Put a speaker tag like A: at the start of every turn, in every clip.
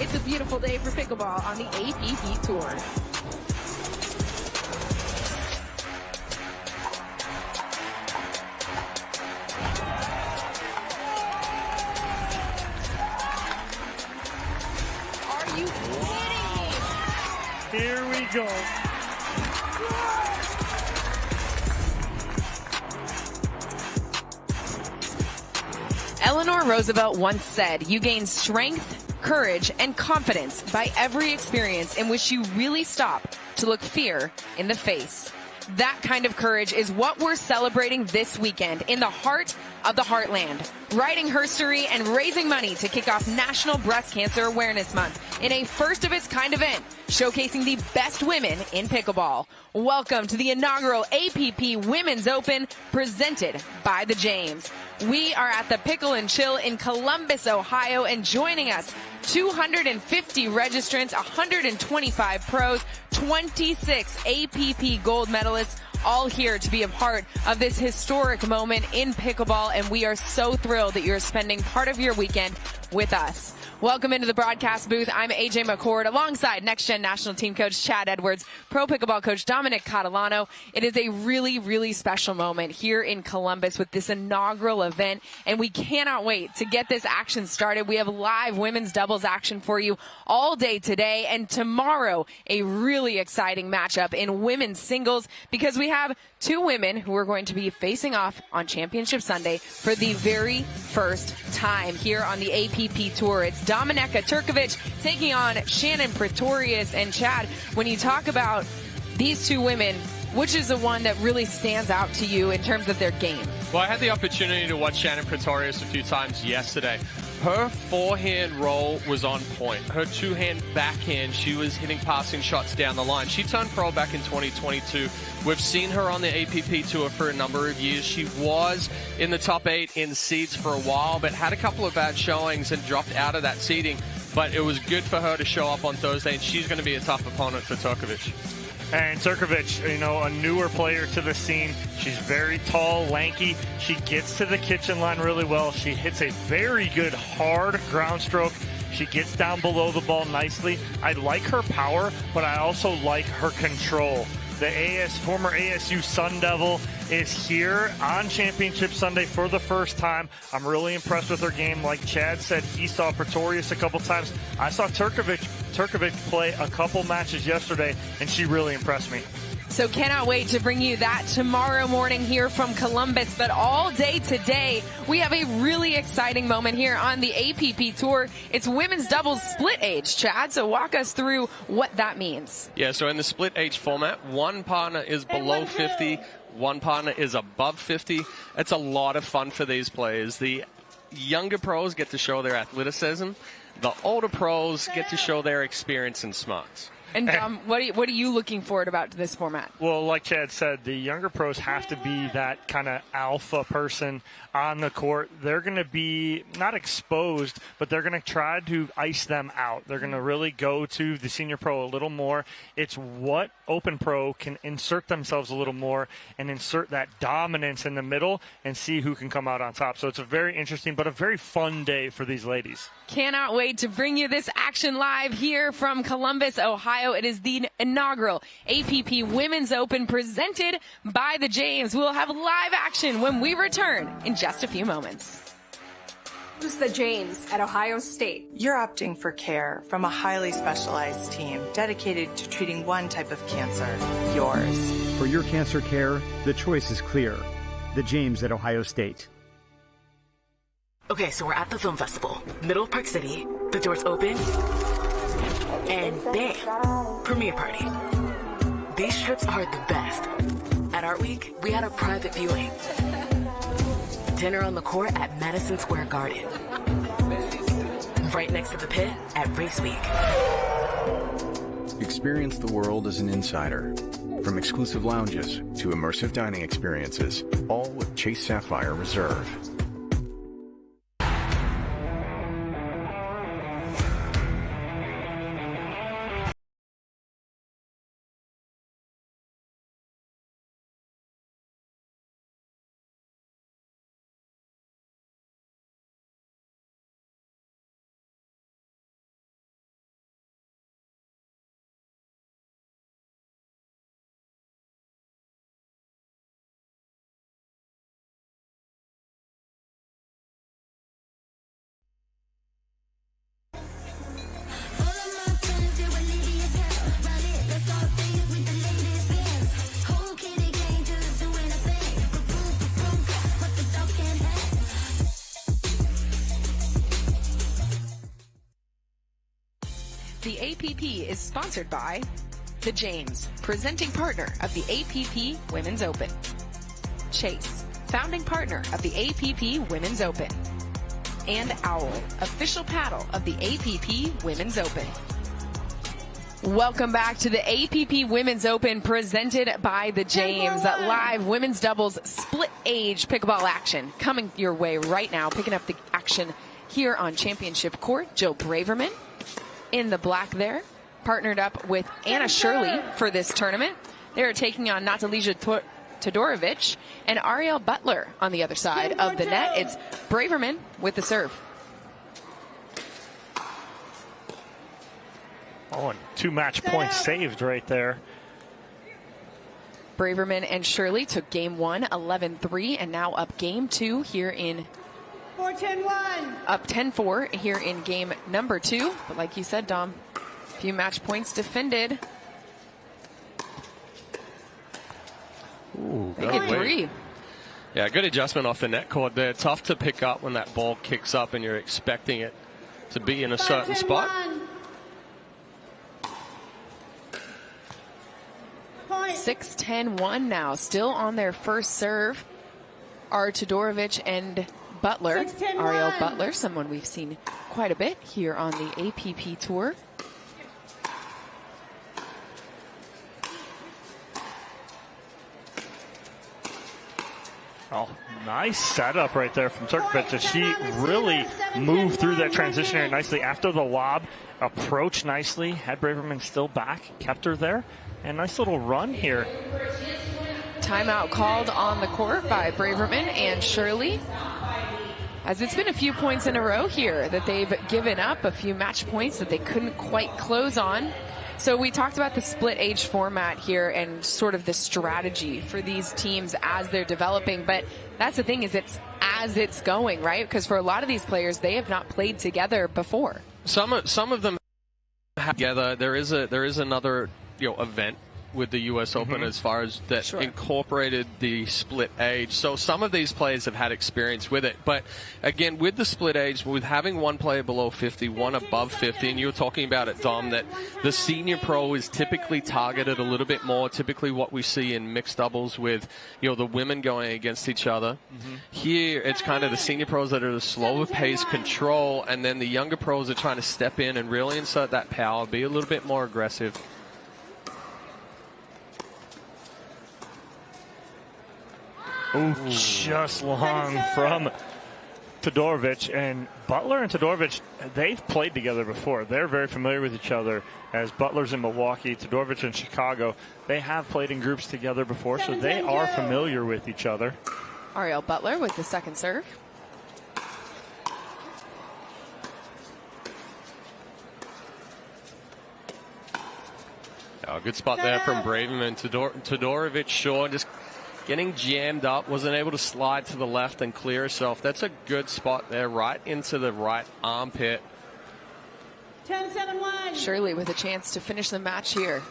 A: It's a beautiful day for pickleball on the APP Tour. Are you kidding me?
B: Here we go.
A: Eleanor Roosevelt once said, "You gain strength, courage, and confidence by every experience in which you really stop to look fear in the face." That kind of courage is what we're celebrating this weekend in the heart of the Heartland, writing history and raising money to kick off National Breast Cancer Awareness Month in a first-of-its-kind event showcasing the best women in pickleball. Welcome to the inaugural APP Women's Open presented by the James. We are at the Pickle and Chill in Columbus, Ohio, and joining us, 250 registrants, 125 pros, 26 APP gold medalists, all here to be a part of this historic moment in pickleball, and we are so thrilled that you're spending part of your weekend with us. Welcome into the broadcast booth. I'm AJ McCord alongside Next Gen National Team Coach Chad Edwards, Pro Pickleball Coach Dominic Catalano. It is a really, really special moment here in Columbus with this inaugural event, and we cannot wait to get this action started. We have live women's doubles action for you all day today, and tomorrow a really exciting matchup in women's singles because we have two women who are going to be facing off on Championship Sunday for the very first time here on the APP Tour. It's Dominika Turkovic taking on Shannon Pretorius. And Chad, when you talk about these two women, which is the one that really stands out to you in terms of their game?
C: Well, I had the opportunity to watch Shannon Pretorius a few times yesterday. Her forehand roll was on point. Her two-hand backhand, she was hitting passing shots down the line. She turned pro back in 2022. We've seen her on the APP Tour for a number of years. She was in the top 8 in seeds for a while, but had a couple of bad showings and dropped out of that seeding. But it was good for her to show up on Thursday, and she's going to be a tough opponent for Turkovic.
B: And Turkovic, a newer player to the scene. She's very tall, lanky. She gets to the kitchen line really well. She hits a very good, hard ground stroke. She gets down below the ball nicely. I like her power, but I also like her control. The former ASU Sun Devil is here on Championship Sunday for the first time. I'm really impressed with her game. Like Chad said, he saw Pretorius a couple times. I saw Turkovic play a couple matches yesterday, and she really impressed me.
A: So cannot wait to bring you that tomorrow morning here from Columbus. But all day today, we have a really exciting moment here on the APP Tour. It's women's doubles split age, Chad. So walk us through what that means.
C: Yeah, so in the split age format, one partner is below 50, one partner is above 50. It's a lot of fun for these players. The younger pros get to show their athleticism. The older pros get to show their experience and smarts.
A: And what are you looking forward about to this format?
B: Well, like Chad said, the younger pros have to be that kind of alpha person on the court. They're going to be not exposed, but they're going to try to ice them out. They're going to really go to the senior pro a little more. It's what Open Pro can insert themselves a little more and insert that dominance in the middle and see who can come out on top. So it's a very interesting but a very fun day for these ladies.
A: Cannot wait to bring you this action live here from Columbus, Ohio. It is the inaugural APP Women's Open presented by the James. We'll have live action when we return in just a few moments.
D: Who's the James at Ohio State?
E: You're opting for care from a highly specialized team dedicated to treating one type of cancer, yours.
F: For your cancer care, the choice is clear. The James at Ohio State.
G: Okay, so we're at the film festival, middle of Park City. The doors open, and bam, premiere party. These trips are the best. At Art Week, we had a private viewing. Dinner on the court at Madison Square Garden. Right next to the pit at Race Week.
H: Experience the world as an insider. From exclusive lounges to immersive dining experiences, all with Chase Sapphire Reserve.
A: The APP is sponsored by The James, presenting partner of the APP Women's Open. Chase, founding partner of the APP Women's Open. And Owl, official paddle of the APP Women's Open. Welcome back to the APP Women's Open presented by The James. Live women's doubles split age pickleball action coming your way right now. Picking up the action here on Championship Court. Jill Braverman in the black there, partnered up with Anna Shirley for this tournament. They're taking on Natalija Todorovic and Ariel Butler on the other side of the net. It's Braverman with the serve.
B: Oh, and 2 match points saved right there.
A: Braverman and Shirley took game 1, 11-3, and now up game 2 here in
I: 4-10-1.
A: Up 10-4 here in game number 2. But like you said, Dom, a few match points defended.
C: Ooh,
A: they get 3.
C: Yeah, good adjustment off the net cord there. Tough to pick up when that ball kicks up and you're expecting it to be in a certain spot.
A: 6-10-1 now, still on their first serve are Todorovic and Butler. Ariel Butler, someone we've seen quite a bit here on the APP Tour.
B: Oh, nice setup right there from Turkovic. She really moved through that transition area nicely after the lob, approached nicely, had Braverman still back, kept her there, and nice little run here.
A: Timeout called on the court by Braverman and Shirley, as it's been a few points in a row here that they've given up, a few match points that they couldn't quite close on. So we talked about the split age format here and sort of the strategy for these teams as they're developing. But that's the thing, is it's as it's going, right? Because for a lot of these players, they have not played together before.
C: Some of them have together. There is another event with the US Open as far as that incorporated the split age. So some of these players have had experience with it. But again, with the split age, with having one player below 50, one above 50, and you were talking about it, Dom, that the senior pro is typically targeted a little bit more, typically what we see in mixed doubles with, the women going against each other. Here, it's kind of the senior pros that are the slower pace control, and then the younger pros are trying to step in and really insert that power, be a little bit more aggressive.
B: Ooh, just long from Todorovic. And Butler and Todorovic, they've played together before. They're very familiar with each other, as Butler's in Milwaukee, Todorovic in Chicago. They have played in groups together before, so they are familiar with each other.
A: Ariel Butler with the second serve.
C: Oh, good spot there from Braverman. Todorovic, sure, just getting jammed up, wasn't able to slide to the left and clear herself. That's a good spot there, right into the right armpit.
I: 10-7-1.
A: Shirley with a chance to finish the match here.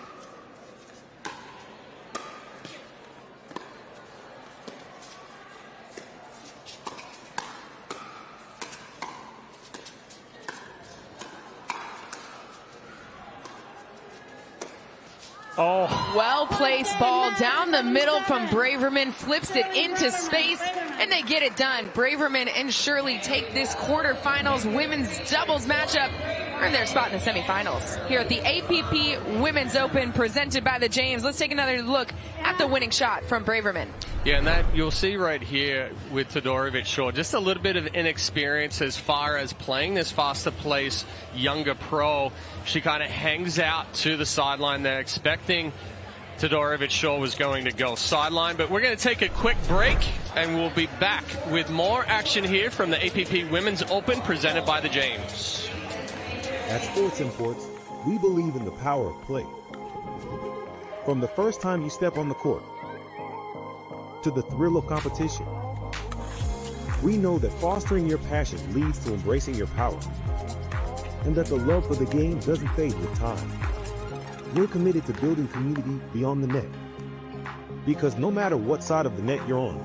B: Oh.
A: Well-placed ball down the middle from Braverman, flips it into space, and they get it done. Braverman and Shirley take this quarterfinals women's doubles matchup, earn their spot in the semifinals here at the APP Women's Open presented by The James. Let's take another look at the winning shot from Braverman.
C: Yeah, and that you'll see right here with Todorovic, sure, just a little bit of inexperience as far as playing this faster pace, younger pro. She kind of hangs out to the sideline there, expecting Todorovic sure was going to go sideline. But we're going to take a quick break, and we'll be back with more action here from the APP Women's Open presented by The James.
J: At Sports Imports, we believe in the power of play. From the first time you step on the court to the thrill of competition, we know that fostering your passion leads to embracing your power, and that the love for the game doesn't fade with time. We're committed to building community beyond the net, because no matter what side of the net you're on,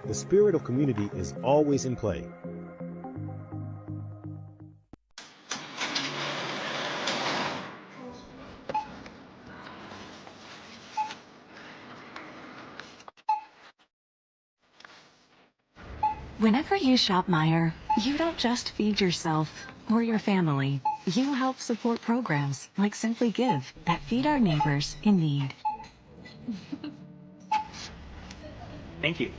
J: the spirit of community is always in play.
K: Whenever you shop Meijer, you don't just feed yourself or your family. You help support programs like Simply Give that feed our neighbors in need.
F: Thank you.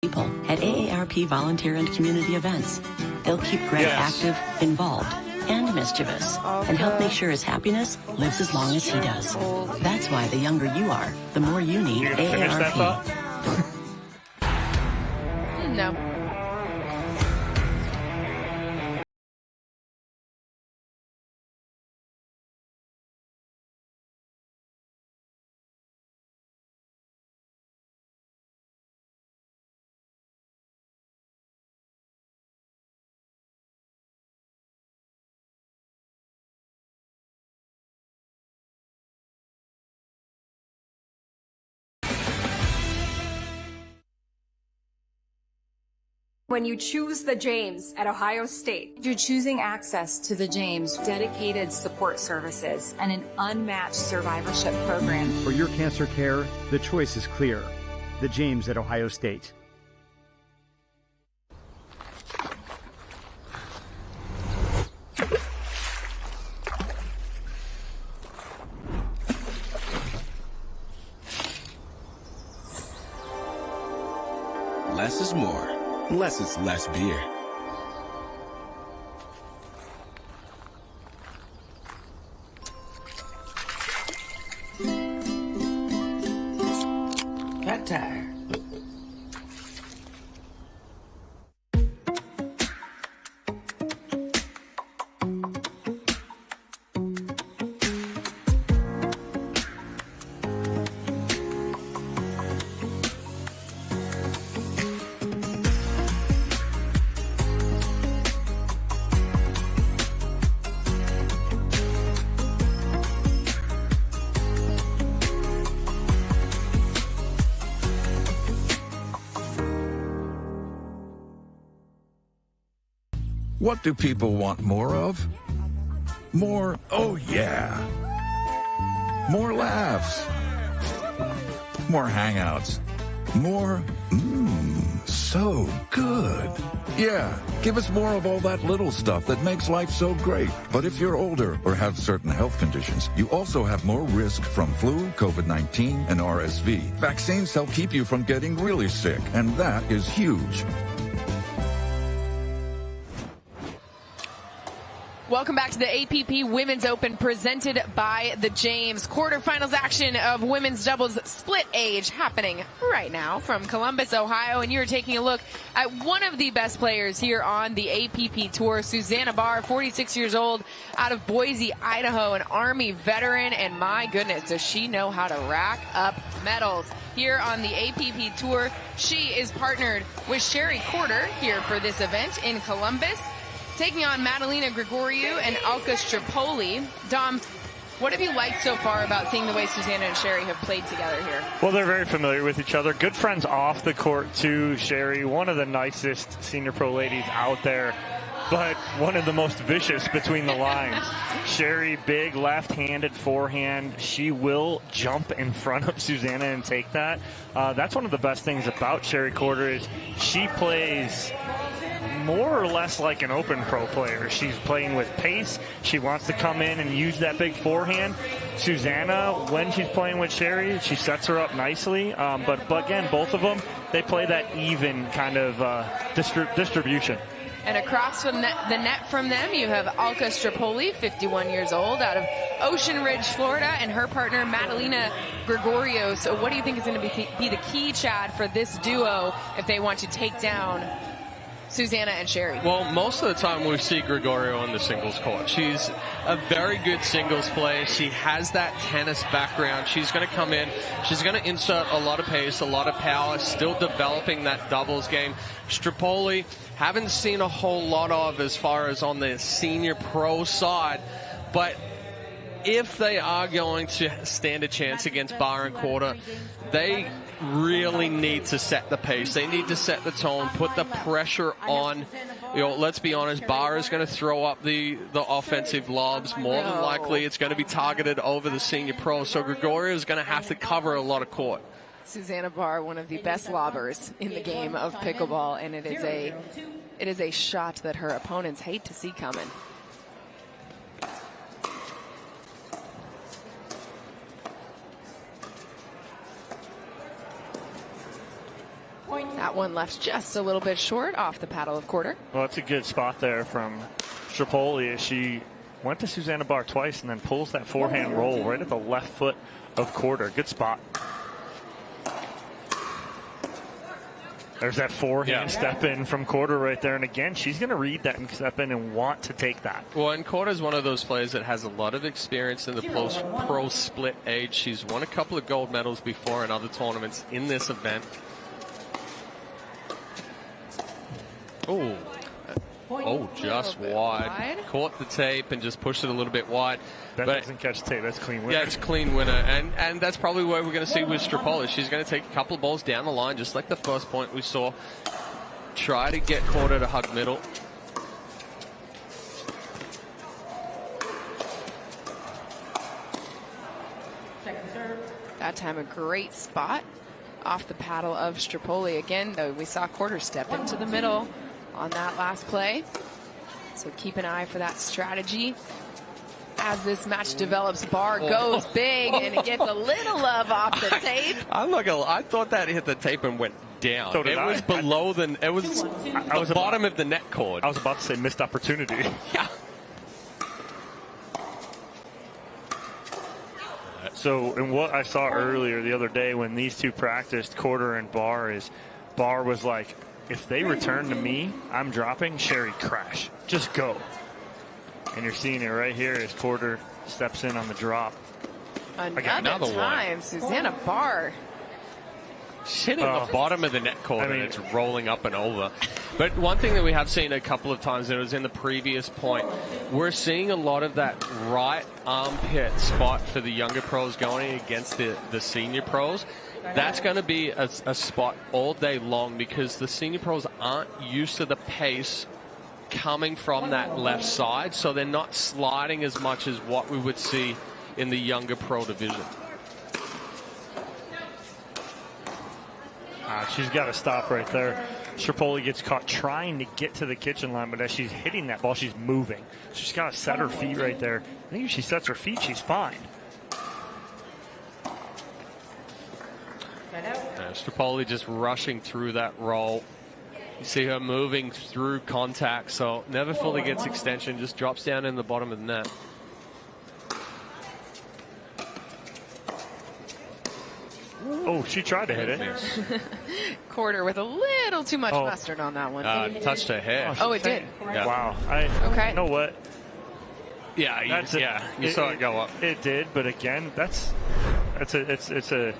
L: People at AARP volunteer and community events. They'll keep Greg active, involved, and mischievous, and help make sure his happiness lives as long as he does. That's why the younger you are, the more you need AARP.
A: No.
D: When you choose the James at Ohio State,
M: you're choosing access to the James, dedicated support services, and an unmatched survivorship program.
F: For your cancer care, the choice is clear. The James at Ohio State.
N: Less is more. Less is less beer.
G: Cat tire.
O: What do people want more of? More, oh yeah. More laughs. More hangouts. More, so good. Yeah, give us more of all that little stuff that makes life so great. But if you're older or have certain health conditions, you also have more risk from flu, COVID-19, and RSV. Vaccines help keep you from getting really sick, and that is huge.
A: Welcome back to the APP Women's Open presented by the James. Quarterfinals action of women's doubles split age happening right now from Columbus, Ohio. And you're taking a look at one of the best players here on the APP Tour, Susanna Barr, 46 years old, out of Boise, Idaho, an Army veteran. And my goodness, does she know how to rack up medals. Here on the APP Tour, she is partnered with Sherry Corder here for this event in Columbus, taking on Madalina Gregoriou and Alka Strapoli. Dom, what have you liked so far about seeing the way Susanna and Sherry have played together here?
B: Well, they're very familiar with each other. Good friends off the court, too. Sherry, one of the nicest senior pro ladies out there, but one of the most vicious between the lines. Sherry, big left-handed forehand. She will jump in front of Susanna and take that. That's one of the best things about Sherry Corder is she plays more or less like an open pro player. She's playing with pace. She wants to come in and use that big forehand. Susanna, when she's playing with Sherry, she sets her up nicely. But again, both of them, they play that even kind of distribution.
A: And across from the net from them, you have Alka Strapoli, 51 years old, out of Ocean Ridge, Florida, and her partner, Madalina Gregoriou. So what do you think is going to be the key, Chad, for this duo if they want to take down Susanna and Sherry?
C: Well, most of the time we see Gregoriou on the singles court. She's a very good singles player. She has that tennis background. She's going to come in. She's going to insert a lot of pace, a lot of power, still developing that doubles game. Strapoli, haven't seen a whole lot of as far as on the senior pro side, but if they are going to stand a chance against Barr and Quarter, they really need to set the pace. They need to set the tone, put the pressure on. Let's be honest, Barr is going to throw up the offensive lobs. More than likely, it's going to be targeted over the senior pros. So Gregorio is going to have to cover a lot of court.
A: Susanna Barr, one of the best lobbers in the game of pickleball, and it is a shot that her opponents hate to see coming. That one left just a little bit short off the paddle of Quarter.
B: Well, it's a good spot there from Strapoli. She went to Susanna Barr twice and then pulls that forehand roll right at the left foot of Quarter. Good spot. There's that forehand step in from Quarter right there. And again, she's going to read that and step in and want to take that.
C: Well, and Quarter is one of those players that has a lot of experience in the pro split age. She's won a couple of gold medals before in other tournaments in this event. Oh, just wide. Caught the tape and just pushed it a little bit wide.
B: That doesn't catch tape. That's clean winner.
C: Yeah, it's clean winner. And that's probably what we're going to see with Strapoli. She's going to take a couple of balls down the line, just like the first point we saw. Try to get Quarter to hug middle.
A: That time a great spot off the paddle of Strapoli. Again, though, we saw Quarter step into the middle on that last play. So keep an eye for that strategy. As this match develops, Barr goes big and it gets a little love off the tape.
C: I thought that hit the tape and went down.
B: So did
C: it was below the bottom of the net cord.
B: I was about to say missed opportunity.
C: Yeah.
B: So, and what I saw earlier the other day when these two practiced, Quarter and Barr, is Barr was like, if they return to me, I'm dropping. Sherry, crash. Just go. And you're seeing it right here as Quarter steps in on the drop.
A: Another time, Susanna Barr.
C: She's hitting the bottom of the net cord and it's rolling up and over. But one thing that we have seen a couple of times, and it was in the previous point, we're seeing a lot of that right armpit spot for the younger pros going against the senior pros. That's going to be a spot all day long because the senior pros aren't used to the pace coming from that left side, so they're not sliding as much as what we would see in the younger pro division.
B: She's got to stop right there. Strapoli gets caught trying to get to the kitchen line, but as she's hitting that ball, she's moving. She's got to set her feet right there. I think if she sets her feet, she's fine.
C: Strapoli just rushing through that roll. You see her moving through contact, so never fully gets extension, just drops down in the bottom of the net.
B: Oh, she tried to hit it.
A: Quarter with a little too much mustard on that one.
C: Touched her hair.
A: Oh, it did.
B: Yeah. Wow.
A: Okay.
B: You know what?
C: Yeah, you saw it go up.
B: It did, but again, it's a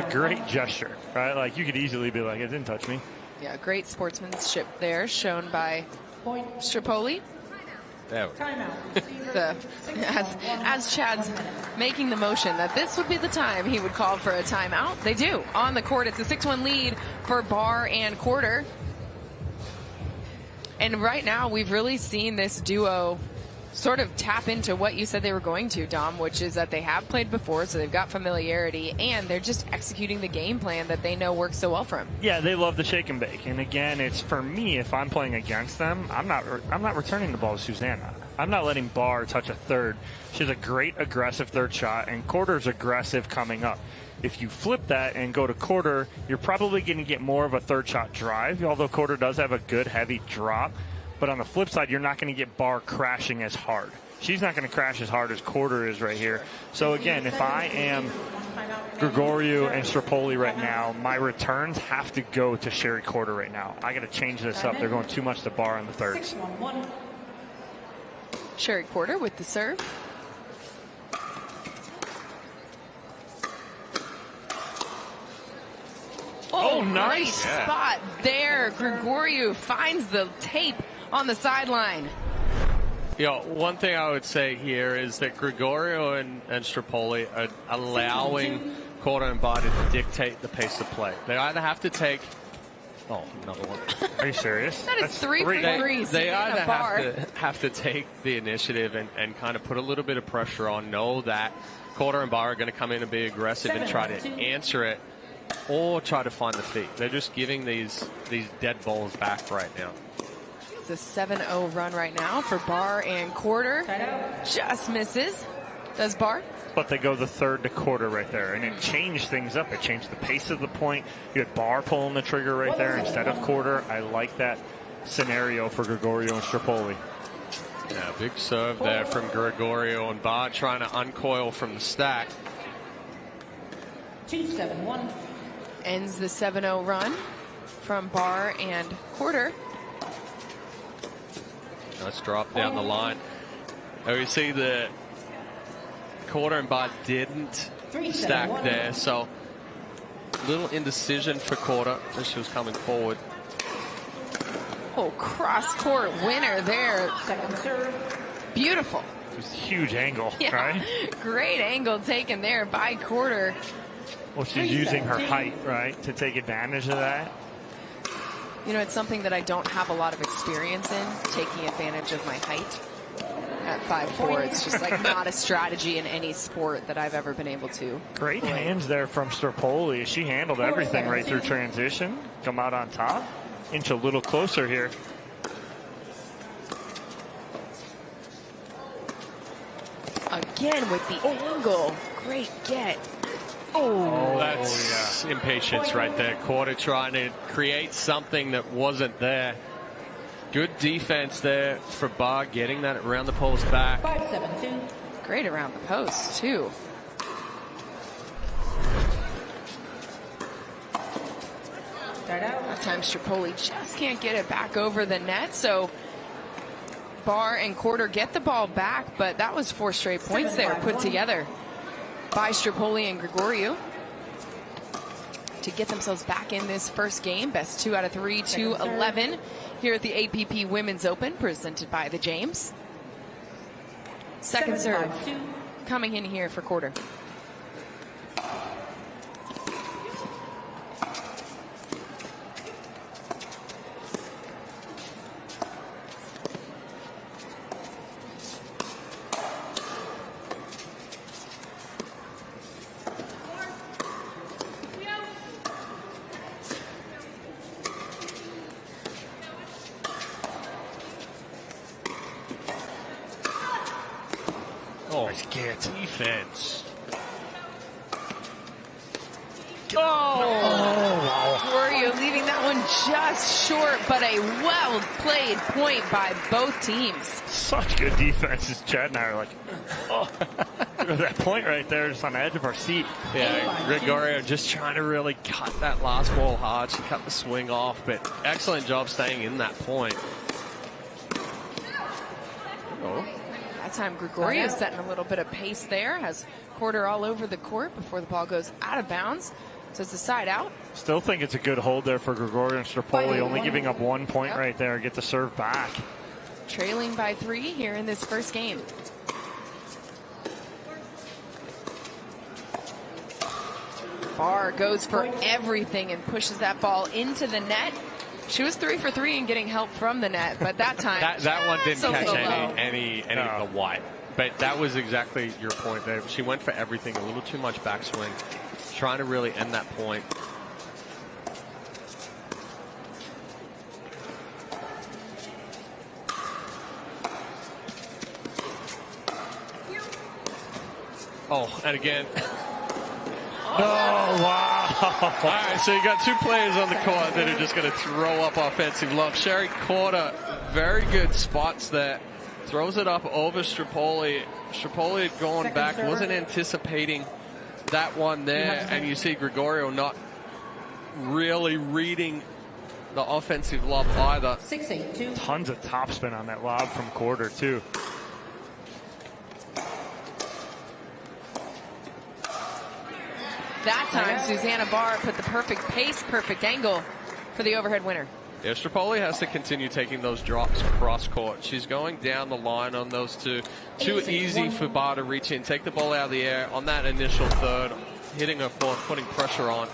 B: great gesture, right? Like you could easily be like, it didn't touch me.
A: Yeah, great sportsmanship there shown by Strapoli.
C: There we go.
A: As Chad's making the motion that this would be the time he would call for a timeout. They do. On the court, it's a 6-1 lead for Barr and Quarter. And right now, we've really seen this duo sort of tap into what you said they were going to, Dom, which is that they have played before, so they've got familiarity, and they're just executing the game plan that they know works so well for them.
B: Yeah, they love the shake and bake. And again, it's for me, if I'm playing against them, I'm not returning the ball to Susanna. I'm not letting Barr touch a third. She has a great aggressive third shot, and Quarter's aggressive coming up. If you flip that and go to Quarter, you're probably going to get more of a third shot drive, although Quarter does have a good heavy drop. But on the flip side, you're not going to get Barr crashing as hard. She's not going to crash as hard as Quarter is right here. So again, if I am Gregorio and Strapoli right now, my returns have to go to Sherry Quarter right now. I got to change this up. They're going too much to Barr on the thirds.
A: Sherry Quarter with the serve. Oh, nice spot there. Gregorio finds the tape on the sideline.
C: One thing I would say here is that Gregorio and Strapoli are allowing Quarter and Bar to dictate the pace of play. They either have to take... Oh, another one.
B: Are you serious?
A: That is three for three.
C: They either have to take the initiative and kind of put a little bit of pressure on, know that Quarter and Bar are going to come in and be aggressive and try to answer it, or try to find the feet. They're just giving these dead balls back right now.
A: It's a 7-0 run right now for Bar and Quarter. Just misses. Does Bar?
B: But they go the third to Quarter right there, and it changed things up. It changed the pace of the point. You had Bar pulling the trigger right there instead of Quarter. I like that scenario for Gregorio and Strapoli.
C: Yeah, big serve there from Gregorio, and Bar trying to uncoil from the stack.
I: 2-7-1.
A: Ends the 7-0 run from Bar and Quarter.
C: Nice drop down the line. And we see the Quarter and Bar didn't stack there, so little indecision for Quarter as she was coming forward.
A: Oh, cross-court winner there.
I: Second serve.
A: Beautiful.
B: Just huge angle, right?
A: Great angle taken there by Quarter.
B: Well, she's using her height, right, to take advantage of that.
A: You know, it's something that I don't have a lot of experience in, taking advantage of my height. At 5'4", it's just like not a strategy in any sport that I've ever been able to.
B: Great hands there from Strapoli. She handled everything right through transition. Come out on top. Inch a little closer here.
A: Again with the angle. Great get.
C: Oh, that's impatience right there. Quarter trying to create something that wasn't there. Good defense there for Bar, getting that around the post back.
I: 5-7-2.
A: Great around the post, too. That time Strapoli just can't get it back over the net, so Bar and Quarter get the ball back, but that was 4 straight points there put together by Strapoli and Gregorio to get themselves back in this first game. Best 2 out of 3 to 11 here at the APP Women's Open, presented by the James. Second serve coming in here for Quarter.
C: Defense.
A: Gregorio leaving that one just short, but a well-played point by both teams.
B: Such good defense. As Chad and I are like, oh, that point right there just on the edge of our seat.
C: Yeah, Gregorio just trying to really cut that last ball hard. She cut the swing off, but excellent job staying in that point.
A: That time Gregorio setting a little bit of pace there, has Quarter all over the court before the ball goes out of bounds. So it's a side out.
B: Still think it's a good hold there for Gregorio and Strapoli, only giving up 1 point right there. Get the serve back.
A: Trailing by 3 here in this first game. Bar goes for everything and pushes that ball into the net. She was 3 for 3 and getting help from the net, but that time
C: that one didn't catch
A: any
C: of the white. But that was exactly your point there. She went for everything, a little too much backswing, trying to really end that point. Oh, and again.
B: Oh, wow.
C: All right, so you got 2 players on the court that are just going to throw up offensive love. Sherry Quarter, very good spots there. Throws it up over Strapoli. Strapoli had gone back, wasn't anticipating that one there. And you see Gregorio not really reading the offensive lob either.
I: 6-8-2.
B: Tons of topspin on that lob from Quarter, too.
A: That time, Susanna Barr put the perfect pace, perfect angle for the overhead winner.
C: Yeah, Strapoli has to continue taking those drops cross court. She's going down the line on those two. Too easy for Barr to reach in, take the ball out of the air on that initial third, hitting her fourth, putting pressure on.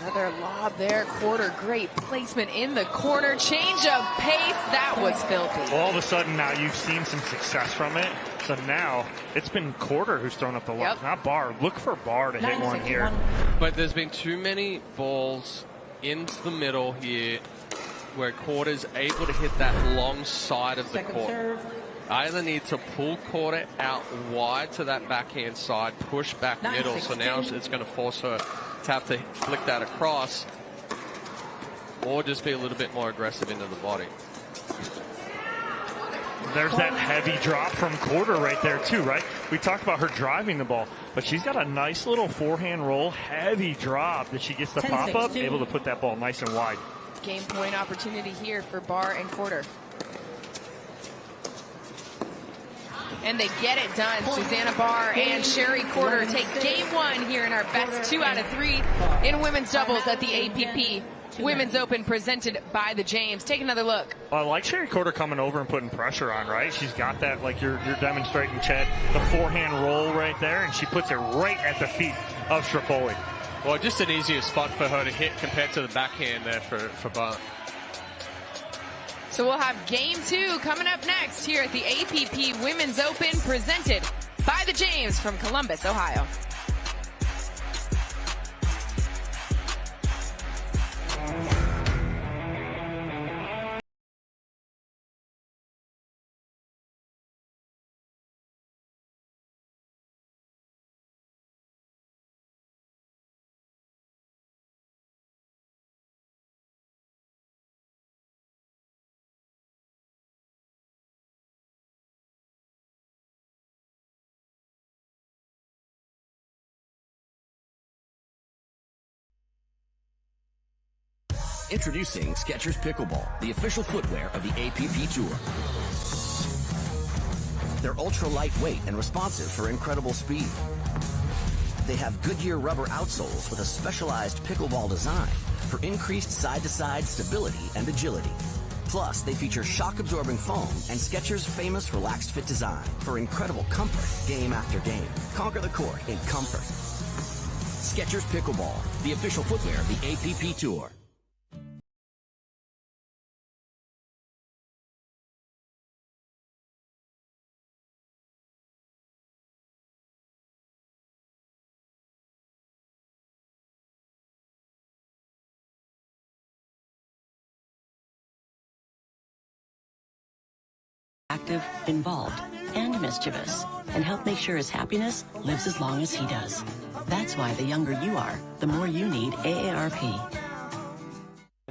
A: Another lob there, Quarter. Great placement in the corner. Change of pace. That was filthy.
B: Well, all of a sudden now you've seen some success from it. So now it's been Quarter who's thrown up the lob, not Barr. Look for Barr to hit one here.
C: But there's been too many balls into the middle here where Quarter's able to hit that long side of the court. Either need to pull Quarter out wide to that backhand side, push back middle. So now it's going to force her to have to flick that across, or just be a little bit more aggressive into the body.
B: There's that heavy drop from Quarter right there too, right? We talked about her driving the ball, but she's got a nice little forehand roll, heavy drop that she gets the pop up, able to put that ball nice and wide.
A: Game point opportunity here for Barr and Quarter. And they get it done. Susanna Barr and Sherry Quarter take game one here in our best 2 out of 3 in women's doubles at the APP Women's Open presented by the James. Take another look.
B: I like Sherry Quarter coming over and putting pressure on, right? She's got that, like you're demonstrating, Chad, the forehand roll right there, and she puts it right at the feet of Strapoli.
C: Well, just an easier spot for her to hit compared to the backhand there for Barr.
A: So we'll have game 2 coming up next here at the APP Women's Open presented by the James from Columbus, Ohio.
N: Introducing Skechers Pickleball, the official footwear of the APP Tour. They're ultra lightweight and responsive for incredible speed. They have Goodyear rubber outsoles with a specialized pickleball design for increased side-to-side stability and agility. Plus, they feature shock-absorbing foam and Skechers' famous relaxed fit design for incredible comfort game after game. Conquer the court in comfort. Skechers Pickleball, the official footwear of the APP Tour.
L: Active, involved, and mischievous, and help make sure his happiness lives as long as he does. That's why the younger you are, the more you need AARP.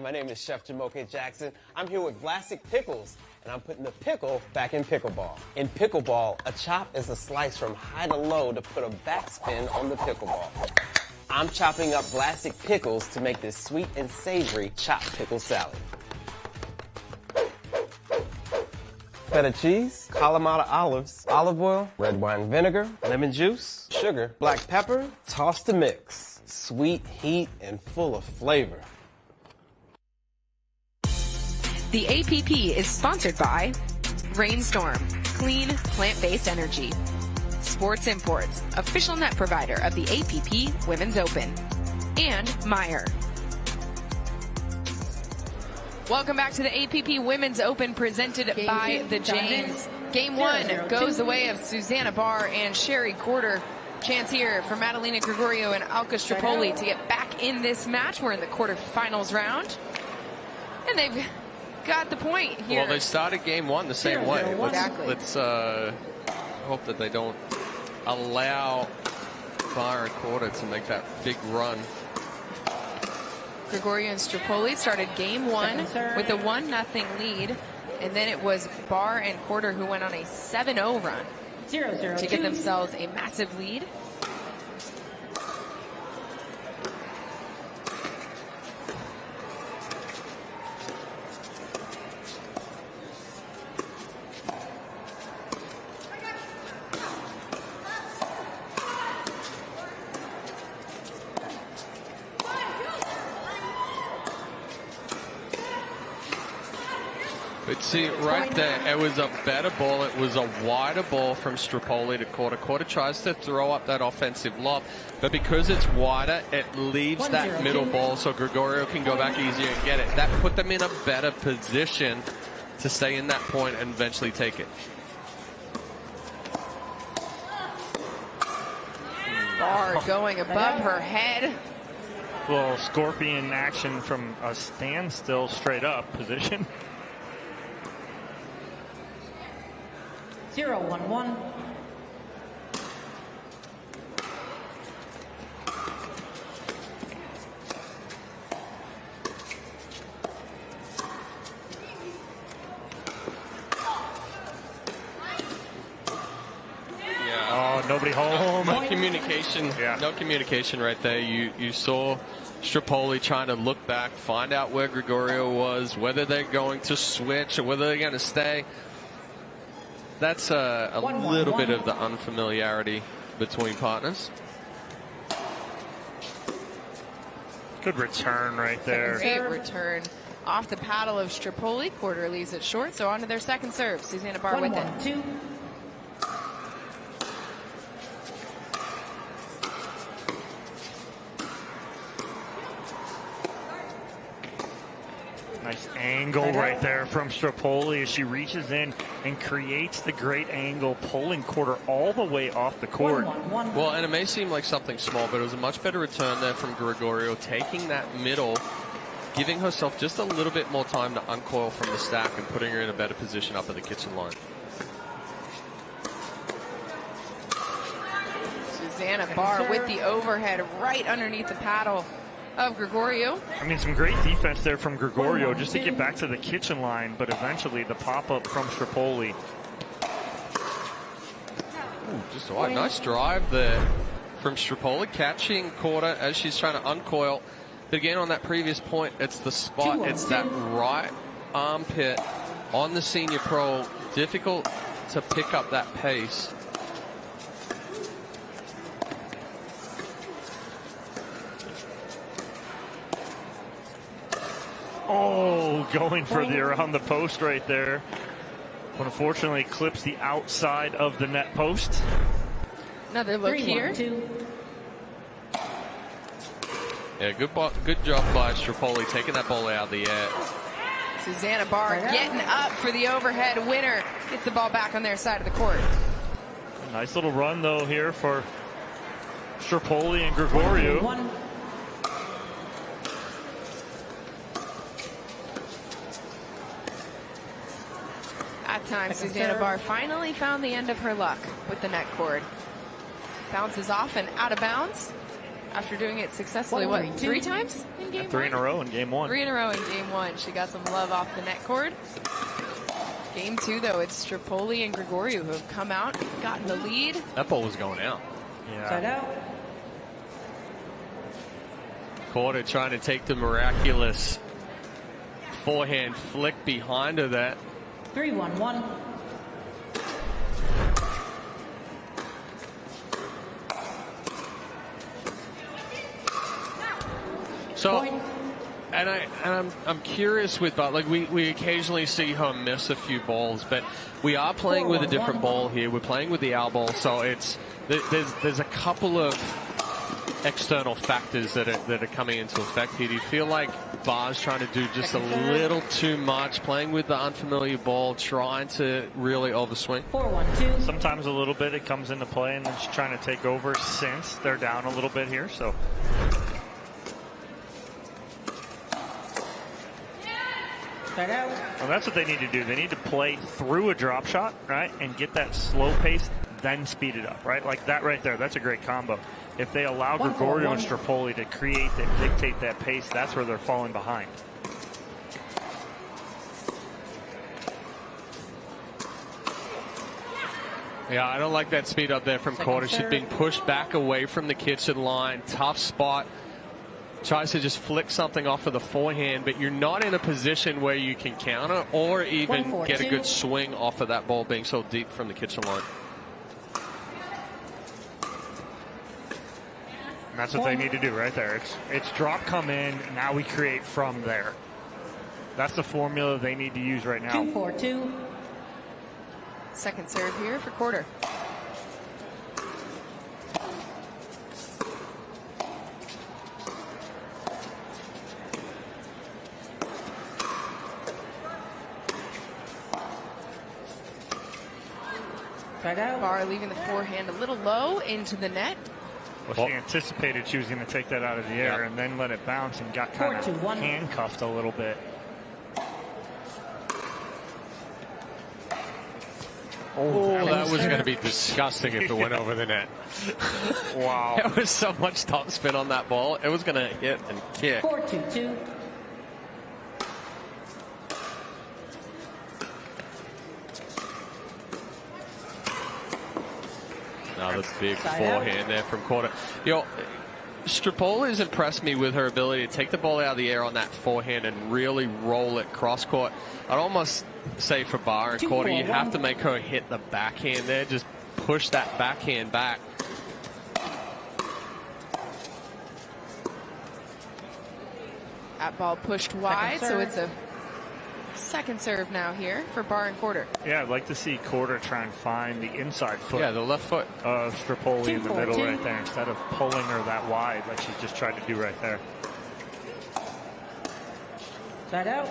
P: My name is Chef Jamoke Jackson. I'm here with Vlasic Pickles, and I'm putting the pickle back in pickleball. In pickleball, a chop is a slice from high to low to put a backspin on the pickleball. I'm chopping up Vlasic Pickles to make this sweet and savory chopped pickle salad. Feta cheese, Kalamata olives, olive oil, red wine vinegar, lemon juice, sugar, black pepper, toss to mix. Sweet, heat, and full of flavor.
A: The APP is sponsored by Rainstorm, clean, plant-based energy. Sports Imports, official net provider of the APP Women's Open. And Meyer. Welcome back to the APP Women's Open presented by the James. Game 1 goes the way of Susanna Barr and Sherry Quarter. Chance here for Madalena Gregorio and Alka Strapoli to get back in this match. We're in the quarterfinals round. And they've got the point here.
C: Well, they started game 1 the same way. Let's hope that they don't allow Barr and Quarter to make that big run.
A: Gregorio and Strapoli started game 1 with a 1-0 lead, and then it was Barr and Quarter who went on a 7-0 run to get themselves a massive lead.
C: But see, right there, it was a better ball. It was a wider ball from Strapoli to Quarter. Quarter tries to throw up that offensive lob, but because it's wider, it leaves that middle ball so Gregorio can go back easier and get it. That put them in a better position to stay in that point and eventually take it.
A: Barr going above her head.
B: Well, scorpion action from a standstill straight up position.
I: 0-1-1.
B: Oh, nobody home.
C: No communication.
B: Yeah.
C: No communication right there. You saw Strapoli trying to look back, find out where Gregorio was, whether they're going to switch or whether they're going to stay. That's a little bit of the unfamiliarity between partners.
B: Good return right there.
A: Great return off the paddle of Strapoli. Quarter leaves it short, so on to their second serve. Susanna Barr with it.
I: 1-1-2.
B: Nice angle right there from Strapoli as she reaches in and creates the great angle, pulling Quarter all the way off the court.
C: Well, and it may seem like something small, but it was a much better return there from Gregorio, taking that middle, giving herself just a little bit more time to uncoil from the stack and putting her in a better position up at the kitchen line.
A: Susanna Barr with the overhead right underneath the paddle of Gregorio.
B: I mean, some great defense there from Gregorio just to get back to the kitchen line, but eventually the pop-up from Strapoli.
C: Just a nice drive there from Strapoli, catching Quarter as she's trying to uncoil. But again, on that previous point, it's the spot. It's that right armpit on the senior pro. Difficult to pick up that pace.
B: Oh, going for the around the post right there. But unfortunately clips the outside of the net post.
A: Another look here.
C: Yeah, good job by Strapoli taking that ball out of the air.
A: Susanna Barr getting up for the overhead winner. Gets the ball back on their side of the court.
B: Nice little run though here for Strapoli and Gregorio.
A: That time, Susanna Barr finally found the end of her luck with the net cord. Bounces off and out of bounds after doing it successfully, what, 3 times in game
B: 3 in a row in game 1.
A: 3 in a row in game 1. She got some love off the net cord. Game 2, though, it's Strapoli and Gregorio who have come out, gotten the lead.
C: That ball was going out.
I: Yeah.
C: Quarter trying to take the miraculous forehand flick behind her that.
I: 3-1-1.
C: So, and I'm curious with that. Like we occasionally see her miss a few balls, but we are playing with a different ball here. We're playing with the owl ball, so it's there's a couple of external factors that are coming into effect here. Do you feel like Barr's trying to do just a little too much, playing with the unfamiliar ball, trying to really overswing?
I: 4-1-2.
B: Sometimes a little bit it comes into play, and then she's trying to take over since they're down a little bit here. So. Well, that's what they need to do. They need to play through a drop shot, right, and get that slow pace, then speed it up, right? Like that right there. That's a great combo. If they allow Gregorio and Strapoli to create and dictate that pace, that's where they're falling behind.
C: Yeah, I don't like that speed up there from Quarter. She's being pushed back away from the kitchen line. Tough spot. Tries to just flick something off of the forehand, but you're not in a position where you can counter or even get a good swing off of that ball being so deep from the kitchen line.
B: And that's what they need to do right there. It's drop, come in, and now we create from there. That's the formula they need to use right now.
I: 2-4-2.
A: Second serve here for Quarter. Barr leaving the forehand a little low into the net.
B: Well, she anticipated she was going to take that out of the air and then let it bounce and got kind of handcuffed a little bit.
C: Oh, that was going to be disgusting if it went over the net.
B: Wow.
C: There was so much top spin on that ball. It was going to hit and kick.
I: 4-2-2.
C: Another big forehand there from Quarter. You know, Strapoli's impressed me with her ability to take the ball out of the air on that forehand and really roll it cross court. I'd almost say for Barr and Quarter, you have to make her hit the backhand there. Just push that backhand back.
A: That ball pushed wide, so it's a second serve now here for Barr and Quarter.
B: Yeah, I'd like to see Quarter try and find the inside foot.
C: Yeah, the left foot
B: of Strapoli in the middle right there instead of pulling her that wide like she just tried to do right there.
I: Side out.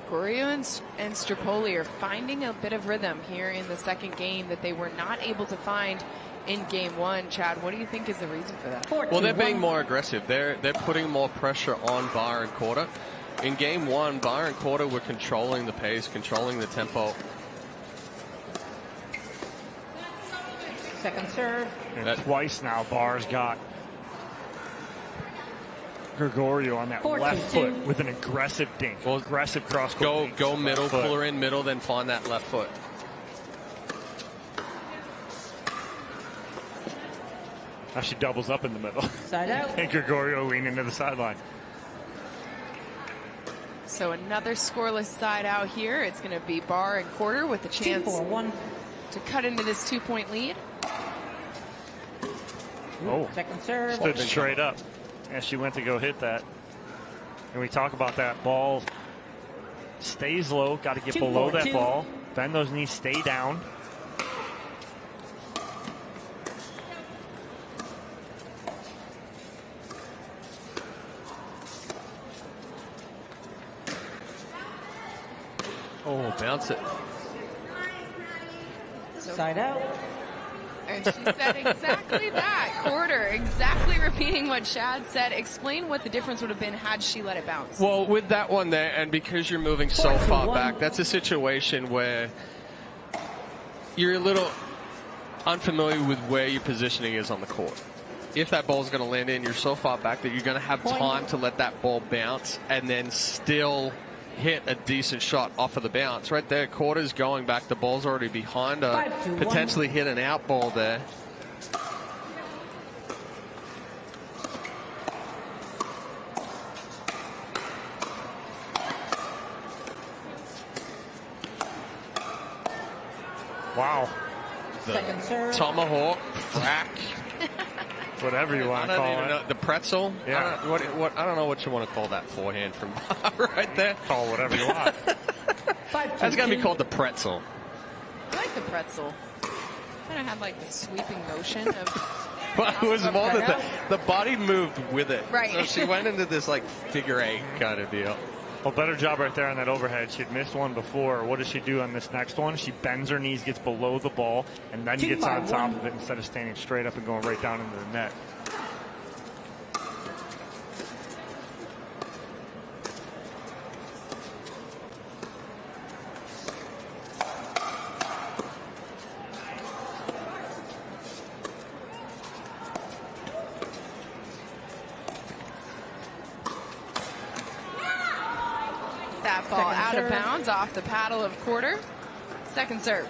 A: Gregorio and Strapoli are finding a bit of rhythm here in the second game that they were not able to find in game one. Chad, what do you think is the reason for that?
C: Well, they're being more aggressive. They're putting more pressure on Barr and Quarter. In game one, Barr and Quarter were controlling the pace, controlling the tempo.
I: Second serve.
B: And twice now, Barr's got Gregorio on that left foot with an aggressive dink. Well, aggressive cross court.
C: Go middle, pull her in middle, then find that left foot.
B: Now she doubles up in the middle.
I: Side out.
B: And Gregorio leaning to the sideline.
A: So another scoreless side out here. It's going to be Barr and Quarter with a chance to cut into this 2-point lead.
B: Oh,
I: second serve.
B: Stood straight up as she went to go hit that. And we talk about that ball stays low. Got to get below that ball. Bend those knees, stay down.
C: Oh, bounce it.
I: Side out.
A: And she said exactly that. Quarter, exactly repeating what Chad said. Explain what the difference would have been had she let it bounce.
C: Well, with that one there, and because you're moving so far back, that's a situation where you're a little unfamiliar with where your positioning is on the court. If that ball's going to land in, you're so far back that you're going to have time to let that ball bounce and then still hit a decent shot off of the bounce. Right there, Quarter's going back. The ball's already behind her. Potentially hit an out ball there.
B: Wow.
I: Second serve.
C: Tomahawk, crack.
B: Whatever you want to call it.
C: The pretzel?
B: Yeah.
C: I don't know what you want to call that forehand from Barr right there.
B: Call whatever you want.
C: That's going to be called the pretzel.
A: I like the pretzel. Kind of had like the sweeping motion of...
C: Well, it was more that the body moved with it.
A: Right.
C: So she went into this like figure eight kind of deal.
B: Well, better job right there on that overhead. She'd missed one before. What does she do on this next one? She bends her knees, gets below the ball, and then gets on top of it instead of standing straight up and going right down into the net.
A: That ball out of bounds off the paddle of Quarter. Second serve.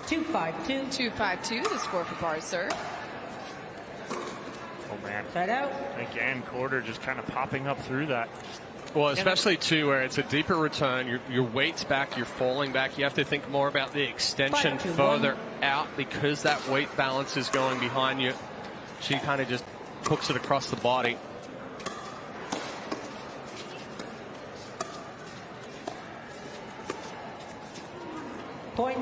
I: Two 5-2.
A: 2-5-2, the score for Barr's serve.
B: Oh, man.
I: Side out.
B: Again, Quarter just kind of popping up through that.
C: Well, especially, too, where it's a deeper return. Your weight's back, you're falling back. You have to think more about the extension further out because that weight balance is going behind you. She kind of just hooks it across the body.
I: Point.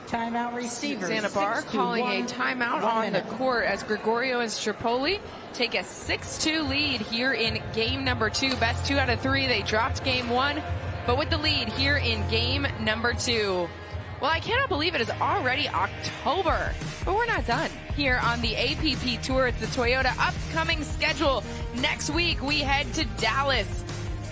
I: Timeout receivers.
A: Susanna Barr calling a timeout on the court as Gregorio and Strapoli take a 6-2 lead here in game number 2. Best 2 out of 3. They dropped game 1, but with the lead here in game number 2. Well, I cannot believe it is already October, but we're not done here on the APP Tour. It's the Toyota upcoming schedule. Next week, we head to Dallas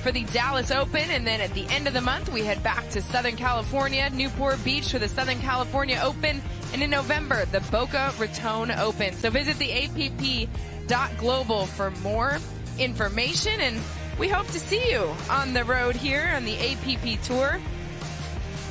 A: for the Dallas Open, and then at the end of the month, we head back to Southern California, Newport Beach for the Southern California Open, and in November, the Boca Raton Open. So visit the app.global for more information, and we hope to see you on the road here on the APP Tour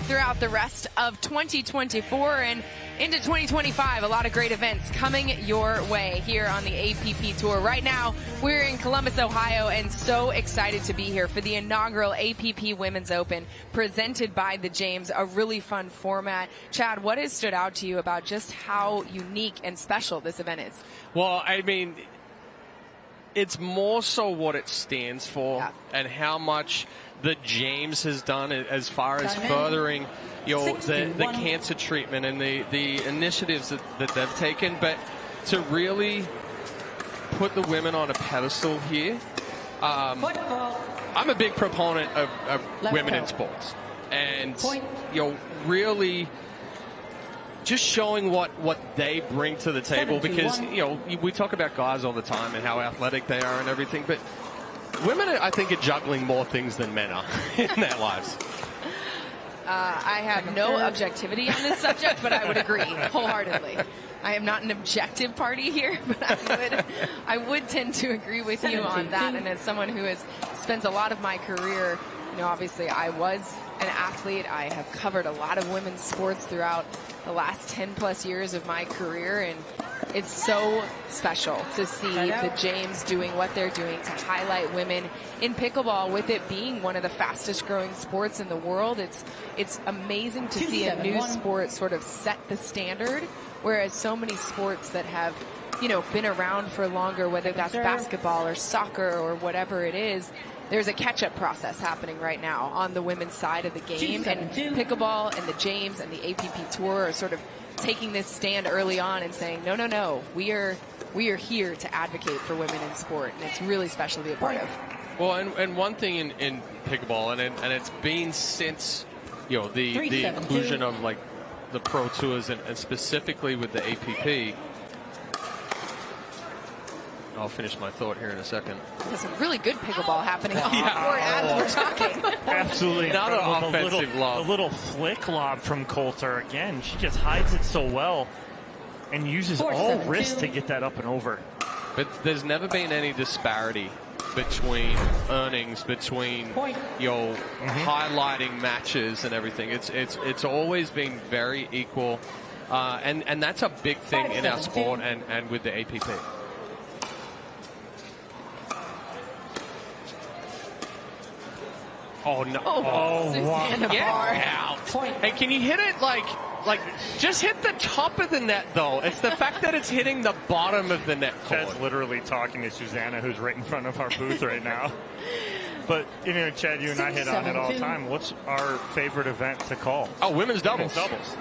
A: throughout the rest of 2024 and into 2025. A lot of great events coming your way here on the APP Tour. Right now, we're in Columbus, Ohio, and so excited to be here for the inaugural APP Women's Open presented by the James. A really fun format. Chad, what has stood out to you about just how unique and special this event is?
C: Well, I mean, it's more so what it stands for and how much the James has done as far as furthering, the cancer treatment and the initiatives that they've taken. But to really put the women on a pedestal here, I'm a big proponent of women in sports, and really just showing what they bring to the table, because we talk about guys all the time and how athletic they are and everything, but women, I think, are juggling more things than men are in their lives.
A: I have no objectivity on this subject, but I would agree wholeheartedly. I am not an objective party here, but I would tend to agree with you on that. And as someone who has spent a lot of my career, obviously I was an athlete. I have covered a lot of women's sports throughout the last 10 plus years of my career, and it's so special to see the James doing what they're doing to highlight women in pickleball, with it being one of the fastest growing sports in the world. It's amazing to see a new sport sort of set the standard, whereas so many sports that have been around for longer, whether that's basketball or soccer or whatever it is, there's a catch-up process happening right now on the women's side of the game, and pickleball and the James and the APP Tour are sort of taking this stand early on and saying, no, we are here to advocate for women in sport, and it's really special to be a part of.
C: Well, and one thing in pickleball, and it's been since the inclusion of like the pro tours and specifically with the APP. I'll finish my thought here in a second.
A: There's some really good pickleball happening on the court as we're talking.
B: Absolutely.
C: Another offensive lob.
B: A little flick lob from Coulter. Again, she just hides it so well and uses all wrist to get that up and over.
C: But there's never been any disparity between earnings, between highlighting matches and everything. It's always been very equal, and that's a big thing in our sport and with the APP. Oh no!
A: Oh,
C: wow! Get out! Hey, can you hit it like just hit the top of the net though? It's the fact that it's hitting the bottom of the net.
B: Chad's literally talking to Susanna, who's right in front of our booth right now. But Chad, you and I hit on it all the time. What's our favorite event to call?
C: Oh, women's doubles.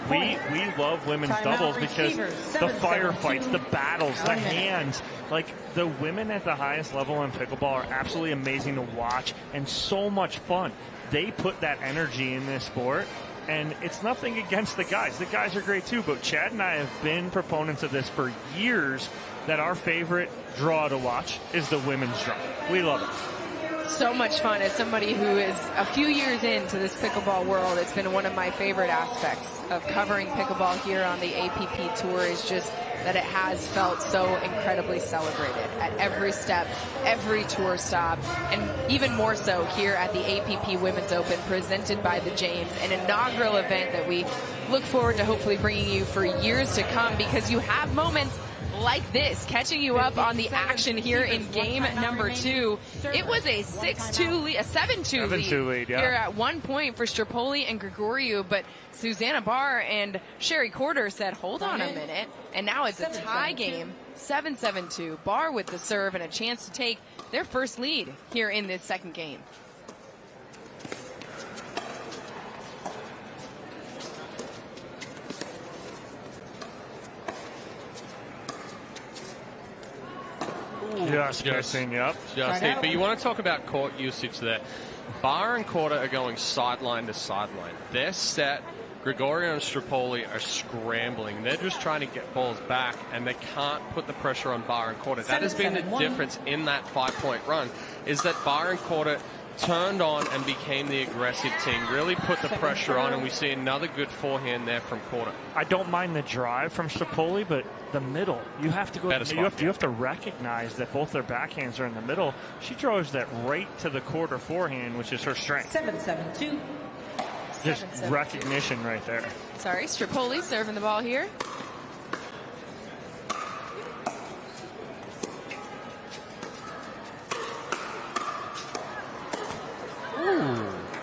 B: We love women's doubles because the firefights, the battles, the hands. Like, the women at the highest level in pickleball are absolutely amazing to watch and so much fun. They put that energy in this sport, and it's nothing against the guys. The guys are great too, but Chad and I have been proponents of this for years, that our favorite draw to watch is the women's draw. We love it.
A: So much fun. As somebody who is a few years into this pickleball world, it's been one of my favorite aspects of covering pickleball here on the APP Tour, is just that it has felt so incredibly celebrated at every step, every tour stop, and even more so here at the APP Women's Open presented by the James, an inaugural event that we look forward to hopefully bringing you for years to come, because you have moments like this, catching you up on the action here in game number 2. It was a 6-2 lead, a 7-2 lead
B: yeah.
A: here at one point for Strapoli and Gregoriou, but Susanna Barr and Sherry Corder said, hold on a minute, and now it's a tie game, 7-7-2. Barr with the serve and a chance to take their first lead here in this second game.
B: Just missing, yep.
C: Just it. But you want to talk about court usage there. Barr and Corder are going sideline to sideline. They're set. Gregoriou and Strapoli are scrambling. They're just trying to get balls back, and they can't put the pressure on Barr and Corder. That has been the difference in that 5-point run, is that Barr and Corder turned on and became the aggressive team, really put the pressure on, and we see another good forehand there from Corder.
B: I don't mind the drive from Strapoli, but the middle, you have to go. You have to recognize that both their backhands are in the middle. She throws that right to the Corder forehand, which is her strength.
I: 7-7-2.
B: Just recognition right there.
A: Sorry, Strapoli serving the ball here.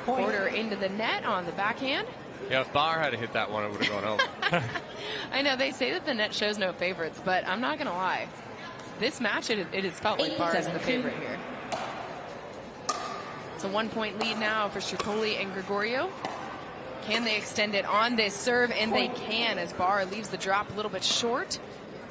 A: Corder into the net on the backhand.
C: Yeah, if Barr had hit that one, it would have gone over.
A: I know they say that the net shows no favorites, but I'm not going to lie. This match, it has felt like Barr is the favorite here. It's a 1-point lead now for Strapoli and Gregoriou. Can they extend it on this serve? And they can, as Barr leaves the drop a little bit short.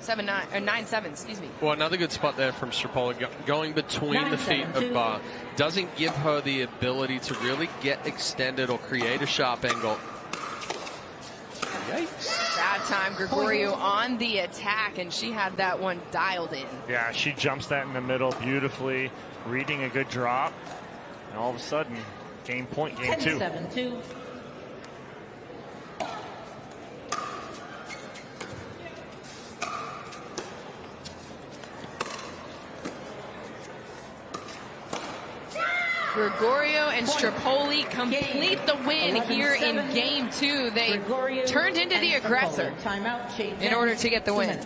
A: 9-7, excuse me.
C: Well, another good spot there from Strapoli, going between the feet of Barr. Doesn't give her the ability to really get extended or create a sharp angle. Yikes.
A: That time, Gregoriou on the attack, and she had that one dialed in.
B: Yeah, she jumps that in the middle beautifully, reading a good drop. And all of a sudden, game point, game 2.
I: 7-2.
A: Gregoriou and Strapoli complete the win here in game 2. They turned into the aggressor in order to get the win.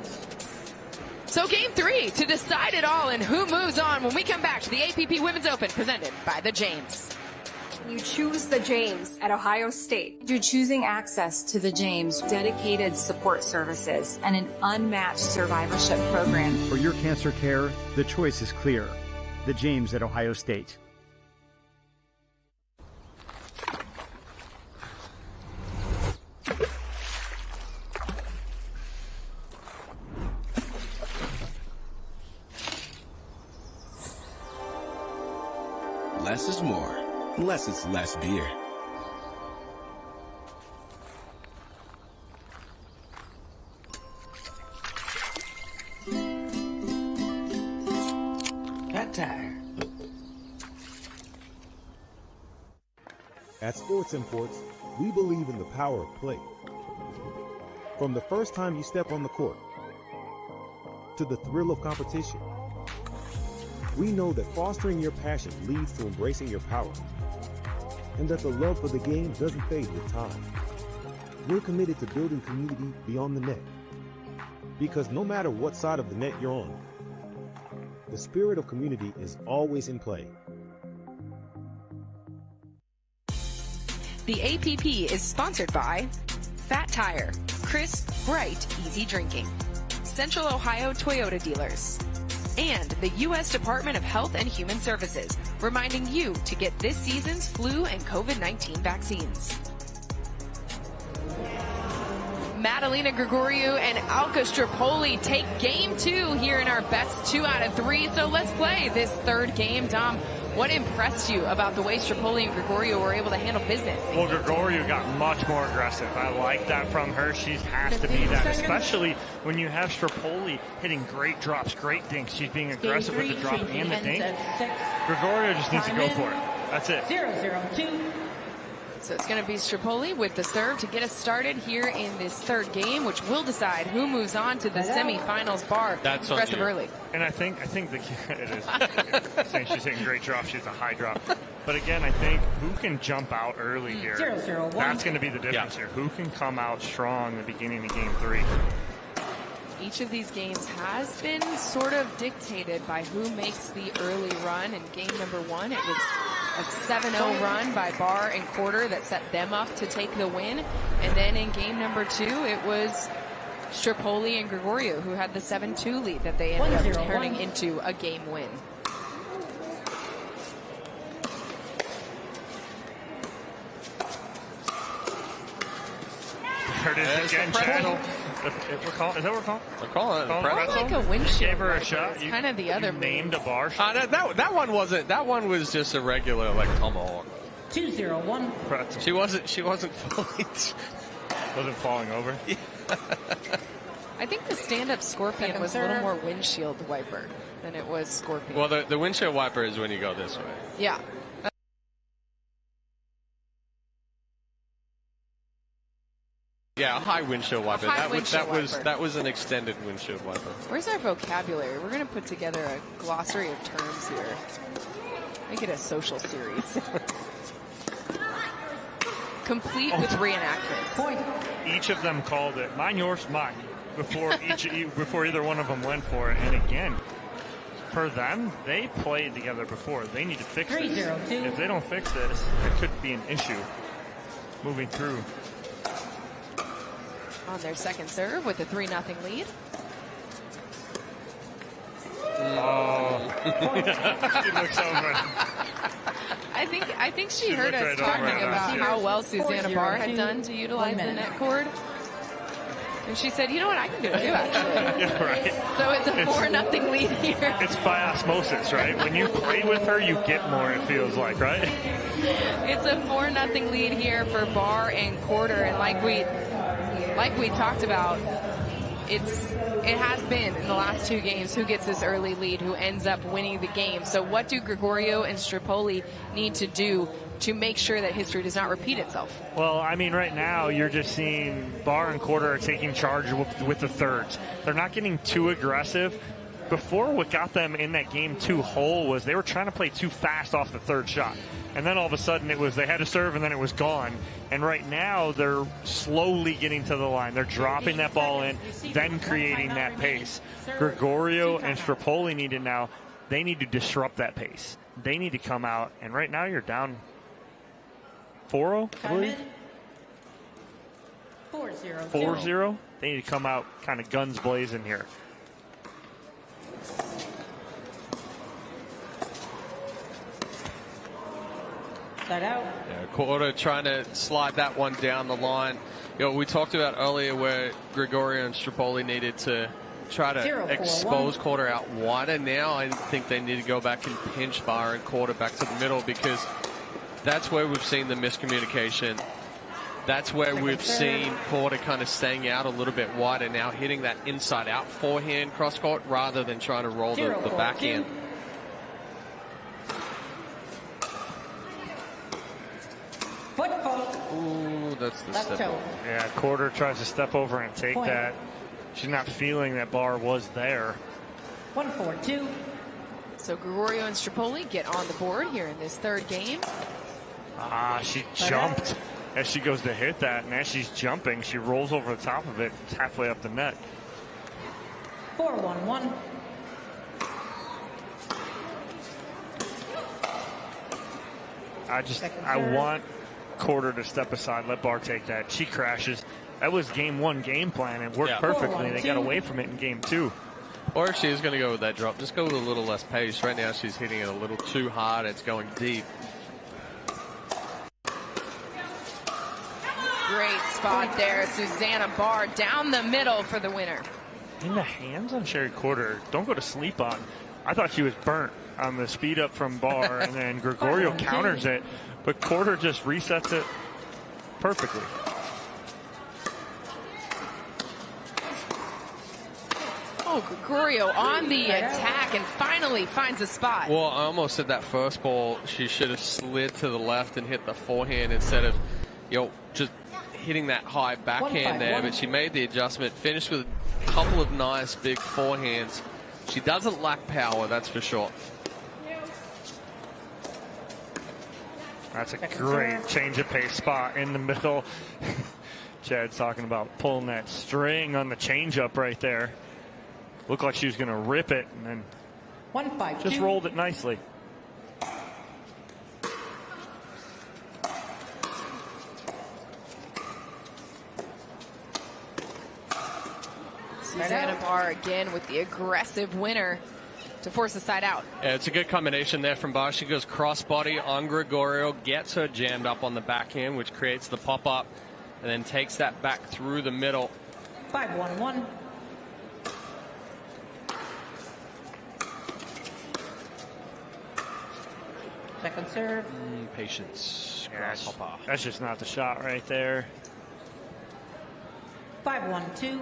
A: So game 3 to decide it all and who moves on when we come back to the APP Women's Open presented by the James.
D: You choose the James at Ohio State.
M: You're choosing access to the James, dedicated support services, and an unmatched survivorship program.
F: For your cancer care, the choice is clear. The James at Ohio State.
Q: Less is more, unless it's less beer.
I: Fat Tire.
J: At Sports Imports, we believe in the power of play. From the first time you step on the court to the thrill of competition, we know that fostering your passion leads to embracing your power, and that the love for the game doesn't fade with time. We're committed to building community beyond the net, because no matter what side of the net you're on, the spirit of community is always in play.
A: The APP is sponsored by Fat Tire, crisp, bright, easy drinking, Central Ohio Toyota dealers, and the U.S. Department of Health and Human Services, reminding you to get this season's flu and COVID-19 vaccines. Madalina Gregoriou and Alka Strapoli take game 2 here in our best 2 out of 3. So let's play this third game. Dom, what impressed you about the way Strapoli and Gregoriou were able to handle business?
B: Well, Gregoriou got much more aggressive. I like that from her. She has to be that, especially when you have Strapoli hitting great drops, great dinks. She's being aggressive with the drop and the dink. Gregoriou just needs to go for it. That's it.
I: 0-0-2.
A: So it's going to be Strapoli with the serve to get us started here in this third game, which will decide who moves on to the semifinals. Barr.
C: That's
A: aggressive early.
B: And I think it is. Saying she's hitting great drops, she's a high drop. But again, I think who can jump out early here?
I: 0-0-1.
B: That's going to be the difference here. Who can come out strong in the beginning of game 3?
A: each of these games has been sort of dictated by who makes the early run. In game number 1, it was a 7-0 run by Barr and Quarter that set them up to take the win. And then in game number 2, it was Strapoli and Gregorio who had the 7-2 lead that they ended up turning into a game win.
B: There it is again, Chad. Is that what we're calling?
C: We're calling it.
A: More like a windshield.
B: Gave her a shot.
A: It's kind of the other
B: named a bar shot.
C: That one wasn't. That one was just a regular like tomahawk.
I: 2-0-1.
B: Pretzel.
C: She wasn't fully.
B: Wasn't falling over.
C: Yeah.
A: I think the stand-up Scorpion was a little more windshield wiper than it was Scorpion.
C: Well, the windshield wiper is when you go this way.
A: Yeah.
C: Yeah, a high windshield wiper. That was an extended windshield wiper.
A: Where's our vocabulary? We're going to put together a glossary of terms here. Make it a social series. Complete with reenactments.
B: Each of them called it mine, yours, mine before either one of them went for it. And again, for them, they played together before. They need to fix this. If they don't fix this, it could be an issue moving through.
A: On their second serve with a 3-0 lead.
B: She looks over.
A: I think she heard us talking about how well Susanna Barr had done to utilize the net cord. And she said, you know what, I can do it too, actually.
B: Yeah, right.
A: So it's a 4-0 lead here.
B: It's by osmosis, right? When you play with her, you get more, it feels like, right?
A: It's a 4-0 lead here for Barr and Quarter. And like we talked about, it has been in the last 2 games who gets this early lead, who ends up winning the game. So what do Gregorio and Strapoli need to do to make sure that history does not repeat itself?
B: Well, I mean, right now you're just seeing Barr and Quarter are taking charge with the thirds. They're not getting too aggressive. Before, what got them in that game 2 hole was they were trying to play too fast off the third shot. And then all of a sudden they had to serve and then it was gone. And right now they're slowly getting to the line. They're dropping that ball in, then creating that pace. Gregorio and Strapoli need to disrupt that pace. They need to come out. And right now you're down 4-0, I believe.
I: 4-0.
B: 4-0. They need to come out kind of guns blazing here.
I: Side out.
C: Yeah, Quarter trying to slide that one down the line. You know, we talked about earlier where Gregorio and Strapoli needed to try to expose Quarter out wider. Now I think they need to go back and pinch Barr and Quarter back to the middle, because that's where we've seen the miscommunication. That's where we've seen Quarter kind of staying out a little bit wider, now hitting that inside-out forehand cross-court rather than trying to roll the backhand. Ooh, that's the step over.
B: Yeah, Quarter tries to step over and take that. She's not feeling that Barr was there.
I: 1-4-2.
A: So Gregorio and Strapoli get on the board here in this third game.
B: She jumped as she goes to hit that, and as she's jumping, she rolls over the top of it. It's halfway up the net.
I: 4-1-1.
B: I want Quarter to step aside, let Barr take that. She crashes. That was game 1 game plan. It worked perfectly. They got away from it in game 2.
C: Or if she is going to go with that drop, just go with a little less pace. Right now she's hitting it a little too hard. It's going deep.
A: Great spot there. Susanna Barr down the middle for the winner.
B: In the hands on Sherry Quarter, don't go to sleep on. I thought she was burnt on the speed up from Barr, and then Gregorio counters it, but Quarter just resets it perfectly.
A: Oh, Gregorio on the attack and finally finds a spot.
C: Well, I almost said that first ball, she should have slid to the left and hit the forehand instead of, just hitting that high backhand there. But she made the adjustment, finished with a couple of nice big forehands. She doesn't lack power, that's for sure.
B: That's a great change of pace spot in the middle. Chad's talking about pulling that string on the changeup right there. Looked like she was going to rip it, and then
I: 1-5-2.
B: just rolled it nicely.
A: Susanna Barr again with the aggressive winner to force the side out.
C: Yeah, it's a good combination there from Barr. She goes crossbody on Gregorio, gets her jammed up on the backhand, which creates the pop-up, and then takes that back through the middle.
I: 5-1-1. Second serve.
C: Patience.
B: Yeah,
C: Grasshopper.
B: that's just not the shot right there.
I: 5-1-2.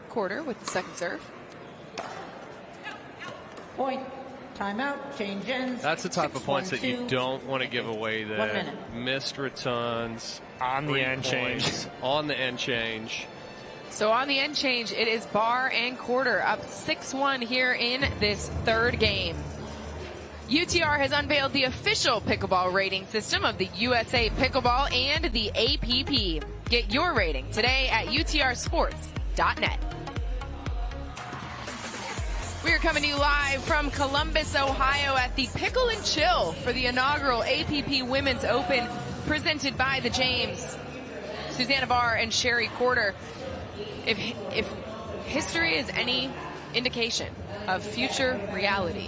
A: Quarter with the second serve.
I: Point. Timeout. Change ends.
C: That's the type of points that you
I: 6-1-2.
C: don't want to give away there.
I: 1 minute.
C: Missed returns.
B: On the
C: 3
B: end change.
C: points On the end change.
A: So on the end change, it is Barr and Quarter up 6-1 here in this third game. UTR has unveiled the official pickleball rating system of the USA Pickleball and the APP. Get your rating today at utrsports.net. We are coming to you live from Columbus, Ohio at the Pickle and Chill for the inaugural APP Women's Open presented by the James. Susanna Barr and Sherry Quarter. If history is any indication of future reality,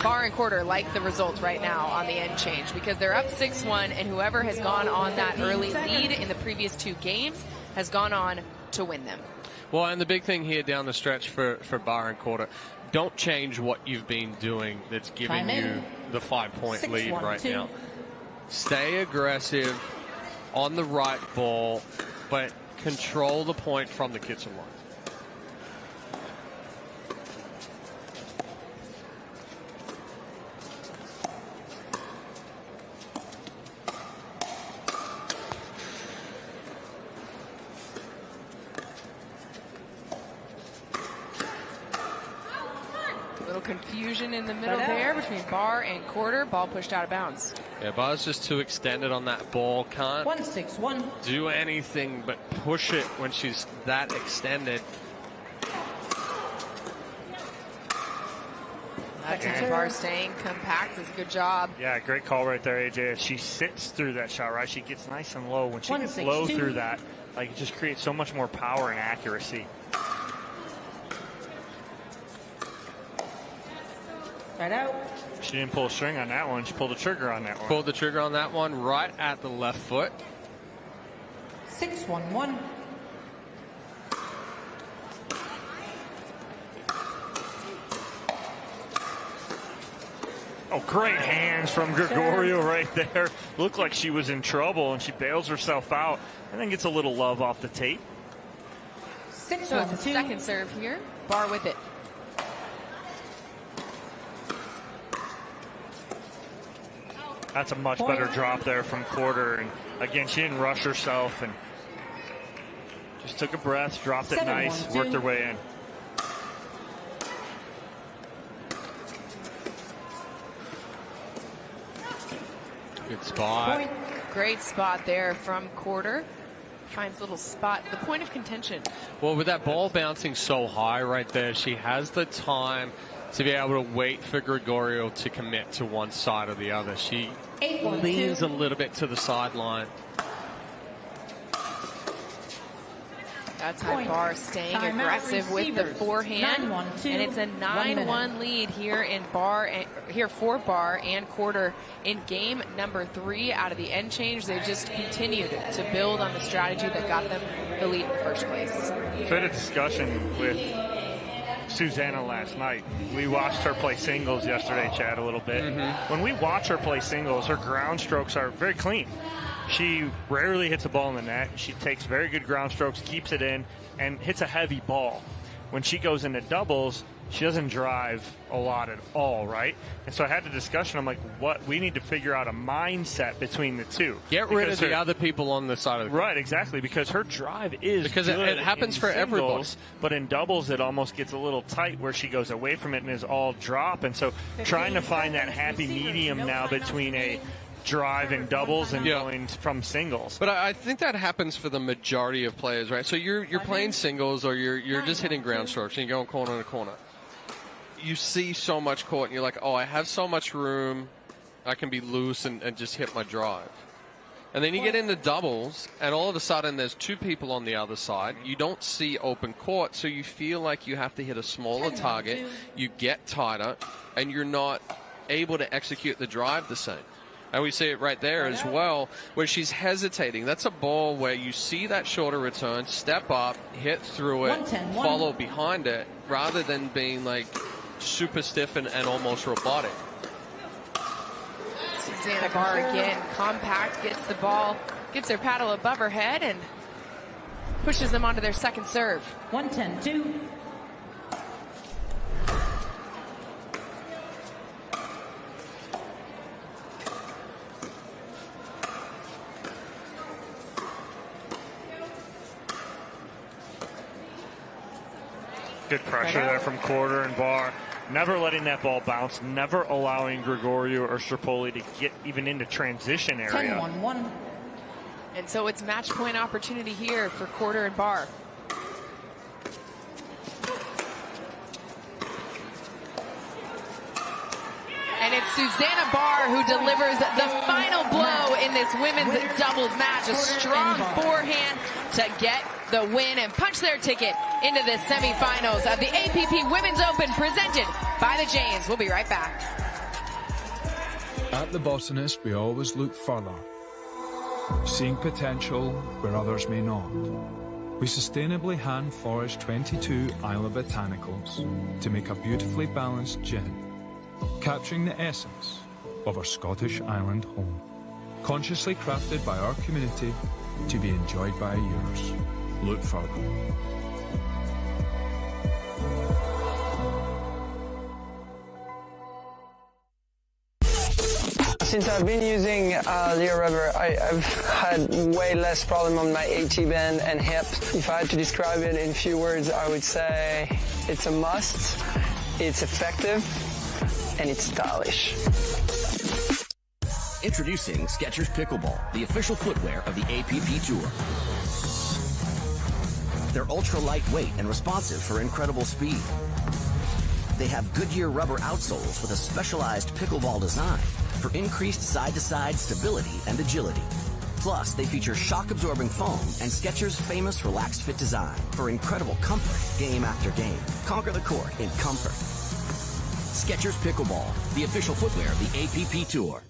A: Barr and Quarter like the result right now on the end change because they're up 6-1, and whoever has gone on that early lead in the previous 2 games has gone on to win them.
C: Well, and the big thing here down the stretch for Barr and Quarter, don't change what you've been doing that's giving you the 5-point lead right now. Stay aggressive on the right ball, but control the point from the kitchen line.
A: Little confusion in the middle there between Barr and Quarter. Ball pushed out of bounds.
C: Yeah, Barr's just too extended on that ball. Can't
I: 1-6-1.
C: do anything but push it when she's that extended.
A: That time Barr staying compact is a good job.
B: Yeah, great call right there, AJ. She sits through that shot, right? She gets nice and low. When she gets low through that, like, it just creates so much more power and accuracy.
I: Right out.
B: She didn't pull a string on that one. She pulled the trigger on that one.
C: Pulled the trigger on that one right at the left foot.
I: 6-1-1.
B: Oh, great hands from Gregorio right there. Looked like she was in trouble, and she bails herself out and then gets a little love off the tape.
I: 6-1-2.
A: So it's a second serve here. Barr with it.
B: That's a much better drop there from Quarter. And again, she didn't rush herself and just took a breath, dropped it nice, worked her way in.
C: Good spot.
A: Great spot there from Quarter. Finds a little spot, the point of contention.
C: Well, with that ball bouncing so high right there, she has the time to be able to wait for Gregorio to commit to one side or the other. She leans a little bit to the sideline.
A: That time Barr staying aggressive with the forehand, and it's a 9-1 lead here in for Barr and Quarter in game number 3 out of the end change. They just continued to build on the strategy that got them the lead in the first place.
B: We had a discussion with Susanna last night. We watched her play singles yesterday, Chad, a little bit. When we watch her play singles, her ground strokes are very clean. She rarely hits a ball in the net. She takes very good ground strokes, keeps it in, and hits a heavy ball. When she goes into doubles, she doesn't drive a lot at all, right? And so I had the discussion. I'm like, what? We need to figure out a mindset between the two.
C: Get rid of the other people on the side of the court.
B: Right, exactly, because her drive is
C: because
B: good
C: it happens for
B: singles,
C: everybody.
B: but in doubles it almost gets a little tight where she goes away from it and is all drop. And so trying to find that happy medium now between a drive in doubles and going from singles.
C: But I think that happens for the majority of players, right? So you're playing singles, or you're just hitting ground strokes and you're going corner to corner. You see so much court and you're like, oh, I have so much room, I can be loose and just hit my drive. And then you get into doubles, and all of a sudden there's two people on the other side. You don't see open court, so you feel like you have to hit a smaller target. You get tighter, and you're not able to execute the drive the same. And we see it right there as well, where she's hesitating. That's a ball where you see that shorter return, step up, hit through it, follow behind it, rather than being like super stiff and almost robotic.
A: Susanna Barr again, compact, gets the ball, gets her paddle above her head and pushes them onto their second serve.
I: 1-10-2.
B: Good pressure there from Quarter and Barr. Never letting that ball bounce, never allowing Gregorio or Strapoli to get even into transition area.
I: 10-1-1.
A: And so it's match point opportunity here for Quarter and Barr. And it's Susanna Barr who delivers the final blow in this women's doubles match. A strong forehand to get the win and punch their ticket into the semifinals of the APP Women's Open presented by the James. We'll be right back.
R: At the Botanist, we always look further, seeing potential where others may not. We sustainably hand forage 22 Isla Botanicals to make a beautifully balanced gin, capturing the essence of our Scottish island home, consciously crafted by our community to be enjoyed by yours. Look further.
S: Since I've been using Leo rubber, I've had way less problem on my AT band and hip. If I had to describe it in a few words, I would say it's a must, it's effective, and it's stylish.
N: Introducing Skechers Pickleball, the official footwear of the APP Tour. They're ultra lightweight and responsive for incredible speed. They have Goodyear rubber outsoles with a specialized pickleball design for increased side-to-side stability and agility. Plus, they feature shock-absorbing foam and Skechers' famous relaxed fit design for incredible comfort game after game. Conquer the court in comfort. Skechers Pickleball, the official footwear of the APP Tour.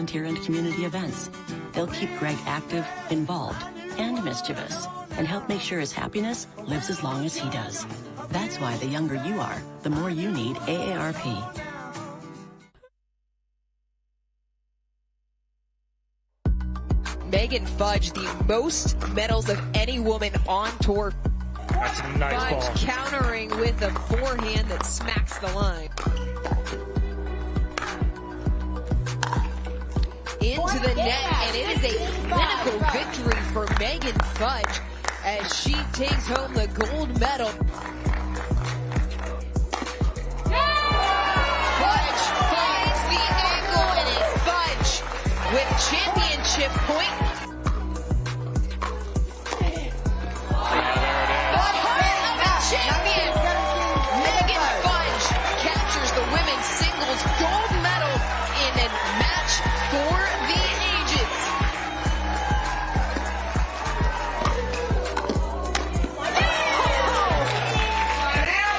L: volunteer and community events. They'll keep Greg active, involved, and mischievous, and help make sure his happiness lives as long as he does. That's why the younger you are, the more you need AARP.
A: Megan Fudge, the most medals of any woman on tour.
B: That's a nice ball.
A: Fudge countering with a forehand that smacks the line. Into the net, and it is a clinical victory for Megan Fudge as she takes home the gold medal. Fudge finds the angle, and it's Fudge with championship point. The heart of the champion, Megan Fudge, captures the women's singles gold medal in a match for the ages.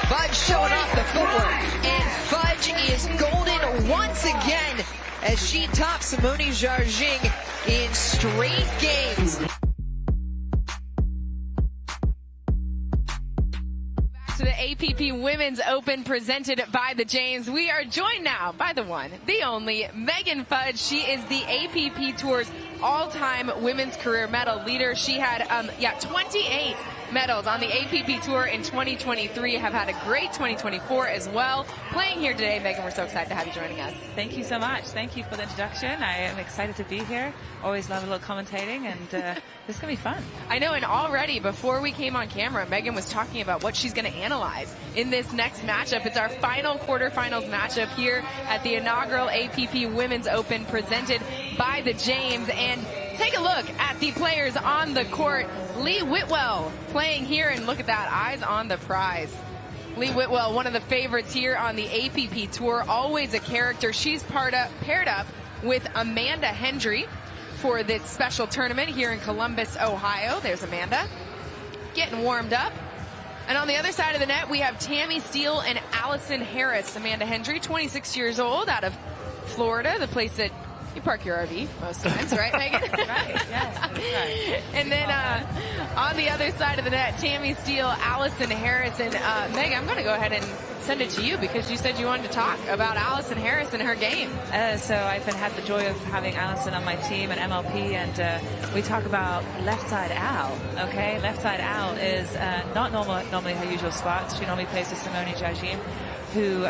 A: Fudge showing off the footwork, and Fudge is golden once again as she tops Simone Jarging in straight games. To the APP Women's Open presented by the James. We are joined now by the one, the only, Megan Fudge. She is the APP Tour's all-time women's career medal leader. She had 28 medals on the APP Tour in 2023, have had a great 2024 as well. Playing here today, Megan, we're so excited to have you joining us.
T: Thank you so much. Thank you for the introduction. I am excited to be here. Always love a little commentating, and this is going to be fun.
A: I know, and already before we came on camera, Megan was talking about what she's going to analyze in this next matchup. It's our final quarterfinals matchup here at the inaugural APP Women's Open presented by the James. And take a look at the players on the court. Lee Whitwell playing here, and look at that, eyes on the prize. Lee Whitwell, one of the favorites here on the APP Tour, always a character. She's paired up with Amanda Hendry for this special tournament here in Columbus, Ohio. There's Amanda getting warmed up. And on the other side of the net, we have Tammy Steele and Allison Harris. Amanda Hendry, 26 years old, out of Florida, the place that you park your RV most times, right, Megan?
T: Right, yes, that's right.
A: And then on the other side of the net, Tammy Steele, Allison Harris, and Megan, I'm going to go ahead and send it to you because you said you wanted to talk about Allison Harris and her game.
T: So I've had the joy of having Allison on my team at MLP, and we talk about left side Al, okay? Left side Al is not normally her usual spot. She normally plays with Simone Jarging, who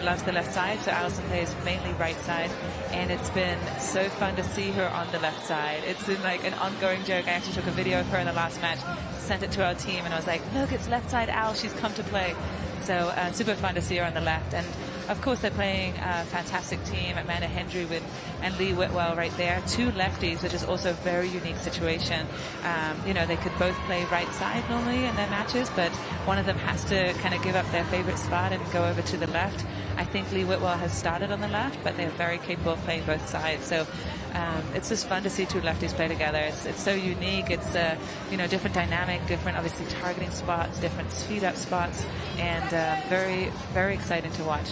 T: loves the left side. So Allison plays mainly right side, and it's been so fun to see her on the left side. It's been like an ongoing joke. I actually took a video of her in the last match, sent it to our team, and I was like, look, it's left side Al, she's come to play. So super fun to see her on the left. And of course they're playing a fantastic team, Amanda Hendry and Lee Whitwell right there, two lefties, which is also a very unique situation. They could both play right side normally in their matches, but one of them has to kind of give up their favorite spot and go over to the left. I think Lee Whitwell has started on the left, but they're very capable of playing both sides. So it's just fun to see two lefties play together. It's so unique. It's different dynamic, different obviously targeting spots, different speed up spots, and very, very exciting to watch.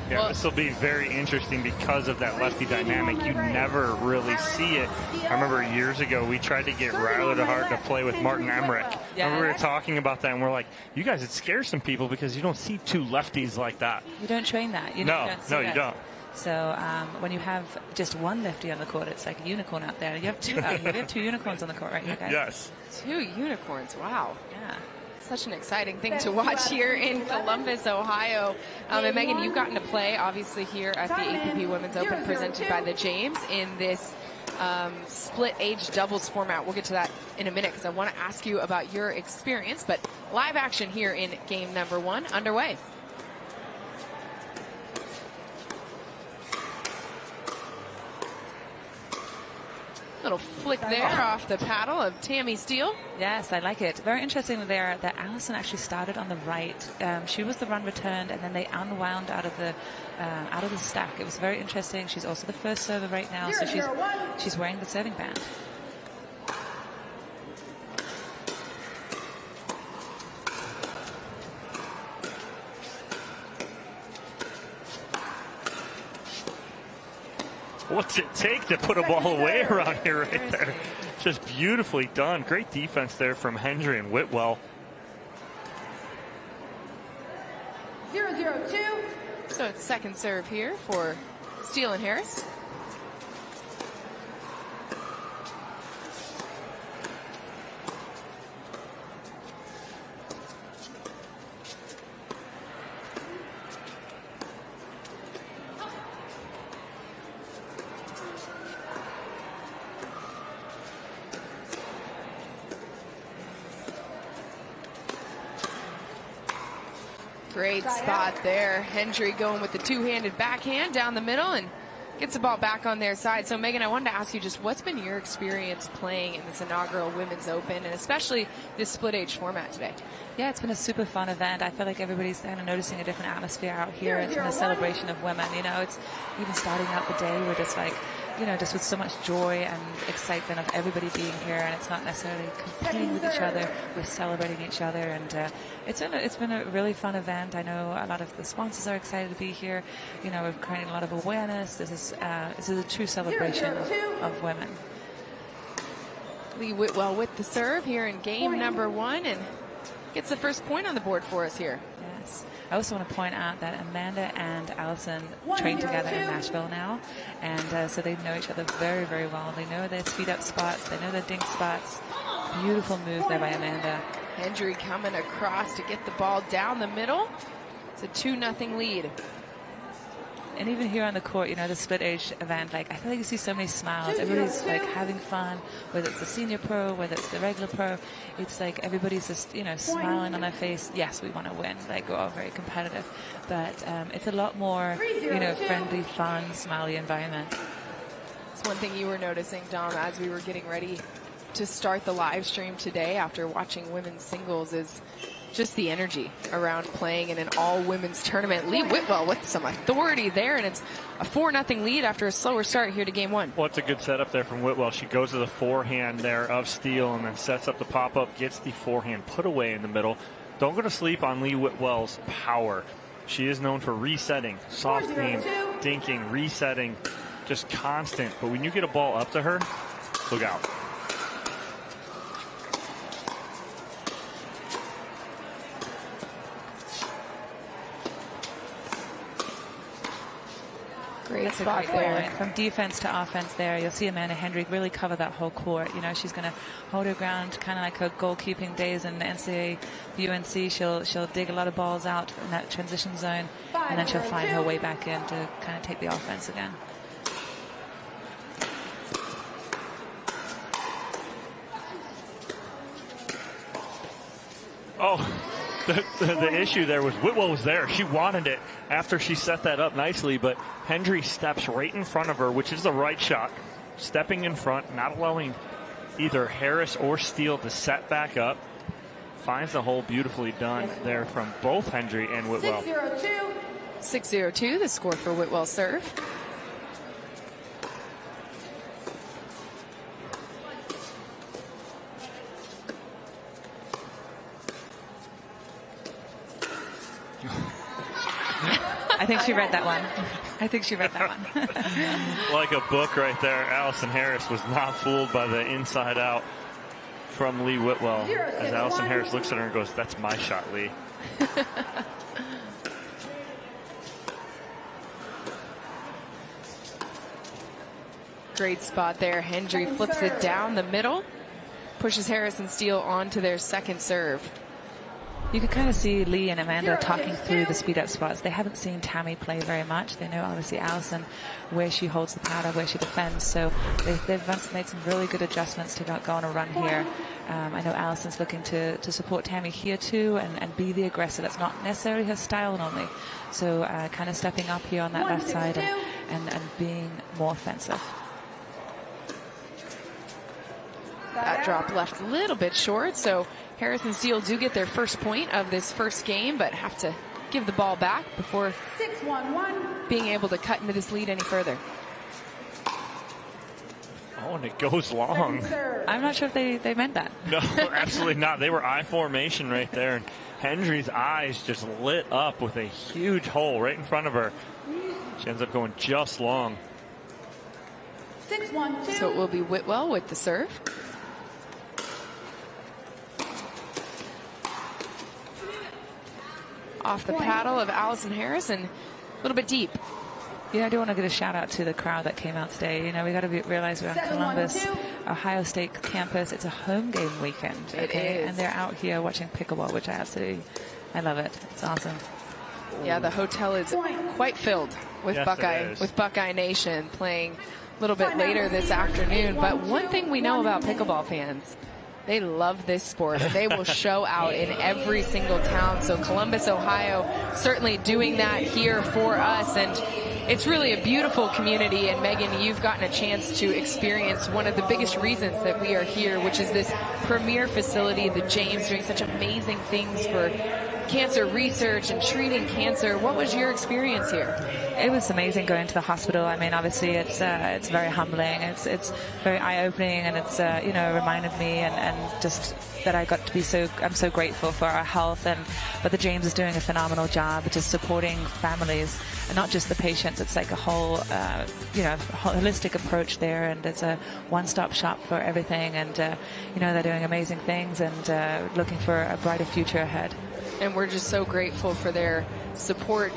B: Yeah, this will be very interesting because of that lefty dynamic. You never really see it. I remember years ago we tried to get Ryler DeHart to play with Martin Emmerich.
T: Yeah.
B: And we were talking about that, and we're like, you guys, it scares some people because you don't see two lefties like that.
T: You don't train that. You
B: no, don't.
T: So when you have just one lefty on the court, it's like a unicorn out there. You have two out here. You have two unicorns on the court, right? Okay.
B: Yes.
A: Two unicorns, wow.
T: Yeah.
A: Such an exciting thing to watch here in Columbus, Ohio. And Megan, you've gotten to play, obviously, here at the APP Women's Open presented by the James in this split age doubles format. We'll get to that in a minute because I want to ask you about your experience. But live action here in game number 1 underway. Little flick there off the paddle of Tammy Steele.
T: Yes, I like it. Very interesting there that Allison actually started on the right. She was the run returned, and then they unwound out of the stack. It was very interesting. She's also the first server right now, so she's wearing the serving band.
B: What's it take to put a ball away around here right there? Just beautifully done. Great defense there from Hendry and Whitwell.
I: 0-0-2.
A: So it's second serve here for Steele and Harris. Great spot there. Hendry going with the two-handed backhand down the middle and gets the ball back on their side. So, Megan, I wanted to ask you just what's been your experience playing in this inaugural Women's Open and especially this split-age format today?
T: Yeah, it's been a super fun event. I feel like everybody's kind of noticing a different atmosphere out here. It's been a celebration of women. You know, it's even starting out the day with just like, you know, just with so much joy and excitement of everybody being here, and it's not necessarily competing with each other. We're celebrating each other, and it's been a really fun event. I know a lot of the sponsors are excited to be here. You know, we're creating a lot of awareness. This is a true celebration of women.
A: Lee Whitwell with the serve here in game number 1 and gets the first point on the board for us here.
T: Yes. I also want to point out that Amanda and Allison train together in Nashville now, and so they know each other very, very well. They know their speed-up spots. They know their dink spots. Beautiful move there by Amanda.
A: Hendry coming across to get the ball down the middle. It's a 2-0 lead.
T: And even here on the court, you know, the split age event, like I feel like you see so many smiles. Everybody's like having fun, whether it's the senior pro, whether it's the regular pro. It's like everybody's just, you know, smiling on their face. Yes, we want to win. Like we're all very competitive, but it's a lot more, you know, friendly, fun, smiley environment.
A: It's one thing you were noticing, Dom, as we were getting ready to start the live stream today after watching women's singles is just the energy around playing in an all-women's tournament. Lee Whitwell with some authority there, and it's a 4-0 lead after a slower start here to game 1.
B: Well, it's a good setup there from Whitwell. She goes to the forehand there of Steele and then sets up the pop-up, gets the forehand put away in the middle. Don't go to sleep on Lee Whitwell's power. She is known for resetting, soft game, dinking, resetting, just constant. But when you get a ball up to her, look out.
T: Great spot there. From defense to offense there, you'll see Amanda Hendry really cover that whole court. You know, she's going to hold her ground, kind of like her goalkeeping days in the NCAA UNC. She'll dig a lot of balls out in that transition zone, and then she'll find her way back in to kind of take the offense again.
B: Oh, the issue there was Whitwell was there. She wanted it after she set that up nicely, but Hendry steps right in front of her, which is the right shot. Stepping in front, not allowing either Harris or Steele to set back up. Finds the hole beautifully done there from both Hendry and Whitwell.
A: 6-0-2, the score for Whitwell's serve.
T: I think she read that one. I think she read that one.
B: Like a book right there. Allison Harris was not fooled by the inside out from Lee Whitwell. As Allison Harris looks at her and goes, "That's my shot, Lee."
A: Great spot there. Hendry flips it down the middle, pushes Harris and Steele onto their second serve.
T: You could kind of see Lee and Amanda talking through the speed-up spots. They haven't seen Tammy play very much. They know, obviously, Allison, where she holds the paddle, where she defends. So they've made some really good adjustments to go on a run here. I know Allison's looking to support Tammy here, too, and be the aggressor. That's not necessarily her style normally. So kind of stepping up here on that left side and being more offensive.
A: That drop left a little bit short, so Harris and Steele do get their first point of this first game, but have to give the ball back before
I: 6-1-1.
A: being able to cut into this lead any further.
B: Oh, and it goes long.
T: I'm not sure if they meant that.
B: No, absolutely not. They were I formation right there, and Hendry's eyes just lit up with a huge hole right in front of her. She ends up going just long.
I: 6-1-2.
A: So it will be Whitwell with the serve. Off the paddle of Allison Harris and a little bit deep.
T: Yeah, I do want to give a shout out to the crowd that came out today. You know, we got to realize we're on Columbus, Ohio State campus. It's a home game weekend.
A: It is.
T: And they're out here watching pickleball, which I love it. It's awesome.
A: Yeah, the hotel is quite filled with Buckeye Nation playing a little bit later this afternoon. But one thing we know about pickleball fans, they love this sport and they will show out in every single town. So Columbus, Ohio, certainly doing that here for us. And it's really a beautiful community. And Megan, you've gotten a chance to experience one of the biggest reasons that we are here, which is this premier facility, the James, doing such amazing things for cancer research and treating cancer. What was your experience here?
T: It was amazing going to the hospital. I mean, obviously it's very humbling. It's very eye-opening, and it's reminded me and just that I got to be I'm so grateful for our health, but the James is doing a phenomenal job just supporting families and not just the patients. It's like a whole holistic approach there, and it's a one-stop shop for everything, and they're doing amazing things and looking for a brighter future ahead.
A: And we're just so grateful for their support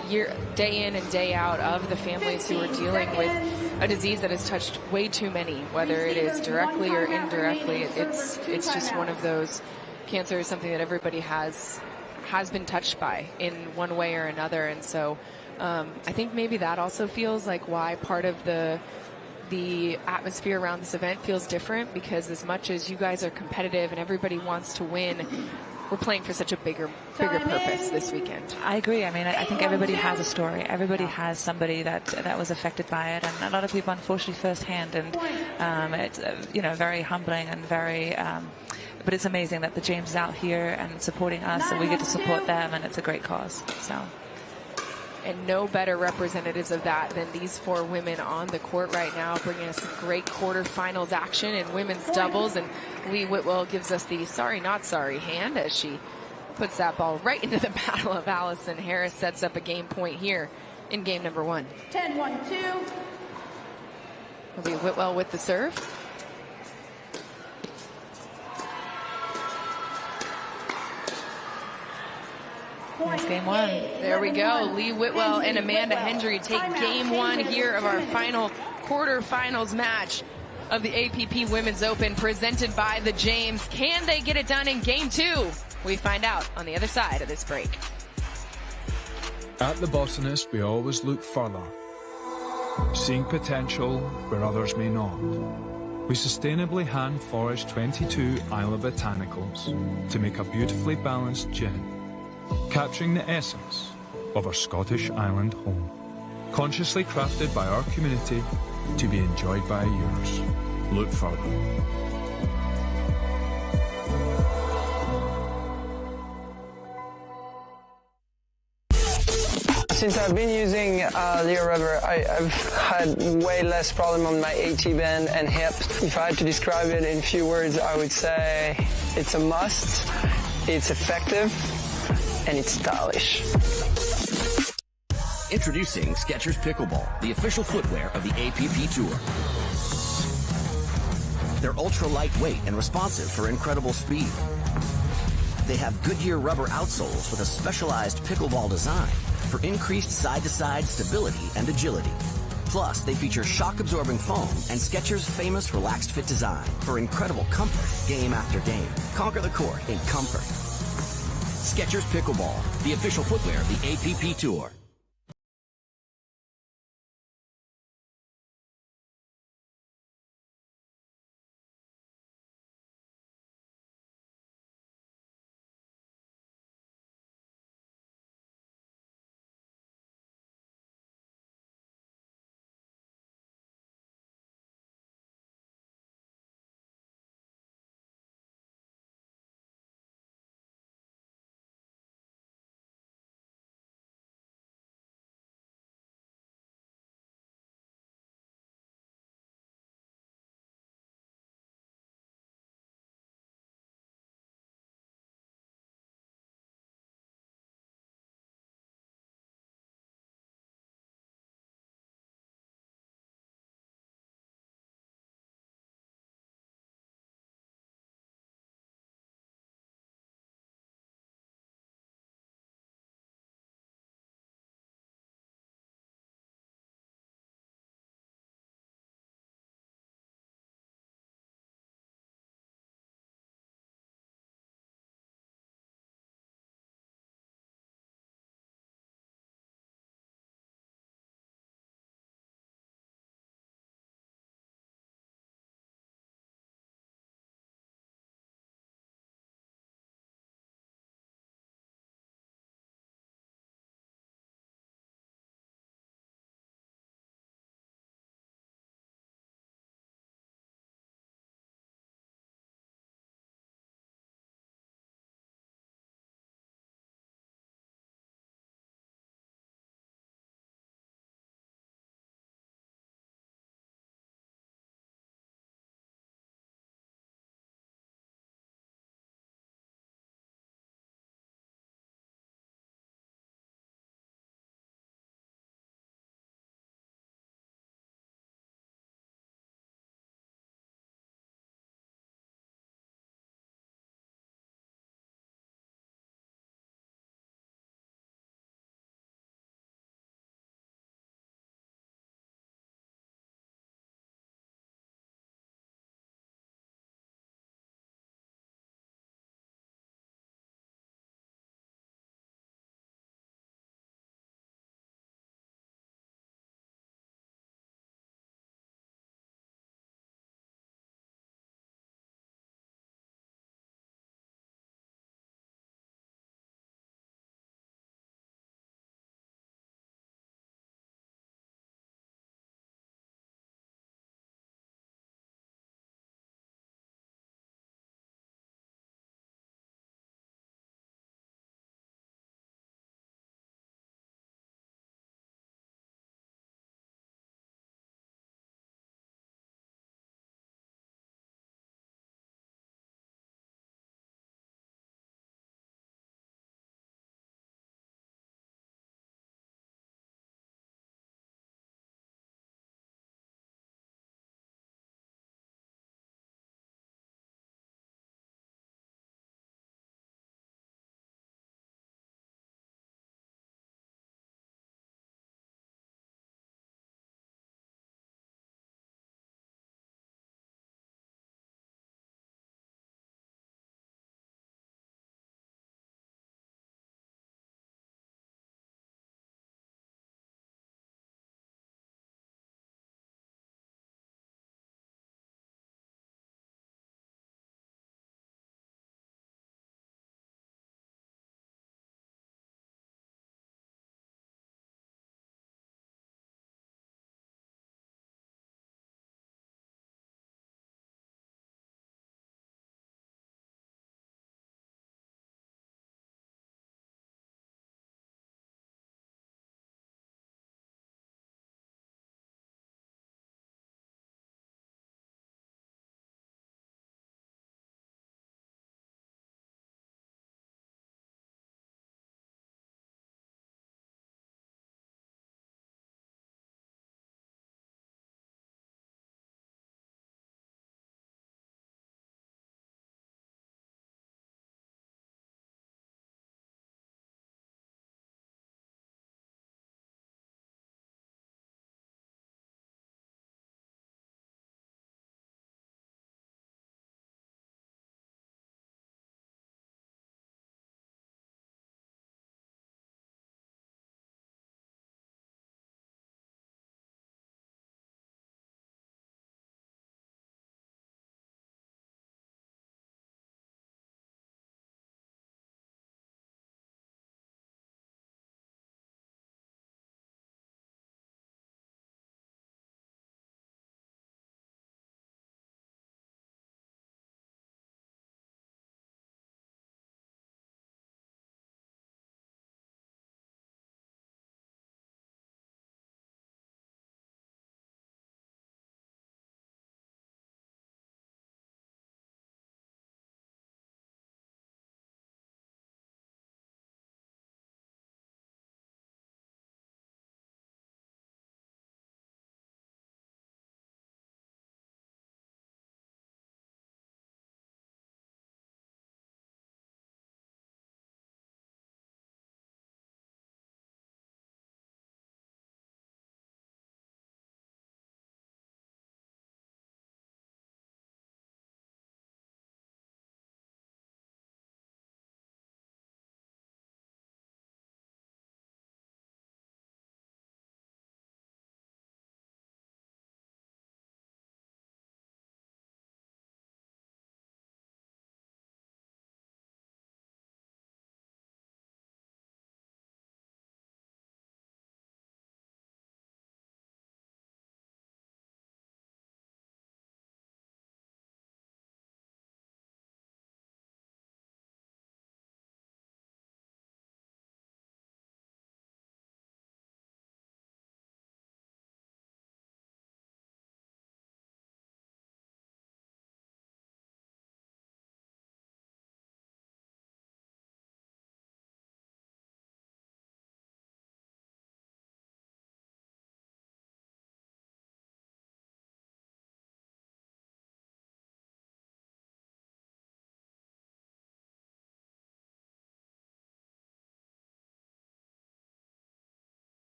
A: day in and day out of the families who are dealing with a disease that has touched way too many, whether it is directly or indirectly. It's just one of those. Cancer is something that everybody has been touched by in one way or another. And so I think maybe that also feels like why part of the atmosphere around this event feels different, because as much as you guys are competitive and everybody wants to win, we're playing for such a bigger purpose this weekend.
T: I agree. I mean, I think everybody has a story. Everybody has somebody that was affected by it, and a lot of people, unfortunately, firsthand. And it's very humbling and very. But it's amazing that the James is out here and supporting us, and we get to support them, and it's a great cause. So.
A: And no better representatives of that than these four women on the court right now, bringing us some great quarterfinals action in women's doubles. And Lee Whitwell gives us the sorry, not sorry hand as she puts that ball right into the paddle of Allison Harris, sets up a game point here in game number 1.
I: 10-1-2.
A: It'll be Whitwell with the serve.
T: That's game 1.
A: There we go. Lee Whitwell and Amanda Hendry take game 1 here of our final quarterfinals match of the APP Women's Open, presented by the James. Can they get it done in game 2? We find out on the other side of this break.
R: At the Botanist, we always look further, seeing potential where others may not. We sustainably hand forage 22 Isla Botanicals to make a beautifully balanced gin, capturing the essence of our Scottish island home, consciously crafted by our community to be enjoyed by yours. Look further.
S: Since I've been using Leo Rubber, I've had way less problem on my AT band and hip. If I had to describe it in a few words, I would say it's a must, it's effective, and it's stylish.
N: Introducing Skechers Pickleball, the official footwear of the APP Tour. They're ultra lightweight and responsive for incredible speed. They have Goodyear rubber outsoles with a specialized pickleball design for increased side-to-side stability and agility. Plus, they feature shock-absorbing foam and Skechers' famous relaxed fit design for incredible comfort game after game. Conquer the court in comfort. Skechers Pickleball, the official footwear of the APP Tour.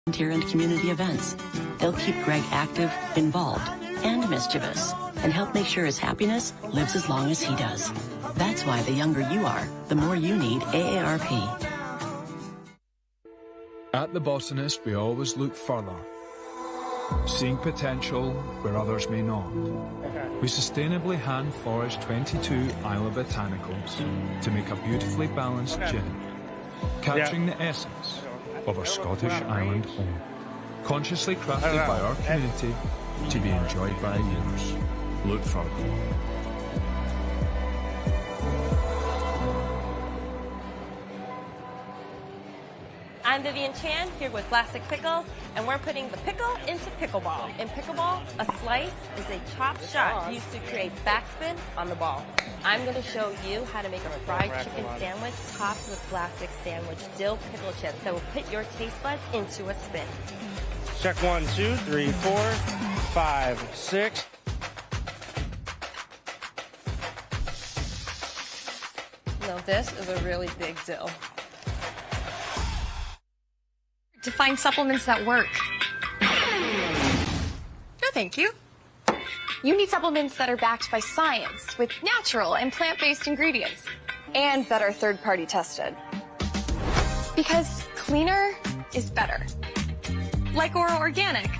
L: volunteer and community events. They'll keep Greg active, involved, and mischievous, and help make sure his happiness lives as long as he does. That's why the younger you are, the more you need AARP.
R: At The Botanist, we always look further, seeing potential where others may not. We sustainably hand forage 22 Isla Botanicals to make a beautifully balanced gin, capturing the essence of our Scottish island home, consciously crafted by our community to be enjoyed by yours. Look further.
U: I'm Vivian Chan here with Classic Pickles, and we're putting the pickle into pickleball. In pickleball, a slice is a chopped shot used to create backspin on the ball. I'm going to show you how to make a fried chicken sandwich topped with Classic sandwich dill pickle chips that will put your taste buds into a spin.
V: Check 1, 2, 3, 4, 5, 6.
U: Now this is a really big dill.
W: To find supplements that work. No, thank you. You need supplements that are backed by science with natural and plant-based ingredients and that are third-party tested. Because cleaner is better. Like Ora Organic.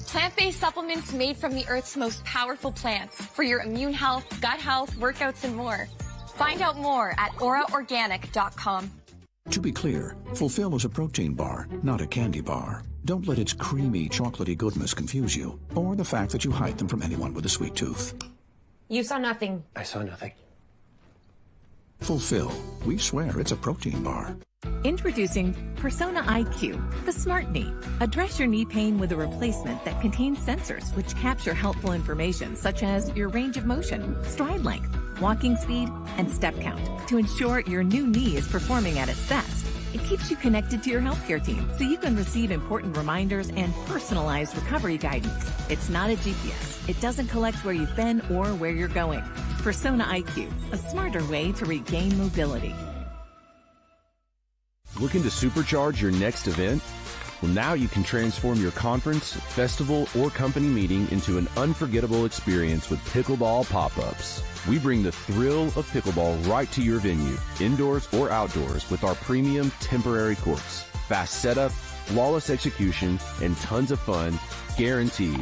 W: Plant-based supplements made from the Earth's most powerful plants for your immune health, gut health, workouts, and more. Find out more at oraorganic.com.
H: To be clear, Fulfill is a protein bar, not a candy bar. Don't let its creamy, chocolatey goodness confuse you, or the fact that you hide them from anyone with a sweet tooth.
X: You saw nothing.
P: I saw nothing.
H: Fulfill. We swear it's a protein bar.
Y: Introducing Persona IQ, the smart knee. Address your knee pain with a replacement that contains sensors which capture helpful information such as your range of motion, stride length, walking speed, and step count to ensure your new knee is performing at its best. It keeps you connected to your healthcare team so you can receive important reminders and personalized recovery guidance. It's not a GPS. It doesn't collect where you've been or where you're going. Persona IQ, a smarter way to regain mobility.
Z: Looking to supercharge your next event? Well, now you can transform your conference, festival, or company meeting into an unforgettable experience with pickleball pop-ups. We bring the thrill of pickleball right to your venue, indoors or outdoors, with our premium temporary courts. Fast setup, flawless execution, and tons of fun, guaranteed.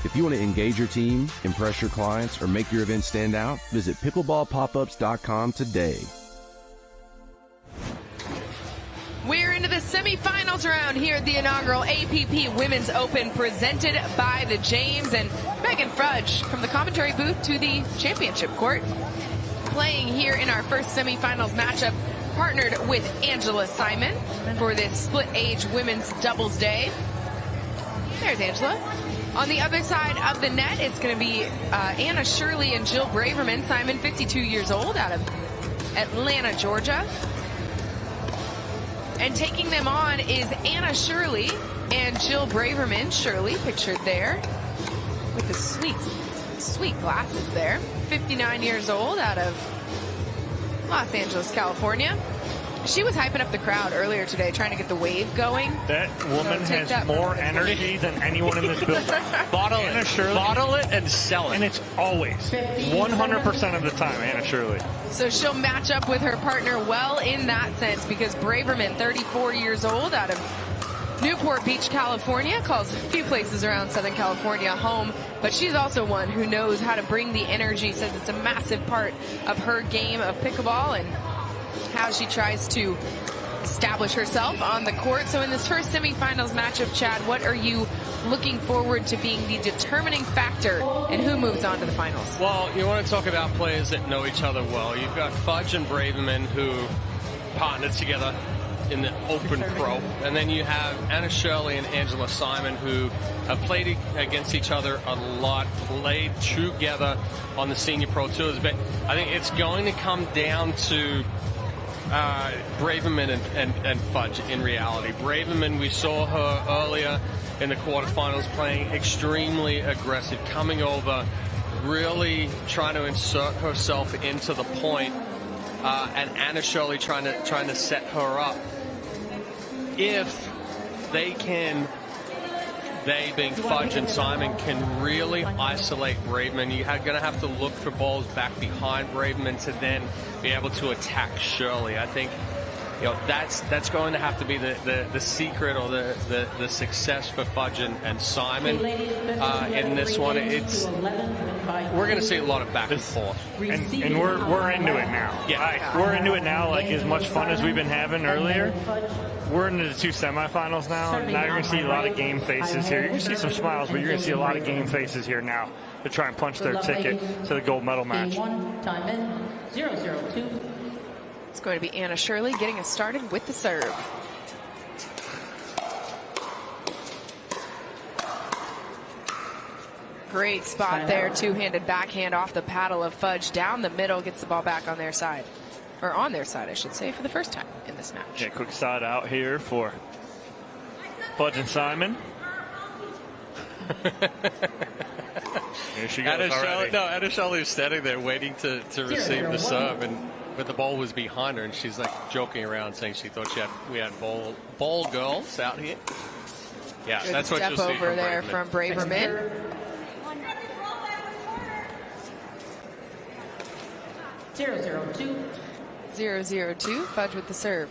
Z: If you want to engage your team, impress your clients, or make your event stand out, visit pickleballpopups.com today.
A: We're into the semifinals round here at the inaugural APP Women's Open presented by the James, and Megan Fudge from the commentary booth to the championship court. Playing here in our first semifinals matchup, partnered with Angela Simon for this split age women's doubles day. There's Angela. On the other side of the net, it's going to be Anna Shirley and Jill Braverman. Simon, 52 years old, out of Atlanta, Georgia. And taking them on is Anna Shirley and Jill Braverman. Shirley, pictured there, with the sweet, sweet glasses there. 59 years old, out of Los Angeles, California. She was hyping up the crowd earlier today, trying to get the wave going.
B: That woman has more energy than anyone in this building.
C: Bottle it and sell it.
B: And it's always 100% of the time, Anna Shirley.
A: So she'll match up with her partner well in that sense, because Braverman, 34 years old, out of Newport Beach, California, calls a few places around Southern California home, but she's also one who knows how to bring the energy, says it's a massive part of her game of pickleball and how she tries to establish herself on the court. So in this first semifinals matchup, Chad, what are you looking forward to being the determining factor in who moves on to the finals?
C: Well, you want to talk about players that know each other well. You've got Fudge and Braverman, who partnered together in the Open Pro. And then you have Anna Shirley and Angela Simon, who have played against each other a lot, played together on the Senior Pro Tours. But I think it's going to come down to Braverman and Fudge in reality. Braverman, we saw her earlier in the quarterfinals playing extremely aggressive, coming over, really trying to insert herself into the point, and Anna Shirley trying to set her up. if they being Fudge and Simon, can really isolate Braverman, you're going to have to look for balls back behind Braverman to then be able to attack Shirley. I think that's going to have to be the secret or the success for Fudge and Simon in this one. We're going to see a lot of back and forth,
B: and we're into it now.
C: Yeah,
B: we're into it now. Like as much fun as we've been having earlier. We're into the 2 semifinals now. Now you're going to see a lot of game faces here. You're going to see some smiles, but you're going to see a lot of game faces here now to try and punch their ticket to the gold medal match.
I: Time in 0-0-2.
A: It's going to be Anna Shirley getting us started with the serve. Great spot there. Two-handed backhand off the paddle of Fudge down the middle, gets the ball back on their side. Or on their side, I should say, for the first time in this match.
B: Yeah, quick side out here for Fudge and Simon. Here she goes already.
C: Anna Shirley was standing there waiting to receive the serve, but the ball was behind her, and she's like joking around saying she thought we had ball girls out here. Yeah,
A: Good
C: that's what
A: step
C: you'll see
A: over there
C: from
A: Braverman.
I: 0-0-2.
A: 0-0-2. Fudge with the serve.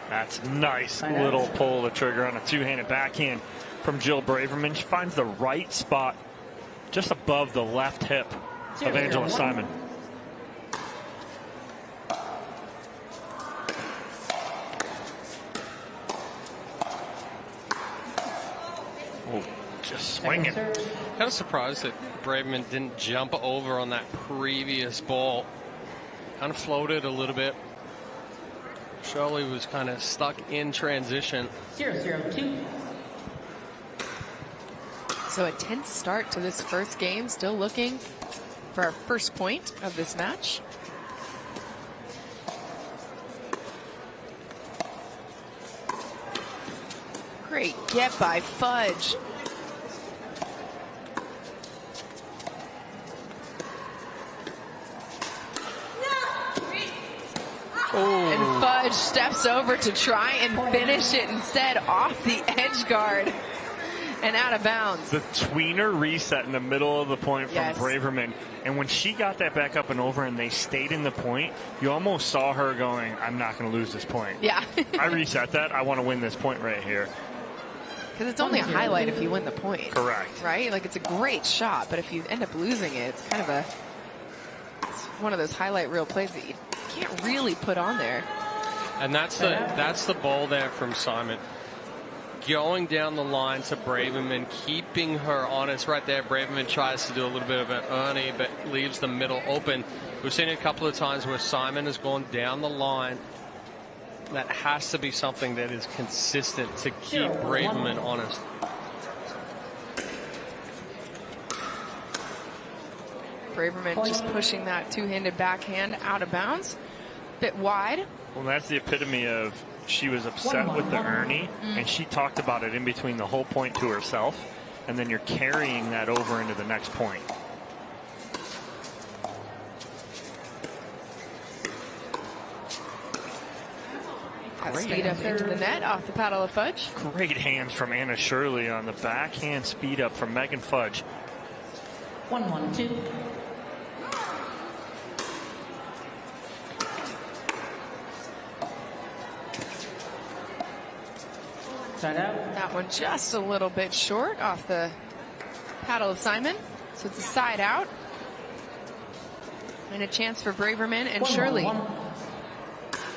B: That's nice little pull the trigger on a two-handed backhand from Jill Braverman. She finds the right spot just above the left hip of Angela Simon. Oh, just swinging.
C: Kind of surprised that Braverman didn't jump over on that previous ball. Kind of floated a little bit. Shirley was kind of stuck in transition.
I: 0-0-2.
A: So a tense start to this first game. Still looking for our first point of this match. Great get by Fudge. And Fudge steps over to try and finish it instead off the edge guard and out of bounds.
B: The tweener reset in the middle of the point from Braverman. And when she got that back up and over and they stayed in the point, you almost saw her going, I'm not going to lose this point.
A: Yeah.
B: I reset that. I want to win this point right here.
A: Because it's only a highlight if you win the point.
B: Correct.
A: Right? Like it's a great shot, but if you end up losing it, it's kind of it's one of those highlight reel plays that you can't really put on there.
C: And that's the ball there from Simon. Going down the line to Braverman, keeping her honest right there. Braverman tries to do a little bit of an Ernie, but leaves the middle open. We've seen it a couple of times where Simon has gone down the line. That has to be something that is consistent to keep Braverman honest.
A: Braverman just pushing that two-handed backhand out of bounds. Bit wide.
B: Well, that's the epitome of she was upset with the Ernie, and she talked about it in between the whole point to herself, and then you're carrying that over into the next point.
A: Speed up into the net off the paddle of Fudge.
B: Great hands from Anna Shirley on the backhand speed up from Megan Fudge.
I: 1-1-2. Side out.
A: That one just a little bit short off the paddle of Simon. So it's a side out. And a chance for Braverman and Shirley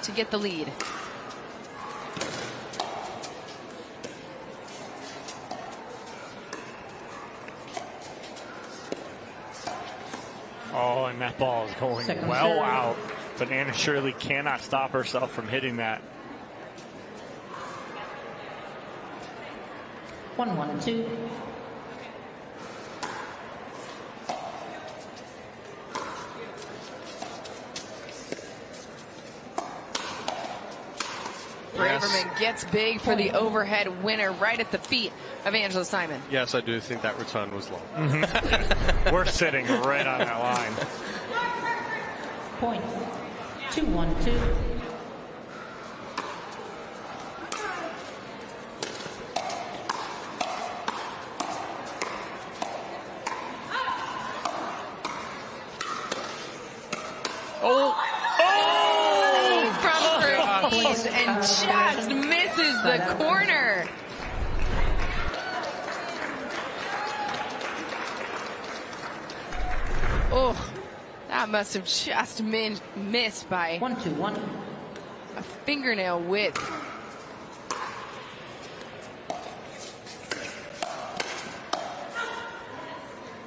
A: to get the lead.
B: Oh, and that ball is going well out. But Anna Shirley cannot stop herself from hitting that.
I: 1-1-2.
A: Braverman gets big for the overhead winner right at the feet of Angela Simon.
C: Yes, I do think that return was long.
B: We're sitting right on that line.
I: Point. 2-1-2.
A: From her piece and just misses the corner. Oh, that must have just missed by
I: 1-2-1.
A: a fingernail width.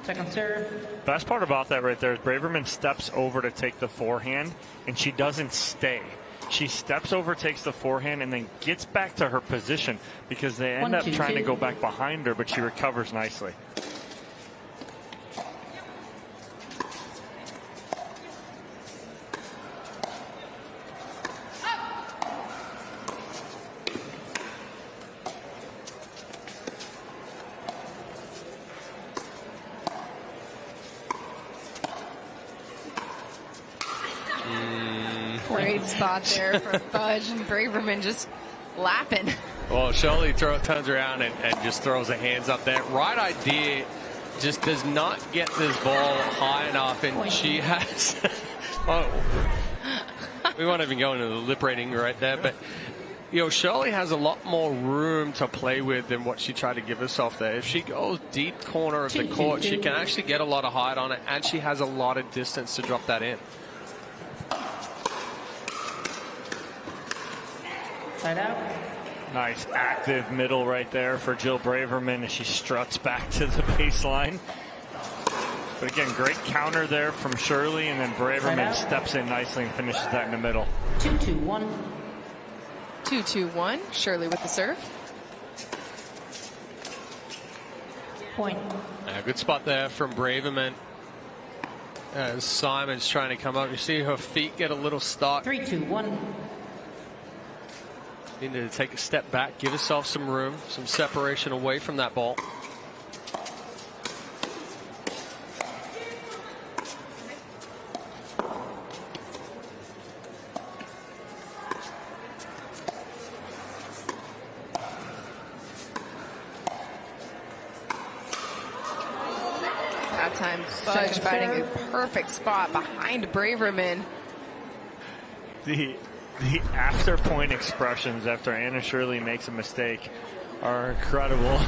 I: Second serve.
B: Best part about that right there is Braverman steps over to take the forehand, and she doesn't stay. She steps over, takes the forehand, and then gets back to her position because they end up trying to go back behind her, but she recovers nicely.
A: Great spot there for Fudge, and Braverman just lapping.
C: Well, Shirley turns around and just throws her hands up there. Right idea, just does not get this ball high enough, and she has... oh, we won't even go into the lip reading right there, but Shirley has a lot more room to play with than what she tried to give herself there. If she goes deep corner of the court, she can actually get a lot of height on it, and she has a lot of distance to drop that in.
I: Side out.
B: Nice active middle right there for Jill Braverman as she struts back to the baseline. But again, great counter there from Shirley, and then Braverman steps in nicely and finishes that in the middle.
I: 2-2-1.
A: 2-2-1. Shirley with the serve.
I: Point.
C: Good spot there from Braverman. As Simon's trying to come up, you see her feet get a little stuck.
I: 3-2-1.
C: Needed to take a step back, give herself some room, some separation away from that ball.
A: That time, Fudge finding a perfect spot behind Braverman.
B: The after point expressions after Anna Shirley makes a mistake are incredible.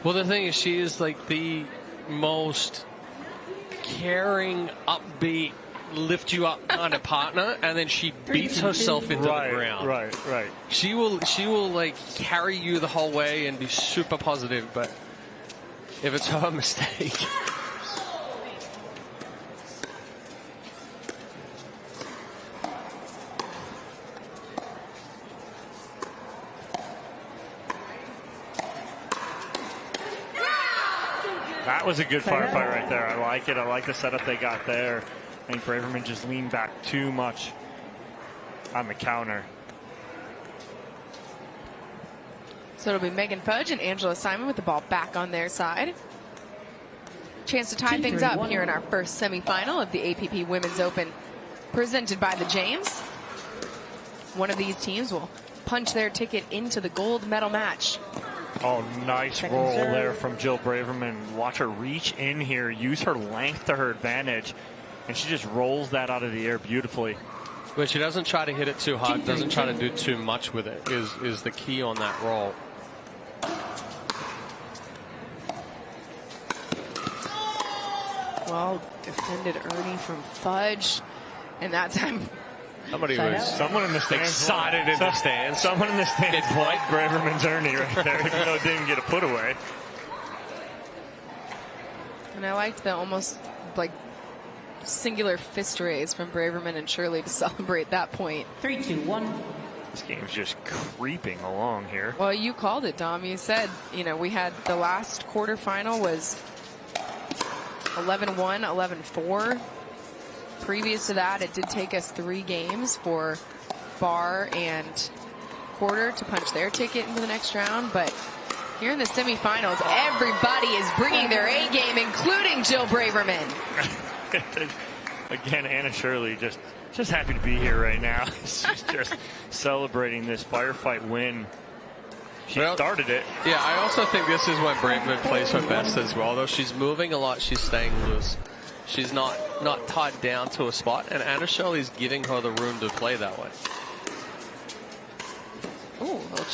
C: Well, the thing is, she is like the most caring, upbeat, lift you up kind of partner, and then she beats herself into the ground.
B: Right.
C: She will like carry you the whole way and be super positive, but if it's her mistake.
B: That was a good firefight right there. I like it. I like the setup they got there. I think Braverman just leaned back too much on the counter.
A: So it'll be Megan Fudge and Angela Simon with the ball back on their side. Chance to tie things up here in our first semifinal of the APP Women's Open presented by the James. One of these teams will punch their ticket into the gold medal match.
B: Oh, nice roll there from Jill Braverman. Watch her reach in here, use her length to her advantage, and she just rolls that out of the air beautifully.
C: But she doesn't try to hit it too hard, doesn't try to do too much with it, is the key on that roll.
A: Well defended Ernie from Fudge, and that time
B: someone in the stands
C: excited in the stands.
B: Someone in the stands liked Braverman's Ernie right there, even though it didn't get a put away.
A: And I liked the almost like singular fist raise from Braverman and Shirley to celebrate that point.
I: 3-2-1.
B: This game's just creeping along here.
A: Well, you called it, Dom. You said, we had the last quarterfinal was 11-1, 11-4. Previous to that, it did take us 3 games for Barr and quarter to punch their ticket into the next round, but here in the semifinals, everybody is bringing their A game, including Jill Braverman.
B: Again, Anna Shirley just happy to be here right now. She's just celebrating this firefight win. She started it.
C: Yeah, I also think this is when Braverman plays her best as well. Though she's moving a lot, she's staying loose. She's not tied down to a spot, and Anna Shirley's giving her the room to play that way.
A: Oh, a little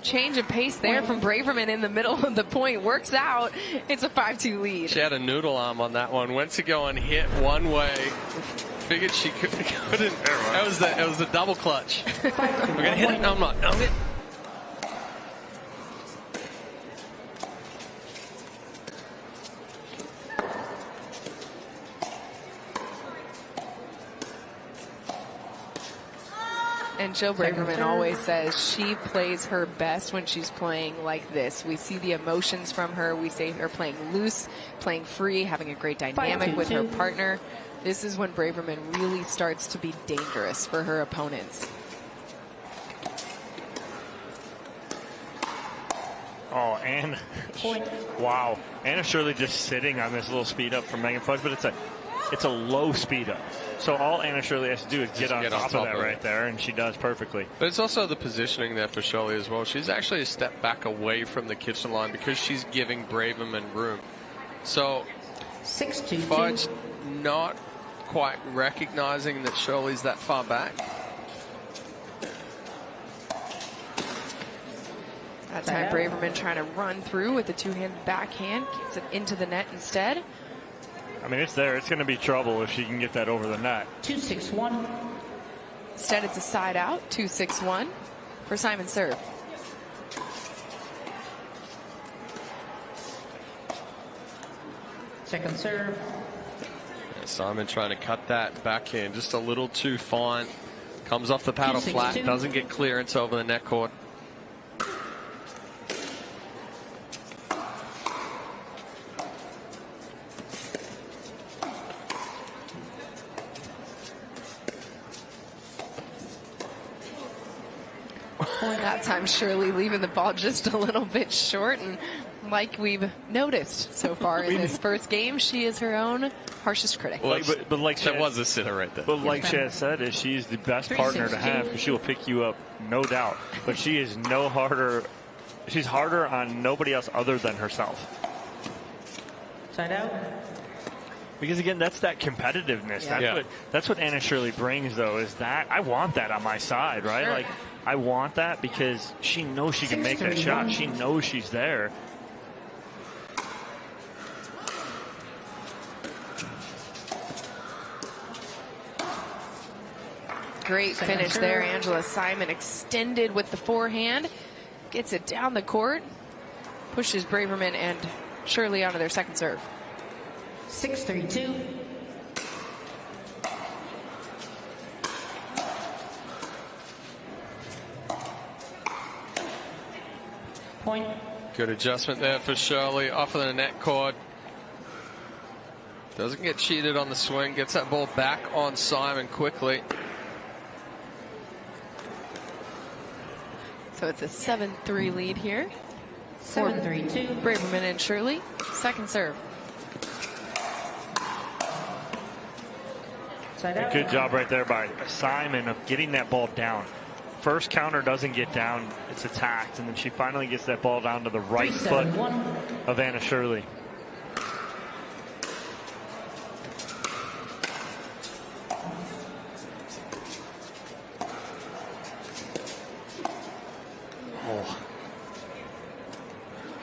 A: change of pace there from Braverman in the middle of the point. Works out. It's a 5-2 lead.
C: She had a noodle arm on that one. Went to go and hit one way. Figured she couldn't. It was the double clutch. We're gonna hit it. No, I'm not. No, I'm getting.
A: And Jill Braverman always says she plays her best when she's playing like this. We see the emotions from her. We see her playing loose, playing free, having a great dynamic with her partner. This is when Braverman really starts to be dangerous for her opponents.
B: Oh, and wow, Anna Shirley just sitting on this little speed up from Megan Fudge, but it's a low speed up. So all Anna Shirley has to do is get on top of that right there, and she does perfectly.
C: But it's also the positioning there for Shirley as well. She's actually a step back away from the kitchen line because she's giving Braverman room. So Fudge not quite recognizing that Shirley's that far back.
A: That time Braverman trying to run through with the two-handed backhand. Gets it into the net instead.
B: I mean, it's there. It's going to be trouble if she can get that over the net.
I: 2-6-1.
A: Instead, it's a side out. 2-6-1 for Simon serve.
I: Second serve.
C: Yeah, Simon trying to cut that backhand just a little too fine. Comes off the paddle flat. Doesn't get clearance over the net cord.
A: That time Shirley leaving the ball just a little bit short, and like we've noticed so far in this first game, she is her own harshest critic.
B: Well, but like
C: that was a sitter right there.
B: But like Chad said, is she's the best partner to have because she will pick you up, no doubt. But she is no harder. She's harder on nobody else other than herself.
I: Side out.
B: Because again, that's that competitiveness. That's what Anna Shirley brings, though. Is that I want that on my side, right?
A: Sure.
B: Like I want that because she knows she can make that shot. She knows she's there.
A: Great finish there. Angela Simon extended with the forehand. Gets it down the court. Pushes Braverman and Shirley onto their second serve.
I: 6-3-2. Point.
C: Good adjustment there for Shirley off of the net cord. Doesn't get cheated on the swing. Gets that ball back on Simon quickly.
A: So it's a 7-3 lead here.
I: 7-3-2.
A: Braverman and Shirley. Second serve.
B: Good job right there by Simon of getting that ball down. First counter doesn't get down, it's attacked, and then she finally gets that ball down to the right foot of Anna Shirley.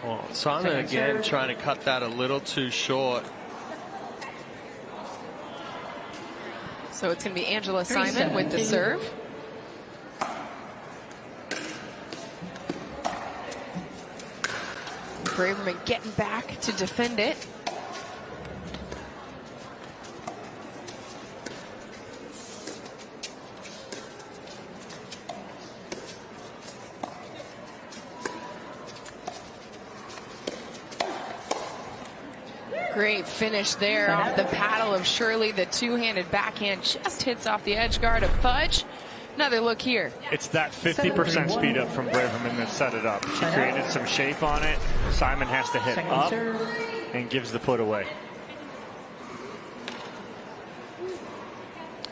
C: Oh, Simon again trying to cut that a little too short.
A: So it's going to be Angela Simon with the serve. Braverman getting back to defend it. Great finish there off the paddle of Shirley. The two-handed backhand just hits off the edge guard of Fudge. Another look here.
B: It's that 50% speed up from Braverman that set it up. She created some shape on it. Simon has to hit up and gives the put away.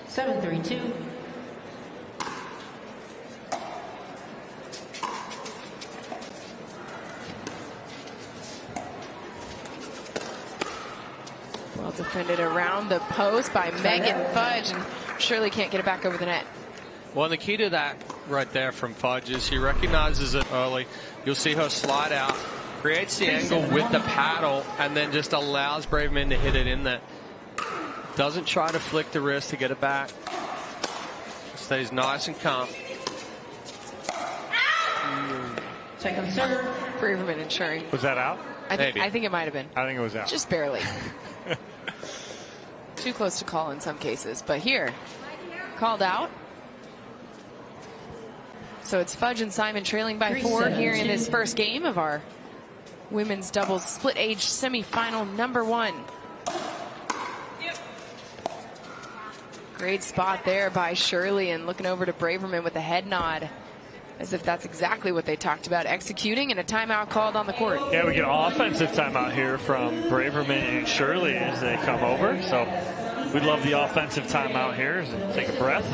I: 7-3-2.
A: Well defended around the post by Megan Fudge, and Shirley can't get it back over the net.
C: Well, the key to that right there from Fudge is he recognizes it early. You'll see her slide out, creates the angle with the paddle, and then just allows Braverman to hit it in there. Doesn't try to flick the wrist to get it back. Stays nice and calm.
I: Second serve.
A: Braverman ensuring.
B: Was that out?
A: I think it might have been.
B: I think it was out.
A: Just barely. Too close to call in some cases, but here, called out. So it's Fudge and Simon trailing by 4 here in this first game of our women's doubles split age semifinal number 1. Great spot there by Shirley, and looking over to Braverman with a head nod, as if that's exactly what they talked about executing, and a timeout called on the court.
B: Yeah, we get an offensive timeout here from Braverman and Shirley as they come over. So we'd love the offensive timeout here. So take a breath.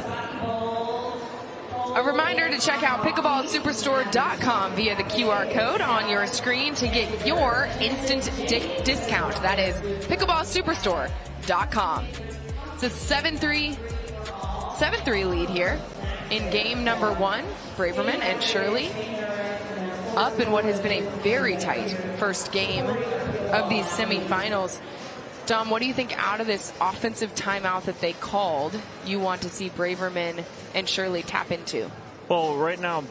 A: A reminder to check out pickleballsuperstore.com via the QR code on your screen to get your instant discount. That is pickleballsuperstore.com. It's a 7-3 lead here in game number 1. Braverman and Shirley up in what has been a very tight first game of these semifinals. Dom, what do you think out of this offensive timeout that they called you want to see Braverman and Shirley tap into?
B: Well, right now,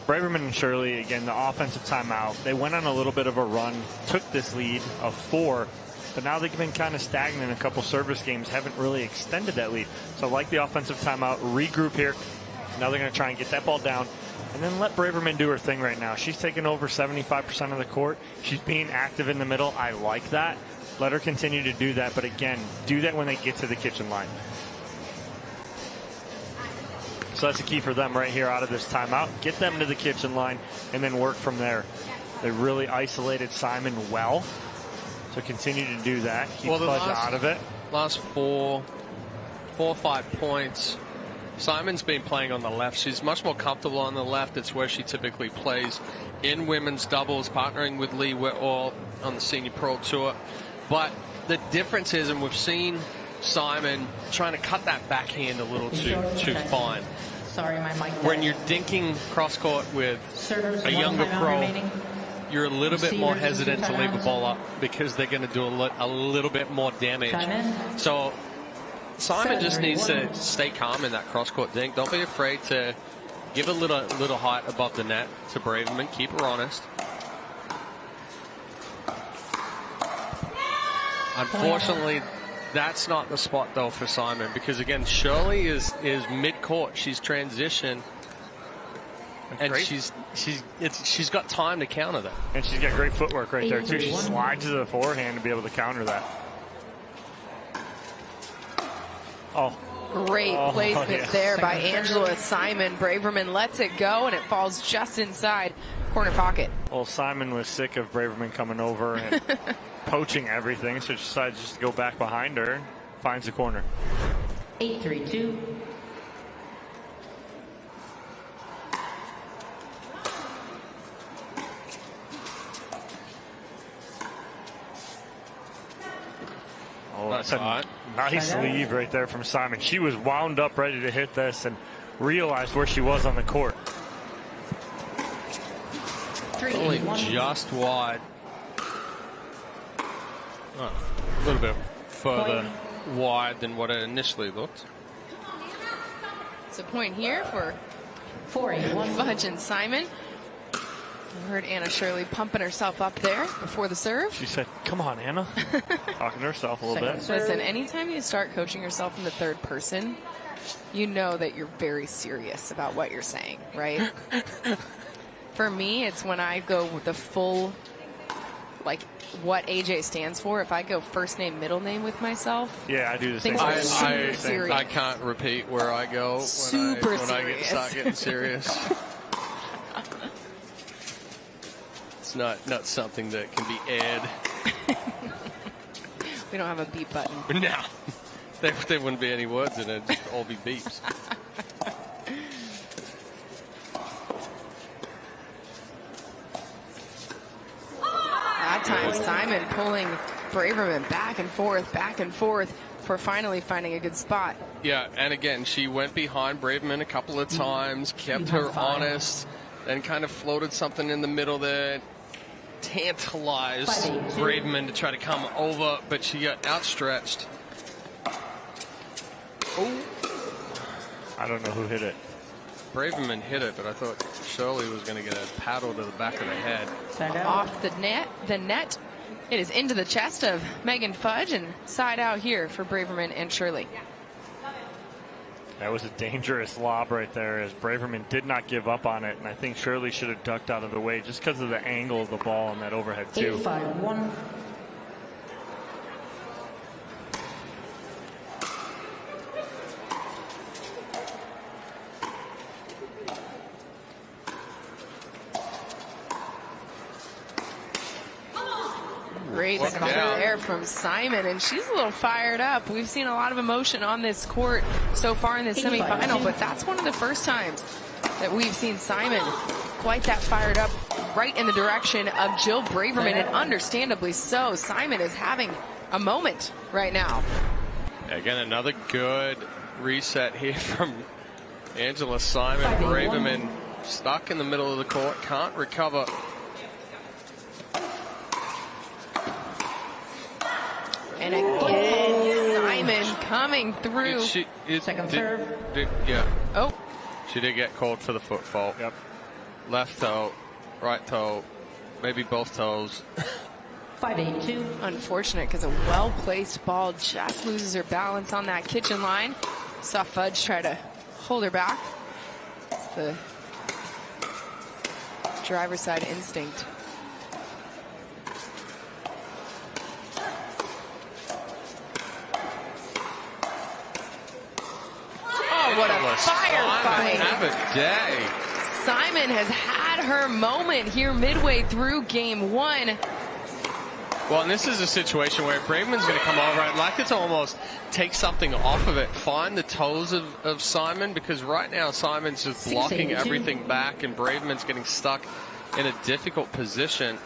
B: Braverman and Shirley, again, the offensive timeout, they went on a little bit of a run, took this lead of 4, but now they've been kind of stagnant in a couple service games, haven't really extended that lead. So I like the offensive timeout, regroup here. Now they're going to try and get that ball down, and then let Braverman do her thing right now. She's taking over 75% of the court. She's being active in the middle. I like that. Let her continue to do that, but again, do that when they get to the kitchen line. So that's the key for them right here out of this timeout. Get them to the kitchen line and then work from there. They really isolated Simon well. So continue to do that. Keep Fudge out of it.
C: Last 4 or 5 points. Simon's been playing on the left. She's much more comfortable on the left. It's where she typically plays in women's doubles, partnering with Lee Whitwell on the Senior Pro Tour. But the difference is, and we've seen Simon trying to cut that backhand a little too fine.
I: Sorry, my mic.
C: When you're dinking cross court with a younger pro, you're a little bit more hesitant to leave the ball up because they're going to do a little bit more damage. So Simon just needs to stay calm in that cross court dink. Don't be afraid to give a little height above the net to Braverman. Keep her honest. Unfortunately, that's not the spot though for Simon, because again, Shirley is mid-court. She's transitioned, and she's got time to counter that.
B: And she's got great footwork right there too. She slides to the forehand to be able to counter that. Oh.
A: Great placement there by Angela Simon. Braverman lets it go, and it falls just inside corner pocket.
B: Well, Simon was sick of Braverman coming over and poaching everything, so she decides just to go back behind her and finds the corner.
I: 8-3-2.
B: Oh, that's a nice lead right there from Simon. She was wound up ready to hit this and realized where she was on the court.
C: Only just wide. Oh, a little bit further wide than what it initially looked.
A: It's a point here for Fudge and Simon. I heard Anna Shirley pumping herself up there before the serve.
B: She said, come on, Anna. Talking to herself a little bit.
A: Listen, anytime you start coaching yourself in the third person, you know that you're very serious about what you're saying, right? For me, it's when I go with the full like what AJ stands for. If I go first name, middle name with myself,
B: yeah, I do the same.
C: I can't repeat where I go when I start getting serious. It's not something that can be aired.
A: We don't have a beep button.
C: No, there wouldn't be any words in it. It'd just all be beeps.
A: That time, Simon pulling Braverman back and forth for finally finding a good spot.
C: Yeah, and again, she went behind Braverman a couple of times, kept her honest, and kind of floated something in the middle there. Tantalized Braverman to try to come over, but she got outstretched.
B: Oh, I don't know who hit it.
C: Braverman hit it, but I thought Shirley was going to get a paddle to the back of the head.
A: Off the net. It is into the chest of Megan Fudge and side out here for Braverman and Shirley.
B: That was a dangerous lob right there, as Braverman did not give up on it, and I think Shirley should have ducked out of the way just because of the angle of the ball on that overhead too.
I: 8-5-1.
A: Great spot there from Simon, and she's a little fired up. We've seen a lot of emotion on this court so far in the semifinal, but that's one of the first times that we've seen Simon quite that fired up right in the direction of Jill Braverman, and understandably so. Simon is having a moment right now.
C: Again, another good reset here from Angela Simon. Braverman stuck in the middle of the court, can't recover.
A: And again, Simon coming through.
I: Second serve.
C: Yeah.
A: Oh.
C: She did get called for the foot fault.
B: Yep.
C: Left toe, right toe, maybe both toes.
I: 5-8-2.
A: Unfortunate, because a well-placed ball just loses her balance on that kitchen line. Saw Fudge try to hold her back. It's the driver's side instinct. What a firefight.
C: Have a day.
A: Simon has had her moment here midway through game one.
C: Well, and this is a situation where Braverman's going to come over. I'd like it to almost take something off of it. Find the toes of Simon, because right now Simon's just blocking everything back, and Braverman's getting stuck in a difficult position.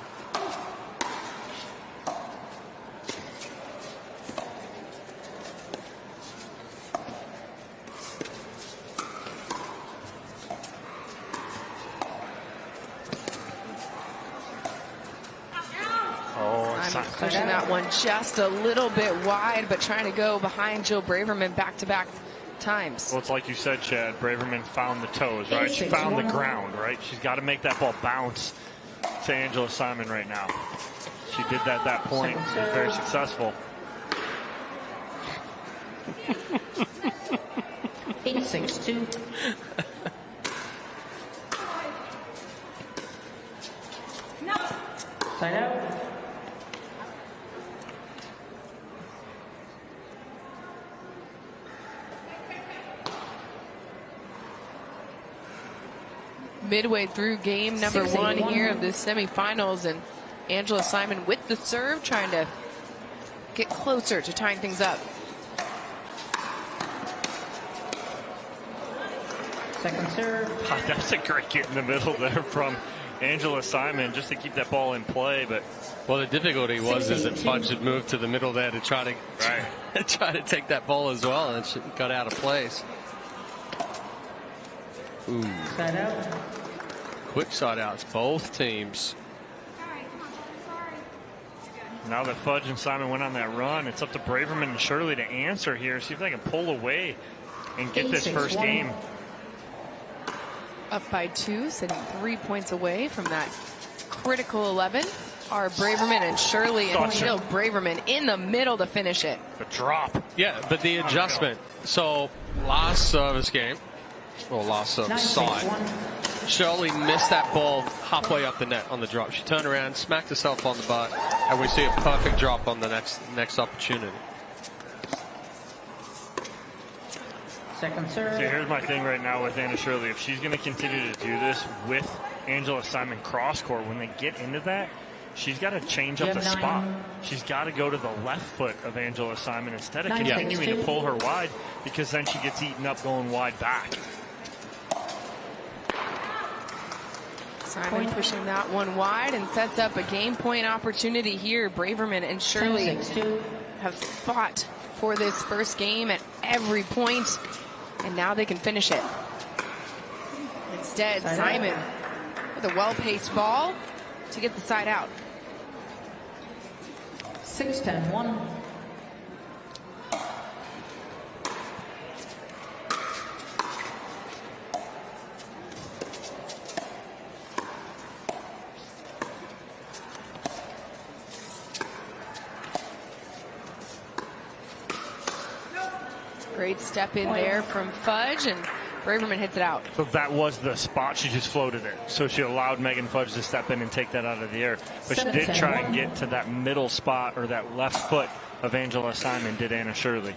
A: Pushing that one just a little bit wide, but trying to go behind Jill Braverman back-to-back times.
B: Well, it's like you said, Chad. Braverman found the toes, right? She found the ground, right? She's got to make that ball bounce to Angela Simon right now. She did that at that point. She was very successful.
I: 8-6-2. Side out.
A: Midway through game number one here of the semifinals, and Angela Simon with the serve, trying to get closer to tying things up.
I: Second serve.
B: That's a great get in the middle there from Angela Simon, just to keep that ball in play. But
C: well, the difficulty was is that Fudge had moved to the middle there to try to take that ball as well, and she got out of place. Ooh.
I: Side out.
C: Quick side outs, both teams.
B: Now that Fudge and Simon went on that run, it's up to Braverman and Shirley to answer here, see if they can pull away and get this first game.
A: Up by 2, sitting 3 points away from that critical 11 are Braverman and Shirley, and Jill Braverman in the middle to finish it.
B: The drop.
C: Yeah, but the adjustment. So last service game, or last service side, Shirley missed that ball halfway up the net on the drop. She turned around, smacked herself on the butt, and we see a perfect drop on the next opportunity.
I: Second serve.
B: So here's my thing right now with Anna Shirley. If she's going to continue to do this with Angela Simon cross court, when they get into that, she's got to change up the spot. She's got to go to the left foot of Angela Simon instead of continuing to pull her wide, because then she gets eaten up going wide back.
A: Simon pushing that one wide and sets up a game point opportunity here. Braverman and Shirley have fought for this first game at every point, and now they can finish it. Instead, Simon with a well-paced ball to get the side out.
I: 6-10-1.
A: Great step in there from Fudge, and Braverman hits it out.
B: So that was the spot she just floated it. So she allowed Megan Fudge to step in and take that out of the air. But she did try and get to that middle spot, or that left foot of Angela Simon, did Anna Shirley.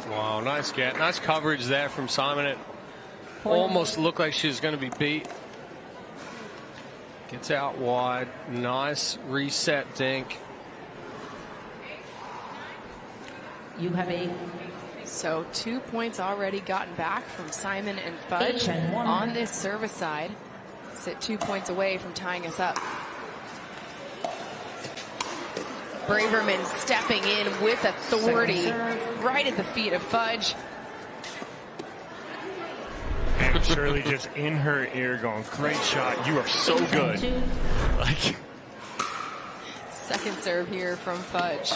C: Wow, nice get. Nice coverage there from Simon. It almost looked like she was going to be beat. Gets out wide. Nice reset dink.
I: You have a...
A: So 2 points already gotten back from Simon and Fudge on this service side. Sit 2 points away from tying us up. Braverman stepping in with authority right at the feet of Fudge.
B: And Shirley just in her ear going, great shot, you are so good. Like,
A: second serve here from Fudge.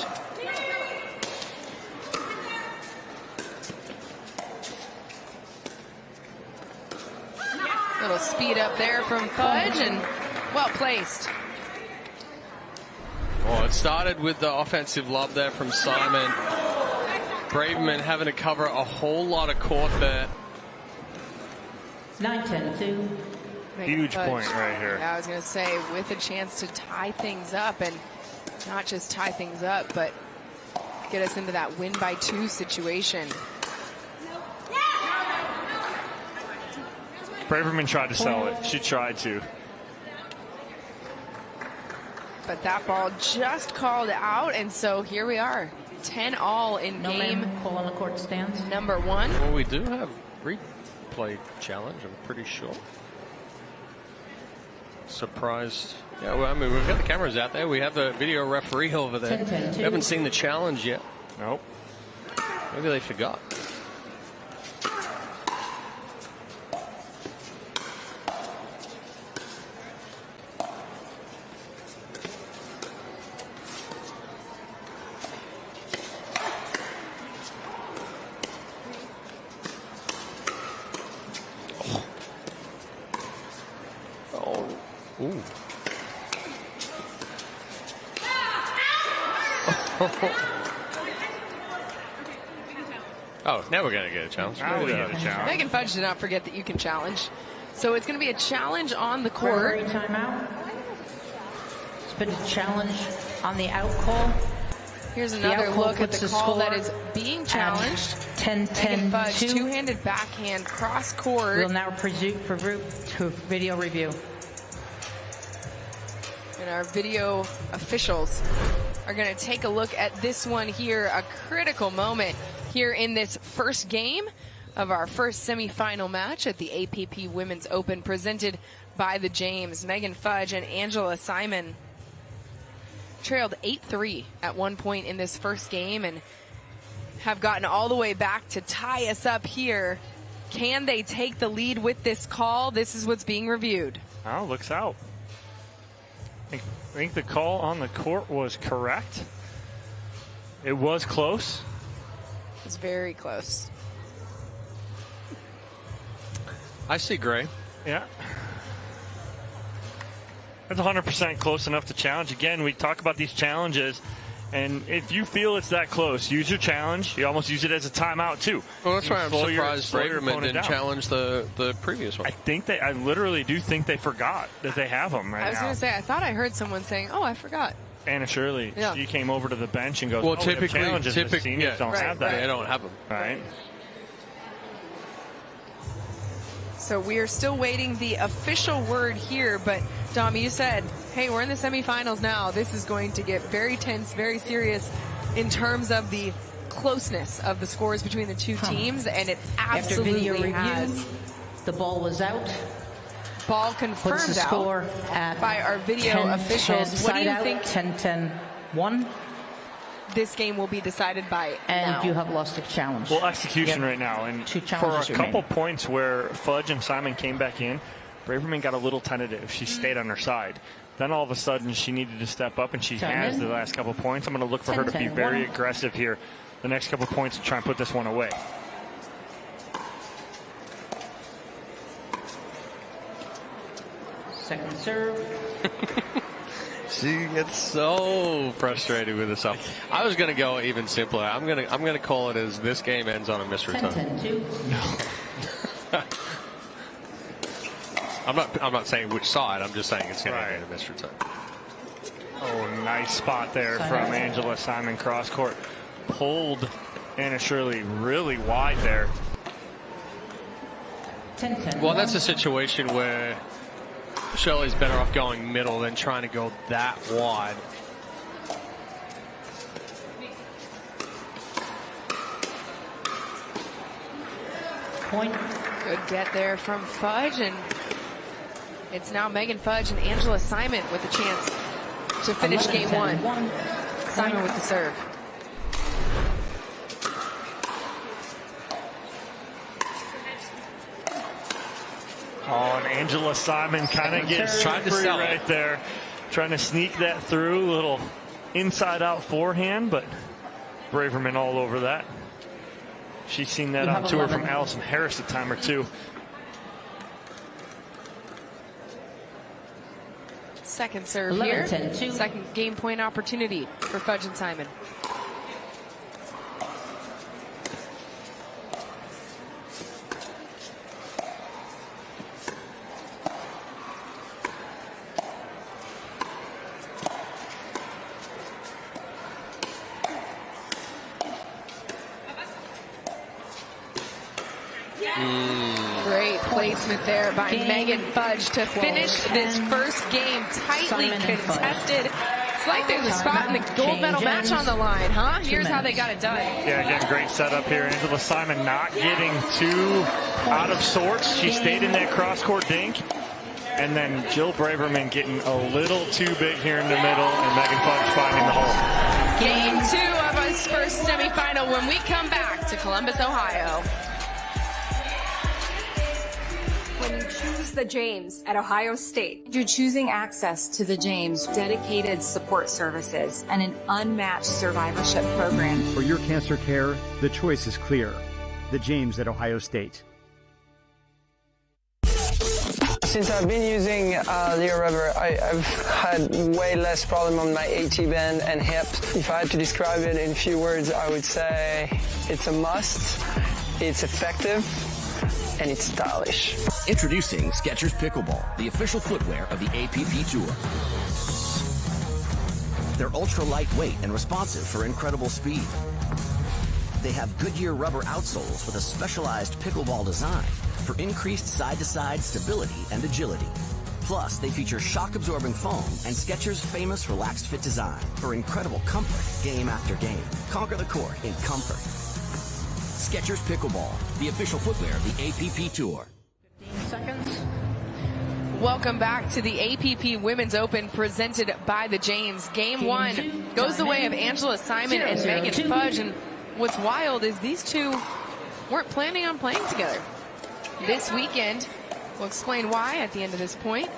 A: Little speed up there from Fudge, and well placed.
C: Well, it started with the offensive lob there from Simon. Braverman having to cover a whole lot of court there.
I: 9-10-2.
B: huge point right here.
A: Yeah, I was going to say, with a chance to tie things up, and not just tie things up, but get us into that win by 2 situation.
B: Braverman tried to sell it. She tried to.
A: But that ball just called out, and so here we are. 10-all in game
I: pull on the court stands.
A: number 1.
C: Well, we do have replay challenge, I'm pretty sure. Surprised. Yeah, well, I mean, we've got the cameras out there. We have a video referee over there.
I: 10-10-2.
C: We haven't seen the challenge yet.
B: Nope.
C: Maybe they forgot. Ooh. Oh, now we're going to get a challenge.
B: Now we get a challenge.
A: Megan Fudge did not forget that you can challenge. So it's going to be a challenge on the court.
I: Referee timeout. It's been a challenge on the out call.
A: Here's another look at the call that is being challenged.
I: 10-10-2.
A: Fudge, two-handed backhand cross court.
I: We'll now proceed for video review.
A: And our video officials are going to take a look at this one here, a critical moment here in this first game of our first semifinal match at the APP Women's Open, presented by the James. Megan Fudge and Angela Simon trailed 8-3 at one point in this first game and have gotten all the way back to tie us up here. Can they take the lead with this call? This is what's being reviewed.
B: Oh, looks out. I think the call on the court was correct. It was close.
A: It was very close.
C: I see gray.
B: Yeah. That's 100% close enough to challenge. Again, we talk about these challenges, and if you feel it's that close, use your challenge. You almost use it as a timeout, too.
C: Well, that's why I'm surprised Braverman didn't
B: down.
C: challenge the previous one.
B: I literally do think they forgot that they have them right now.
A: I was going to say, I thought I heard someone saying, oh, I forgot.
B: Anna Shirley, she came over to the bench and goes,
C: well,
B: we have challenges. The
C: typically,
B: seniors don't have that.
C: They don't have them.
B: Right.
A: So we are still waiting the official word here, but Dom, you said, hey, we're in the semifinals now. This is going to get very tense, very serious in terms of the closeness of the scores between the two teams, and it absolutely
I: After video
A: has.
I: review, the ball was out.
A: Ball confirmed
I: What's the score
A: out by our video officials. What do you think?
I: 10-10-1.
A: This game will be decided by
I: and
A: now.
I: You have lost a challenge.
B: Well, execution right now. And for a couple points where Fudge and Simon came back in, Braverman got a little tentative. She stayed on her side. Then all of a sudden she needed to step up, and she has the last couple points. I'm going to look for her to be very aggressive here the next couple points to try and put this one away.
I: Second serve.
C: She gets so frustrated with herself. I was going to go even simpler. I'm going to call it as this game ends on a missed return.
I: 10-10-2.
C: No. I'm not saying which side. I'm just saying it's going to end a missed return.
B: Oh, nice spot there from Angela Simon cross court. Pulled Anna Shirley really wide there.
I: 10-10.
C: Well, that's a situation where Shirley's better off going middle than trying to go that wide.
I: Point.
A: Good get there from Fudge, and it's now Megan Fudge and Angela Simon with a chance to finish game one. Simon with the serve.
B: Oh, and Angela Simon kind of gets free right there. Trying to sneak that through. A little inside-out forehand, but Braverman all over that. She's seen that on tour from Allison Harris a time or two.
A: Second serve here. Second game point opportunity for Fudge and Simon. Great placement there by Megan Fudge to finish this first game tightly contested. It's like there's a spot in the gold medal match on the line, huh? Here's how they got it done.
B: Yeah, again, great setup here. Angela Simon not getting too out of sorts. She stayed in that cross-court dink. And then Jill Braverman getting a little too big here in the middle, and Megan Fudge finding the hole.
A: Game two of our first semifinal when we come back to Columbus, Ohio.
D: When you choose the James at Ohio State, you're choosing access to the James, dedicated support services, and an unmatched survivorship program.
F: For your cancer care, the choice is clear. The James at Ohio State.
S: Since I've been using Leo Rubber, I've had way less problem on my AT band and hip. If I had to describe it in a few words, I would say it's a must, it's effective, and it's stylish.
N: Introducing Skechers Pickleball, the official footwear of the APP Tour. They're ultra lightweight and responsive for incredible speed. They have Goodyear rubber outsoles with a specialized pickleball design for increased side-to-side stability and agility. Plus, they feature shock-absorbing foam and Skechers' famous relaxed fit design for incredible comfort game after game. Conquer the court in comfort. Skechers Pickleball, the official footwear of the APP Tour.
I: 15 seconds.
A: Welcome back to the APP Women's Open presented by the James. Game one goes the way of Angela Simon and Megan Fudge. And what's wild is these two weren't planning on playing together this weekend. We'll explain why at the end of this point,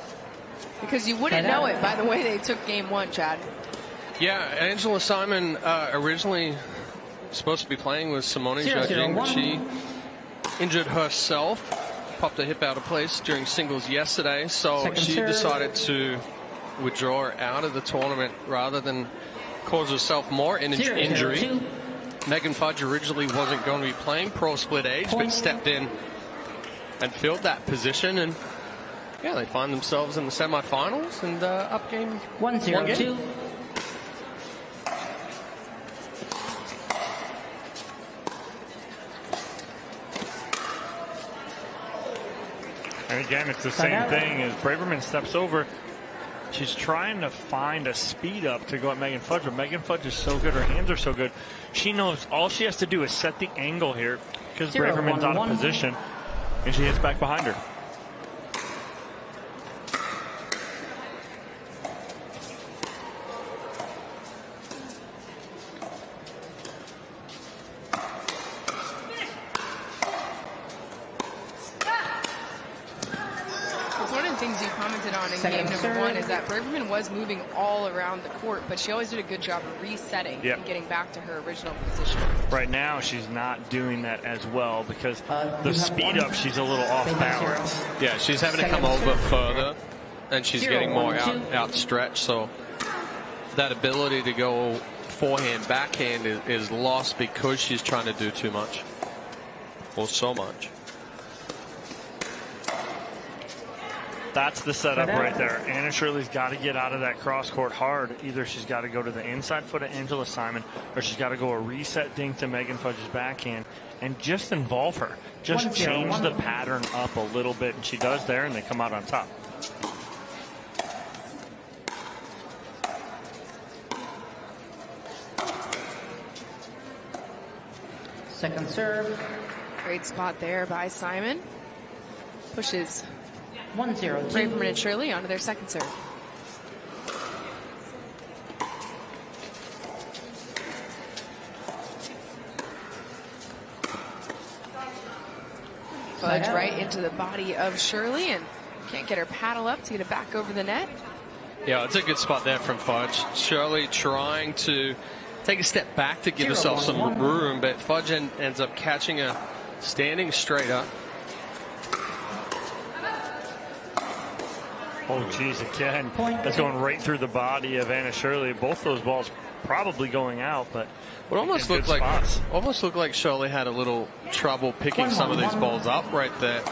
A: because you wouldn't know it by the way they took game one, Chad.
C: Yeah, Angela Simon originally supposed to be playing with Simone Judging, but she injured herself popped her hip out of place during singles yesterday, so
I: Second
C: she
I: serve.
C: decided to withdraw out of the tournament rather than cause herself more injury.
I: 0-2.
C: Megan Fudge originally wasn't going to be playing pro split age, but stepped in and filled that position, and yeah, they find themselves in the semifinals and up game
I: 1-0-2.
B: And again, it's the same thing as Braverman steps over. She's trying to find a speed up to go at Megan Fudge, but Megan Fudge is so good. Her hands are so good. She knows all she has to do is set the angle here because Braverman's out of position, and she hits back behind her.
A: Things you commented on in game number 1 is that Braverman was moving all around the court, but she always did a good job of resetting and getting back to her original position.
B: Right now, she's not doing that as well because the speed up, she's a little off balance.
C: Yeah, she's having to come over further, and she's getting more outstretched, so that ability to go forehand, backhand is lost because she's trying to do too much, or so much.
B: That's the setup right there. Anna Shirley's got to get out of that cross court hard. Either she's got to go to the inside foot of Angela Simon, or she's got to go a reset dink to Megan Fudge's backhand and just involve her. Just change the pattern up a little bit, and she does there, and they come out on top.
I: Second serve.
A: Great spot there by Simon. Pushes
I: 1-0.
A: Braverman and Shirley onto their second serve. Fudge right into the body of Shirley and can't get her paddle up to get it back over the net.
C: Yeah, it's a good spot there from Fudge. Shirley trying to take a step back to give herself some room, but Fudge ends up catching her standing straight up.
B: Oh, geez, again. That's going right through the body of Anna Shirley. Both those balls probably going out, but
C: it almost looked like Shirley had a little trouble picking some of these balls up right there.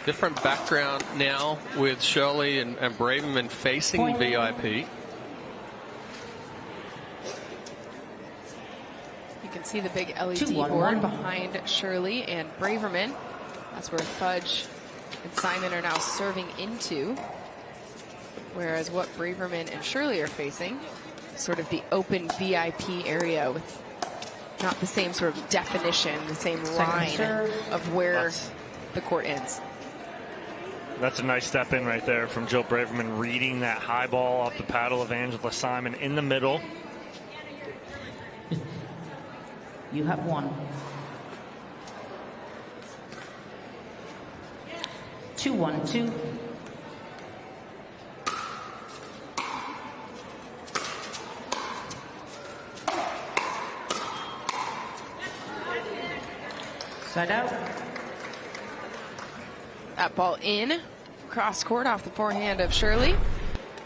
C: Different background now with Shirley and Braverman facing VIP.
A: You can see the big LED board behind Shirley and Braverman. That's where Fudge and Simon are now serving into, whereas what Braverman and Shirley are facing, sort of the open VIP area with not the same sort of definition, the same line of where the court ends.
B: That's a nice step in right there from Jill Braverman, reading that high ball off the paddle of Angela Simon in the middle.
I: You have one. 2-1-2. Side out.
A: That ball in, cross court off the forehand of Shirley.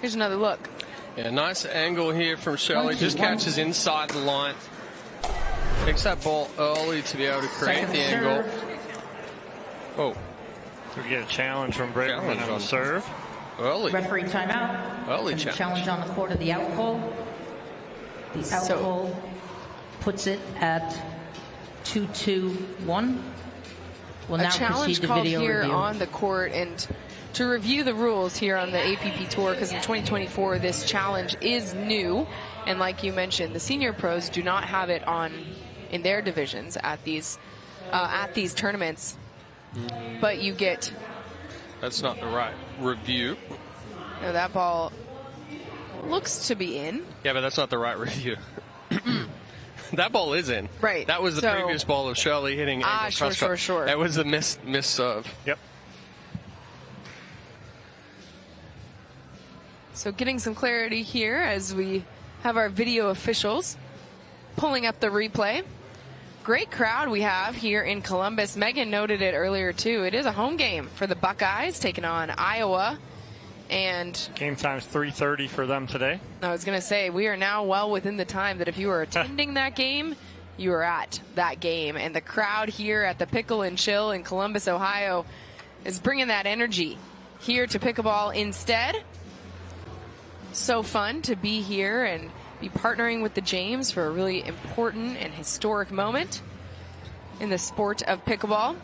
A: Here's another look.
C: Yeah, nice angle here from Shirley. Just catches inside the line. Takes that ball early to be able to create the angle. Oh.
B: We get a challenge from Braverman on the serve.
C: Early.
I: Referee timeout.
C: Early
I: challenge on the court of the out call. The out call puts it at 2-2-1. We'll
A: A
I: now
A: challenge
I: proceed to
A: called
I: video
A: here
I: review.
A: on the court, and to review the rules here on the APP Tour, because in 2024 this challenge is new, and like you mentioned, the senior pros do not have it on in their divisions at these tournaments, but you get.
C: That's not the right review.
A: No, that ball looks to be in.
C: Yeah, but that's not the right review. That ball is in.
A: Right.
C: That was the previous ball of Shirley hitting.
A: Sure.
C: That was a miss serve.
B: Yep.
A: So getting some clarity here as we have our video officials pulling up the replay. great crowd we have here in Columbus. Megan noted it earlier, too. It is a home game for the Buckeyes, taking on Iowa. And
B: game time's 3:30 for them today.
A: I was going to say, we are now well within the time that if you were attending that game, you were at that game. And the crowd here at the Pickle and Chill in Columbus, Ohio, is bringing that energy here to pickleball instead. So fun to be here and be partnering with the James for a really important and historic moment in the sport of pickleball.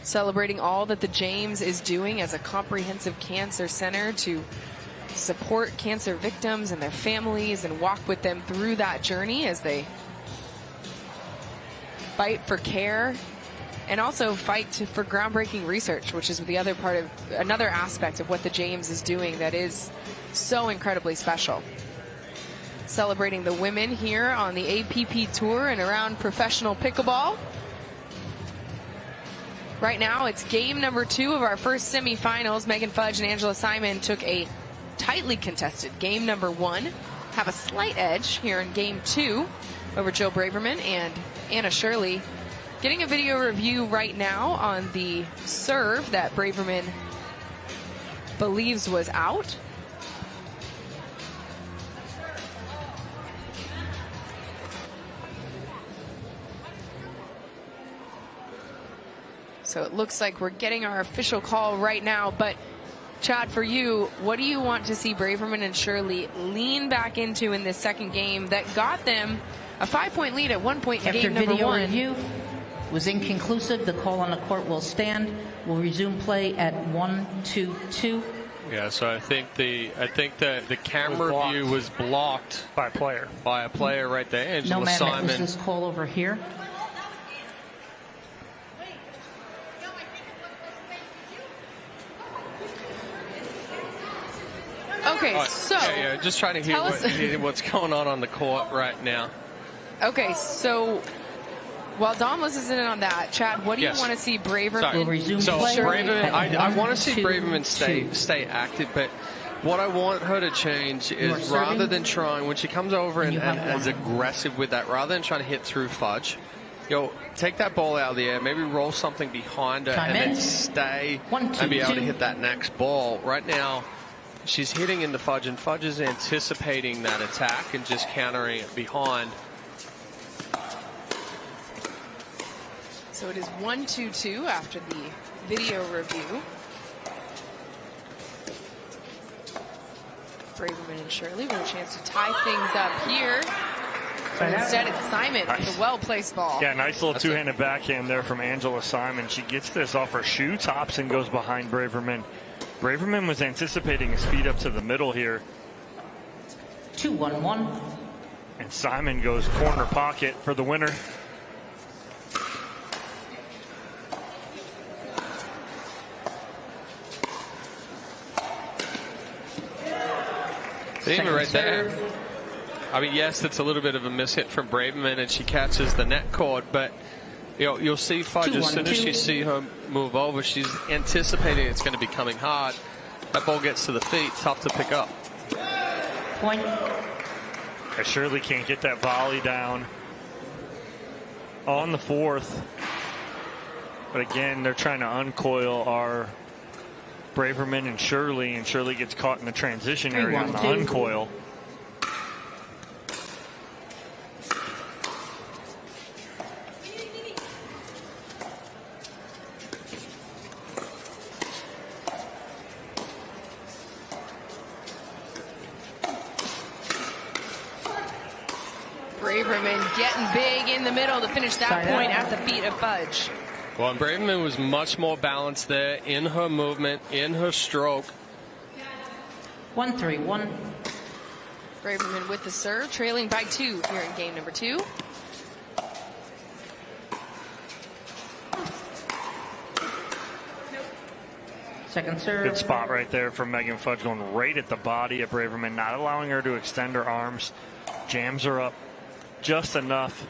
A: Celebrating all that the James is doing as a comprehensive cancer center to support cancer victims and their families and walk with them through that journey as they fight for care and also fight for groundbreaking research, which is the other part of another aspect of what the James is doing that is so incredibly special. Celebrating the women here on the APP Tour and around professional pickleball. Right now, it's game number 2 of our first semifinals. Megan Fudge and Angela Simon took a tightly contested game number 1, have a slight edge here in game 2 over Jill Braverman and Anna Shirley. Getting a video review right now on the serve that Braverman believes was out. So it looks like we're getting our official call right now. But, Chad, for you, what do you want to see Braverman and Shirley lean back into in this second game that got them a 5-point lead at one point in game number 1?
I: After video review was inconclusive, the call on the court will stand. We'll resume play at 1-2-2.
C: Yeah, so I think the camera view was blocked
B: by a player.
C: By a player right there, Angela
I: No, ma'am,
C: Simon.
I: it was this call over here.
A: Okay,
C: right,
A: so
C: yeah, just trying to hear what's going on the court right now.
A: Okay, so while Dom listens in on that, Chad, what do you want to see Braverman?
C: So Braverman, I want to see Braverman stay active, but what I want her to change is rather than trying, when she comes over and is aggressive with that, rather than trying to hit through Fudge, take that ball out of the air, maybe roll something behind her then stay and be able to hit that next ball. Right now, she's hitting into Fudge, and Fudge is anticipating that attack and just countering it behind.
A: So it is 1-2-2 after the video review. Braverman and Shirley with a chance to tie things up here. But instead, it's Simon with a well-placed ball.
B: Yeah, nice little two-handed backhand there from Angela Simon. She gets this off her shoe tops and goes behind Braverman. Braverman was anticipating a speed up to the middle here.
I: 2-1-1.
B: And Simon goes corner pocket for the winner.
C: Even right there. I mean, yes, it's a little bit of a mishit from Braverman, and she catches the net cord, but you'll see Fudge, as soon as you see her move over, she's anticipating it's going to be coming hard. That ball gets to the feet, tough to pick up.
I: Point.
B: I surely can't get that volley down on the fourth. But again, they're trying to uncoil our Braverman and Shirley gets caught in the transition area on the uncoil.
A: Braverman getting big in the middle to finish that point at the feet of Fudge.
C: Well, Braverman was much more balanced there in her movement, in her stroke.
I: 1-3-1.
A: Braverman with the serve, trailing by 2 here in game number 2.
I: Second serve.
B: Good spot right there from Megan Fudge, going right at the body of Braverman, not allowing her to extend her arms. Jams her up just enough.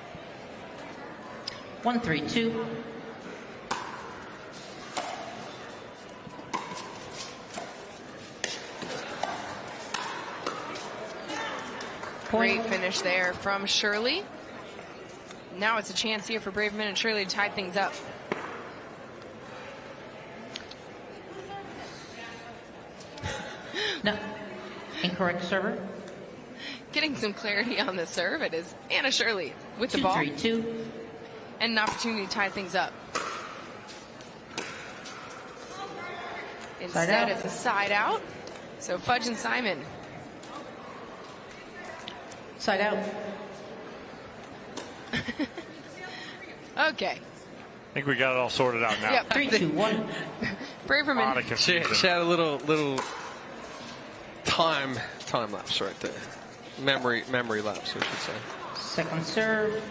I: 1-3-2.
A: Great finish there from Shirley. Now it's a chance here for Braverman and Shirley to tie things up.
I: No. Incorrect server.
A: Getting some clarity on the serve. It is Anna Shirley with the ball.
I: 2-3-2.
A: And an opportunity to tie things up. Instead, it's a side out. So Fudge and Simon.
I: Side out.
A: Okay.
B: I think we got it all sorted out now.
A: Yep.
I: 3-2-1.
A: Braverman.
C: She had a little time lapse right there. Memory lapse, we should say.
I: Second serve.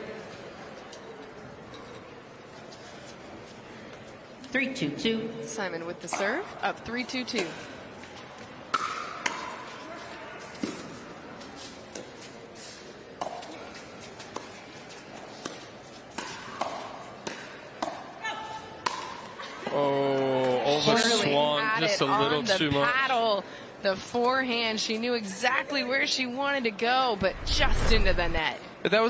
I: 3-2-2.
A: Simon with the serve. Up 3-2-2.
C: Oh, overswung just a little too much.
A: Paddle, the forehand. She knew exactly where she wanted to go, but just into the net.
C: But that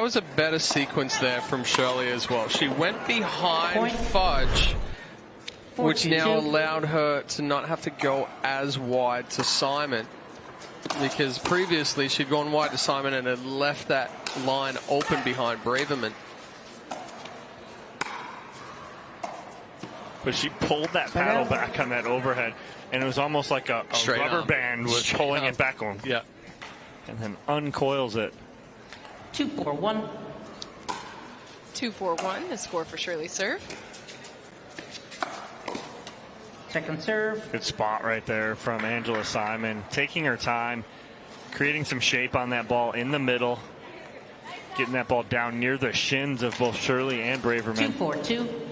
C: was a better sequence there from Shirley as well. She went behind Fudge, which now allowed her to not have to go as wide to Simon, because previously she'd gone wide to Simon and had left that line open behind Braverman.
B: But she pulled that paddle back on that overhead, and it was almost like a rubber band was pulling it back on.
C: Yeah.
B: And then uncoils it.
I: 2-4-1.
A: 2-4-1, the score for Shirley's serve.
I: Second serve.
B: Good spot right there from Angela Simon. Taking her time, creating some shape on that ball in the middle, getting that ball down near the shins of both Shirley and Braverman.
I: 2-4-2.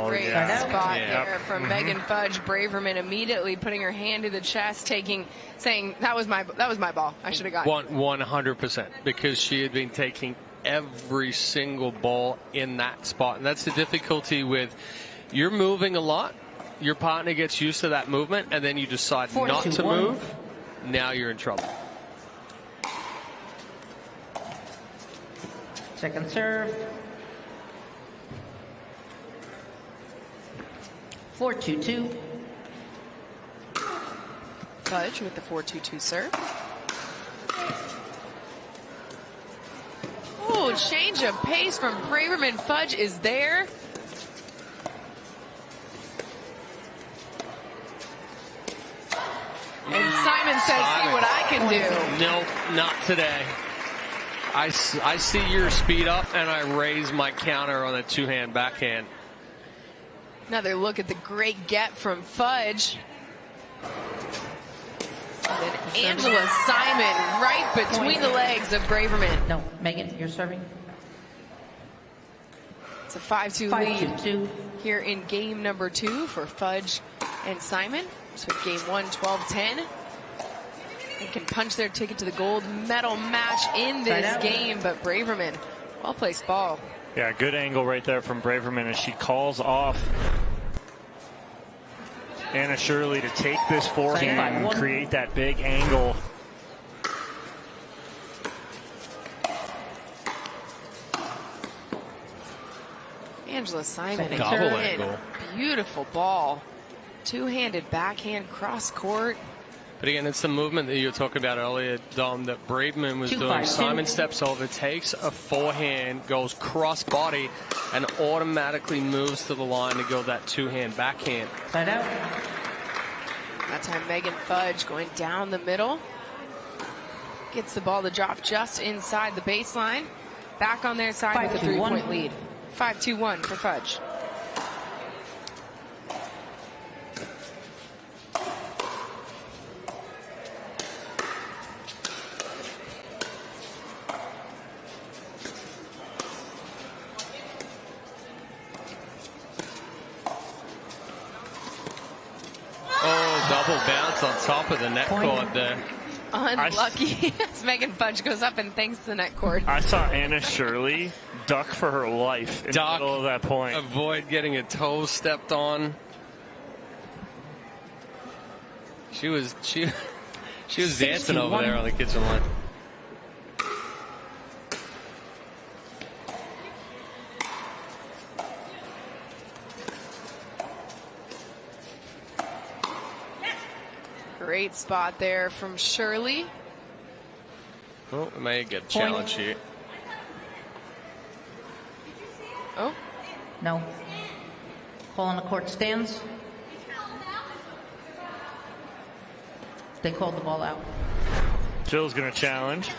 A: Great spot there from Megan Fudge. Braverman immediately putting her hand to the chest, saying that was my ball. I should have gotten
C: 100%, because she had been taking every single ball in that spot, and that's the difficulty with you're moving a lot. Your partner gets used to that movement, and then you decide not to move. Now you're in trouble.
I: Second serve. 4-2-2.
A: Fudge with the 4-2-2 serve. Oh, change of pace from Braverman. Fudge is there. And Simon says, see what I can do.
C: Nope, not today. I see your speed up, and I raise my counter on a two-hand backhand.
A: Another look at the great get from Fudge. And then Angela Simon right between the legs of Braverman.
I: No, Megan, you're serving.
A: It's a 5-2 lead here in game number 2 for Fudge and Simon. So game 1, 12-10. They can punch their ticket to the gold medal match in this game, but Braverman, well-placed ball.
B: Yeah, good angle right there from Braverman as she calls off Anna Shirley to take this forehand and create that big angle.
A: Angela Simon,
C: double angle.
A: Beautiful ball. Two-handed backhand cross court.
C: But again, it's the movement that you were talking about earlier, Dom, that Braverman was doing. Simon steps over, takes a forehand, goes cross body, and automatically moves to the line to go that two-hand backhand.
I: Side out.
A: That time Megan Fudge going down the middle. Gets the ball to drop just inside the baseline. Back on their side with a 3-point lead. 5-2-1 for Fudge.
C: Oh, double bounce on top of the net cord there.
A: Unlucky as Megan Fudge goes up and thanks the net cord.
B: I saw Anna Shirley duck for her life in the middle of that point.
C: Avoid getting a toe stepped on. She was dancing over there on the kitchen line.
A: Great spot there from Shirley.
C: Oh, we may get a challenge here.
A: Oh.
I: No. Call on the court stands. They called the ball out.
B: Jill's going to challenge.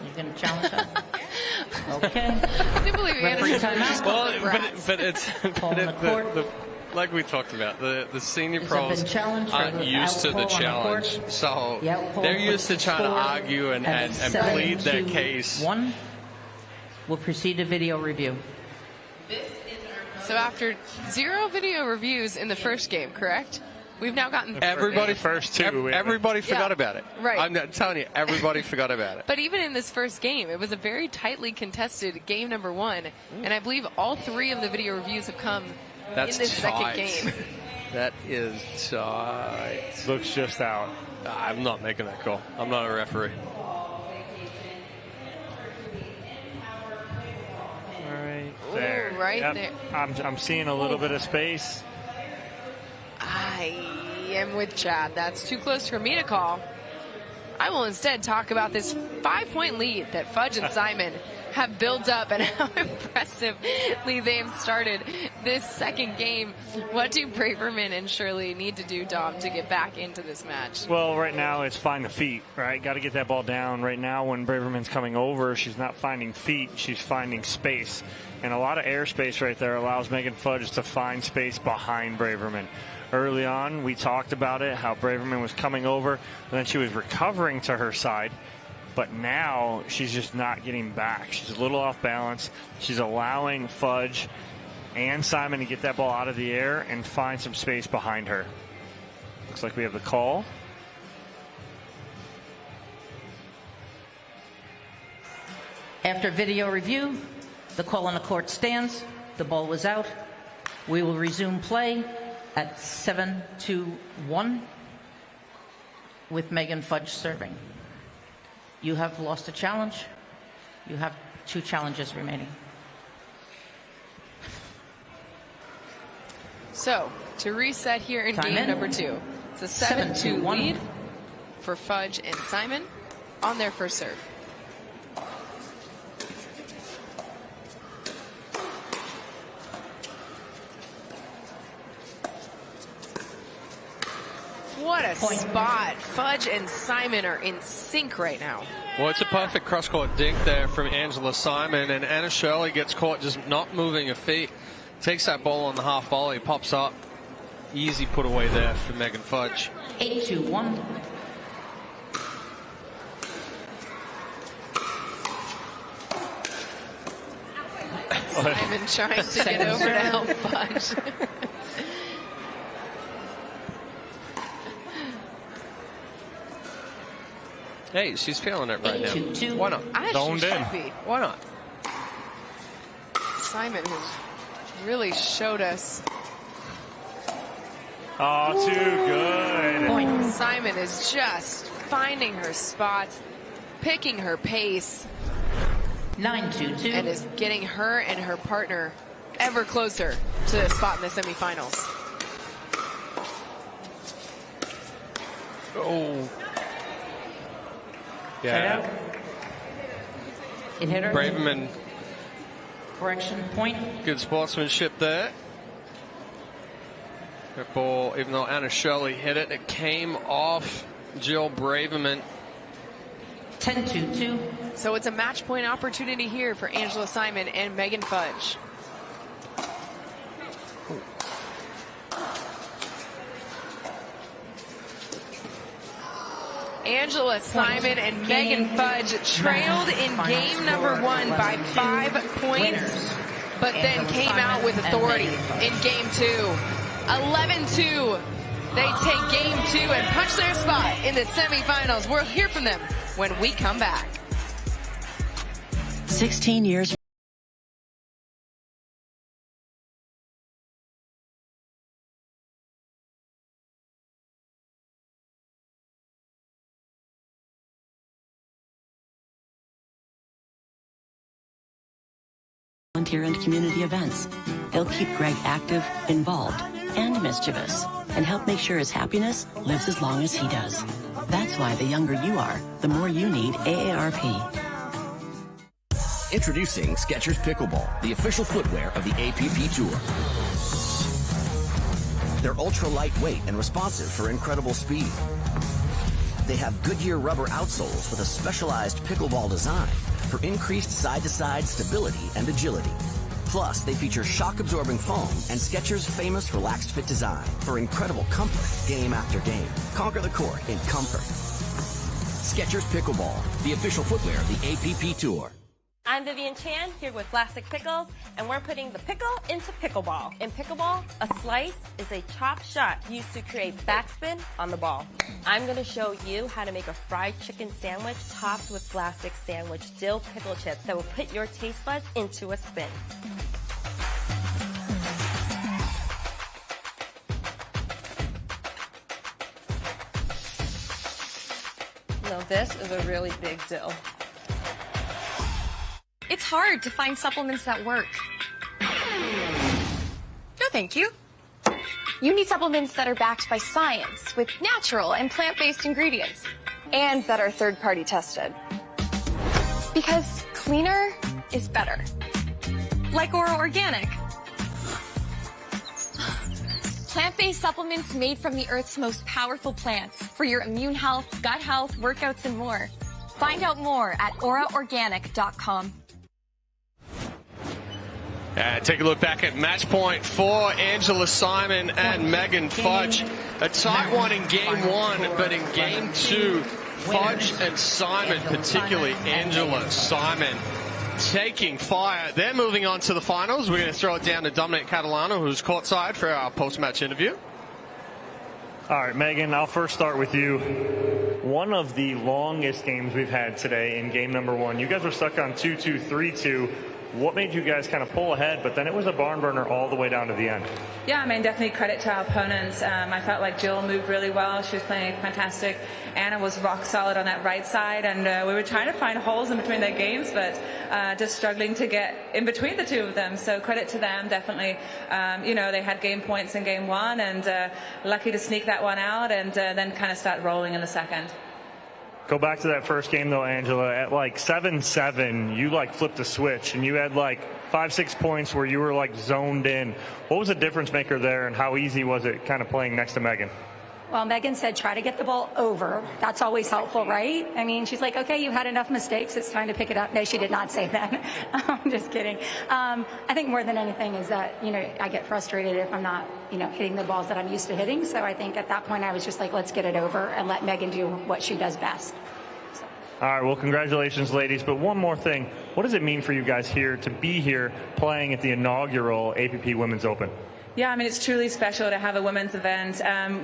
I: You're going to challenge that? Okay.
A: I can't believe
I: Referee timeout.
C: But it's like we talked about, the senior pros aren't used to the challenge, so they're used to trying to argue and plead their case.
I: We'll proceed to video review.
A: So after 0 video reviews in the first game, correct? We've now gotten
C: everybody
B: everybody
C: forgot about it.
A: Right.
C: I'm not telling you, everybody forgot about it.
A: But even in this first game, it was a very tightly contested game number 1, and I believe all 3 of the video reviews have come in this second game.
C: That is tight.
B: Looks just out.
C: I'm not making that call. I'm not a referee.
B: There.
A: Ooh, right there.
B: I'm seeing a little bit of space.
A: I am with Chad. That's too close for me to call. I will instead talk about this 5-point lead that Fudge and Simon have built up and how impressively they have started this second game. What do Braverman and Shirley need to do, Dom, to get back into this match?
B: Well, right now it's find the feet, right? Got to get that ball down. Right now when Braverman's coming over, she's not finding feet, she's finding space. And a lot of airspace right there allows Megan Fudge to find space behind Braverman. Early on, we talked about it, how Braverman was coming over, and then she was recovering to her side. But now she's just not getting back. She's a little off balance. She's allowing Fudge and Simon to get that ball out of the air and find some space behind her. Looks like we have the call.
I: After video review, the call on the court stands. The ball was out. We will resume play at 7-1 with Megan Fudge serving. You have lost a challenge. You have 2 challenges remaining.
A: So, to reset here in game number 2, it's a 7-2 lead for Fudge and Simon on their first serve. What a spot. Fudge and Simon are in sync right now.
C: Well, it's a perfect cross-court dink there from Angela Simon, and Anna Shirley gets caught just not moving her feet. Takes that ball on the half volley, pops up. Easy put away there for Megan Fudge.
I: 8-1.
A: Simon trying to get over to help Fudge.
C: Hey, she's feeling it right now. Why not?
B: Zoned in.
C: Why not?
A: Simon has really showed us.
B: Oh, too good.
A: Simon is just finding her spots, picking her pace.
I: 9-2.
A: And is getting her and her partner ever closer to the spot in the semifinals.
C: Oh. Yeah.
I: It hit her.
C: Braverman.
I: Correction point.
C: Good sportsmanship there. That ball, even though Anna Shirley hit it, it came off Jill Braverman.
I: 10-2.
A: So it's a match point opportunity here for Angela Simon and Megan Fudge. Angela Simon and Megan Fudge trailed in game number 1 by 5 points, but then came out with authority in game 2. 11-2 They take game 2 and punch their spot in the semifinals. We'll hear from them when we come back.
L: 16 years volunteer and community events. They'll keep Greg active, involved, and mischievous, and help make sure his happiness lives as long as he does. That's why the younger you are, the more you need AARP.
N: Introducing Skechers Pickleball, the official footwear of the APP Tour. They're ultra lightweight and responsive for incredible speed. They have Goodyear rubber outsoles with a specialized pickleball design for increased side-to-side stability and agility. Plus, they feature shock-absorbing foam and Skechers' famous relaxed fit design for incredible comfort game after game. Conquer the court in comfort. Skechers Pickleball, the official footwear of the APP Tour.
U: I'm Vivian Chan here with Classic Pickles, and we're putting the pickle into pickleball. In pickleball, a slice is a chop shot used to create backspin on the ball. I'm going to show you how to make a fried chicken sandwich topped with classic sandwich dill pickle chips that will put your taste buds into a spin. Now this is a really big dill.
W: It's hard to find supplements that work. No, thank you. You need supplements that are backed by science with natural and plant-based ingredients and that are third-party tested. Because cleaner is better. Like Ora Organic. Plant-based supplements made from the Earth's most powerful plants for your immune health, gut health, workouts, and more. Find out more at oraorganic.com.
C: Take a look back at match point for Angela Simon and Megan Fudge. A tight one in game 1, but in game 2, Fudge and Simon, particularly Angela Simon, taking fire. They're moving on to the finals. We're going to throw it down to Dominic Catalano, who's courtside for our post-match interview.
B: All right, Megan, I'll first start with you. One of the longest games we've had today in game number 1. You guys were stuck on 2-2, 3-2. What made you guys kind of pull ahead, but then it was a barn burner all the way down to the end?
T: Yeah, I mean, definitely credit to our opponents. I felt like Jill moved really well. She was playing fantastic. Anna was rock solid on that right side, and we were trying to find holes in between their games, but just struggling to get in between the two of them. So credit to them, definitely. You know, they had game points in game 1, and lucky to sneak that one out, and then kind of start rolling in the second.
B: Go back to that first game, though, Angela. At like 7-7, you like flipped a switch, and you had like 5-6 points where you were like zoned in. What was the difference maker there, and how easy was it kind of playing next to Megan?
E: Well, Megan said try to get the ball over. That's always helpful, right? I mean, she's like, okay, you've had enough mistakes. It's time to pick it up. No, she did not say that. I'm just kidding. I think more than anything is that, you know, I get frustrated if I'm not, you know, hitting the balls that I'm used to hitting. So I think at that point I was just like, let's get it over and let Megan do what she does best.
B: All right, well, congratulations, ladies. But one more thing. What does it mean for you guys here to be here playing at the inaugural APP Women's Open?
T: Yeah, I mean, it's truly special to have a women's event,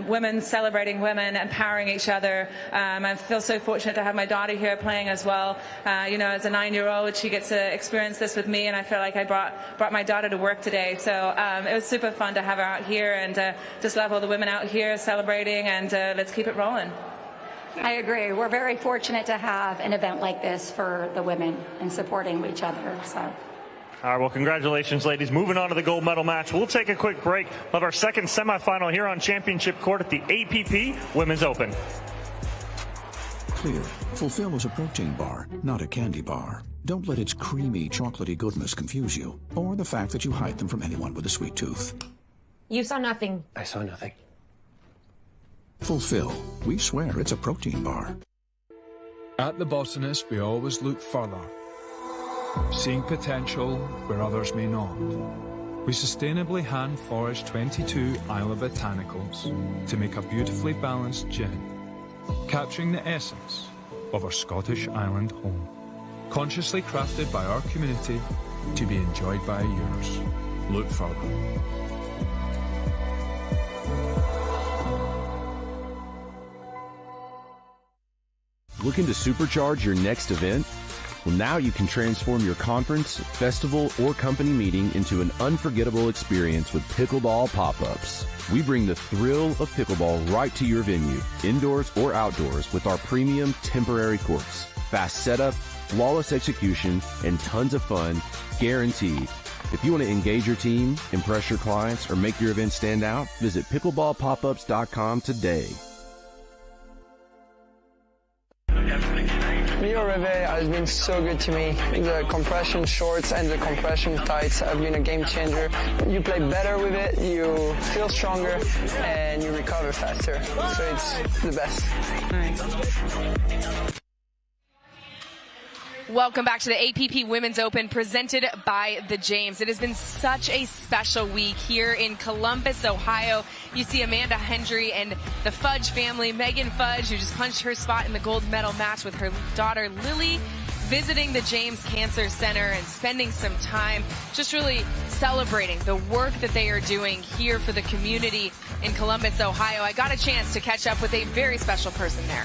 T: women celebrating women, empowering each other. I feel so fortunate to have my daughter here playing as well. You know, as a 9-year-old, she gets to experience this with me, and I feel like I brought my daughter to work today. So it was super fun to have her out here, and just love all the women out here celebrating, and let's keep it rolling.
E: I agree. We're very fortunate to have an event like this for the women and supporting each other. So.
B: All right, well, congratulations, ladies. Moving on to the gold medal match. We'll take a quick break. We'll have our second semifinal here on Championship Court at the APP Women's Open.
H: Clear. Fulfill is a protein bar, not a candy bar. Don't let its creamy, chocolatey goodness confuse you, or the fact that you hide them from anyone with a sweet tooth.
X: You saw nothing.
P: I saw nothing.
H: Fulfill. We swear it's a protein bar.
R: At the Botanist, we always look further, seeing potential where others may not. We sustainably hand forage 22 Isla botanicals to make a beautifully balanced gin, capturing the essence of our Scottish island home. Consciously crafted by our community to be enjoyed by yours. Look further.
Z: Looking to supercharge your next event? Well, now you can transform your conference, festival, or company meeting into an unforgettable experience with pickleball pop-ups. We bring the thrill of pickleball right to your venue, indoors or outdoors, with our premium temporary courts. Fast setup, flawless execution, and tons of fun, guaranteed. If you want to engage your team, impress your clients, or make your event stand out, visit pickleballpopups.com today.
S: Leo Rivet has been so good to me. The compression shorts and the compression tights have been a game changer. You play better with it, you feel stronger, and you recover faster. So it's the best.
A: Welcome back to the APP Women's Open presented by the James. It has been such a special week here in Columbus, Ohio. You see Amanda Hendry and the Fudge family, Megan Fudge, who just punched her spot in the gold medal match with her daughter Lily, visiting the James Cancer Center and spending some time just really celebrating the work that they are doing here for the community in Columbus, Ohio. I got a chance to catch up with a very special person there.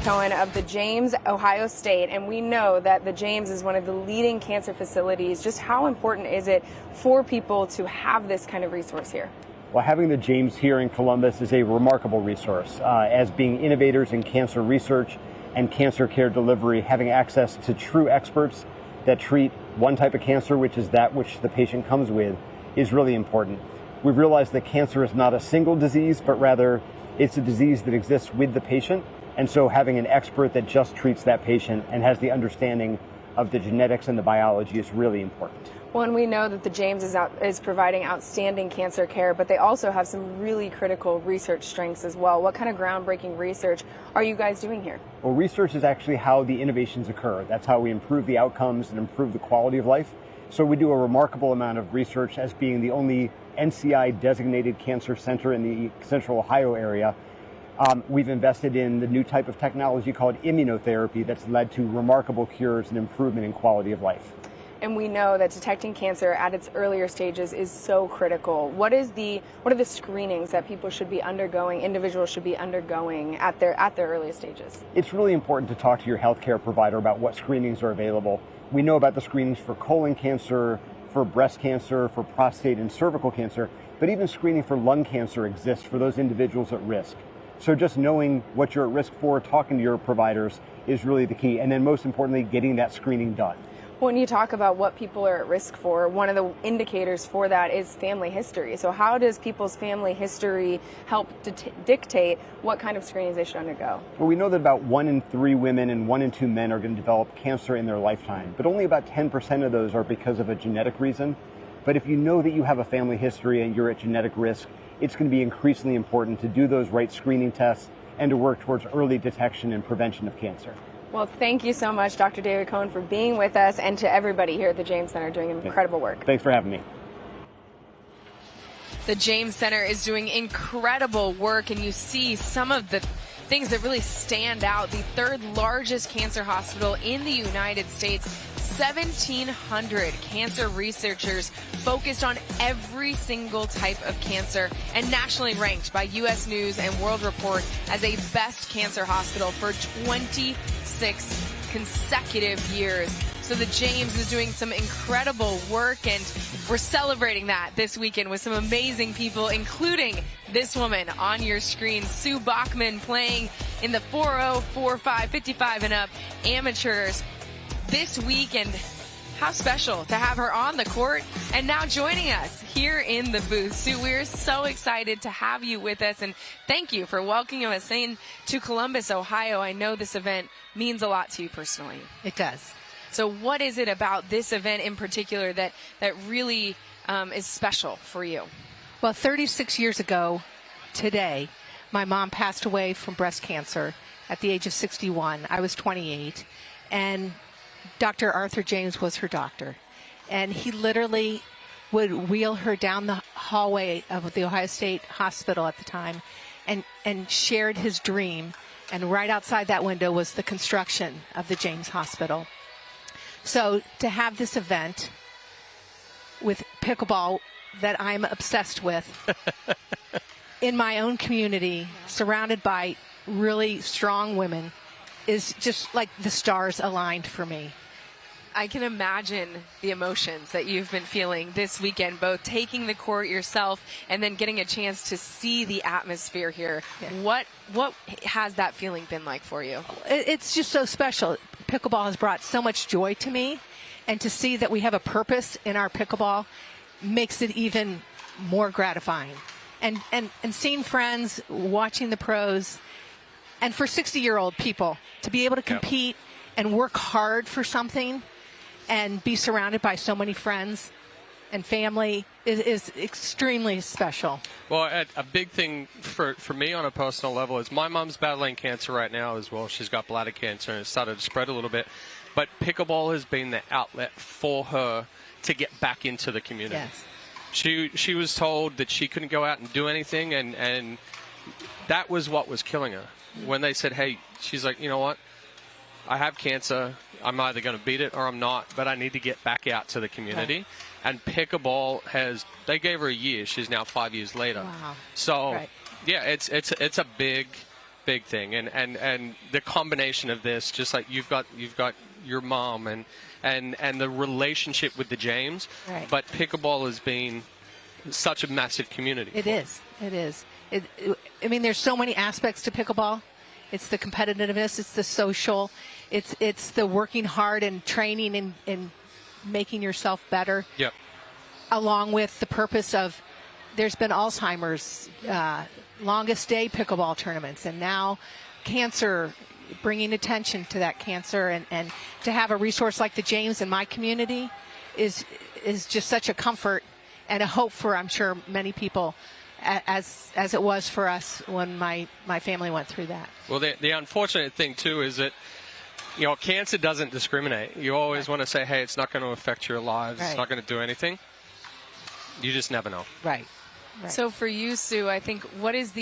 G: Cohen of the James, Ohio State, and we know that the James is one of the leading cancer facilities. Just how important is it for people to have this kind of resource here?
F: Well, having the James here in Columbus is a remarkable resource. As being innovators in cancer research and cancer care delivery, having access to true experts that treat one type of cancer, which is that which the patient comes with, is really important. We've realized that cancer is not a single disease, but rather it's a disease that exists with the patient. And so having an expert that just treats that patient and has the understanding of the genetics and the biology is really important.
G: Well, and we know that the James is providing outstanding cancer care, but they also have some really critical research strengths as well. What kind of groundbreaking research are you guys doing here?
F: Well, research is actually how the innovations occur. That's how we improve the outcomes and improve the quality of life. So we do a remarkable amount of research as being the only NCI designated cancer center in the central Ohio area. We've invested in the new type of technology called immunotherapy that's led to remarkable cures and improvement in quality of life.
G: And we know that detecting cancer at its earlier stages is so critical. What are the screenings that people should be undergoing, individuals should be undergoing at their earliest stages?
F: It's really important to talk to your healthcare provider about what screenings are available. We know about the screenings for colon cancer, for breast cancer, for prostate and cervical cancer, but even screening for lung cancer exists for those individuals at risk. So just knowing what you're at risk for, talking to your providers is really the key. And then most importantly, getting that screening done.
G: When you talk about what people are at risk for, one of the indicators for that is family history. So how does people's family history help dictate what kind of screenings they should undergo?
F: Well, we know that about 1 in 3 women and 1 in 2 men are going to develop cancer in their lifetime, but only about 10% of those are because of a genetic reason. But if you know that you have a family history and you're at genetic risk, it's going to be increasingly important to do those right screening tests and to work towards early detection and prevention of cancer.
G: Well, thank you so much, Dr. David Cohen, for being with us, and to everybody here at the James Center doing incredible work.
F: Thanks for having me.
A: The James Center is doing incredible work, and you see some of the things that really stand out. The third largest cancer hospital in the United States, 1,700 cancer researchers focused on every single type of cancer, and nationally ranked by U.S. News and World Report as a best cancer hospital for 26 consecutive years. So the James is doing some incredible work, and we're celebrating that this weekend with some amazing people, including this woman on your screen, Sue Bachman, playing in the 4-0, 4-5, 55 and up amateurs this weekend. How special to have her on the court and now joining us here in the booth. Sue, we're so excited to have you with us, and thank you for welcoming us in to Columbus, Ohio. I know this event means a lot to you personally.
J: It does.
A: So what is it about this event in particular that really is special for you?
J: Well, 36 years ago today, my mom passed away from breast cancer at the age of 61. I was 28, and Dr. Arthur James was her doctor, and he literally would wheel her down the hallway of the Ohio State Hospital at the time and shared his dream, and right outside that window was the construction of the James Hospital. So to have this event with pickleball that I'm obsessed with in my own community, surrounded by really strong women is just like the stars aligned for me.
A: I can imagine the emotions that you've been feeling this weekend, both taking the court yourself and then getting a chance to see the atmosphere here. Yeah. What has that feeling been like for you?
J: It's just so special. Pickleball has brought so much joy to me, and to see that we have a purpose in our pickleball makes it even more gratifying. And seeing friends, watching the pros, and for 60-year-old people to be able to compete and work hard for something and be surrounded by so many friends and family is extremely special.
C: Well, a big thing for me on a personal level is my mom's battling cancer right now as well. She's got bladder cancer and it started to spread a little bit. But pickleball has been the outlet for her to get back into the community. Yes. She was told that she couldn't go out and do anything, and that was what was killing her. When they said, hey, she's like, you know what? I have cancer. I'm either going to beat it or I'm not, but I need to get back out to the community. Right. And pickleball they gave her a year. She's now 5 years later. Wow. So, yeah, it's a big thing. And the combination of this, just like you've got your mom and the relationship with the James, but pickleball has been such a massive community.
J: It is. I mean, there's so many aspects to pickleball. It's the competitiveness, it's the social, it's the working hard and training and making yourself better.
C: Yep.
J: Along with the purpose of, there's been Alzheimer's, longest day pickleball tournaments, and now cancer, bringing attention to that cancer, and to have a resource like the James in my community is just such a comfort and a hope for, I'm sure, many people, as it was for us when my family went through that.
C: Well, the unfortunate thing, too, is that, cancer doesn't discriminate. You always want to say, hey, it's not going to affect your lives. It's not going to do anything. You just never know.
J: Right.
A: So for you, Sue, I think what is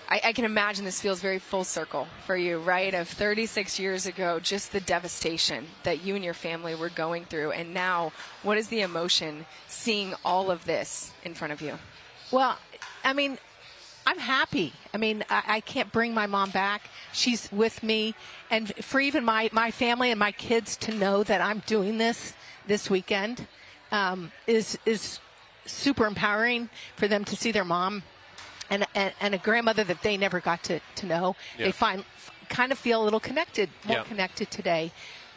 A: I can imagine this feels very full circle for you, right? Of 36 years ago, just the devastation that you and your family were going through. And now, what is the emotion seeing all of this in front of you?
J: Well, I mean, I'm happy. I mean, I can't bring my mom back. She's with me. And for even my family and my kids to know that I'm doing this weekend is super empowering for them to see their mom and a grandmother that they never got to know. Yeah. They kind of feel a little connected, more connected today,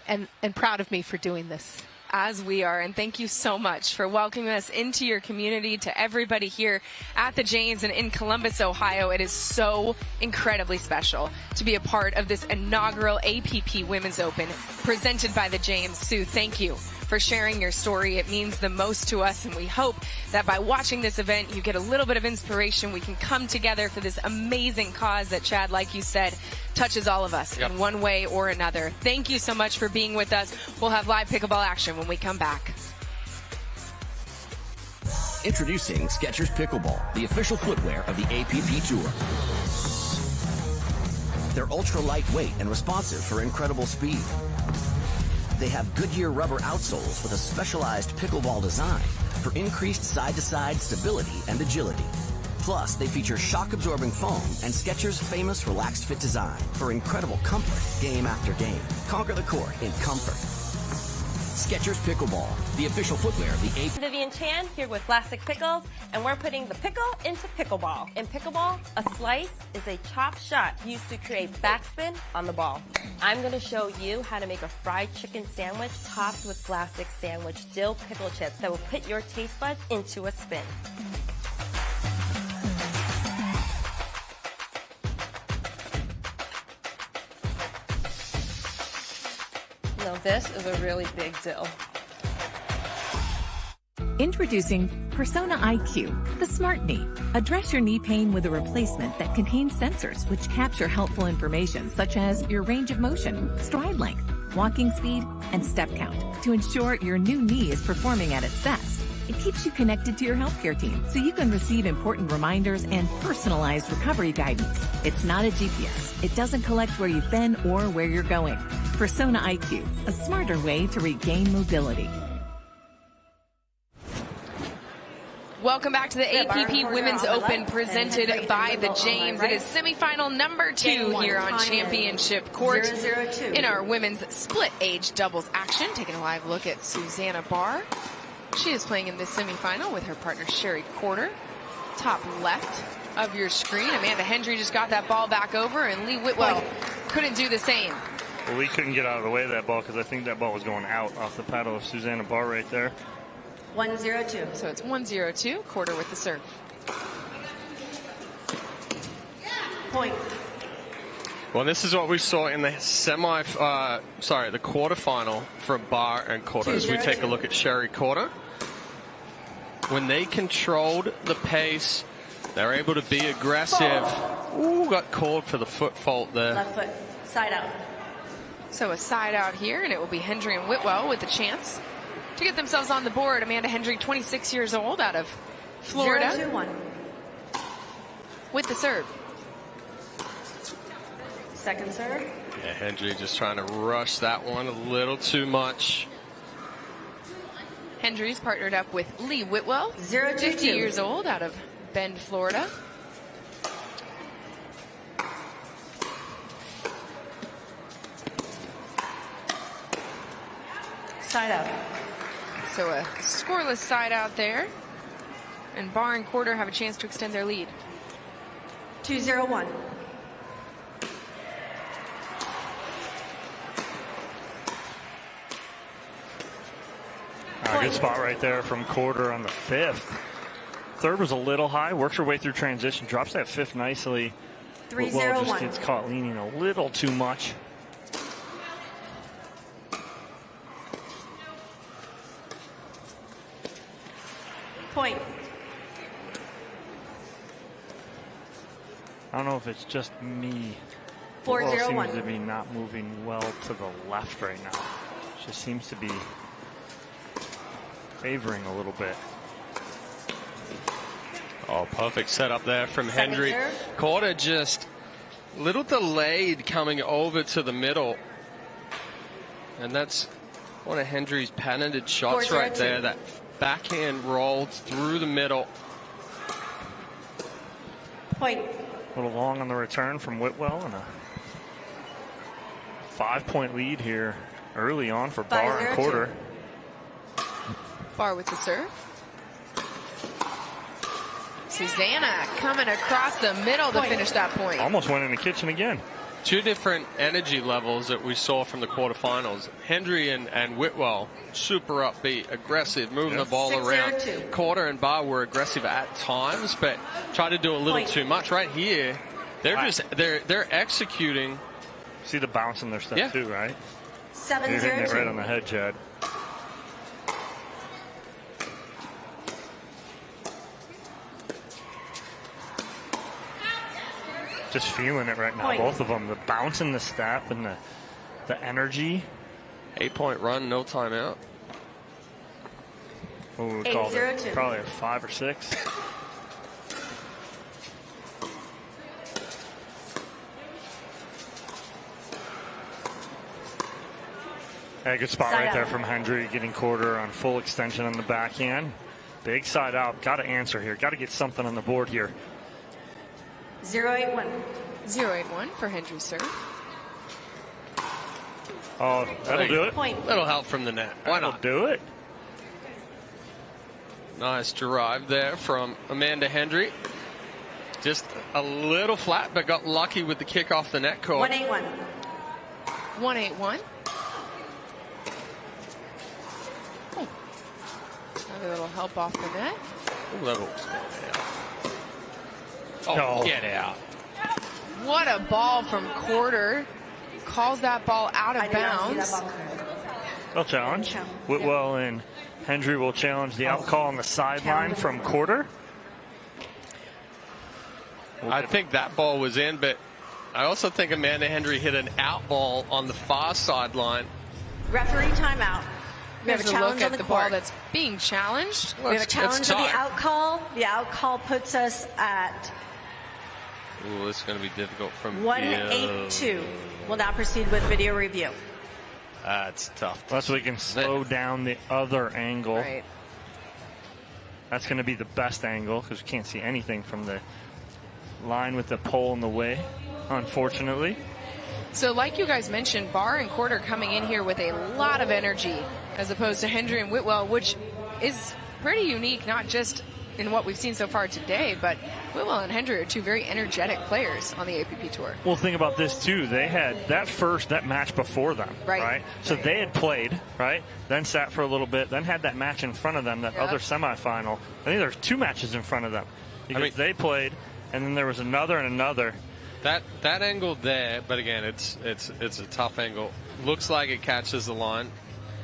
J: and proud of me for doing this.
A: As we are, and thank you so much for welcoming us into your community, to everybody here at the James and in Columbus, Ohio. It is so incredibly special to be a part of this inaugural APP Women's Open presented by the James. Sue, thank you for sharing your story. It means the most to us, and we hope that by watching this event, you get a little bit of inspiration. We can come together for this amazing cause that, Chad, like you said, touches all of us in one way or another. Thank you so much for being with us. We'll have live pickleball action when we come back.
N: Introducing Skechers Pickleball, the official footwear of the APP Tour. They're ultra lightweight and responsive for incredible speed. They have Goodyear rubber outsoles with a specialized pickleball design for increased side-to-side stability and agility. Plus, they feature shock-absorbing foam and Skechers' famous relaxed fit design for incredible comfort game after game. Conquer the court in comfort. Skechers Pickleball, the official footwear of the AP.
U: Vivian Chan here with Classic Pickles, and we're putting the pickle into pickleball. In pickleball, a slice is a chop shot used to create backspin on the ball. I'm going to show you how to make a fried chicken sandwich topped with Classic sandwich dill pickle chips that will put your taste buds into a spin. Now this is a really big dill.
K: Introducing Persona IQ, the smart knee. Address your knee pain with a replacement that contains sensors which capture helpful information such as your range of motion, stride length, walking speed, and step count to ensure your new knee is performing at its best. It keeps you connected to your healthcare team so you can receive important reminders and personalized recovery guidance. It's not a GPS. It doesn't collect where you've been or where you're going. Persona IQ, a smarter way to regain mobility.
A: Welcome back to the APP Women's Open presented by the James. It is semifinal number 2 here on Championship Court in our women's split age doubles action. Taking a live look at Susanna Barr. She is playing in this semifinal with her partner Sherry Quarter. Top left of your screen. Amanda Hendry just got that ball back over, and Lee Whitwell couldn't do the same.
B: Well, Lee couldn't get out of the way of that ball because I think that ball was going out off the paddle of Susanna Barr right there.
A: 1-0-2. So it's 1-0-2. Quarter with the serve.
U: Point.
C: Well, this is what we saw in the the quarterfinal for Barr and Quarter. As we take a look at Sherry Quarter, when they controlled the pace, they're able to be aggressive. Ooh, got called for the foot fault there.
U: Left foot, side out.
A: So a side out here, and it will be Hendry and Whitwell with the chance to get themselves on the board. Amanda Hendry, 26 years old, out of Florida.
U: 0-2-1.
A: With the serve.
U: Second serve.
C: Yeah, Hendry just trying to rush that one a little too much.
A: Hendry's partnered up with Lee Whitwell, 50 years old, out of Bend, Florida.
U: Side out.
A: So a scoreless side out there. And Barr and Quarter have a chance to extend their lead.
U: 2-0-1.
B: Good spot right there from Quarter on the 5th. Third was a little high, works her way through transition, drops that 5th nicely.
U: 3-0-1.
B: Just gets caught leaning a little too much.
U: Point.
B: I don't know if it's just me.
U: 4-0-1.
B: Seems to be not moving well to the left right now. Just seems to be favoring a little bit.
C: Oh, perfect setup there from Hendry. Quarter just a little delayed coming over to the middle. And that's one of Hendry's patented shots right there. That backhand rolled through the middle.
U: Point.
B: A little long on the return from Whitwell, and a 5-point lead here early on for Barr and Quarter.
A: Barr with the serve. Susanna coming across the middle to finish that point.
B: Almost went in the kitchen again.
C: Two different energy levels that we saw from the quarterfinals. Hendry and Whitwell, super upbeat, aggressive, moving the ball around. Quarter and Barr were aggressive at times, but tried to do a little too much. Right here, they're executing.
B: See the bounce in their stuff too, right?
U: 7-0-2.
B: You're hitting it right on the head, Chad. Just feeling it right now, both of them. The bounce in the step and the energy.
C: 8-point run, no timeout.
B: Oh, we called it probably a 5 or 6. Hey, good spot right there from Hendry, getting Quarter on full extension on the backhand. Big side out. Got to answer here. Got to get something on the board here.
U: 0-8-1.
A: 0-8-1 for Hendry's serve.
B: Oh, that'll do it.
C: That'll help from the net. Why not?
B: Do it.
C: Nice drive there from Amanda Hendry. Just a little flat, but got lucky with the kick off the net cord.
U: 1-8-1.
A: 1-8-1. Another little help off the net.
C: Oh, get out.
A: What a ball from Quarter. Calls that ball out of bounds.
B: They'll challenge. Whitwell and Hendry will challenge the out call on the sideline from Quarter.
C: I think that ball was in, but I also think Amanda Hendry hit an out ball on the far sideline.
U: Referee timeout.
A: We have a look at the ball that's being challenged.
U: We have a challenge of the out call. The out call puts us at
C: Ooh, this is going to be difficult from
U: 1-8-2. We'll now proceed with video review.
C: That's tough.
B: Plus we can slow down the other angle.
A: Right.
B: That's going to be the best angle because we can't see anything from the line with the pole in the way, unfortunately.
A: So like you guys mentioned, Barr and Quarter coming in here with a lot of energy as opposed to Hendry and Whitwell, which is pretty unique, not just in what we've seen so far today, but Whitwell and Hendry are two very energetic players on the APP Tour.
B: Well, think about this too. They had that match before them, right? So they had played, right? Then sat for a little bit, then had that match in front of them, that other semifinal. I think there's 2 matches in front of them because they played, and then there was another and another.
C: That angle there, but again, it's a tough angle. Looks like it catches the line,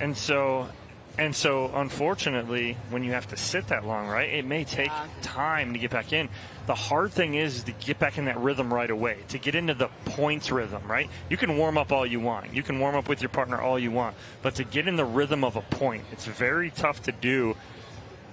B: and so unfortunately, when you have to sit that long, right, it may take time to get back in. The hard thing is to get back in that rhythm right away, to get into the points rhythm, right? You can warm up all you want. You can warm up with your partner all you want. But to get in the rhythm of a point, it's very tough to do,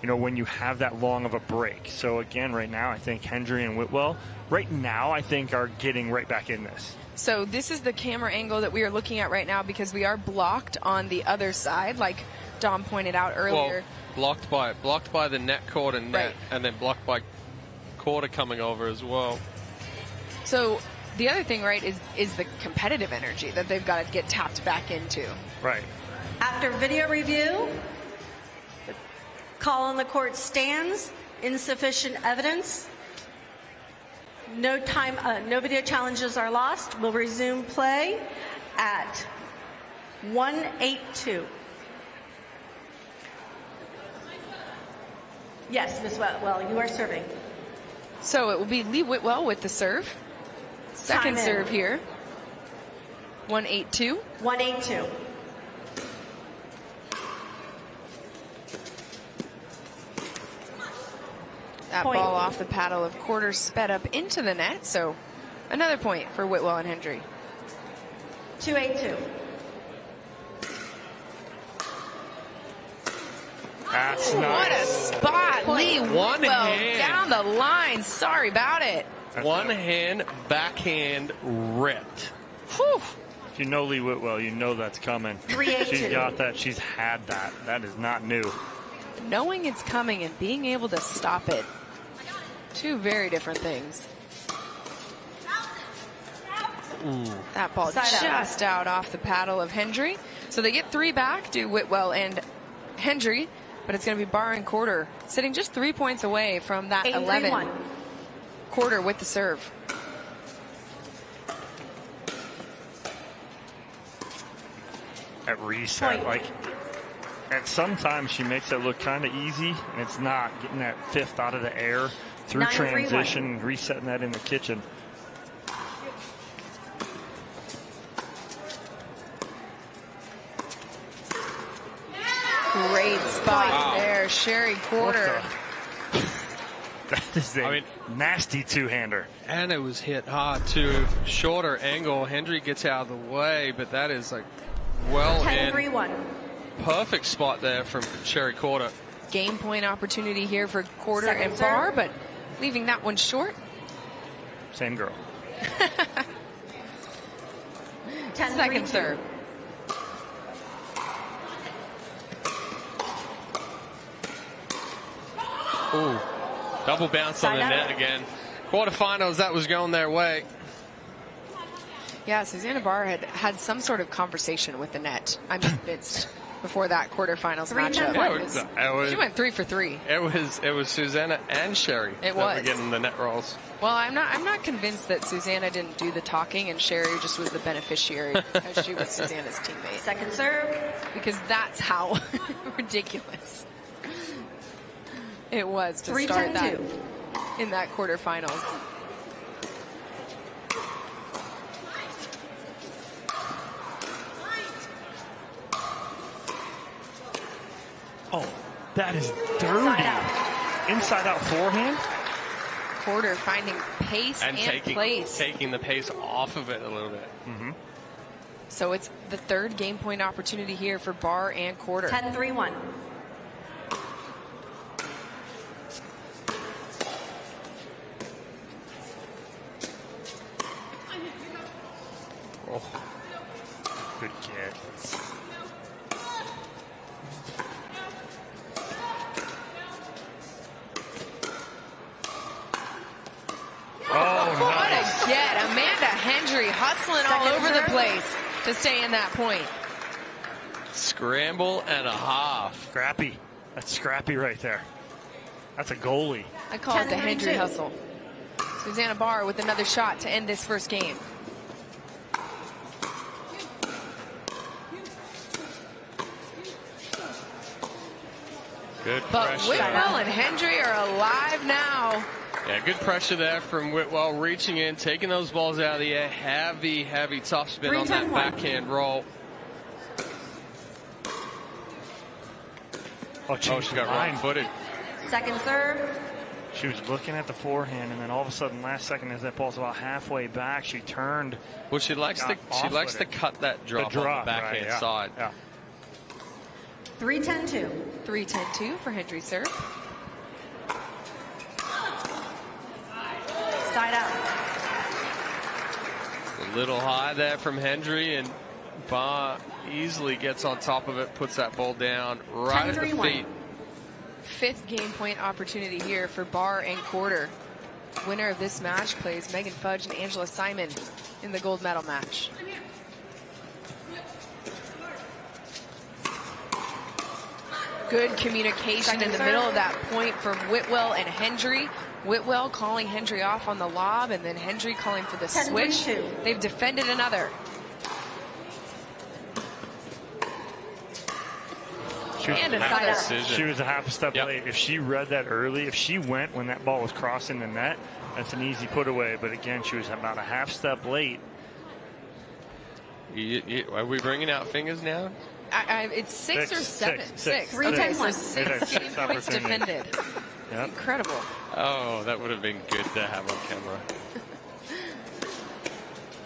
B: when you have that long of a break. So again, right now, I think Hendry and Whitwell, right now, I think are getting right back in this.
A: So this is the camera angle that we are looking at right now because we are blocked on the other side, like Dom pointed out earlier.
C: Well, blocked by the net cord and net, and then blocked by Quarter coming over as well.
A: So the other thing, right, is the competitive energy that they've got to get tapped back into.
B: Right.
D: After video review, the call on the court stands. Insufficient evidence. No video challenges are lost. We'll resume play at 1-8-2. Yes, Ms. Whitwell, you are serving.
A: So it will be Lee Whitwell with the serve. Second serve here. 1-8-2.
D: 1-8-2.
A: That
D: Point.
A: ball off the paddle of Quarter sped up into the net. So another point for Whitwell and Hendry.
D: 2-8-2.
B: That's
A: What
B: nice.
A: a spot. Lee
C: One
A: Whitwell
C: hand.
A: down the line. Sorry about it.
C: One hand, backhand, ripped.
A: Whew.
B: If you know Lee Whitwell, you know that's coming.
D: 3-8-2.
B: She's got that. She's had that. That is not new.
A: Knowing it's coming and being able to stop it. Two very different things. That ball just out off the paddle of Hendry. So they get 3 back to Whitwell and Hendry, but it's going to be Barr and Quarter sitting just 3 points away from that 11.
D: 8-3-1.
A: Quarter with the serve.
B: At reset, at sometimes she makes it look kind of easy, and it's not. Getting that 5th out of the air through
D: 9-3-1.
B: transition, resetting that in the kitchen.
A: Great spot there, Sherry Quarter.
B: That is a nasty 2-hander.
C: And it was hit hard too. Shorter angle. Hendry gets out of the way, but that is well in.
D: 10-3-1.
C: Perfect spot there from Sherry Quarter.
A: Game point opportunity here for Quarter
D: Second
A: and
D: serve.
A: Barr, but leaving that one short.
B: Same girl.
D: 10-3-2.
A: Second serve.
C: Ooh, double bounce on the
D: Side out.
C: net again. Quarterfinals, that was going their way.
A: Yeah, Susanna Barr had some sort of conversation with the net, I'm convinced, before that quarterfinals matchup. She went 3 for 3.
C: It was Susanna and Sherry that were getting the net rolls.
A: Well, I'm not convinced that Susanna didn't do the talking and Sherry just was the beneficiary as she was Susanna's teammate.
D: Second serve.
A: Because that's how ridiculous it was to start that in that quarterfinals.
B: Oh, that is dirty. Inside out forehand.
A: Quarter finding pace and place.
C: Taking the pace off of it a little bit.
B: Mm-hmm.
A: So it's the 3rd game point opportunity here for Barr and Quarter.
D: 10-3-1.
B: Oh, good get.
A: Hendry hustling all over the place to stay in that point.
C: Scramble and a half.
B: Scrappy. That's scrappy right there. That's a goalie.
A: I call it the Hendry hustle. Susanna Barr with another shot to end this first game.
C: Good
A: But
C: pressure.
A: Whitwell and Hendry are alive now.
C: Yeah, good pressure there from Whitwell, reaching in, taking those balls out of the air. Heavy, heavy top spin on that backhand roll.
B: Oh,
C: she got right-footed.
D: Second serve.
B: She was looking at the forehand, and then all of a sudden, last second, as that ball's about halfway back, she turned.
C: Well, she likes to cut that drop on the backhand side.
B: Yeah.
D: 3-10-2.
A: 3-10-2 for Hendry serve.
D: Side out.
C: A little high there from Hendry, and Barr easily gets on top of it, puts that ball down right at the feet.
A: Fifth game point opportunity here for Barr and Quarter. Winner of this match plays Megan Fudge and Angela Simon in the gold medal match. Good communication in the middle of that point from Whitwell and Hendry. Whitwell calling Hendry off on the lob, and then Hendry calling for the switch. They've defended another.
B: She was a half a step late. If she read that early, if she went when that ball was crossing the net, that's an easy put away. But again, she was about a half step late.
C: Are we bringing out fingers now?
A: It's six or seven. Six.
D: Okay, so
A: 6 game points defended.
B: Yep.
A: Incredible.
C: Oh, that would have been good to have on camera.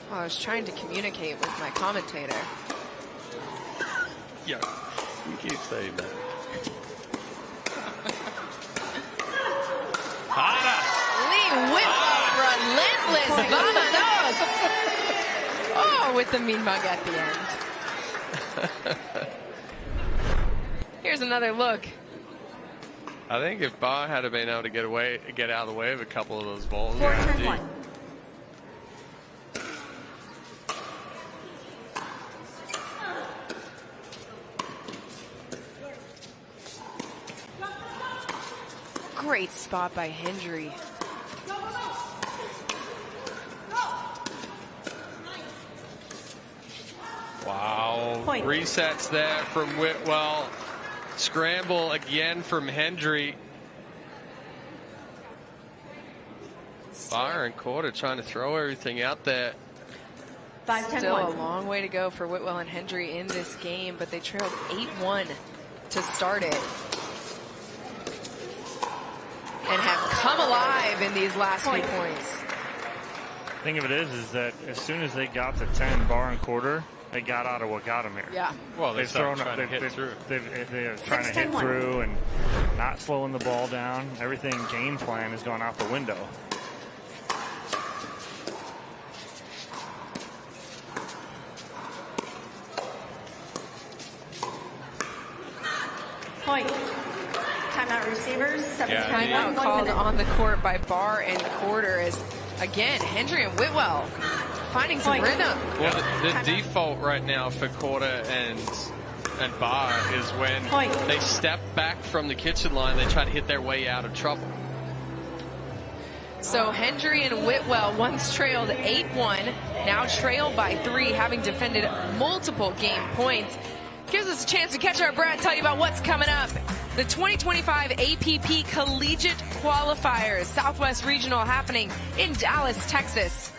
A: Well, I was trying to communicate with my commentator.
C: Yeah, you keep saying that.
A: Lee Whitwell, relentless. Vamonos. Oh, with the mean mug at the end. Here's another look.
C: I think if Barr had been able to get out of the way of a couple of those balls.
D: 4-10-1.
A: Great spot by Hendry.
C: Wow. Resets there from Whitwell. Scramble again from Hendry. Barr and Quarter trying to throw everything out there.
D: 5-10-1.
A: Still a long way to go for Whitwell and Hendry in this game, but they trailed 8-1 to start it. And have come alive in these last few points.
B: Thing of it is that as soon as they got to 10, Barr and Quarter, they got out of what got them here.
A: Yeah.
C: Well, they've
B: thrown
C: trying to hit through.
B: They're trying to hit through and not slowing the ball down. Everything game plan has gone out the window.
D: Point. Timeout receivers. 17-1.
A: Timeout called on the court by Barr and Quarter as, again, Hendry and Whitwell finding some rhythm.
C: Well, the default right now for Quarter and Barr is when they step back from the kitchen line, they try to hit their way out of trouble.
A: So Hendry and Whitwell once trailed 8-1, now trailed by 3, having defended multiple game points. Gives us a chance to catch our breath, tell you about what's coming up. The 2025 APP Collegiate Qualifiers, Southwest Regional, happening in Dallas, Texas.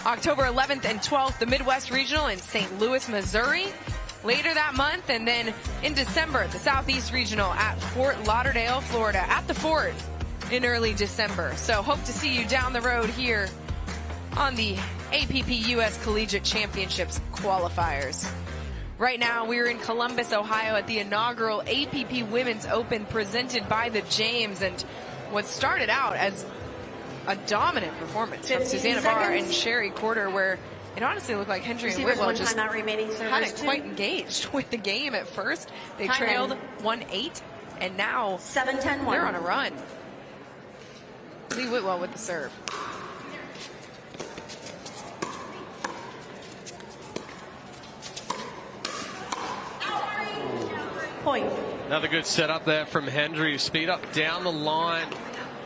A: October 11th and 12th, the Midwest Regional in St. Louis, Missouri. Later that month, and then in December, the Southeast Regional at Fort Lauderdale, Florida, at the Fort in early December. So hope to see you down the road here on the APP US Collegiate Championships Qualifiers. Right now, we're in Columbus, Ohio at the inaugural APP Women's Open presented by the James, and what started out as a dominant performance from Susanna Barr and Sherry Quarter, where it honestly looked like Hendry and Whitwell just hadn't quite engaged with the game at first. They trailed 1-8, and now
D: 7-10-1.
A: They're on a run. Lee Whitwell with the serve.
D: Point.
C: Another good setup there from Hendry. Speed up down the line.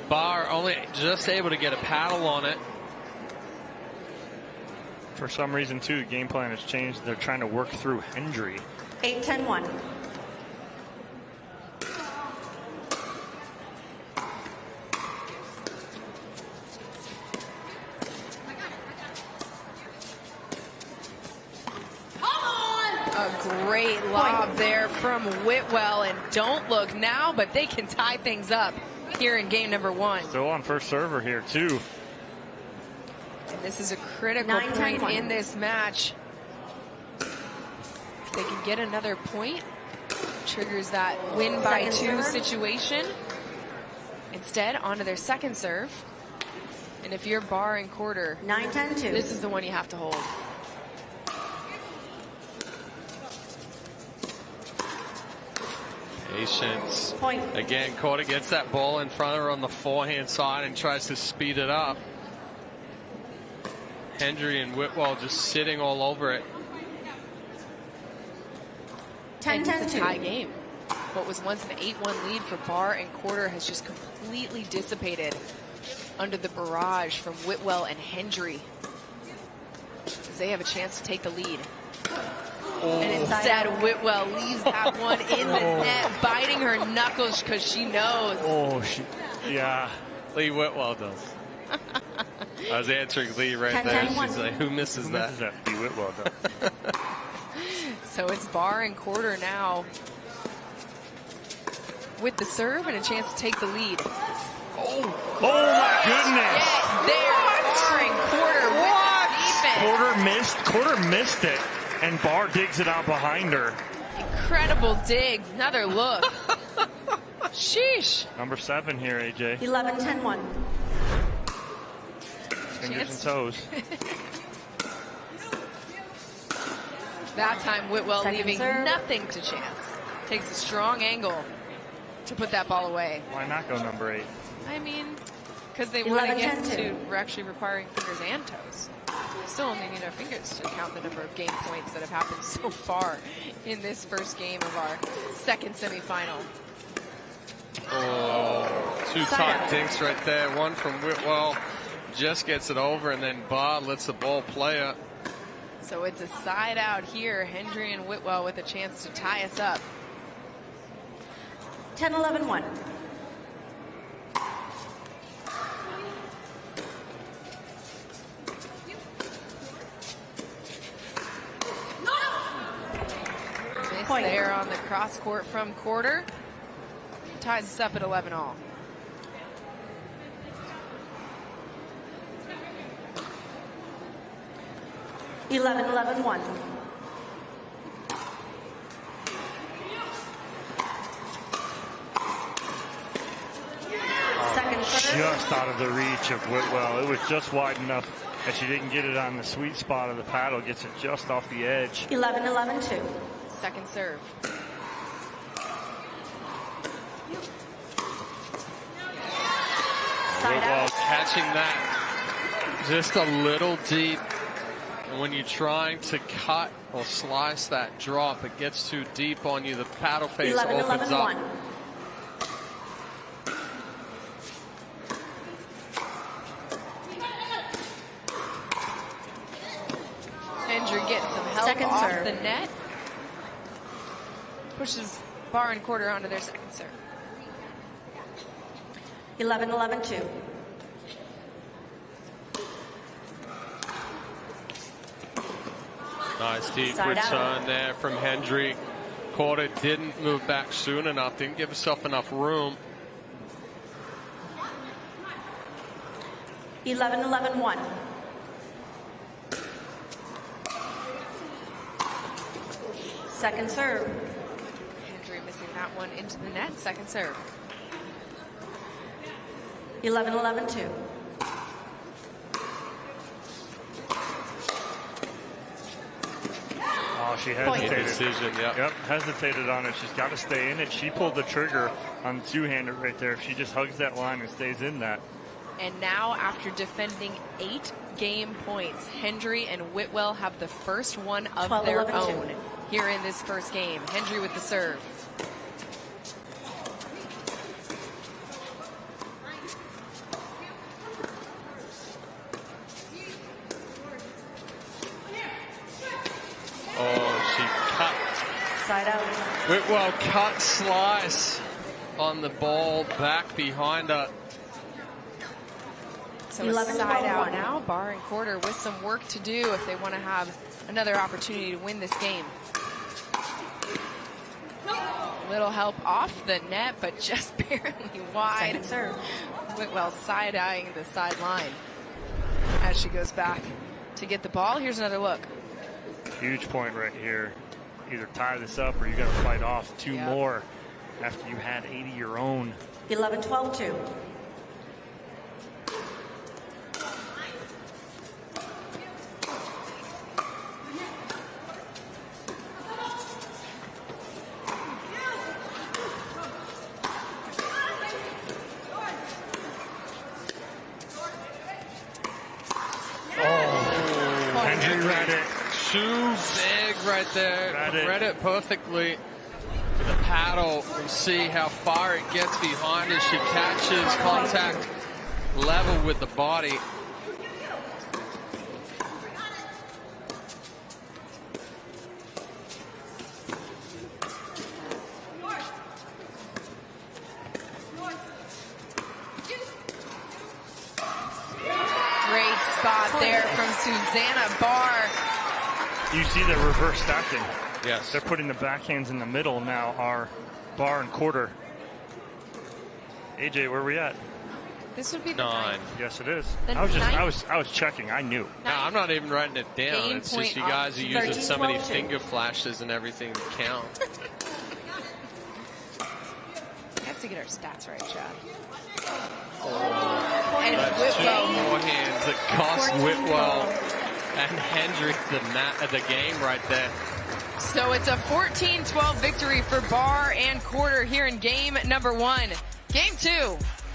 C: Barr only just able to get a paddle on it.
B: For some reason, too, the game plan has changed. They're trying to work through Hendry.
D: 8-10-1.
A: Great lob there from Whitwell, and don't look now, but they can tie things up here in game number 1.
B: Still on first server here, too.
A: And this is a critical point in this match. If they can get another point, triggers that win by 2 situation. Instead, onto their second serve. And if you're Barr and Quarter,
D: 9-10-2.
A: This is the one you have to hold.
C: Patience.
D: Point.
C: Again, Quarter gets that ball in front of her on the forehand side and tries to speed it up. Hendry and Whitwell just sitting all over it.
A: 10-10-2. Tie game. What was once an 8-1 lead for Barr and Quarter has just completely dissipated under the barrage from Whitwell and Hendry, as they have a chance to take the lead. And instead, Whitwell leaves that one in the net, biting her knuckles because she knows.
B: Yeah.
C: Lee Whitwell does. I was answering Lee right there. She's like, who misses that?
B: Lee Whitwell does.
A: So it's Barr and Quarter now with the serve and a chance to take the lead.
B: Oh my goodness.
A: There, Barr and Quarter with the defense.
B: Quarter missed it. And Barr digs it out behind her.
A: Incredible dig. Another look. Sheesh.
B: Number 7 here, AJ.
D: 11-10-1.
B: Fingers and toes.
A: That time Whitwell
D: Second
A: leaving
D: serve.
A: nothing to chance. Takes a strong angle to put that ball away.
B: Why not go number 8?
A: I mean, because they want to get
D: 11-10-2.
A: to, we're actually requiring fingers and toes. Still only need our fingers to count the number of game points that have happened so far in this first game of our second semifinal.
C: Oh, 2 top dinks right there. One from Whitwell, just gets it over, and then Barr lets the ball play up.
A: So it's a side out here. Hendry and Whitwell with a chance to tie us up.
D: 10-11-1.
A: Miss there on the cross court from Quarter. Ties us up at 11-all.
D: Eleven, 11-1. Second serve.
B: Just out of the reach of Whitwell. It was just wide enough that she didn't get it on the sweet spot of the paddle. Gets it just off the edge.
D: 11-11-2.
A: Second serve.
C: Whitwell catching that just a little deep. And when you're trying to cut or slice that drop, it gets too deep on you. The paddle face
D: 11,
C: opens
D: 11,
C: up.
D: 1.
A: Hendry getting some help
D: Second
A: off
D: serve.
A: the net. Pushes Barr and Quarter onto their second serve.
D: 11-11-2.
C: Nice deep
D: Side
C: return
D: out.
C: there from Hendry. Quarter didn't move back soon enough, didn't give herself enough room.
D: 11-11-1. Second serve.
A: Hendry missing that one into the net. Second serve.
D: 11-11-2.
B: Oh, she hesitated.
C: Decision,
B: Yep, hesitated on it. She's got to stay in it. She pulled the trigger on the two-hander right there. If she just hugs that line and stays in that.
A: And now, after defending 8 game points, Hendry and Whitwell have the first one of
D: 12,
A: their
D: 11, 2.
A: own here in this first game. Hendry with the serve.
C: Whitwell cut slice on the ball back behind her.
A: So it's side out now. Bar and Quarter with some work to do if they want to have another opportunity to win this game. Little help off the net, but just barely wide.
D: Second serve.
A: Whitwell side-eyeing the sideline as she goes back to get the ball. Here's another look.
B: Huge point right here. Either tie this up or you got to fight off two more after you had 80 your own.
D: 11-12-2.
C: Too big right there. Read it perfectly with a paddle. We'll see how far it gets behind as she catches contact level with the body.
A: Great spot there from Susanna Barr.
B: You see the reverse stacking.
C: Yes.
B: They're putting the backhands in the middle now, are Bar and Quarter. AJ, where are we at?
A: This would be the
C: 9.
B: Yes, it is.
A: The
B: I was checking. I knew.
C: No, I'm not even writing it down.
A: Game
C: It's
A: point
C: just you guys are using
D: 13,
C: so many
D: 12, 2.
C: finger flashes and everything to count.
A: We have to get our stats right, Chad.
C: And that's 2 more hands that cost Whitwell and Hendry the game right there.
A: So it's a 14-12 victory for Bar and Quarter here in game number 1. Game 2,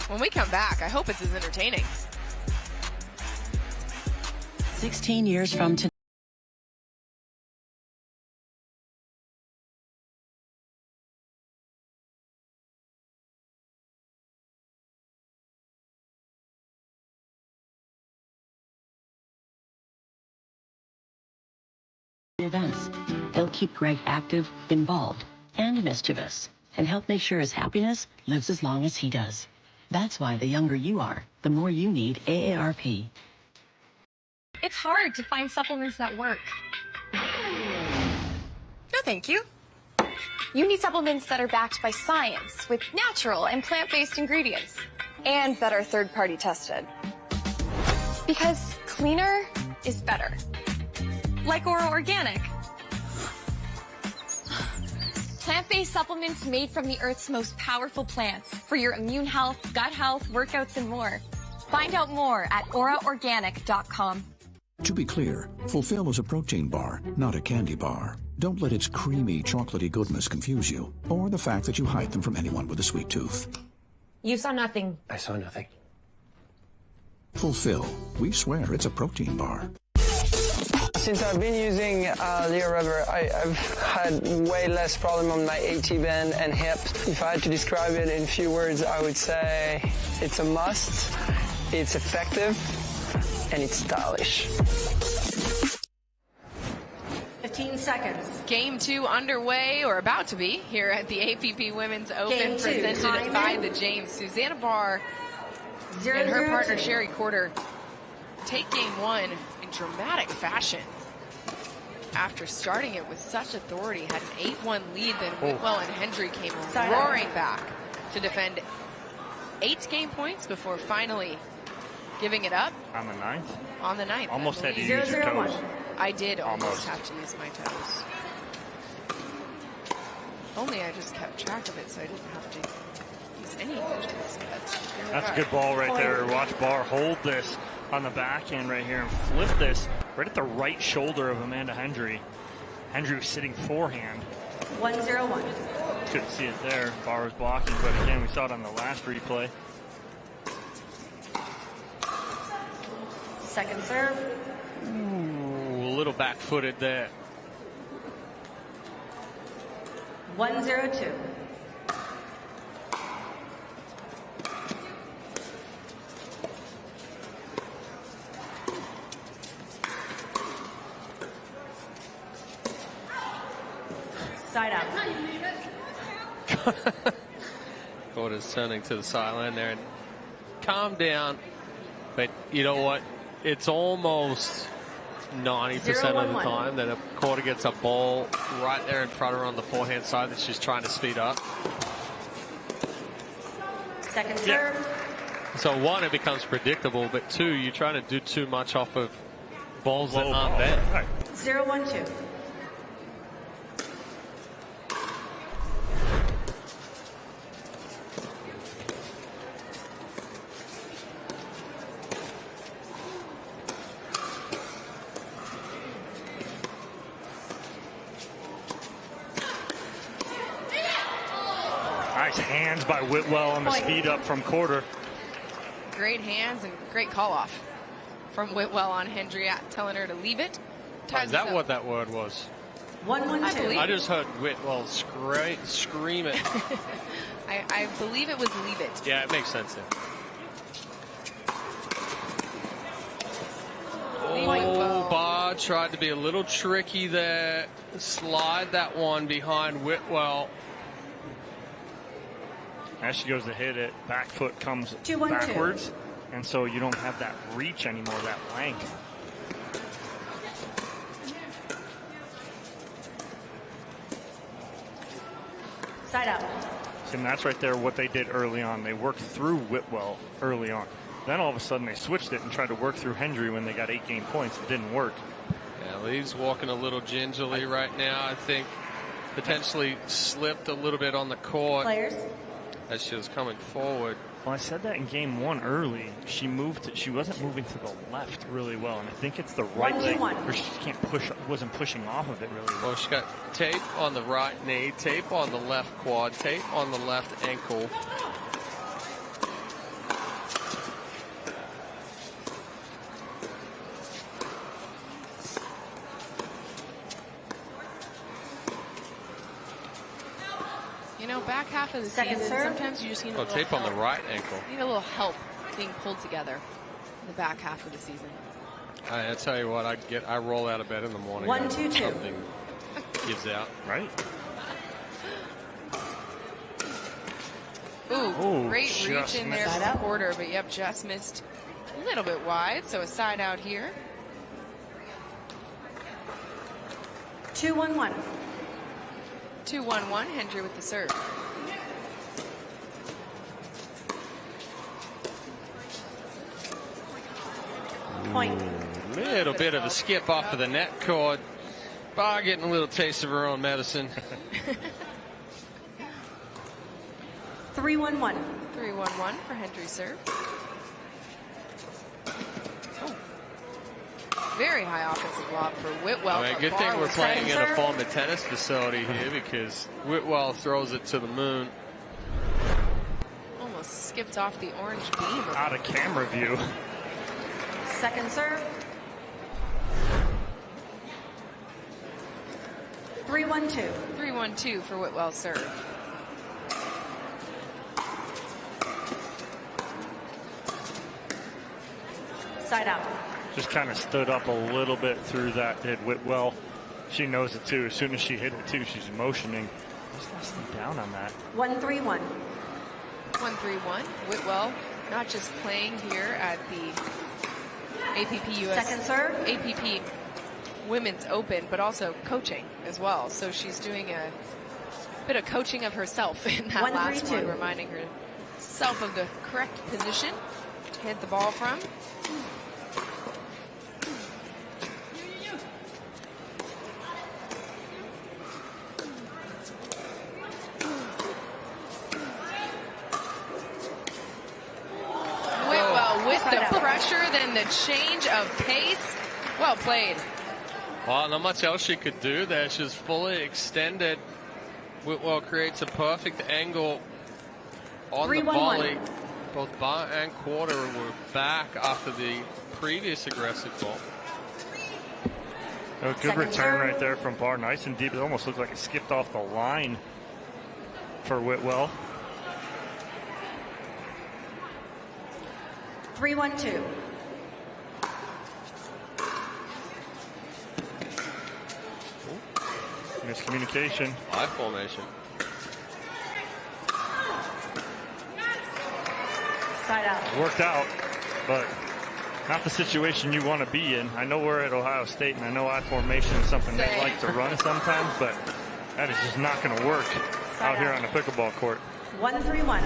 A: when we come back, I hope it's as entertaining.
L: 16 years from today. Events. They'll keep Greg active, involved, and mischievous, and help make sure his happiness lives as long as he does. That's why the younger you are, the more you need AARP.
W: It's hard to find supplements that work. No, thank you. You need supplements that are backed by science with natural and plant-based ingredients and that are third-party tested. Because cleaner is better. Like Oro Organic. Plant-based supplements made from the Earth's most powerful plants for your immune health, gut health, workouts, and more. Find out more at oraorganic.com.
H: To be clear, Fulfill is a protein bar, not a candy bar. Don't let its creamy, chocolatey goodness confuse you, or the fact that you hide them from anyone with a sweet tooth.
U: You saw nothing.
P: I saw nothing.
H: Fulfill. We swear it's a protein bar.
S: Since I've been using Leo Rubber, I've had way less problem on my AT band and hip. If I had to describe it in a few words, I would say it's a must, it's effective, and it's stylish.
D: 15 seconds.
A: Game 2 underway, or about to be, here at the APP Women's Open,
D: Game 2,
A: presented by the James. Susanna Barr and her partner Sherry Quarter take game 1 in dramatic fashion. After starting it with such authority, had an 8-1 lead, then Whitwell and Hendry came roaring back to defend 8 game points before finally giving it up.
B: On the 9th?
A: On the 9th.
B: Almost had to use your toes.
A: I did almost have to use my toes. Only I just kept track of it so I didn't have to use any edges.
B: That's a good ball right there. Watch Barr hold this on the backhand right here and flip this right at the right shoulder of Amanda Hendry. Hendry was sitting forehand.
D: 1-0-1.
B: Couldn't see it there. Barr was blocking, but again, we saw it on the last replay.
D: Second serve.
C: Ooh, a little back-footed there.
D: 1-0-2. Side out.
C: Quarter's turning to the sideline there and calm down. But you know what? It's almost 90% of the time that a Quarter gets a ball right there in front of her on the forehand side that she's trying to speed up.
D: Second serve.
C: So one, it becomes predictable, but two, you're trying to do too much off of balls that aren't there.
D: 0-1-2.
B: Nice hands by Whitwell on the speed up from Quarter.
A: Great hands and great call off from Whitwell on Hendry, telling her to leave it.
C: Is that what that word was?
D: 1-1-2.
C: I just heard Whitwell scream it.
A: I believe it was leave it.
C: Yeah, it makes sense then. Oh, Barr tried to be a little tricky there. Slide that one behind Whitwell.
B: As she goes to hit it, back foot comes
D: 2-1-2.
B: backwards, and so you don't have that reach anymore, that length.
D: Side out.
B: And that's right there what they did early on. They worked through Whitwell early on. Then all of a sudden they switched it and tried to work through Hendry when they got 8 game points. It didn't work.
C: Yeah, Lee's walking a little gingerly right now. I think potentially slipped a little bit on the court.
D: Players.
C: As she was coming forward.
B: Well, I said that in game 1 early. She wasn't moving to the left really well, and I think it's the right leg where she can't push, wasn't pushing off of it really well.
C: Well, she got tape on the right knee, tape on the left quad, tape on the left ankle.
A: Back half of the season, sometimes you just need a little
C: tape
A: help.
C: on the right ankle.
A: You need a little help being pulled together in the back half of the season.
C: I tell you what, I roll out of bed in the morning.
D: 1-2-2.
C: Something gives out.
B: Right.
A: Ooh, great reach in there for Quarter, but yep, just missed a little bit wide. So a side out here.
D: 2-1-1.
A: 2-1-1, Hendry with the serve.
D: Point.
C: Little bit of a skip off of the net cord. Barr getting a little taste of her own medicine.
D: 3-1-1.
A: 3-1-1 for Hendry's serve. Very high offensive lob for Whitwell.
C: Good thing we're playing in a former tennis facility here because Whitwell throws it to the moon.
A: Almost skipped off the orange beam.
B: Out of camera view.
D: Second serve. 3-1-2.
A: 3-1-2 for Whitwell's serve.
D: Side out.
B: Just kind of stood up a little bit through that, did Whitwell. She knows it too. As soon as she hit it too, she's motioning. Just gotta stay down on that.
D: 1-3-1.
A: 1-3-1. Whitwell not just playing here at the APP US
D: Second serve.
A: APP Women's Open, but also coaching as well. So she's doing a bit of coaching of herself in that last one, reminding herself of the correct position to hit the ball from. Then the change of pace. Well played.
C: Well, not much else she could do there. She's fully extended. Whitwell creates a perfect angle on the volley. Both Barr and Quarter were back after the previous aggressive ball.
B: A good return right there from Barr. Nice and deep. It almost looked like it skipped off the line for Whitwell.
D: 3-1-2.
B: Miscommunication.
C: I formation.
D: Side out.
B: Worked out, but not the situation you want to be in. I know we're at Ohio State, and I know I formation is something they like to run sometimes, but that is just not going to work out here on the pickleball court.
D: 1-3-1.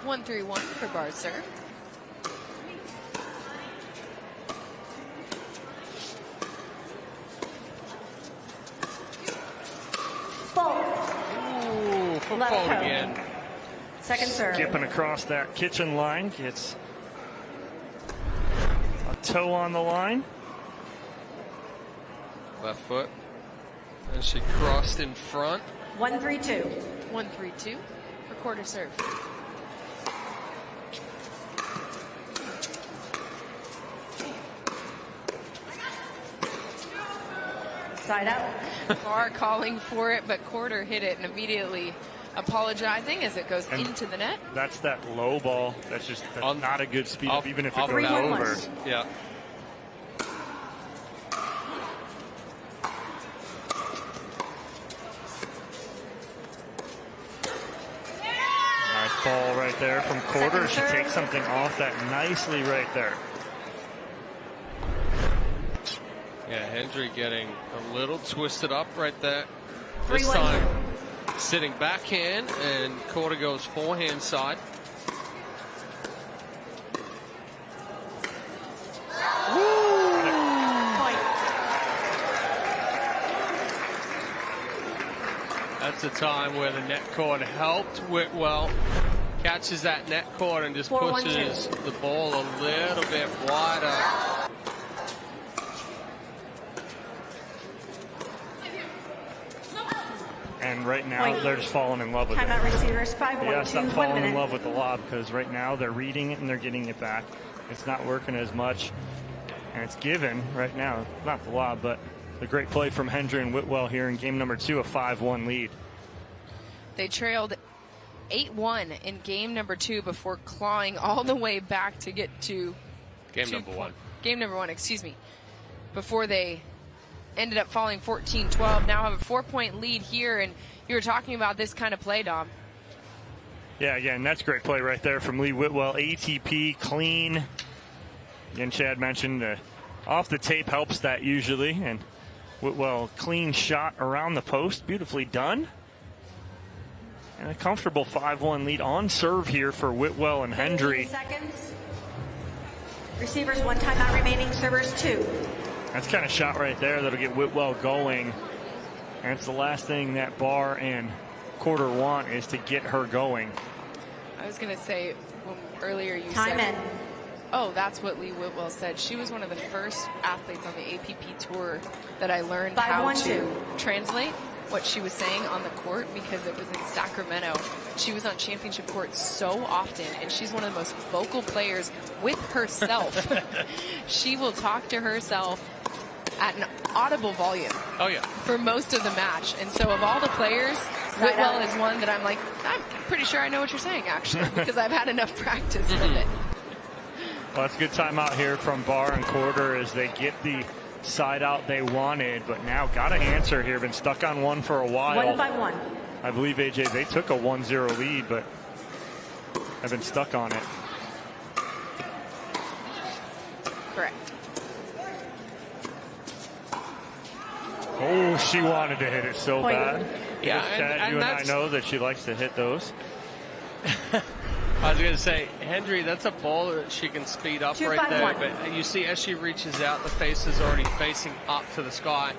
A: 1-3-1 for Bar's serve.
C: Ooh, for
D: Left
C: fold
D: toe.
C: again.
D: Second serve.
B: Skipping across that kitchen line, gets a toe on the line.
C: Left foot. And she crossed in front.
D: 1-3-2.
A: 1-3-2 for quarter serve.
D: Side out.
A: Bar calling for it, but quarter hit it and immediately apologizing as it goes into the net.
B: That's that low ball. That's just not a good speed up, even if it goes over.
C: Yeah.
B: Nice ball right there from quarter. She takes something off that nicely right there.
C: Yeah, Hendry getting a little twisted up right there.
D: 3-1.
C: This time sitting backhand, and quarter goes forehand side. That's a time where the net cord helped Whitwell. Catches that net cord and just pushes the ball a little bit wider.
B: And right now, they're just falling in love with it.
D: Timeout receivers, 5-1-2,
B: Yeah, stop
D: 1
B: falling in
D: minute.
B: love with the lob, because right now they're reading it and they're getting it back. It's not working as much, and it's given right now. Not the lob, but the great play from Hendry and Whitwell here in game number 2, a 5-1 lead.
A: They trailed 8-1 in game number 2 before clawing all the way back to get to
C: Game number 1.
A: Game number 1, excuse me. Before they ended up falling 14-12. Now have a 4-point lead here, and you were talking about this kind of play, Dom.
B: Yeah, again, that's great play right there from Lee Whitwell. ATP, clean. Again, Chad mentioned off the tape helps that usually, and Whitwell, clean shot around the post, beautifully done. And a comfortable 5-1 lead on serve here for Whitwell and Hendry.
D: 15 seconds. Receivers, 1 timeout remaining. Servers, 2.
B: That's kind of shot right there that'll get Whitwell going. And it's the last thing that Bar and Quarter want, is to get her going.
A: I was going to say, earlier you
D: Time
A: said...
D: in.
A: Oh, that's what Lee Whitwell said. She was one of the first athletes on the APP tour that I learned how to translate what she was saying on the court, because it was in Sacramento. She was on championship court so often, and she's one of the most vocal players with herself. She will talk to herself at an audible volume.
C: Oh, yeah.
A: For most of the match. And so of all the players, Whitwell is one that I'm like, I'm pretty sure I know what you're saying, actually, because I've had enough practice with it.
B: Well, it's a good timeout here from Bar and Quarter as they get the side out they wanted, but now got to answer here. Been stuck on one for a while.
D: 1-1.
B: I believe, AJ, they took a 1-0 lead, but have been stuck on it.
A: Correct.
B: Oh, she wanted to hit it so bad.
C: Yeah,
B: Chad, you and I know that she likes to hit those.
C: I was going to say, Hendry, that's a ball that she can speed up right there. But you see, as she reaches out, the face is already facing up to the sky.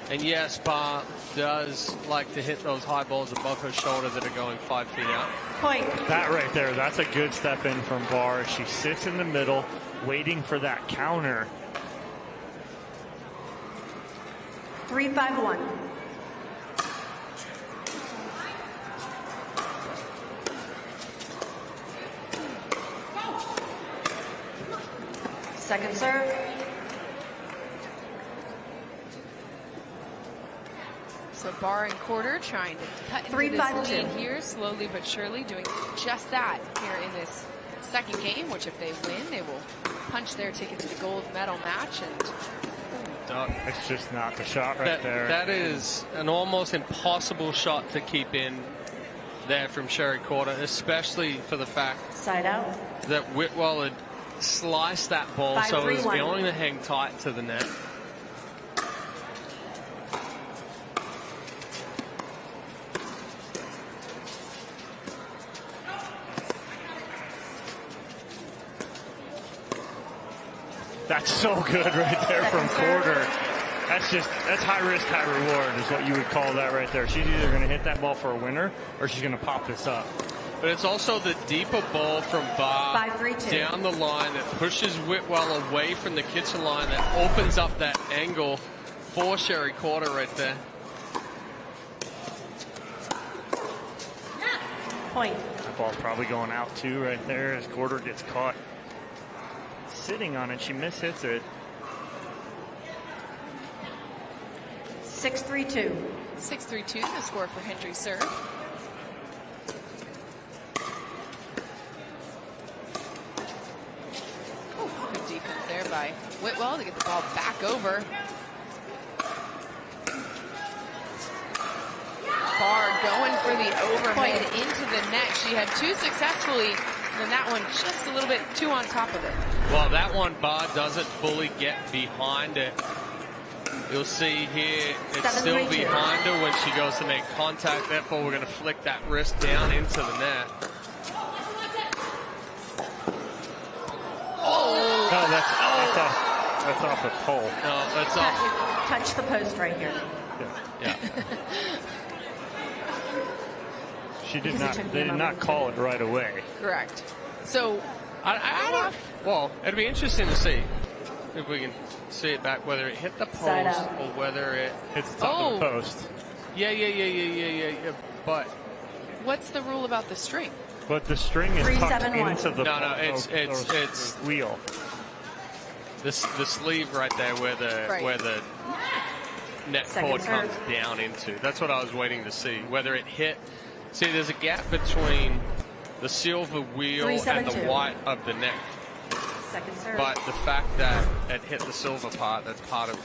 C: And yes, Bar does like to hit those high balls above her shoulder that are going 5 feet out.
D: Point.
B: That right there, that's a good step in from Bar. She sits in the middle, waiting for that counter.
D: 3-5-1. Second serve.
A: So Bar and Quarter trying to cut into this lead here, slowly but surely, doing just that here in this second game, which if they win, they will punch their ticket to the gold medal match. And
B: It's just not the shot right there.
C: That is an almost impossible shot to keep in there from Sherry Quarter, especially for the fact
D: Side out.
C: that Whitwell had sliced that ball, so it was going to hang tight to the net.
B: That's so good right there from Quarter. That's high risk, high reward is what you would call that right there. She's either going to hit that ball for a winner or she's going to pop this up.
C: But it's also the deeper ball from Barr
D: 5-3-2.
C: down the line that pushes Whitwell away from the kitchen line, that opens up that angle for Sherry Quarter right there.
D: Point.
B: That ball's probably going out too right there as Quarter gets caught sitting on it. She mishits it.
D: 6-3-2.
A: 6-3-2, the score for Hendry's serve. Good defense there by Whitwell to get the ball back over. Barr going for the overhead into the net. She had two successfully, and then that one just a little bit too on top of it.
C: Well, that one Barr doesn't fully get behind it. You'll see here it's still behind her when she goes to make contact. Therefore, we're going to flick that wrist down into the net.
B: Oh, that's off the pole.
C: No, that's off.
D: Touch the post right here.
C: Yeah.
B: They did not call it right away.
A: Correct. So,
C: well, it'd be interesting to see if we can see it back, whether it hit the post or whether it
B: hits the top of the post.
C: Yeah. But
A: what's the rule about the string?
B: But the string is tucked into the
C: it's
B: wheel.
C: The sleeve right there where the net cord comes down into. That's what I was waiting to see. Whether it hit. See, there's a gap between the silver wheel and the white of the net.
D: Second serve.
C: But the fact that it hit the silver part, that's part of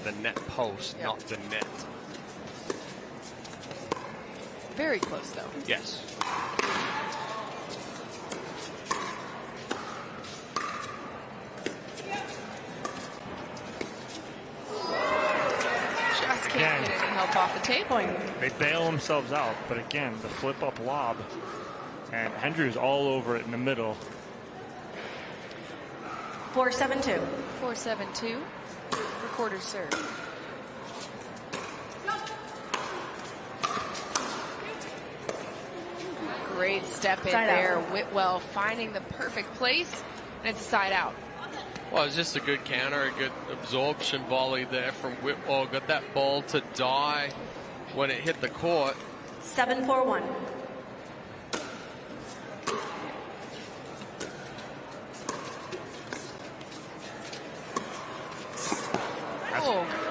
C: the net post, not the net.
A: Very close, though.
C: Yes.
A: Just can't get any help off the tape.
B: They bail themselves out, but again, the flip up lob, and Hendry's all over it in the middle.
D: 4-7-2.
A: 4-7-2. Quarter serve. Great step in there. Whitwell finding the perfect place, and it's a side out.
C: Well, it's just a good counter, a good absorption volley there from Whitwell. Got that ball to die when it hit the court.
D: 7-4-1.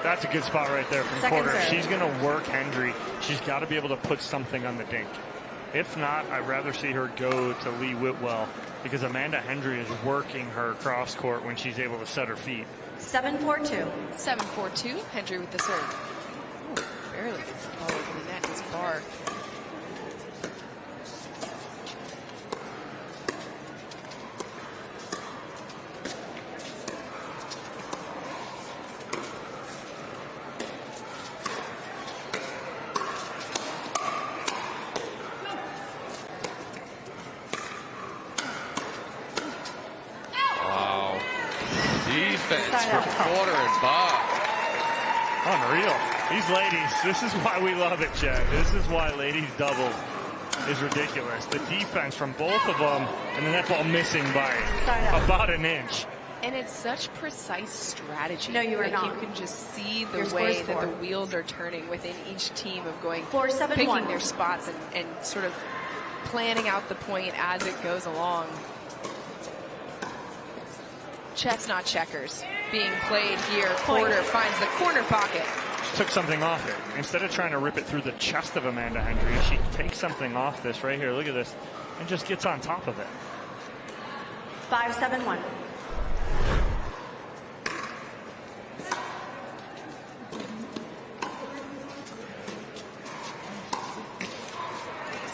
B: That's a good spot right there from Quarter. If she's going to work Hendry, she's got to be able to put something on the dink. If not, I'd rather see her go to Lee Whitwell because Amanda Hendry is working her cross court when she's able to set her feet.
D: 7-4-2.
A: 7-4-2. Hendry with the serve. Ooh, barely gets the ball over the net. Is Barr.
C: Defense from Quarter and Barr.
B: Unreal. These ladies, this is why we love it, Chad. This is why ladies double is ridiculous. The defense from both of them, and then that ball missing by about an inch.
A: And it's such precise strategy.
D: No, you are not.
A: You can just see the way that the wheels are turning within each team of going,
D: 4-7-1.
A: picking their spots and sort of planning out the point as it goes along. Chestnut checkers being played here. Quarter finds the corner pocket.
B: She took something off it. Instead of trying to rip it through the chest of Amanda Hendry, she takes something off this right here. Look at this. And just gets on top of it.
D: 5-7-1.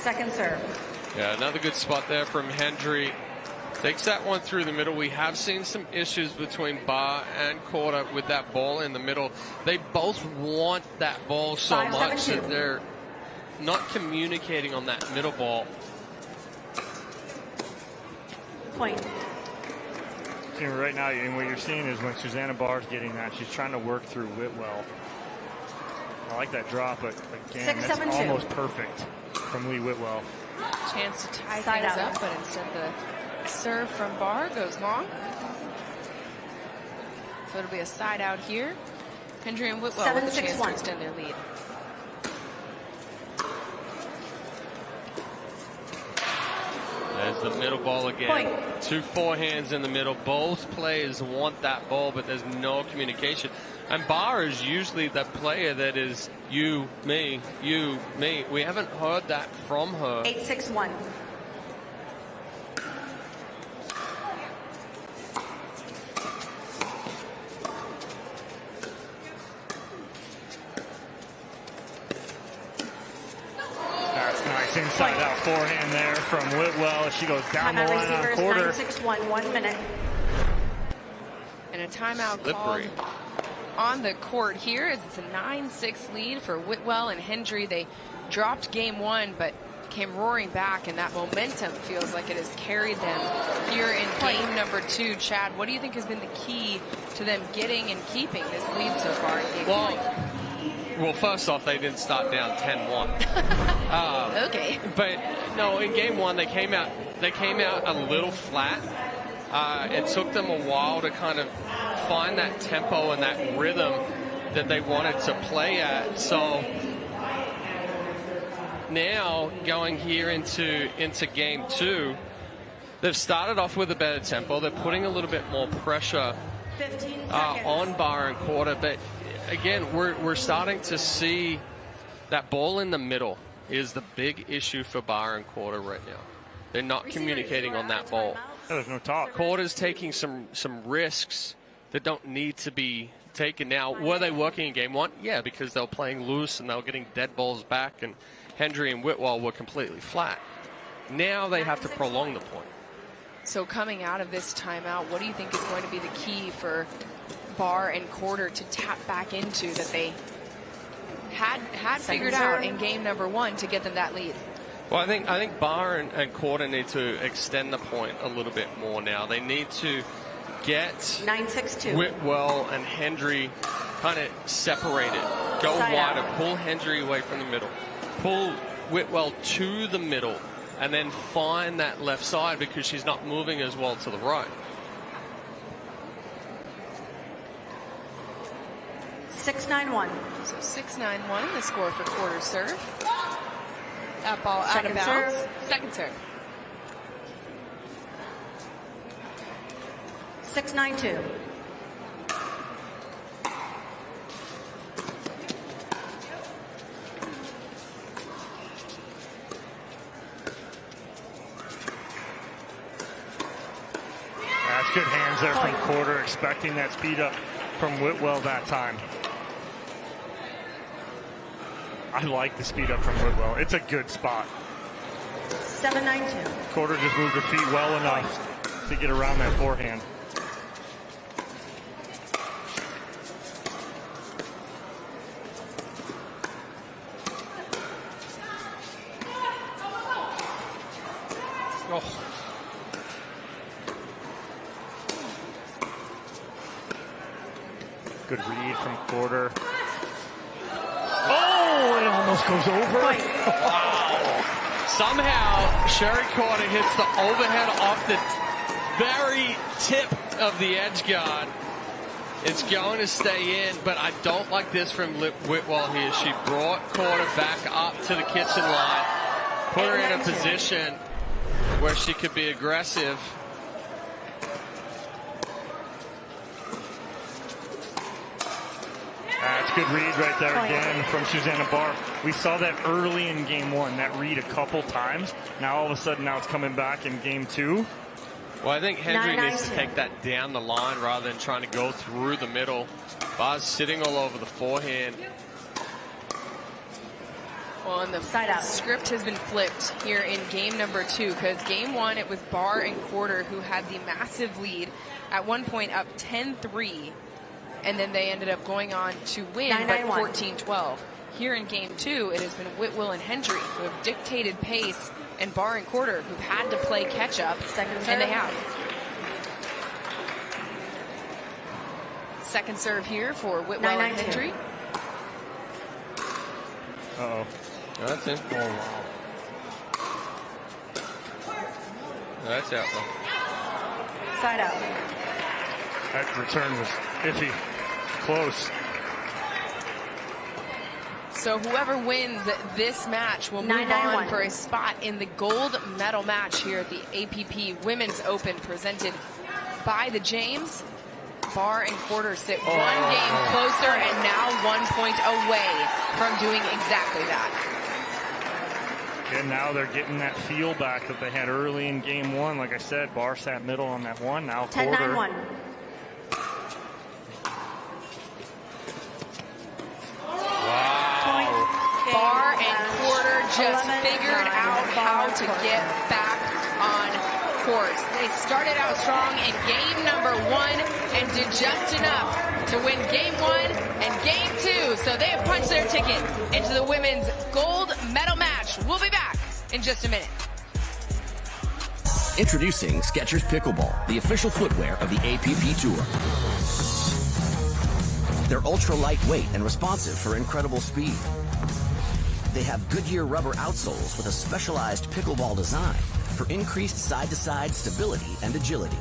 D: Second serve.
C: Yeah, another good spot there from Hendry. Takes that one through the middle. We have seen some issues between Barr and Quarter with that ball in the middle. They both want that ball so much that they're not communicating on that middle ball.
D: Point.
B: See, right now, and what you're seeing is when Susanna Barr's getting that, she's trying to work through Whitwell. I like that drop, but again, that's almost perfect from Lee Whitwell.
A: Chance to tie things up, but instead the serve from Barr goes long. So it'll be a side out here. Hendry and Whitwell with a chance to extend their lead.
C: There's the middle ball again.
D: Point.
C: 2 forehands in the middle. Both players want that ball, but there's no communication. And Barr is usually the player that is you, me, you, me. We haven't heard that from her.
D: 8-6-1.
B: Inside out forehand there from Whitwell. She goes down the line on Quarter.
D: 9-6-1, 1 minute.
A: And a timeout called on the court here as it's a 9-6 lead for Whitwell and Hendry. They dropped game 1, but came roaring back, and that momentum feels like it has carried them here in game number 2. Chad, what do you think has been the key to them getting and keeping this lead so far in game 1?
C: Well, first off, they didn't start down 10-1.
A: Okay.
C: But no, in game 1, they came out a little flat. It took them a while to kind of find that tempo and that rhythm that they wanted to play at. So now going here into game 2, they've started off with a better tempo. They're putting a little bit more pressure on Barr and Quarter, but again, we're starting to see that ball in the middle is the big issue for Barr and Quarter right now. They're not communicating on that ball.
B: There's no talk.
C: Quarter's taking some risks that don't need to be taken. Now, were they working in game 1? Yeah, because they were playing loose and they were getting dead balls back, and Hendry and Whitwell were completely flat. Now they have to prolong the point.
A: So coming out of this timeout, what do you think is going to be the key for Barr and Quarter to tap back into that they had figured out in game number 1 to get them that lead?
C: Well, I think Barr and Quarter need to extend the point a little bit more now. They need to get
D: 9-6-2.
C: Whitwell and Hendry kind of separated. Go wider. Pull Hendry away from the middle. Pull Whitwell to the middle, and then find that left side because she's not moving as well to the right.
D: 6-9-1.
A: So 6-9-1, the score for Quarter serve. That ball out of bounds.
D: Serve.
A: Second serve.
D: 6-9-2.
B: That's good hands there from Quarter, expecting that speed up from Whitwell that time. I like the speed up from Whitwell. It's a good spot.
D: 7-9-2.
B: Quarter just moved her feet well enough to get around that forehand.
C: Oh.
B: Good read from Quarter. Oh, it almost goes over.
C: Wow. Somehow, Sherry Quarter hits the overhead off the very tip of the edge guard. It's going to stay in, but I don't like this from Whitwell here. She brought Quarter back up to the kitchen line, put her in a position where she could be aggressive.
B: That's good read right there again from Susanna Barr. We saw that early in game 1, that read a couple times. Now all of a sudden, now it's coming back in game 2.
C: Well, I think Hendry needs to take that down the line rather than trying to go through the middle. Barr's sitting all over the forehand.
A: Well, and the script has been flipped here in game number 2, because game 1, it was Barr and Quarter who had the massive lead, at one point up 10-3, and then they ended up going on to win by 14-12. Here in game 2, it has been Whitwell and Hendry who have dictated pace, and Barr and Quarter who've had to play catch up, and they have. Second serve here for Whitwell and Hendry.
C: Uh-oh. Oh, that's in. Oh, wow. No, that's out, though.
D: Side out.
B: That return was iffy. Close.
A: So whoever wins this match will move on for a spot in the gold medal match here at the APP Women's Open, presented by the James. Barr and Quarter sit one game closer and now 1 point away from doing exactly that.
B: And now they're getting that feel back that they had early in game 1. Like I said, Barr sat middle on that one. Now Quarter.
D: 10-9-1.
A: Barr and Quarter just figured out how to get back on course. They started out strong in game number 1 and did just enough to win game 1 and game 2. So they have punched their ticket into the women's gold medal match. We'll be back in just a minute.
N: Introducing Skechers Pickleball, the official footwear of the APP Tour. They're ultra lightweight and responsive for incredible speed. They have Goodyear rubber outsoles with a specialized pickleball design for increased side-to-side stability and agility.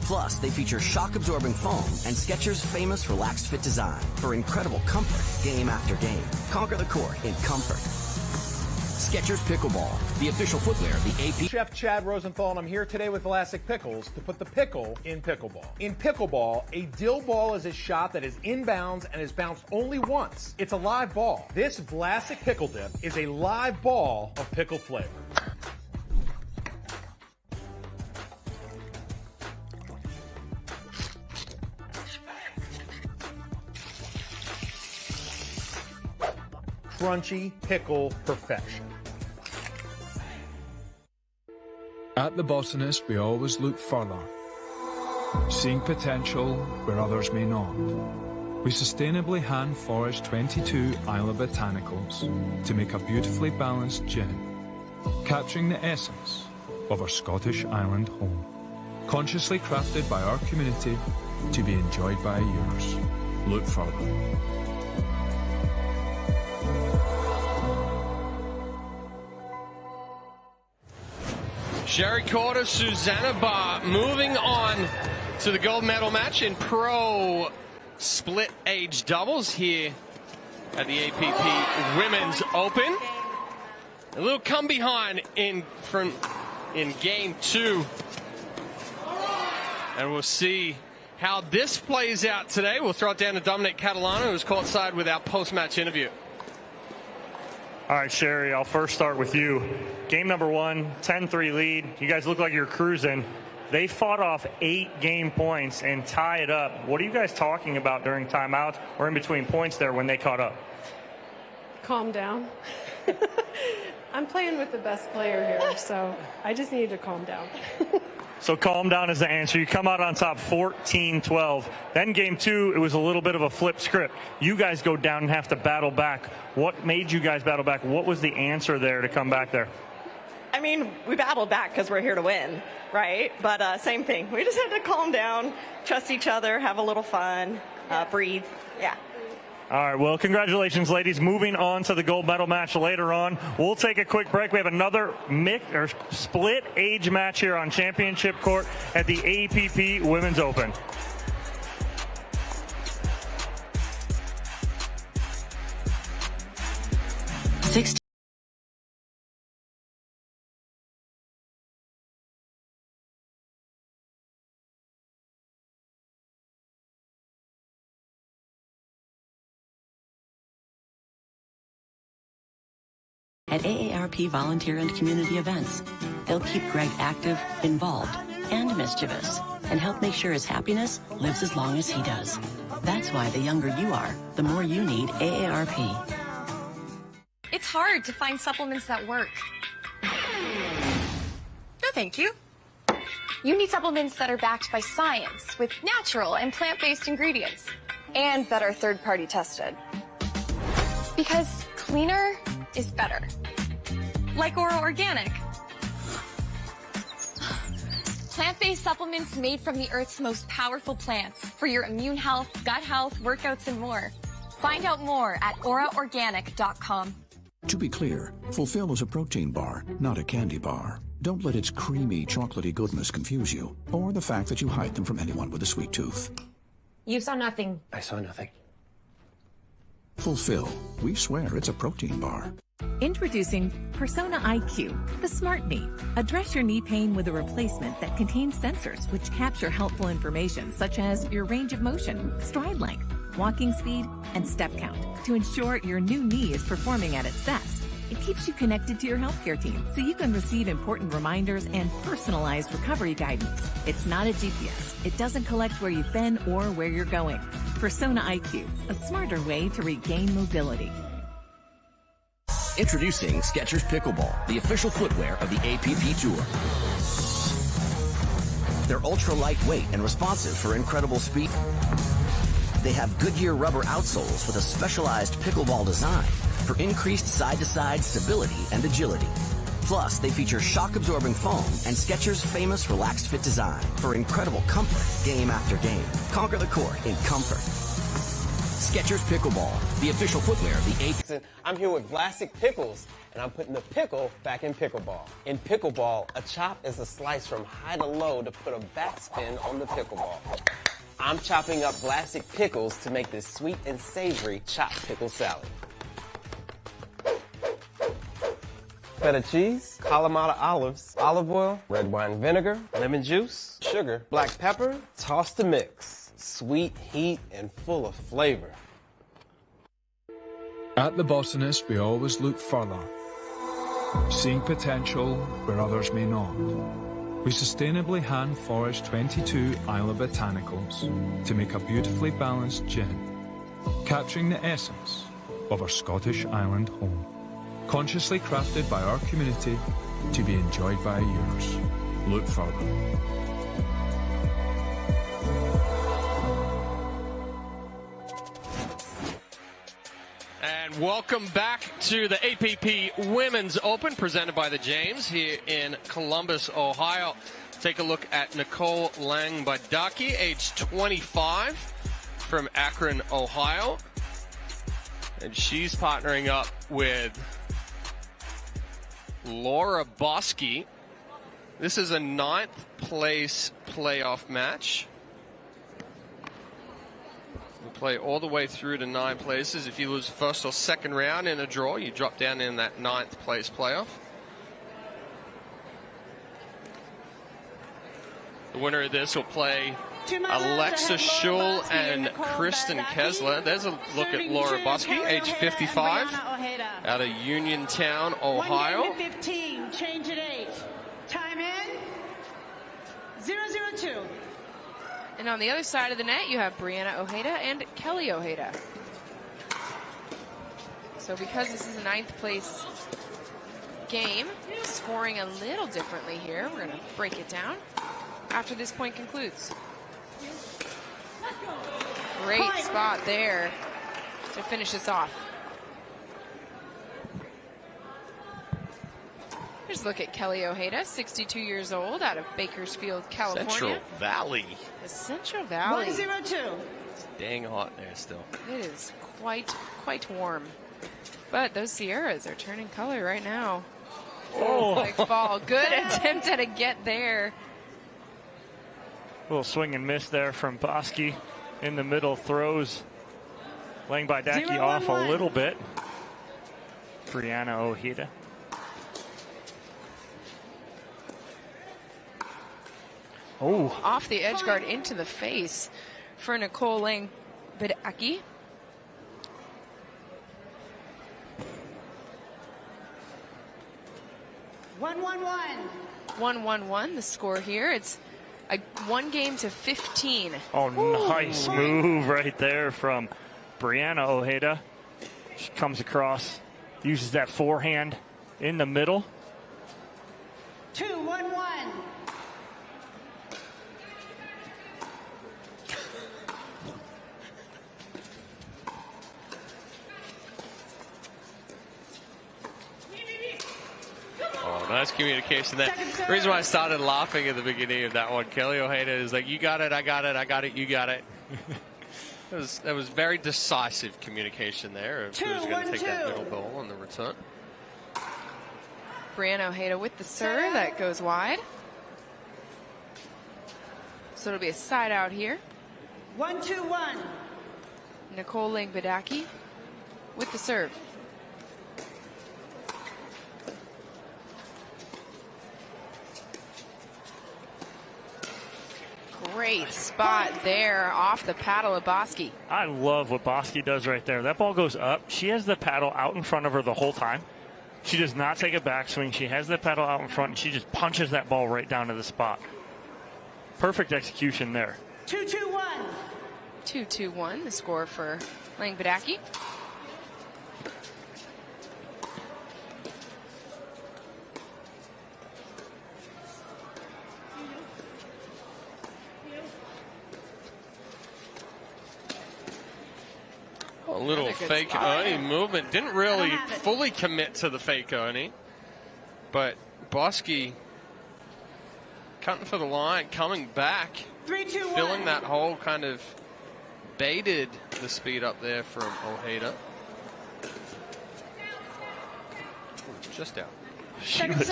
N: Plus, they feature shock-absorbing foam and Skechers' famous relaxed fit design for incredible comfort game after game. Conquer the court in comfort. Skechers Pickleball, the official footwear of the AP.
I: Chef Chad Rosenthal, and I'm here today with Vlasic Pickles to put the pickle in pickleball. In pickleball, a dill ball is a shot that is inbounds and is bounced only once. It's a live ball. This Vlasic Pickle Dip is a live ball of pickle flavor. Crunchy pickle perfection.
R: At The Botanist, we always look further, seeing potential where others may not. We sustainably hand forage 22 Isla botanicals to make a beautifully balanced gin, capturing the essence of our Scottish island home. Consciously crafted by our community to be enjoyed by yours. Look further.
C: Sherry Quarter, Susanna Barr moving on to the gold medal match in pro split age doubles here at the APP Women's Open. A little come behind in game 2. And we'll see how this plays out today. We'll throw it down to Dominic Catalano, who's courtside with our post-match interview.
B: All right, Sherry, I'll first start with you. Game number 1, 10-3 lead. You guys look like you're cruising. They fought off 8 game points and tie it up. What are you guys talking about during timeout or in between points there when they caught up?
M: Calm down. I'm playing with the best player here, so I just need to calm down.
B: So calm down is the answer. You come out on top 14-12. Then game 2, it was a little bit of a flip script. You guys go down and have to battle back. What made you guys battle back? What was the answer there to come back there?
O: I mean, we battled back because we're here to win, right? But same thing. We just had to calm down, trust each other, have a little fun, breathe. Yeah.
B: All right, well, congratulations, ladies. Moving on to the gold medal match later on. We'll take a quick break. We have another split age match here on championship court at the APP Women's Open.
L: At AARP volunteer and community events, they'll keep Greg active, involved, and mischievous, and help make sure his happiness lives as long as he does. That's why the younger you are, the more you need AARP.
Q: It's
W: hard to find supplements that work. No, thank you. You need supplements that are backed by science with natural and plant-based ingredients and that are third-party tested. Because cleaner is better. Like Ora Organic. Plant-based supplements made from the Earth's most powerful plants for your immune health, gut health, workouts, and more. Find out more at oraorganic.com.
H: To be clear, Fulfill is a protein bar, not a candy bar. Don't let its creamy, chocolatey goodness confuse you, or the fact that you hide them from anyone with a sweet tooth.
E: You saw nothing.
P: I saw nothing.
H: Fulfill. We swear it's a protein bar.
K: Introducing Persona IQ, the smart knee. Address your knee pain with a replacement that contains sensors which capture helpful information such as your range of motion, stride length, walking speed, and step count to ensure your new knee is performing at its best. It keeps you connected to your healthcare team so you can receive important reminders and personalized recovery guidance. It's not a GPS. It doesn't collect where you've been or where you're going. Persona IQ, a smarter way to regain mobility.
N: Introducing Skechers Pickleball, the official footwear of the APP Tour. They're ultra lightweight and responsive for incredible speed. They have Goodyear rubber outsoles with a specialized pickleball design for increased side-to-side stability and agility. Plus, they feature shock-absorbing foam and Skechers' famous relaxed fit design for incredible comfort game after game. Conquer the court in comfort. Skechers Pickleball, the official footwear of the AP.
P: I'm here with Vlasic Pickles, and I'm putting the pickle back in pickleball. In pickleball, a chop is a slice from high to low to put a backspin on the pickleball. I'm chopping up Vlasic Pickles to make this sweet and savory chopped pickle salad. Feta cheese, Kalamata olives, olive oil, red wine vinegar, lemon juice, sugar, black pepper, toss to mix. Sweet, heat, and full of flavor.
R: At The Botanist, we always look further, seeing potential where others may not. We sustainably hand forage 22 Isla botanicals to make a beautifully balanced gin, capturing the essence of our Scottish island home. Consciously crafted by our community to be enjoyed by yours. Look further.
C: And welcome back to the APP Women's Open presented by the James here in Columbus, Ohio. Take a look at Nicole Langbadaki, age 25, from Akron, Ohio. And she's partnering up with Laura Bosky. This is a 9th place playoff match. We play all the way through to 9 places. If you lose first or second round in a draw, you drop down in that 9th place playoff. The winner of this will play Alexa Schull and Kristen Kessler. There's a look at Laura Bosky, age 55, out of Uniontown, Ohio.
Q: 1 game in 15, change at 8. Time in, 0-0-2.
A: And on the other side of the net, you have Brianna Ojeda and Kelly Ojeda. So because this is a 9th place game, scoring a little differently here. We're going to break it down after this point concludes. Great spot there to finish this off. Here's a look at Kelly Ojeda, 62 years old, out of Bakersfield, California.
C: Central Valley.
A: The Central Valley.
Q: 1-0-2.
C: It's dang hot there still.
A: It is quite warm. But those Sierras are turning color right now.
B: Oh,
A: like fall. Good attempt at a get there.
B: Little swing and miss there from Bosky in the middle, throws Langbadaki off a little bit. Brianna Ojeda. Oh,
A: off the edge guard into the face for Nicole Langbadaki.
Q: One,
A: 1-1-1, the score here. It's a 1 game to 15.
B: Oh, nice move right there from Brianna Ojeda. She comes across Uses that forehand in the middle.
Q: 2-1-1.
C: Oh, nice communication there. The reason why I started laughing at the beginning of that one, Kelly Ojeda, is like, you got it, I got it, I got it, you got it. That was very decisive communication there of who's going to take that middle ball on the return.
A: Brianna Ojeda with the serve that goes wide. So it'll be a side out here.
Q: 1-2-1.
A: Nicole Langbadaki with the serve. Great spot there off the paddle of Bosky.
B: I love what Bosky does right there. That ball goes up. She has the paddle out in front of her the whole time. She does not take a backswing. She has the paddle out in front, and she just punches that ball right down to the spot. Perfect execution there.
Q: 2-2-1.
A: 2-2-1, the score for Langbadaki.
C: A little fake Ernie movement. Didn't really fully commit to the fake Ernie. But Bosky cutting for the line, coming back.
Q: 3-2-1.
C: Filling that hole, kind of baited the speed up there from Ojeda. Just out.
B: She was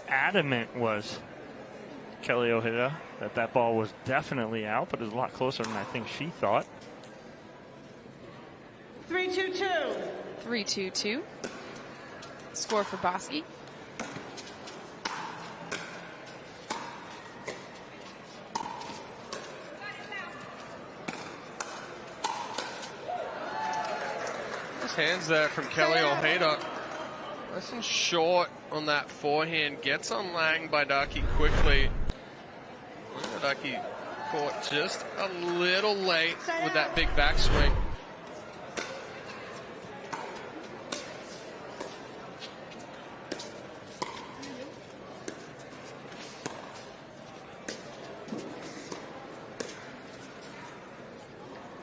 B: adamant, was Kelly Ojeda, that ball was definitely out, but it was a lot closer than I think she thought.
Q: 3-2-2.
A: 3-2-2. Score for Bosky.
C: Nice hands there from Kelly Ojeda. Nice and short on that forehand. Gets on Langbadaki quickly. Langbadaki caught just a little late with that big backswing.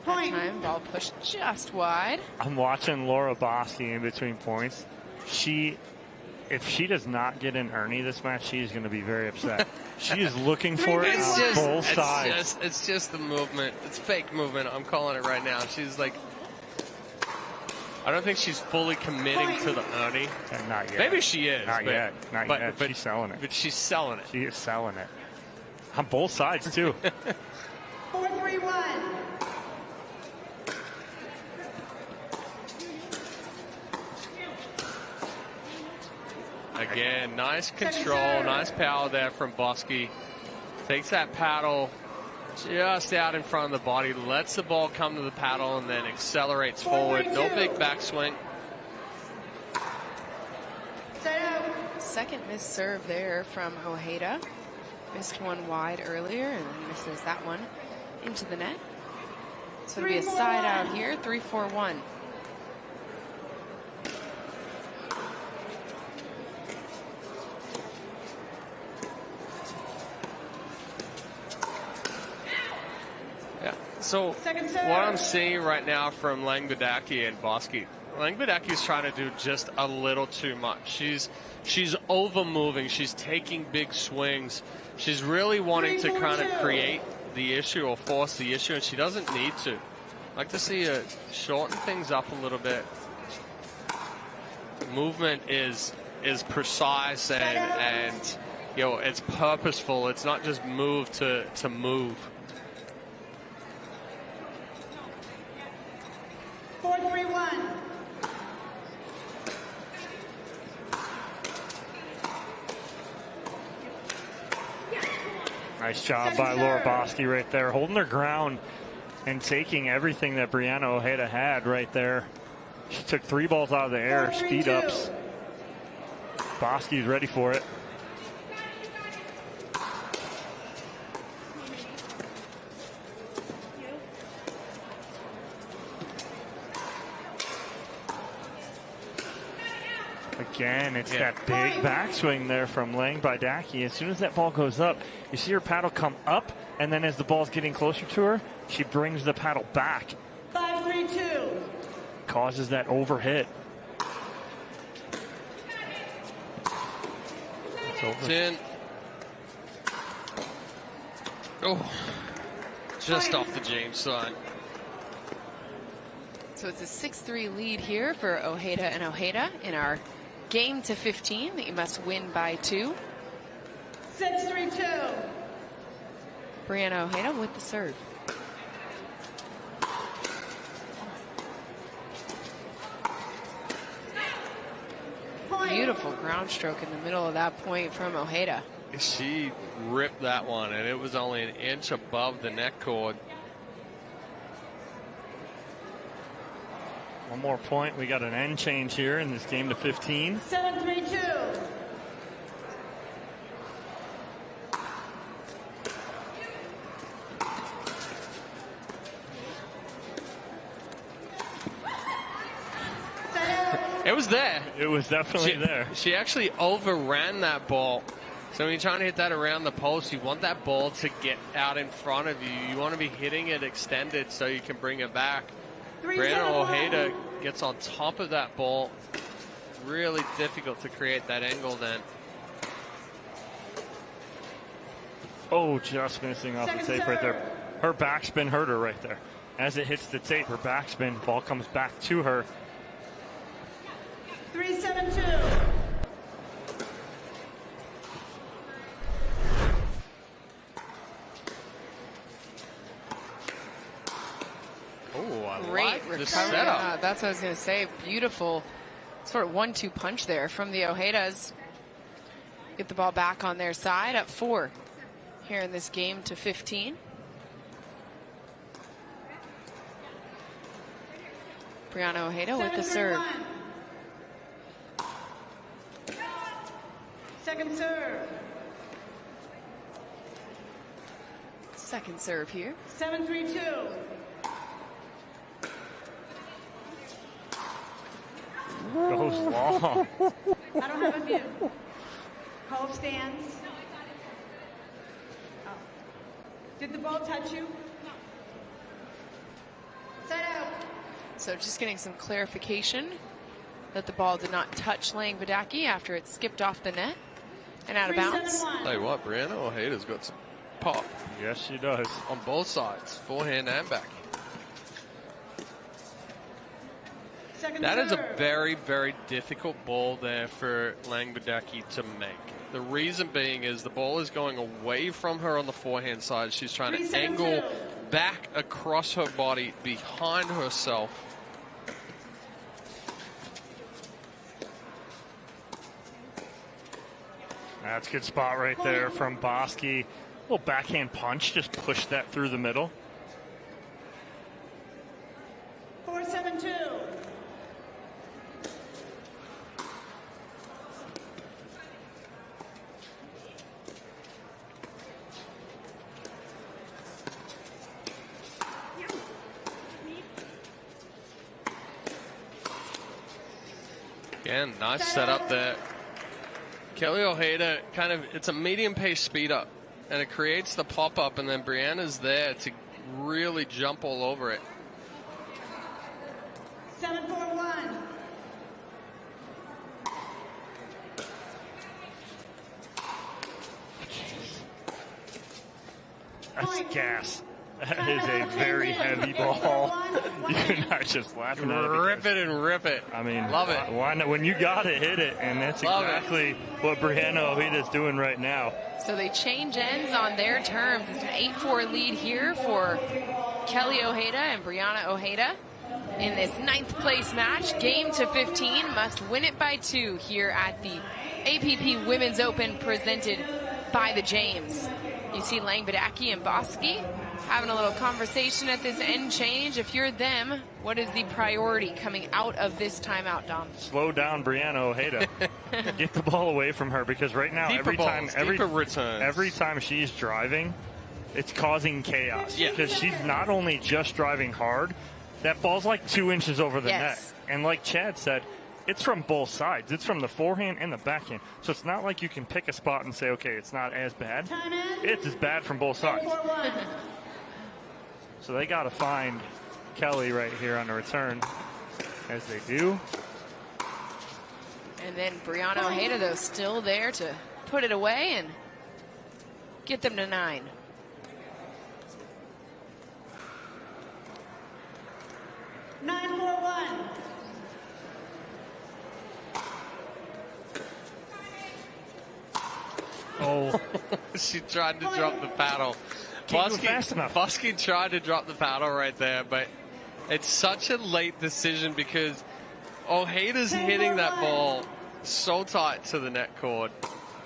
A: That time, ball pushed just wide.
B: I'm watching Laura Bosky in between points. If she does not get an Ernie this match, she's going to be very upset. She is looking for it on both sides.
C: It's just the movement. It's fake movement. I'm calling it right now. She's like, I don't think she's fully committing to the Ernie.
B: Not yet.
C: Maybe she is.
B: Not yet. But she's selling it.
C: But she's selling it.
B: She is selling it. On both sides, too.
Q: 4-3-1.
C: Again, nice control, nice power there from Bosky. Takes that paddle just out in front of the body, lets the ball come to the paddle, and then accelerates forward. No big backswing.
A: Second missed serve there from Ojeda. Missed one wide earlier and then misses that one into the net. So it'll be a side out here, 3-4-1.
C: So what I'm seeing right now from Langbadaki and Bosky, Langbadaki is trying to do just a little too much. She's over moving. She's taking big swings. She's really wanting to kind of create the issue or force the issue, and she doesn't need to. I'd like to see her shorten things up a little bit. Movement is precise and you know, it's purposeful. It's not just move to move.
Q: 4-3-1.
B: Nice job by Laura Bosky right there, holding her ground and taking everything that Brianna Ojeda had right there. She took 3 balls out of the air, speed ups. Bosky's ready for it. Again, it's that big backswing there from Lang Baidaki. As soon as that ball goes up, you see her paddle come up, and then as the ball's getting closer to her, she brings the paddle back.
Q: 5-3-2.
B: Causes that overhit.
C: It's in. Oh, just off the James side.
A: So it's a 6-3 lead here for Ojeda and Ojeda in our game to 15 that you must win by 2.
Q: 6-3-2.
A: Brianna Ojeda with the serve. Beautiful ground stroke in the middle of that point from Ojeda.
C: She ripped that one, and it was only an inch above the net cord.
B: One more point. We got an end change here in this game to 15.
Q: 7-3-2.
C: It was there.
B: It was definitely there.
C: She actually overran that ball. So when you're trying to hit that around the post, you want that ball to get out in front of you. You want to be hitting it extended so you can bring it back. Brianna Ojeda gets on top of that ball. Really difficult to create that angle then.
B: Oh, just missing off the tape right there. Her backspin hurt her right there. As it hits the tape, her backspin, ball comes back to her.
Q: 3-7-2.
C: Oh, I
A: Great
C: like the
A: recovery.
C: setup.
A: That's what I was going to say. Beautiful sort of 1-2 punch there from the Ojedas. Get the ball back on their side, up 4 here in this game to 15. Brianna Ojeda with the serve.
Q: Second serve.
A: Second serve here.
Q: 7-3-2.
B: Goes long.
Q: I don't have a view. Cove stands. Oh. Did the ball touch you? Set out.
A: So just getting some clarification that the ball did not touch Lang Badaki after it skipped off the net and out of bounds.
C: Tell you what, Brianna Ojeda's got some pop.
B: Yes, she does.
C: On both sides, forehand and back. That is a very, very difficult ball there for Lang Badaki to make. The reason being is the ball is going away from her on the forehand side. She's trying to angle back across her body behind herself.
B: That's a good spot right there from Bosky. Little backhand punch, just push that through the middle.
Q: 4-7-2.
C: Again, nice setup there. Kelly Ojeda kind of, it's a medium pace speed up, and it creates the pop up, and then Brianna's there to really jump all over it.
Q: 7-4-1.
B: That's gas. That is a very heavy ball. You're not just laughing at it.
C: Rip it and rip it.
B: I mean,
C: love it.
B: Why not? When you got it, hit it. And that's exactly what Brianna Ojeda's doing right now.
A: So they change ends on their terms. It's an 8-4 lead here for Kelly Ojeda and Brianna Ojeda in this 9th place match. Game to 15, must win it by 2 here at the APP Women's Open presented by the James. You see Lang Badaki and Bosky having a little conversation at this end change. If you're them, what is the priority coming out of this timeout, Dom?
B: Slow down Brianna Ojeda. Get the ball away from her, because right now every time she's driving, it's causing chaos.
C: Yeah.
B: Because she's not only just driving hard, that ball's like 2 inches over the net. And like Chad said, it's from both sides. It's from the forehand and the backhand. So it's not like you can pick a spot and say, okay, it's not as bad. It's as bad from both sides. So they got to find Kelly right here on the return, as they do.
A: And then Brianna Ojeda, though, still there to put it away and get them to 9.
B: Oh,
C: she tried to drop the paddle.
B: Can't go fast enough.
C: Bosky tried to drop the paddle right there, but it's such a late decision because Ojeda's hitting that ball so tight to the net cord.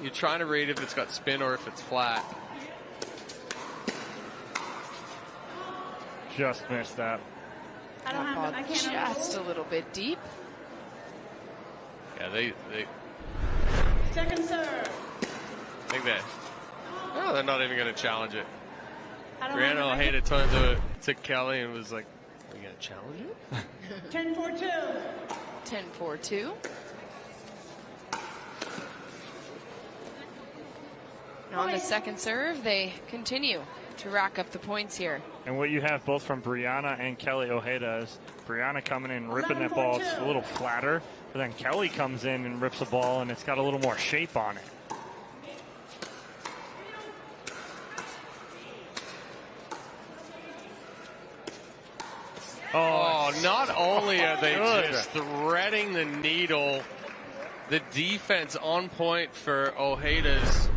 C: You're trying to read if it's got spin or if it's flat.
B: Just missed that.
A: I can't just a little bit deep.
C: Yeah, they
Q: Second serve.
C: I think they're not even going to challenge it.
Q: Brianna
C: Ojeda turned to Kelly and was like, are you going to challenge it?
A: 10-4-2. 10-4-2. On the second serve, they continue to rack up the points here.
B: And what you have both from Brianna and Kelly Ojeda is Brianna coming in, ripping that ball. It's a little flatter. But then Kelly comes in and rips the ball, and it's got a little more shape on it.
C: Oh, not only are they just threading the needle, the defense on point for Ojeda's.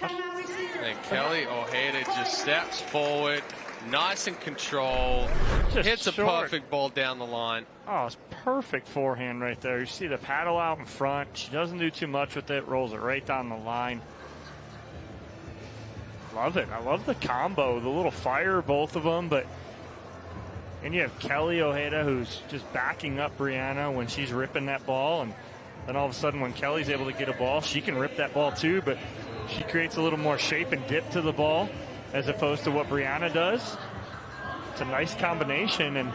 C: And Kelly Ojeda just steps forward, nice and controlled,
B: Just
C: hits a
B: short.
C: perfect ball down the line.
B: Oh, it's perfect forehand right there. You see the paddle out in front. She doesn't do too much with it, rolls it right down the line. Love it. I love the combo, the little fire, both of them. And you have Kelly Ojeda, who's just backing up Brianna when she's ripping that ball. And then all of a sudden, when Kelly's able to get a ball, she can rip that ball too. But she creates a little more shape and dip to the ball as opposed to what Brianna does. It's a nice combination, and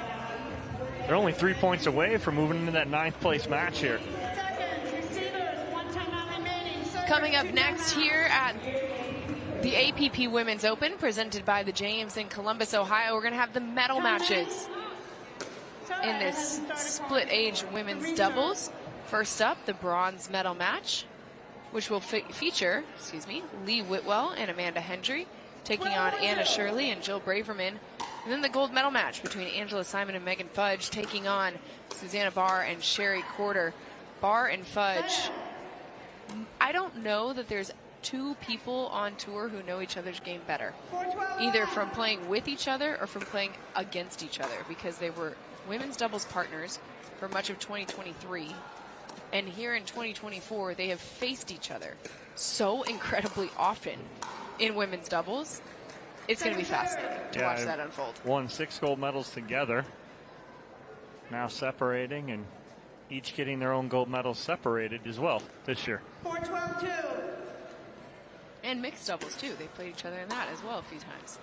B: they're only 3 points away from moving into that 9th place match here.
A: Coming up next here at the APP Women's Open, presented by the James in Columbus, Ohio, we're going to have the medal matches in this split age women's doubles. First up, the bronze medal match, which will feature, Lee Whitwell and Amanda Hendry taking on Anna Shirley and Jill Braverman. And then the gold medal match between Angela Simon and Megan Fudge taking on Susanna Barr and Sherry Corder. Barr and Fudge, I don't know that there's two people on tour who know each other's game better, either from playing with each other or from playing against each other, because they were women's doubles partners for much of 2023. And here in 2024, they have faced each other so incredibly often in women's doubles. It's going to be fascinating to watch that unfold.
B: Won 6 gold medals together. Now separating and each getting their own gold medals separated as well this year.
Q: 4-12-2.
A: And mixed doubles too. They played each other in that as well a few times.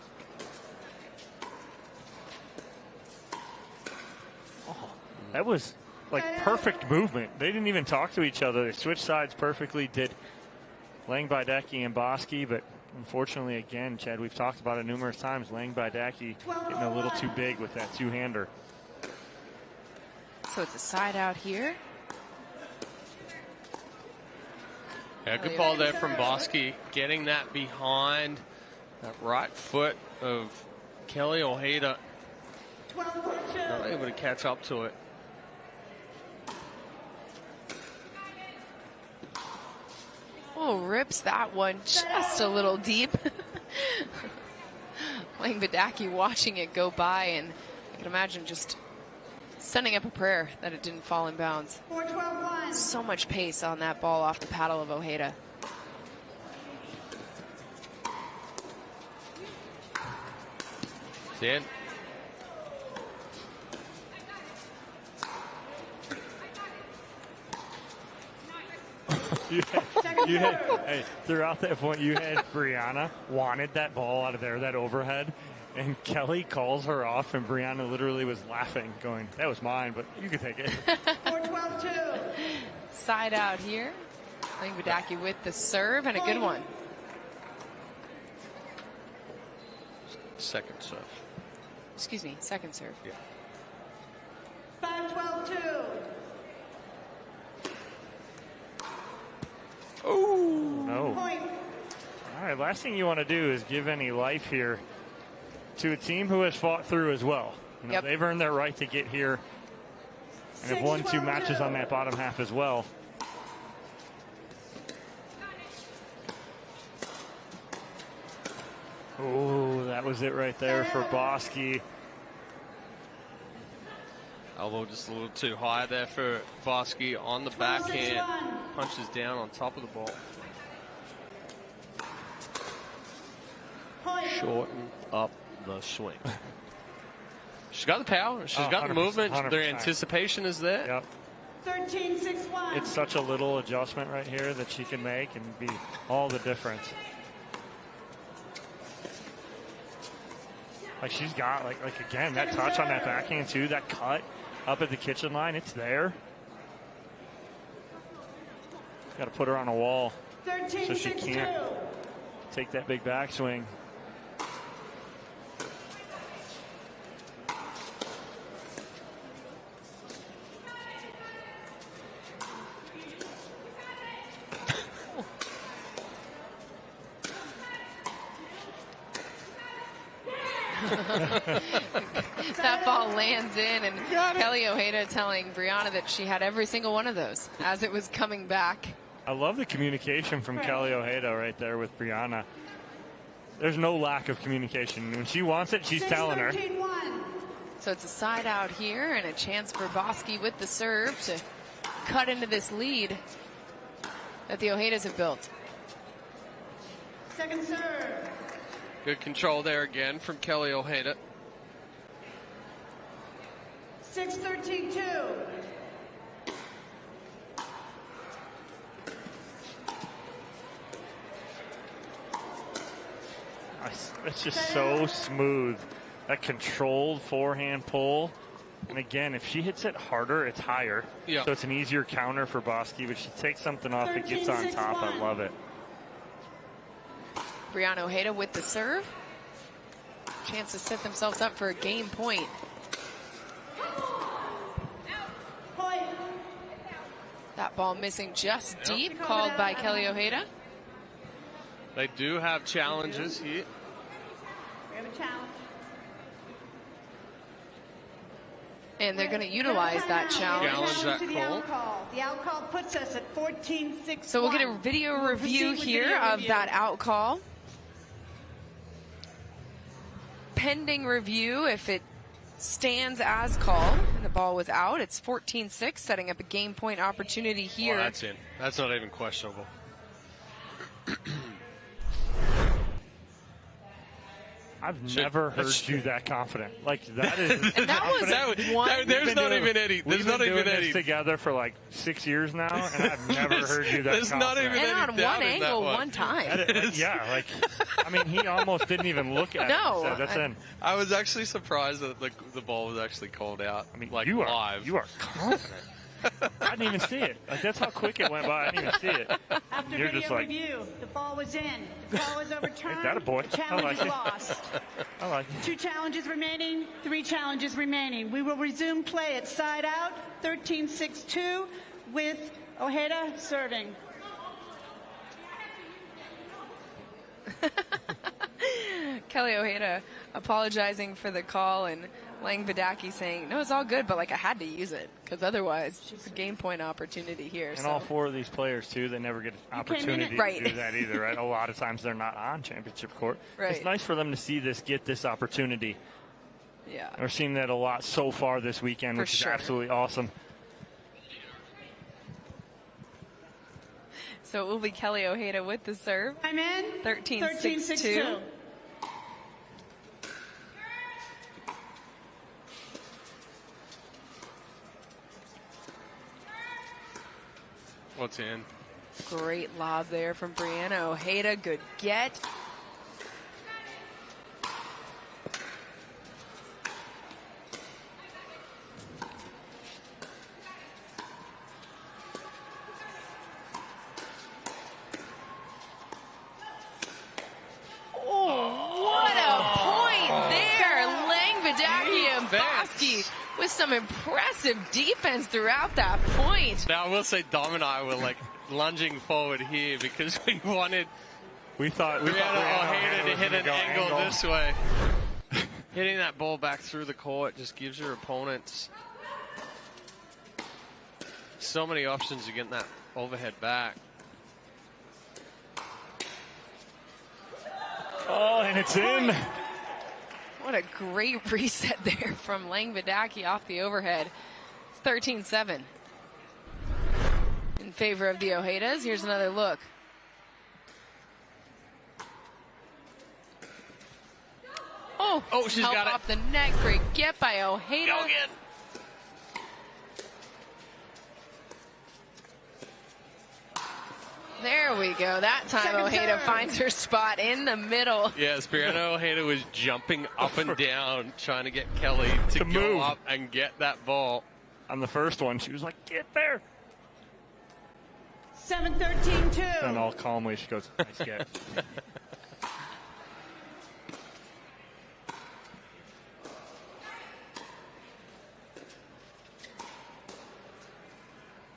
B: Oh, that was like perfect movement. They didn't even talk to each other. They switched sides perfectly, did Lang-Bydecki and Bosky, but unfortunately, again, Chad, we've talked about it numerous times, Lang-Bydecki getting a little too big with that two-hander.
A: So it's a side out here.
C: Yeah, good ball there from Bosky, getting that behind that right foot of Kelly Ojeda. Not able to catch up to it.
A: Oh, rips that one just a little deep. Lang-Bydecki watching it go by, and I can imagine just sending up a prayer that it didn't fall in bounds.
Q: 4-12-1.
A: So much pace on that ball off the paddle of Ojeda.
C: See it?
B: Hey, throughout that point, you had Brianna wanted that ball out of there, that overhead, And Kelly calls her off, and Brianna literally was laughing, going, that was mine, but you can take it.
A: 4-12-2. Side out here. Lang Vidaki with the serve, and a good one.
C: Second serve.
A: Excuse me, second serve.
C: Yeah.
Q: 5-12-2.
B: Oh, no.
Q: Point.
B: All right, last thing you want to do is give any life here to a team who has fought through as well. You know, they've earned their right to get here and have won 2 matches on that bottom half as well. Oh, that was it right there for Bosky.
C: Elbow just a little too high there for Bosky on the backhand. Punches down on top of the ball. Shorten up the swing. She's got the power. She's got the movement.
B: 100%.
C: Their anticipation is there.
B: Yep.
Q: 13-6-1.
B: It's such a little adjustment right here that she can make and be all the difference. Like she's got like again, that touch on that backhand too, that cut up at the kitchen line, it's there. Got to put her on a wall so she can't take that big backswing.
A: That ball lands in, and Kelly Ojeda telling Brianna that she had every single one of those as it was coming back.
B: I love the communication from Kelly Ojeda right there with Brianna. There's no lack of communication. When she wants it, she's telling her.
A: So it's a side out here and a chance for Bosky with the serve to cut into this lead that the Ojedas have built.
Q: Second serve.
C: Good control there again from Kelly Ojeda.
Q: 6-13-2.
B: It's just so smooth. That controlled forehand pull. And again, if she hits it harder, it's higher.
C: Yeah.
B: So it's an easier counter for Bosky, but she takes something off, it gets on top. I love it.
A: Brianna Ojeda with the serve. Chance to set themselves up for a game point. That ball missing just deep, called by Kelly Ojeda.
C: They do have challenges here.
Q: We have a challenge.
A: And they're going to utilize that challenge.
C: Challenge that call.
Q: The out call puts us at 14-6.
A: So we'll get a video review here of that out call. Pending review, if it stands as called and the ball was out, it's 14-6, setting up a game point opportunity here.
C: Well, that's in. That's not even questionable.
B: I've never heard you that confident. Like that is.
A: And that was one.
C: There's not even any.
B: We've been doing this together for like 6 years now, and I've never heard you that
C: there's
B: confident.
C: not even
A: and on
C: any
A: one angle, one time.
B: Yeah, like I mean, he almost didn't even look at
A: No,
B: it. So that's in.
C: I was actually surprised that the ball was actually called out. I mean, like
B: you
C: live.
B: You are confident. I didn't even see it. Like that's how quick it went by. I didn't even see it.
Q: After
B: You're
Q: video
B: just like,
Q: review, the ball was in. The call is overturned.
B: Ain't that a boy?
Q: The challenge
B: I like
Q: is
B: it.
Q: lost.
B: I like it.
Q: 2 challenges remaining, 3 challenges remaining. We will resume play at side out, 13-6-2, with Ojeda serving.
A: Kelly Ojeda apologizing for the call, and Lang Vidaki saying, no, it's all good, but like I had to use it because otherwise it's a game point opportunity here.
B: And
A: so.
B: all 4 of these players, too, they never get an opportunity to do that either, right? A lot of times they're not on championship court.
A: Right.
B: It's nice for them to see this, get this opportunity.
A: Yeah.
B: We're seeing that a lot so far this weekend, which is absolutely awesome.
A: So it will be Kelly Ojeda with the serve.
Q: I'm in.
A: 13-6-2.
C: What's in?
A: Great lob there from Brianna Ojeda. Good get.
C: advance.
A: Bosky with some impressive defense throughout that point.
C: Now, I will say Dom and I were like lunging forward here because we thought Ojeda to hit an angle this way. Hitting that ball back through the court just gives your opponents so many options to get that overhead back.
B: Oh, and it's in.
A: What a great reset there from Lang Vidaki off the overhead. It's 13-7 in favor of the Ojedas. Here's another look. Oh,
C: she's
A: help
C: got it.
A: off the neck. Great get by Ojeda.
C: Go again.
A: There we go. That time Ojeda finds her spot in the middle.
C: Yes, Brianna Ojeda was jumping up and down trying to get Kelly to go
B: move
C: up and get that ball.
B: On the first one, she was like, get there.
Q: 7-13-2.
B: And all calmly, she goes, nice get.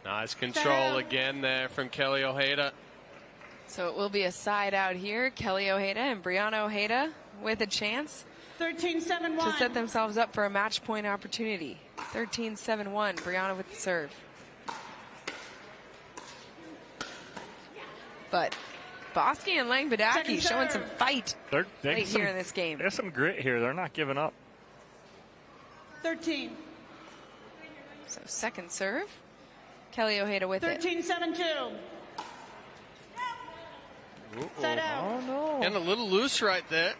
C: Nice control again there from Kelly Ojeda.
A: So it will be a side out here. Kelly Ojeda and Brianna Ojeda with a chance
Q: 13-7-1
A: to set themselves up for a match point opportunity. 13-7-1. Brianna with the serve. But Bosky and Lang Vidaki showing some fight right here in this game.
B: There's some grit here. They're not giving up.
Q: 13.
A: So second serve. Kelly Ojeda with
Q: 13-7-2. Set out.
B: Oh, no.
C: And a little loose right there.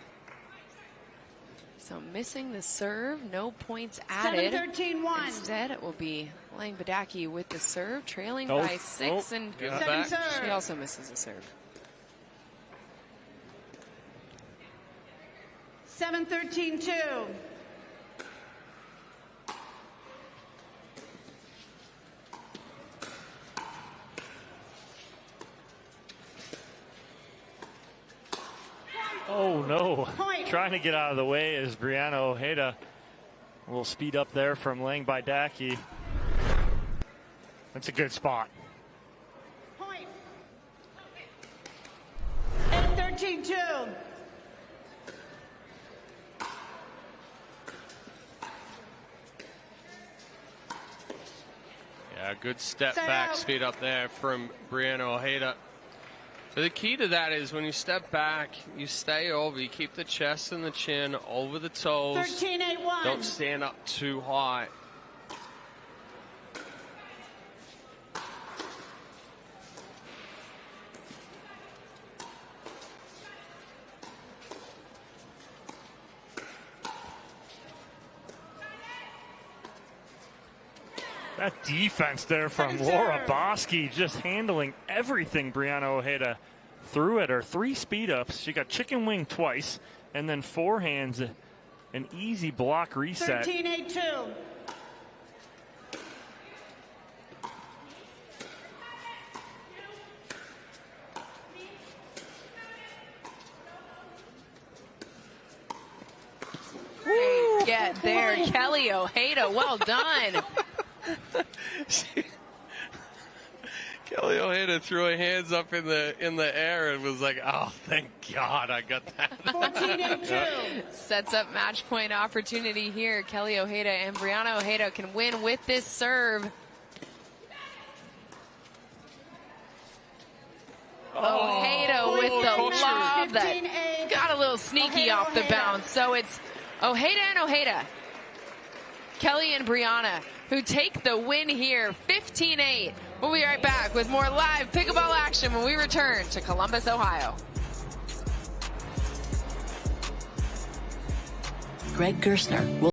A: So missing the serve, no points added.
Q: 7-13-1.
A: Instead, it will be Lang Vidaki with the serve, trailing
B: Oh,
A: by 6, and
C: Give it back.
A: she also misses a serve.
Q: 7-13-2.
B: Oh, no.
Q: Point.
B: Trying to get out of the way is Brianna Ojeda. A little speed up there from Lang Vidaki. That's a good spot.
Q: Point. 8-13-2.
C: Yeah, good step
Q: Set
C: back
Q: out.
C: speed up there from Brianna Ojeda. So the key to that is when you step back, you stay over, you keep the chest and the chin over the toes.
Q: 13-8-1.
C: Don't stand up too high.
B: That defense there from Laura Bosky, just handling everything Brianna Ojeda threw at her. 3 speed ups. She got chicken wing twice, and then forehands, an easy block reset.
Q: 13-8-2.
A: Great get there, Kelly Ojeda. Well done.
C: Kelly Ojeda threw her hands up in the air and was like, oh, thank God I got that.
Q: 14-2.
A: Sets up match point opportunity here. Kelly Ojeda and Brianna Ojeda can win with this serve. Ojeda with the lob that got a little sneaky off the bounce. So it's Ojeda and Ojeda. Kelly and Brianna who take the win here, 15-8. We'll be right back with more live pickleball action when we return to Columbus, Ohio.
L: Greg Gerstner will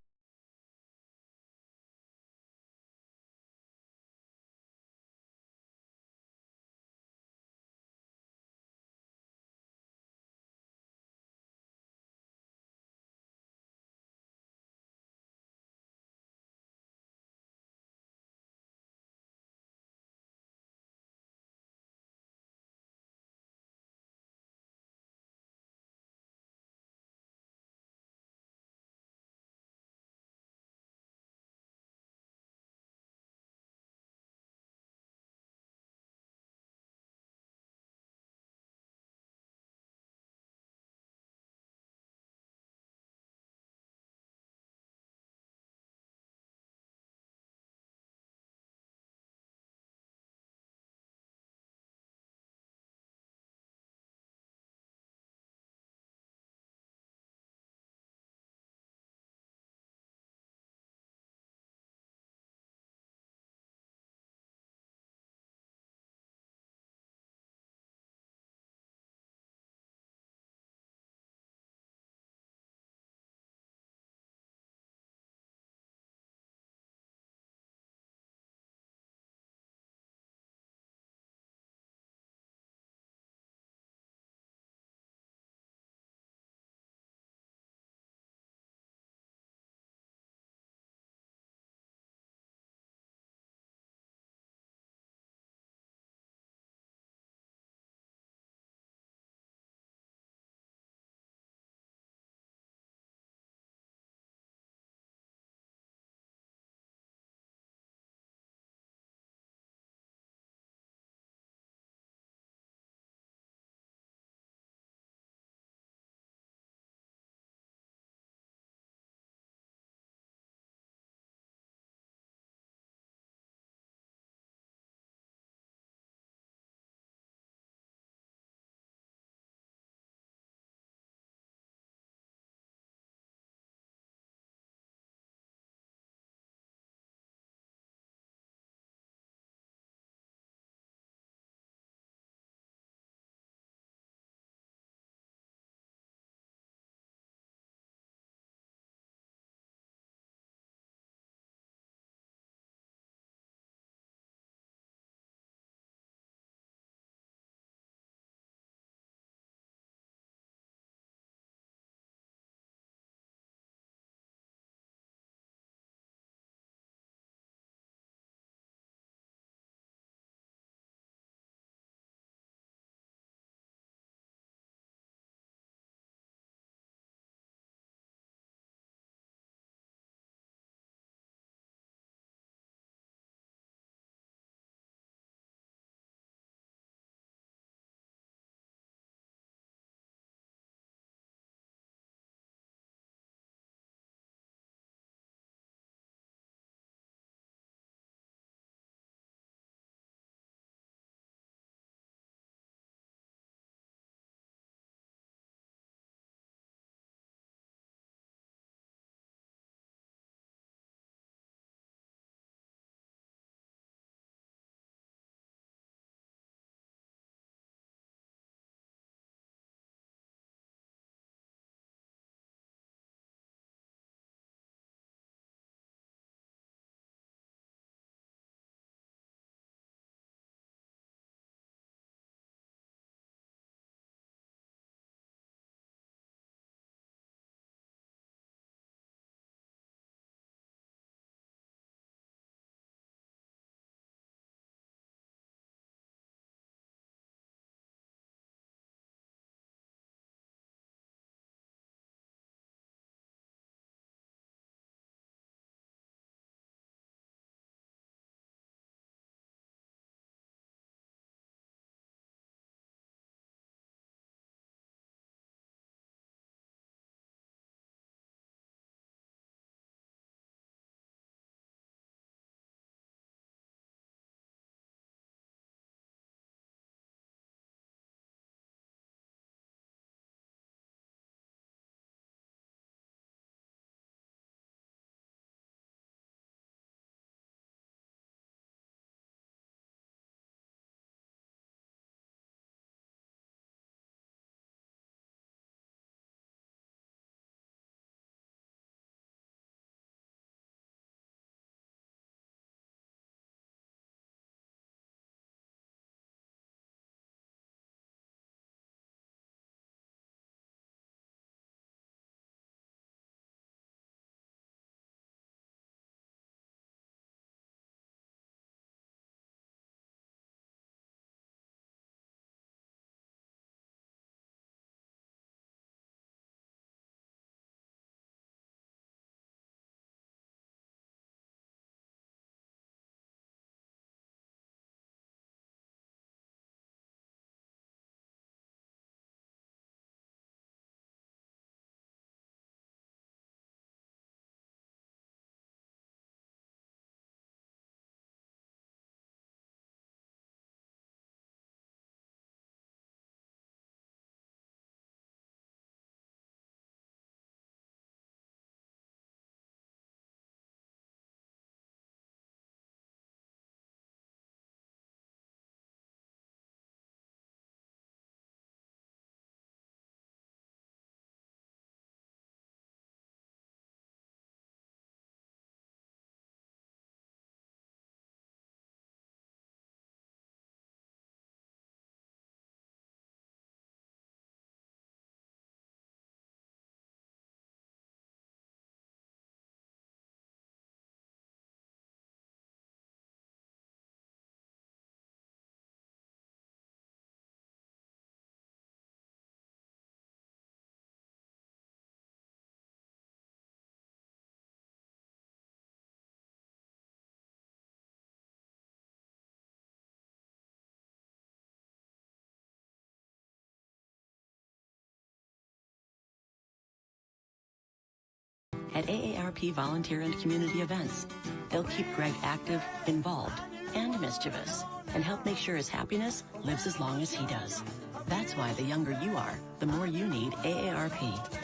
L: at AARP volunteer and community events. They'll keep Greg active, involved, and mischievous, and help make sure his happiness lives as long as he does. That's why the younger you are, the more you need AARP.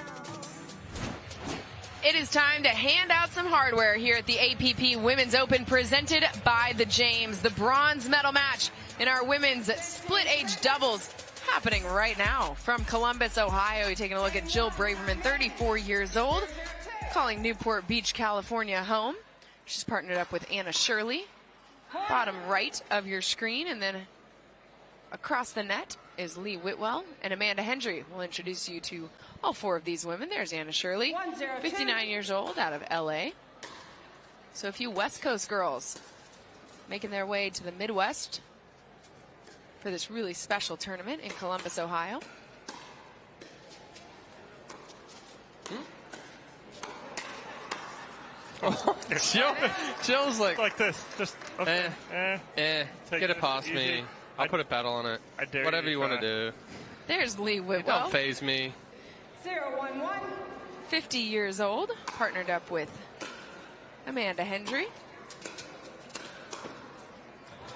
A: It is time to hand out some hardware here at the APP Women's Open, presented by the James. The bronze medal match in our women's split age doubles happening right now from Columbus, Ohio. You're taking a look at Jill Braverman, 34 years old, calling Newport Beach, California home. She's partnered up with Anna Shirley, bottom right of your screen, and then across the net is Lee Whitwell and Amanda Hendry. We'll introduce you to all four of these women. There's Anna Shirley, 59 years old, out of LA. So a few West Coast girls making their way to the Midwest for this really special tournament in Columbus, Ohio.
C: Jill's like
B: this. Just okay.
C: Get it past me. I'll put a battle on it.
B: I dare
C: Whatever you want to do.
A: There's Lee
C: It
A: Whitwell.
C: don't phase me.
Q: 011.
A: 50 years old, partnered up with Amanda Hendry.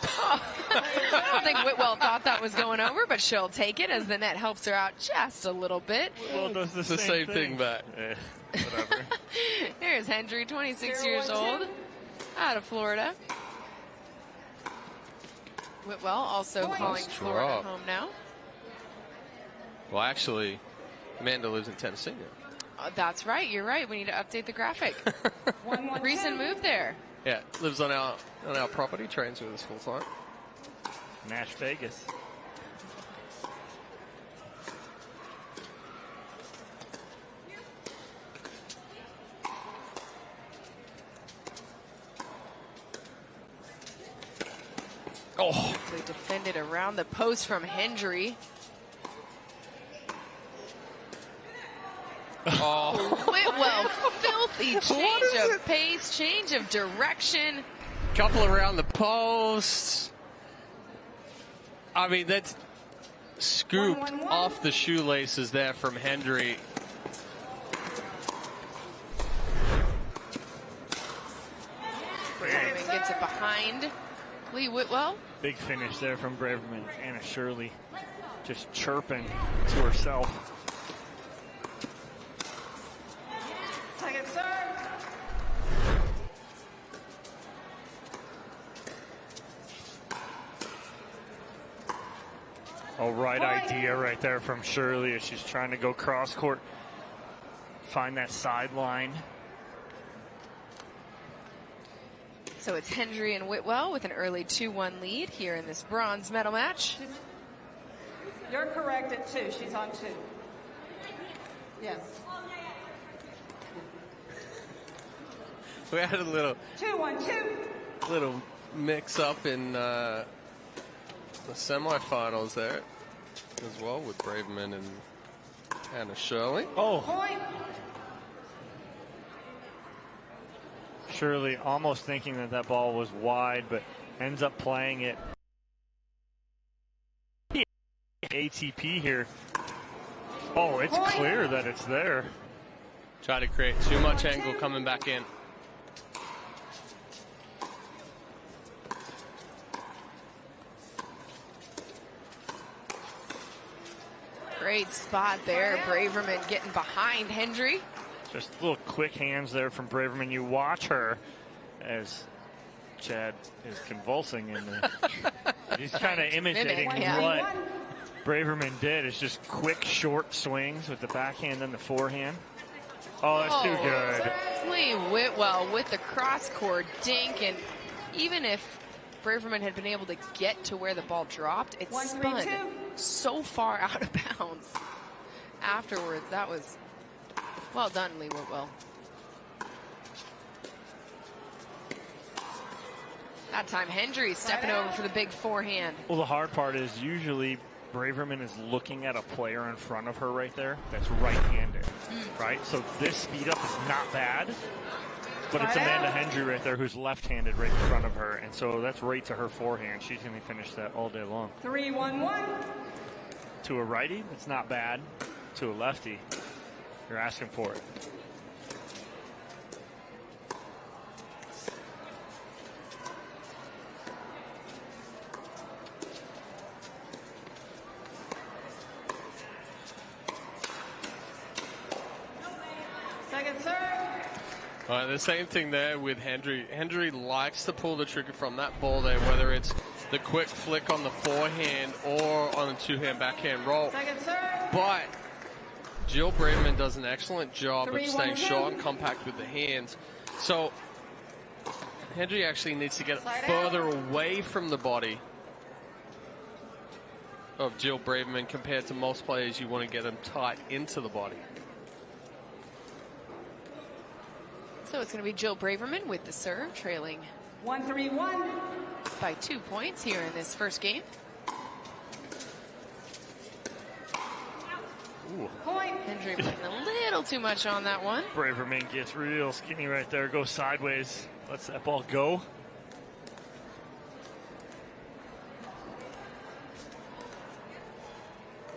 A: Oh, I don't think Whitwell thought that was going over, but she'll take it as the net helps her out just a little bit.
B: Whitwell does the
C: same thing back.
B: Whatever.
A: There's Hendry, 26 years old, out of Florida. Whitwell also calling Florida home now.
C: Well, actually, Amanda lives in Tennessee now.
A: That's right. You're right. We need to update the graphic. Recent move there.
C: Yeah, lives on our property, trains with us full time.
B: Nash Vegas.
A: Oh, they defended around the post from Hendry.
C: Oh,
A: Whitwell, filthy change of pace, change of direction.
C: Couple around the post. I mean, that's scooped off the shoelaces there from Hendry.
A: Braverman gets it behind Lee Whitwell.
B: Big finish there from Braverman. Anna Shirley just chirping to herself.
Q: Second serve.
B: Oh, right idea right there from Shirley as she's trying to go cross court, find that sideline.
A: So it's Hendry and Whitwell with an early 2-1 lead here in this bronze medal match.
Q: You're correct at 2. She's on 2. Yes.
C: We had a little
Q: 2-1-2.
C: little mix up in the semifinals there as well with Braverman and Anna Shirley.
B: Oh.
Q: Point.
B: Shirley almost thinking that that ball was wide, but ends up playing it. ATP here. Oh, it's clear that it's there.
C: Try to create too much angle coming back in.
A: Great spot there. Braverman getting behind Hendry.
B: Just little quick hands there from Braverman. You watch her as Chad is convulsing and he's kind of imitating what Braverman did. It's just quick, short swings with the backhand and the forehand. Oh, that's too good.
A: Lee Whitwell with the cross court dink, and even if Braverman had been able to get to where the ball dropped, it spun so far out of bounds afterwards. That was well done, Lee Whitwell. That time Hendry stepping over for the big forehand.
B: Well, the hard part is usually Braverman is looking at a player in front of her right there that's right-handed, right? So this speed up is not bad, but it's Amanda Hendry right there who's left-handed right in front of her, and so that's right to her forehand. She's going to finish that all day long.
Q: 3-1-1.
B: To a righty, it's not bad. To a lefty, you're asking for it.
C: The same thing there with Hendry. Hendry likes to pull the trigger from that ball there, whether it's the quick flick on the forehand or on a two-hand backhand roll. But Jill Braverman does an excellent job of staying short and compact with the hands. So Hendry actually needs to get further away from the body of Jill Braverman compared to most players. You want to get them tight into the body.
A: So it's going to be Jill Braverman with the serve, trailing
Q: 1-3-1
A: by 2 points here in this first game.
B: Ooh.
A: Hendry putting a little too much on that one.
B: Braverman gets real skinny right there, goes sideways, lets that ball go.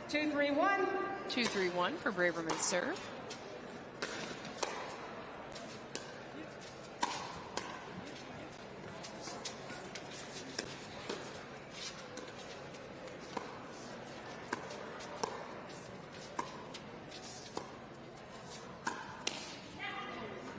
Q: Two, 3-1.
A: 2-3-1 for Braverman's serve.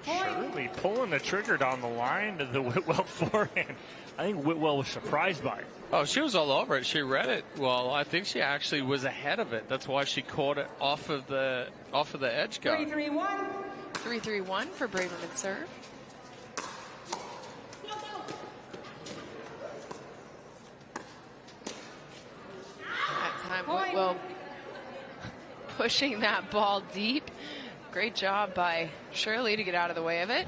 B: Shirley pulling the trigger down the line to the Whitwell forehand. I think Whitwell was surprised by it.
C: Oh, she was all over it. She read it well. I think she actually was ahead of it. That's why she caught it off of the edge guard.
Q: 3-3-1.
A: 3-3-1 for Braverman's serve. That time Whitwell pushing that ball deep. Great job by Shirley to get out of the way of it.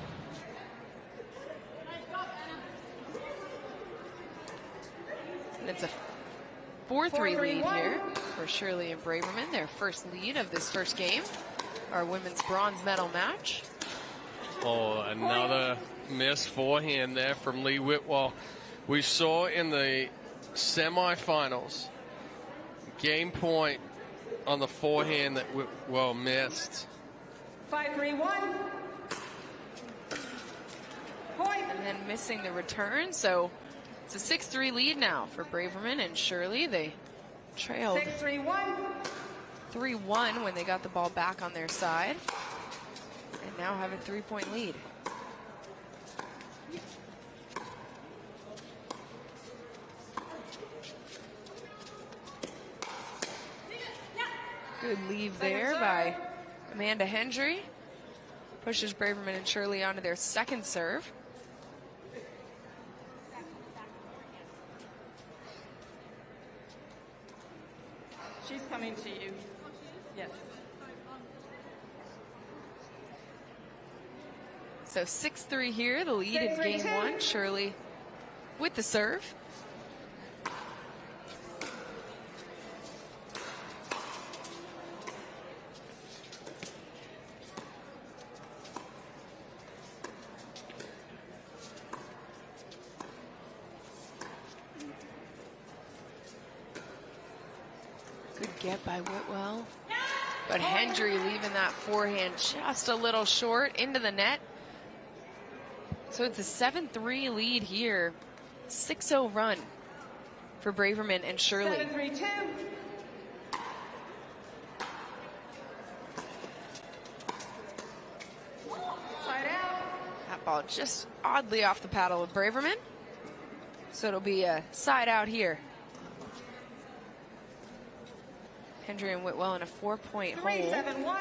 A: And it's a 4-3 lead here for Shirley and Braverman, their first lead of this first game, our women's bronze medal match.
C: Oh, another missed forehand there from Lee Whitwell. We saw in the semifinals, game point on the forehand that Whitwell missed.
Q: 5-3-1.
A: And then missing the return, so it's a 6-3 lead now for Braverman and Shirley. They trailed
Q: 6-3-1.
A: 3-1 when they got the ball back on their side, and now have a 3-point lead. Good leave there by Amanda Hendry. Pushes Braverman and Shirley onto their second serve.
O: She's coming to you. Yes.
A: So 6-3 here. The lead in game one. Shirley with the serve. Good get by Whitwell. But Hendry leaving that forehand just a little short into the net. So it's a 7-3 lead here. 6-0 run for Braverman and Shirley.
Q: 7-3-2. Side out.
A: That ball just oddly off the paddle of Braverman. So it'll be a side out here. Hendry and Whitwell in a 4-point hole.
Q: 3-7-1.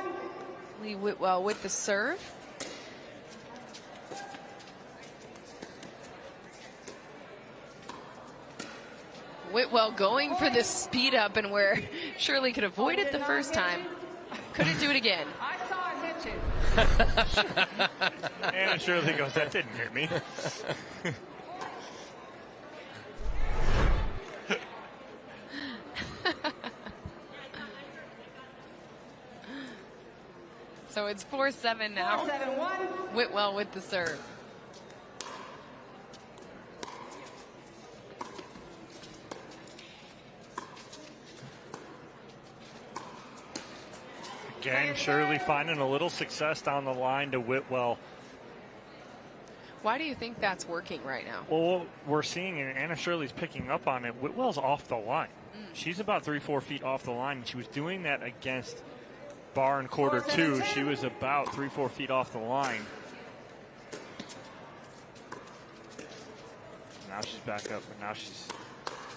A: Lee Whitwell with the serve. Whitwell going for the speed up, and where Shirley could avoid it the first time, couldn't do it again.
Q: I saw it hit you.
B: And Shirley goes, that didn't hit me.
A: So it's 4-7 now.
Q: 4-7-1.
A: Whitwell with the serve.
B: Again, Shirley finding a little success down the line to Whitwell.
A: Why do you think that's working right now?
B: Well, we're seeing, and Anna Shirley's picking up on it, Whitwell's off the line. She's about 3-4 feet off the line, and she was doing that against Barr in quarter two. She was about 3-4 feet off the line. now she's back up, but now she's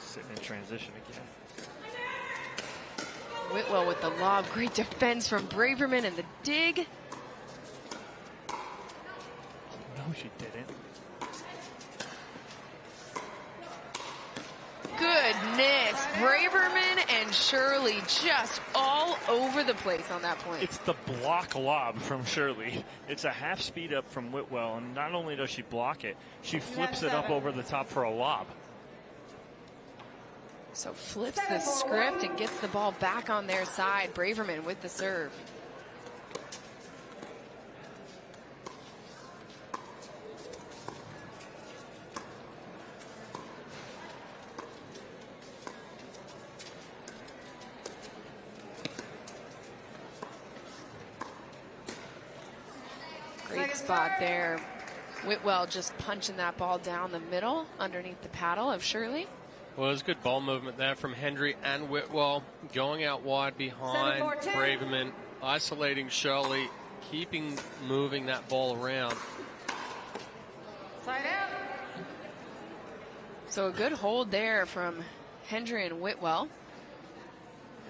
B: sitting in transition again.
A: Whitwell with the lob. Great defense from Braverman and the dig.
B: No, she didn't.
A: Goodness. Braverman and Shirley just all over the place on that point.
B: It's the block lob from Shirley. It's a half speed up from Whitwell, and not only does she block it, she flips it up over the top for a lob.
A: So flips the script and gets the ball back on their side. Braverman with the serve. Great spot there. Whitwell just punching that ball down the middle underneath the paddle of Shirley.
C: Well, there's good ball movement there from Hendry and Whitwell, going out wide behind Braverman, isolating Shirley, keeping moving that ball around.
D: Side out.
A: So a good hold there from Hendry and Whitwell,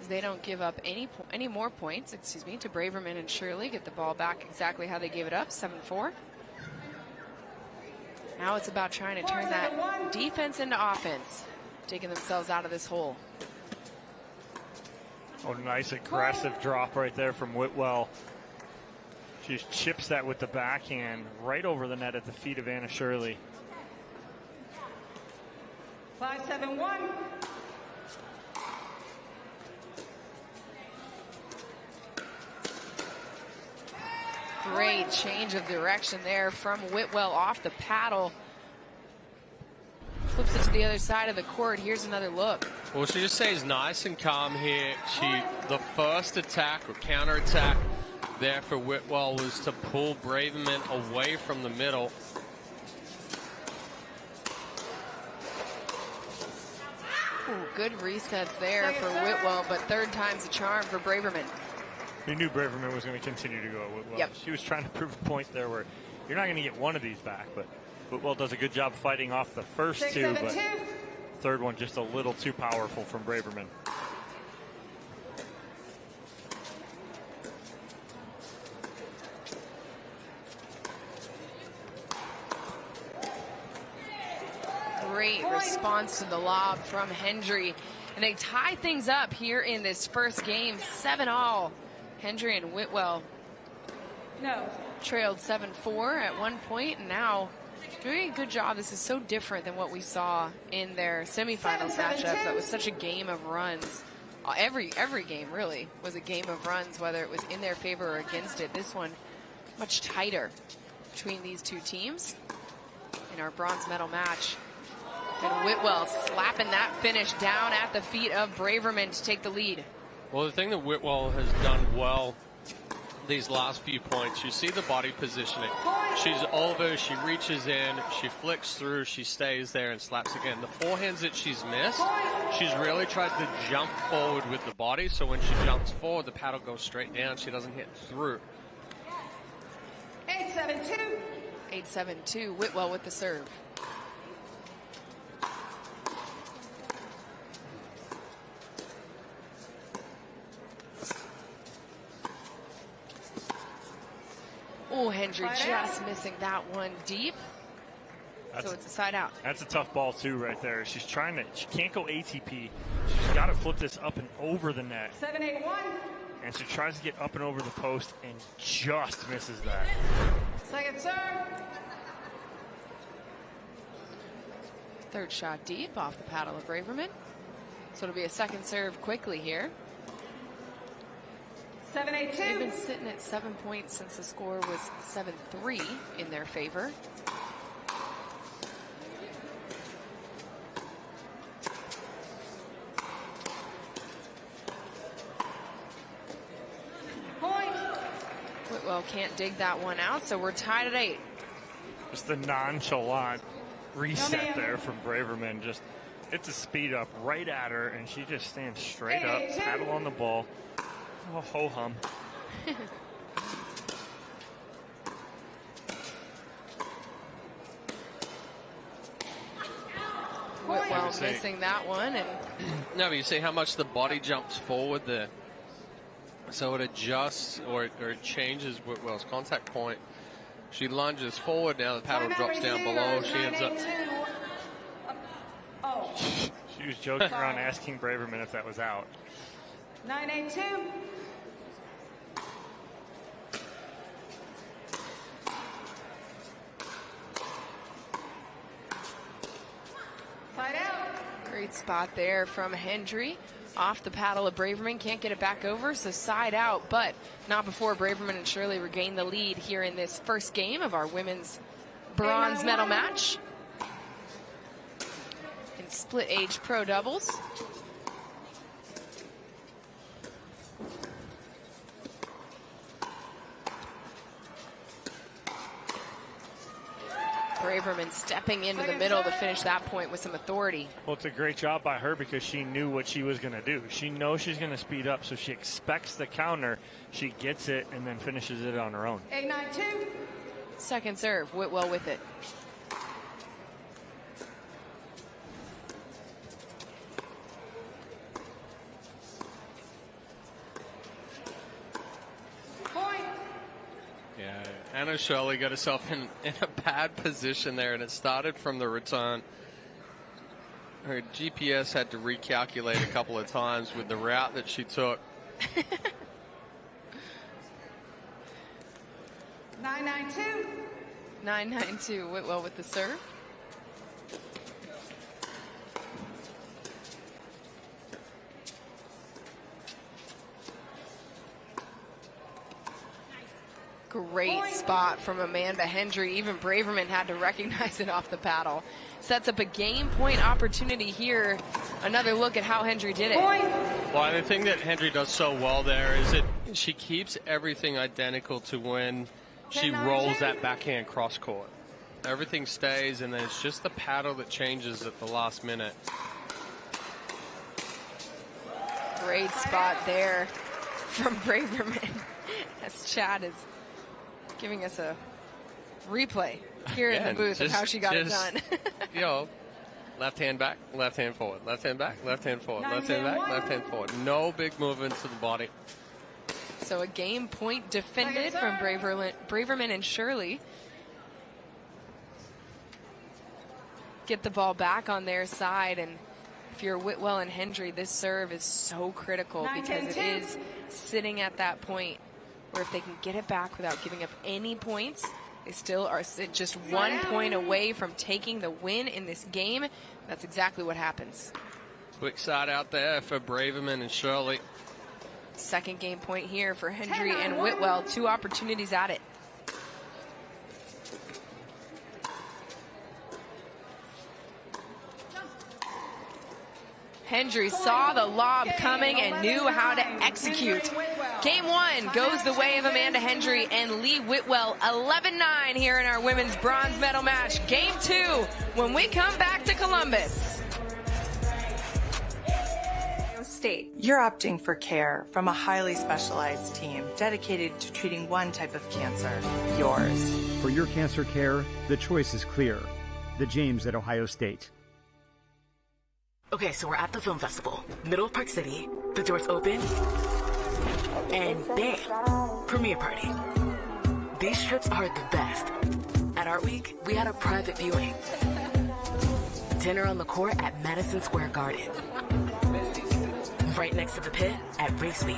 A: as they don't give up any more points, to Braverman and Shirley. Get the ball back exactly how they gave it up, 7-4. Now it's about trying to turn that defense into offense, taking themselves out of this hole.
B: Oh, nice aggressive drop right there from Whitwell. She just chips that with the backhand right over the net at the feet of Anna Shirley.
D: 5-7-1.
A: Great change of direction there from Whitwell off the paddle. Flips it to the other side of the court. Here's another look.
C: Well, she just stays nice and calm here. The first attack or counter attack there for Whitwell was to pull Braverman away from the middle.
A: Ooh, good resets there for Whitwell, but third time's a charm for Braverman.
B: You knew Braverman was going to continue to go at Whitwell.
A: Yep.
B: She was trying to prove a point there where you're not going to get one of these back, but Whitwell does a good job fighting off the first two, but third one just a little too powerful from Braverman.
A: Great response to the lob from Hendry. And they tie things up here in this first game, 7-all. Hendry and Whitwell trailed 7-4 at one point, and now doing a good job. This is so different than what we saw in their semifinals matchup. That was such a game of runs. Every game really was a game of runs, whether it was in their favor or against it. This one much tighter between these two teams in our bronze medal match. And Whitwell slapping that finish down at the feet of Braverman to take the lead.
C: Well, the thing that Whitwell has done well these last few points, you see the body positioning. She's over, she reaches in, she flicks through, she stays there and slaps again. The forehands that she's missed, she's really tried to jump forward with the body, so when she jumps forward, the paddle goes straight down. She doesn't hit through.
D: 8-7-2.
A: 8-7-2, Whitwell with the serve. Oh, Hendry just missing that one deep. So it's a side out.
B: That's a tough ball too right there. She can't go ATP. She's got to flip this up and over the net.
D: 7-8-1.
B: And she tries to get up and over the post and just misses that.
D: Second serve.
A: Third shot deep off the paddle of Braverman. So it'll be a second serve quickly here.
D: 7-8-2.
A: They've been sitting at 7 points since the score was 7-3 in their favor.
D: Point.
A: Whitwell can't dig that one out, so we're tied at 8.
B: Just the nonchalant reset there from Braverman. Just it's a speed up right at her, and she just stands straight up, paddle on the ball. Oh, ho-hum.
A: Wow, missing that one. And
C: no, but you see how much the body jumps forward there. So it adjusts or it changes Whitwell's contact point. She lunges forward, now the paddle drops down below. She ends up...
B: She was joking around asking Braverman if that was out.
Q: 982. Side out.
A: great spot there from Hendry. Off the paddle of Braverman, can't get it back over, so side out, but not before Braverman and Shirley regain the lead here in this first game of our women's bronze medal match in split age pro doubles. Braverman stepping into the middle to finish that point with some authority.
B: Well, it's a great job by her because she knew what she was going to do. She knows she's going to speed up, so she expects the counter. She gets it and then finishes it on her own.
Q: 892.
A: Second serve, Whitwell with it.
C: Yeah, Anna Shirley got herself in a bad position there, and it started from the return. Her GPS had to recalculate a couple of times with the route that she took.
Q: 992.
A: 992, Whitwell with the serve. Great spot from Amanda Hendry. Even Braverman had to recognize it off the paddle. Sets up a game point opportunity here. Another look at how Hendry did it.
C: Well, the thing that Hendry does so well there is that she keeps everything identical to when she rolls that backhand cross court. Everything stays, and then it's just the paddle that changes at the last minute.
A: Great spot there from Braverman as Chad is giving us a replay here in the booth of how she got it done.
C: You know, left hand back, left hand forward, left hand back, left hand forward, left hand back, left hand forward. No big movements to the body.
A: So a game point defended from Braverman and Shirley. Get the ball back on their side, and if you're Whitwell and Hendry, this serve is so critical because it is sitting at that point where if they can get it back without giving up any points, they still are just 1 point away from taking the win in this game. That's exactly what happens.
C: Quick side out there for Braverman and Shirley.
A: Second game point here for Hendry and Whitwell. 2 opportunities at it. Hendry saw the lob coming and knew how to execute. Game 1 goes the way of Amanda Hendry and Lee Whitwell. 11-9 here in our women's bronze medal match. Game 2 when we come back to Columbus.
G: State. You're opting for care from a highly specialized team dedicated to treating one type of cancer, yours.
F: For your cancer care, the choice is clear. The James at Ohio State.
T: Okay, so we're at the film festival, middle of Park City. The doors open, and bam, premiere party. These trips are the best. At Art Week, we had a private viewing. Dinner on the court at Madison Square Garden. Right next to the pit at Race Week.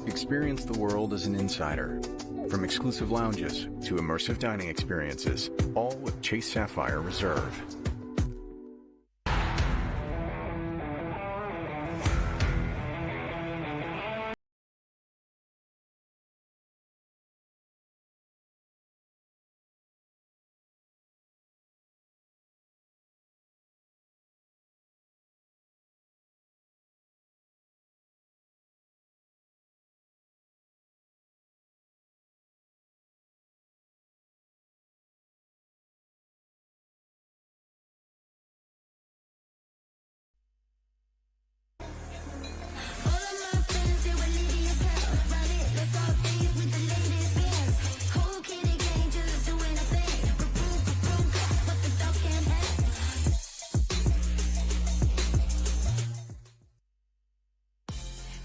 H: Experience the world as an insider. From exclusive lounges to immersive dining experiences, all with Chase Sapphire Reserve.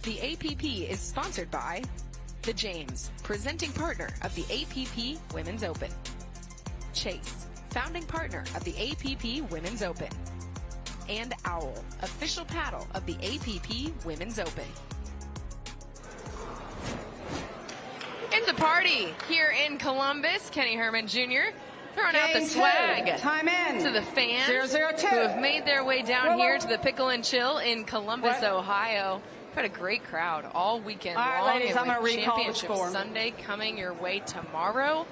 A: The APP is sponsored by The James, presenting partner of the APP Women's Open. Chase, founding partner of the APP Women's Open. And Owl, official paddle of the APP Women's Open. It's a party here in Columbus. Kenny Herman Jr. throwing out the swag
Q: Time in.
A: to the fans
Q: 0-0-2.
A: who have made their way down here to the Pickle and Chill in Columbus, Ohio. We've had a great crowd all weekend
Q: All right,
A: long.
Q: ladies,
A: and
Q: I'm gonna
A: with
Q: recall the
A: Championship
Q: score.
A: Sunday coming your way tomorrow,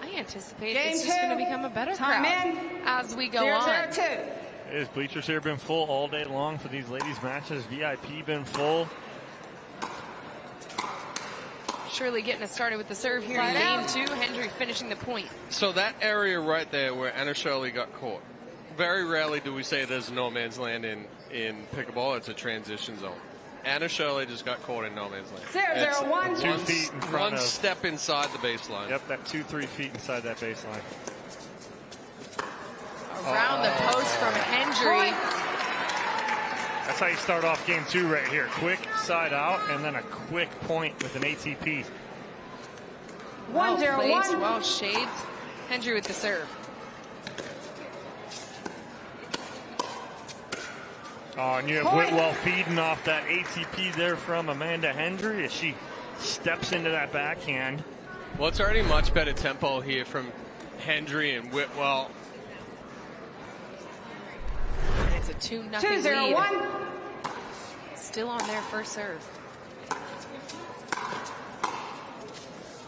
A: I anticipate
Q: Game
A: it's just
Q: two.
A: going to become a better
Q: Time
A: crowd
Q: in.
A: as we go on.
Q: 0-0-2.
B: His bleachers here been full all day long for these ladies matches. VIP been full.
A: Shirley getting us started with the serve here in game two. Hendry finishing the point.
C: So that area right there where Anna Shirley got caught. Very rarely do we say there's no man's land in pickleball. It's a transition zone. Anna Shirley just got caught in no man's land.
Q: 0-0-1.
B: 2 feet in front
C: one
B: of.
C: step inside the baseline.
B: Yep, that 2-3 feet inside that baseline.
A: Around the post from Hendry.
B: That's how you start off game two right here. Quick side out and then a quick point with an ATP.
Q: 1-0-1.
A: Well shades. Hendry with the serve.
B: Oh, and you have Whitwell feeding off that ATP there from Amanda Hendry as she steps into that backhand.
C: Well, it's already much better tempo here from Hendry and Whitwell.
A: And it's a 2-0 lead.
Q: 2-0-1.
A: Still on their first serve.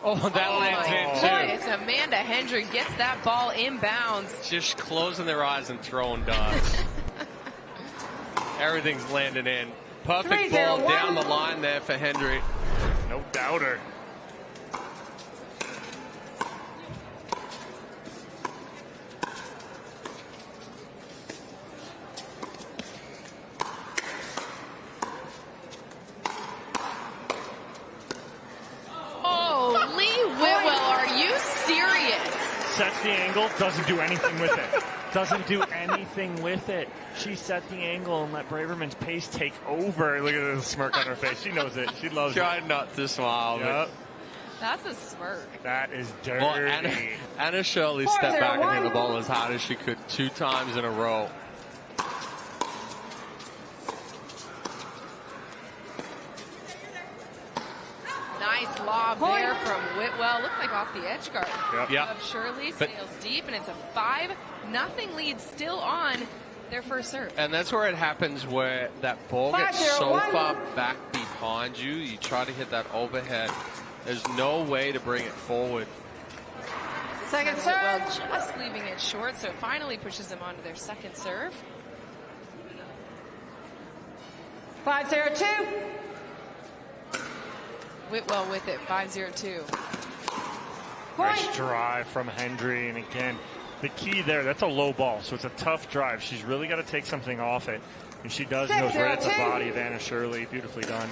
C: Oh, that lands in too.
A: It's Amanda Hendry gets that ball inbounds.
C: Just closing their eyes and throwing darts. Everything's landing in. Perfect ball down the line there for Hendry.
B: No doubter.
A: Oh, Lee Whitwell, are you serious?
B: Sets the angle, doesn't do anything with it. Doesn't do anything with it. She set the angle and let Braverman's pace take over. Look at the smirk on her face. She knows it. She loves it.
C: Tried not to smile.
B: Yep.
A: That's a smirk.
B: That is dirty.
C: Well, Anna Shirley stepped back and hit the ball as hard as she could 2 times in a row.
A: Nice lob there from Whitwell. Looked like off the edge guard
C: Yep.
A: of Shirley. Sails deep, and it's a 5-0 lead still on their first serve.
C: And that's where it happens, where that ball gets so far back behind you. You try to hit that overhead. There's no way to bring it forward.
Q: Second
A: Whitwell
Q: serve.
A: just leaving it short, so it finally pushes them onto their second serve.
Q: 5-0-2.
A: Whitwell with it, 5-0-2.
B: Nice drive from Hendry, and again, the key there, that's a low ball, so it's a tough drive. She's really got to take something off it, and she does. Goes right at the body of Anna Shirley. Beautifully done.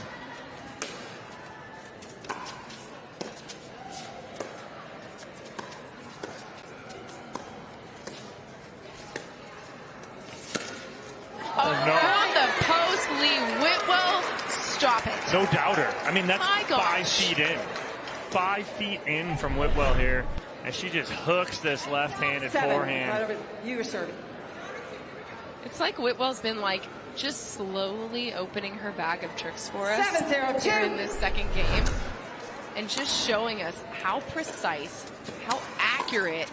A: On the post, Lee Whitwell, stop it.
B: No doubter. I mean, that's
A: My gosh.
B: 5 feet in. 5 feet in from Whitwell here. And she just hooks this left-handed
Q: 7.
B: forehand.
Q: Right over. You were serving.
A: It's like Whitwell's been like just slowly opening her bag of tricks for us
Q: 7-0-2.
A: here in this second game. And just showing us how precise, how accurate,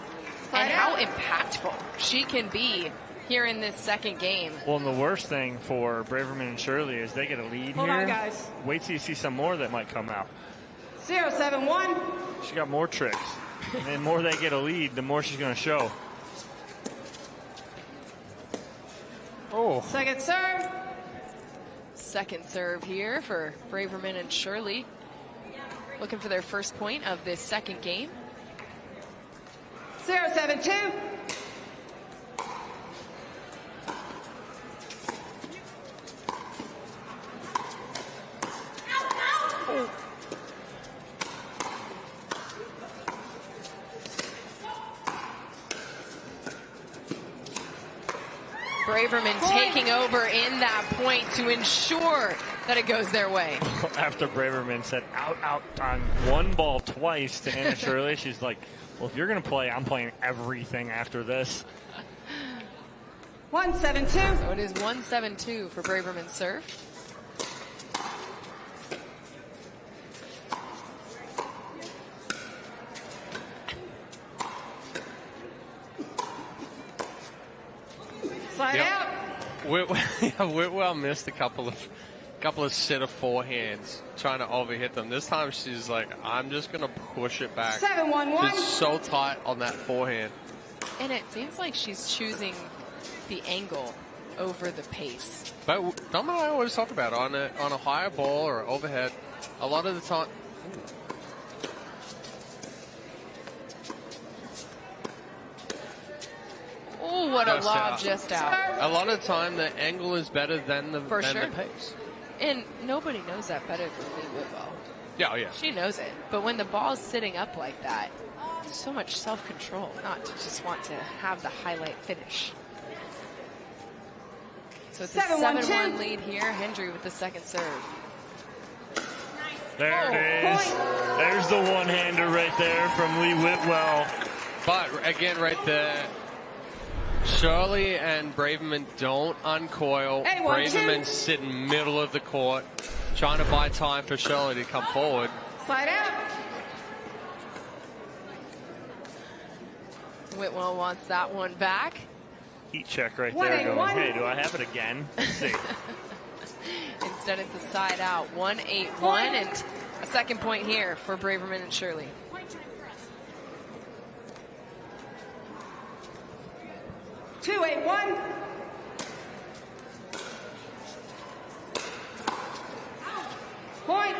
A: and how impactful she can be here in this second game.
B: Well, and the worst thing for Braverman and Shirley is they get a lead
Q: Hold
B: here.
Q: on, guys.
B: Wait till you see some more that might come out.
Q: 0-7-1.
B: She got more tricks. And the more they get a lead, the more she's going to show. Oh.
Q: Second serve.
A: Second serve here for Braverman and Shirley. Looking for their first point of this second game.
Q: 0-7-2.
A: Braverman taking over in that point to ensure that it goes their way.
B: After Braverman said out on one ball twice to Anna Shirley, she's like, well, if you're going to play, I'm playing everything after this.
Q: 1-7-2.
A: So it is 1-7-2 for Braverman's serve.
Q: Slide out.
C: Whitwell missed a couple of set of forehands trying to overhit them. This time she's like, I'm just going to push it back.
Q: 7-1-1.
C: She's so tight on that forehand.
A: And it seems like she's choosing the angle over the pace.
C: But Dom and I always talk about it, on a higher ball or overhead, a lot of the time.
A: Oh, what a lob just out.
C: A lot of the time, the angle is better than the pace.
A: And nobody knows that better than Lee Whitwell.
C: Yeah, oh yeah.
A: She knows it. But when the ball's sitting up like that, so much self-control, not to just want to have the highlight finish. So it's a 7-1 lead here. Hendry with the second serve.
B: There it is. There's the one-hander right there from Lee Whitwell.
C: But again, right there, Shirley and Braverman don't uncoil. Braverman sit in middle of the court, trying to buy time for Shirley to come forward.
Q: Slide out.
A: Whitwell wants that one back.
B: Heat check right there going, hey, do I have it again? Let's see.
A: Instead, it's a side out. 1-8-1 and a second point here for Braverman and Shirley.
Q: Two, 8-1. Point.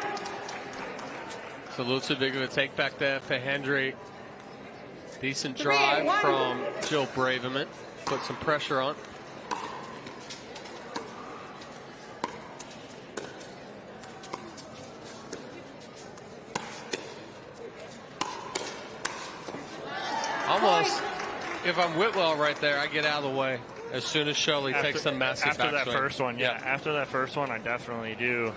C: So a little too big of a take back there for Hendry. Decent drive from Jill Braverman. Put some pressure on. Almost, if I'm Whitwell right there, I get out of the way as soon as Shirley takes some massive backswing.
B: After that first one, yeah. After that first one, I definitely do.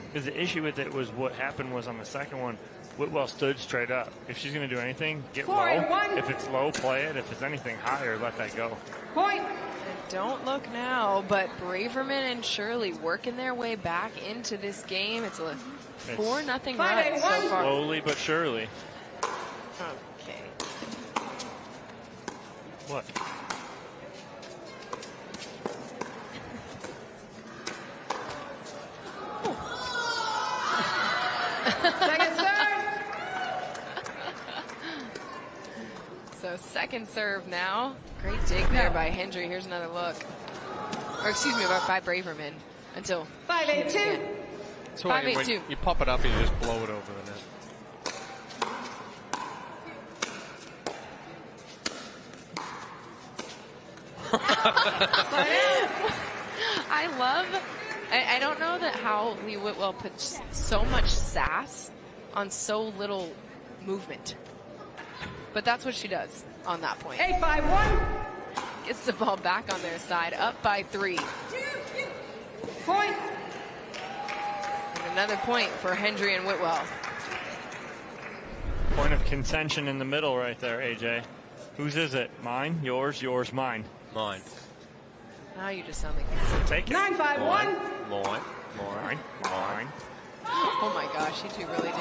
B: Because the issue with it was what happened was on the second one, Whitwell stood straight up. If she's going to do anything, get low. If it's low, play it. If it's anything higher, let that go.
Q: Point.
A: Don't look now, but Braverman and Shirley working their way back into this game. It's a 4-0 run so far.
B: Slowly but surely.
A: Okay.
B: What?
Q: Second serve.
A: So second serve now. Great dig there by Hendry. Here's another look. Or excuse me, by Braverman. Until
Q: 5-8-2.
C: So 5-8-2. You pop it up and you just blow it over the net.
A: I don't know that how Lee Whitwell puts so much sass on so little movement. But that's what she does on that point.
Q: 8-5-1.
A: Gets the ball back on their side, up by 3.
Q: Point.
B: And
A: another point for Hendry and Whitwell.
B: Point of contention in the middle right there, AJ. Whose is it? Mine? Yours? Yours? Mine?
C: Mine.
A: Now you just sound like
B: take it.
Q: 9-5-1.
C: Mine.
A: Oh my gosh, you two really do.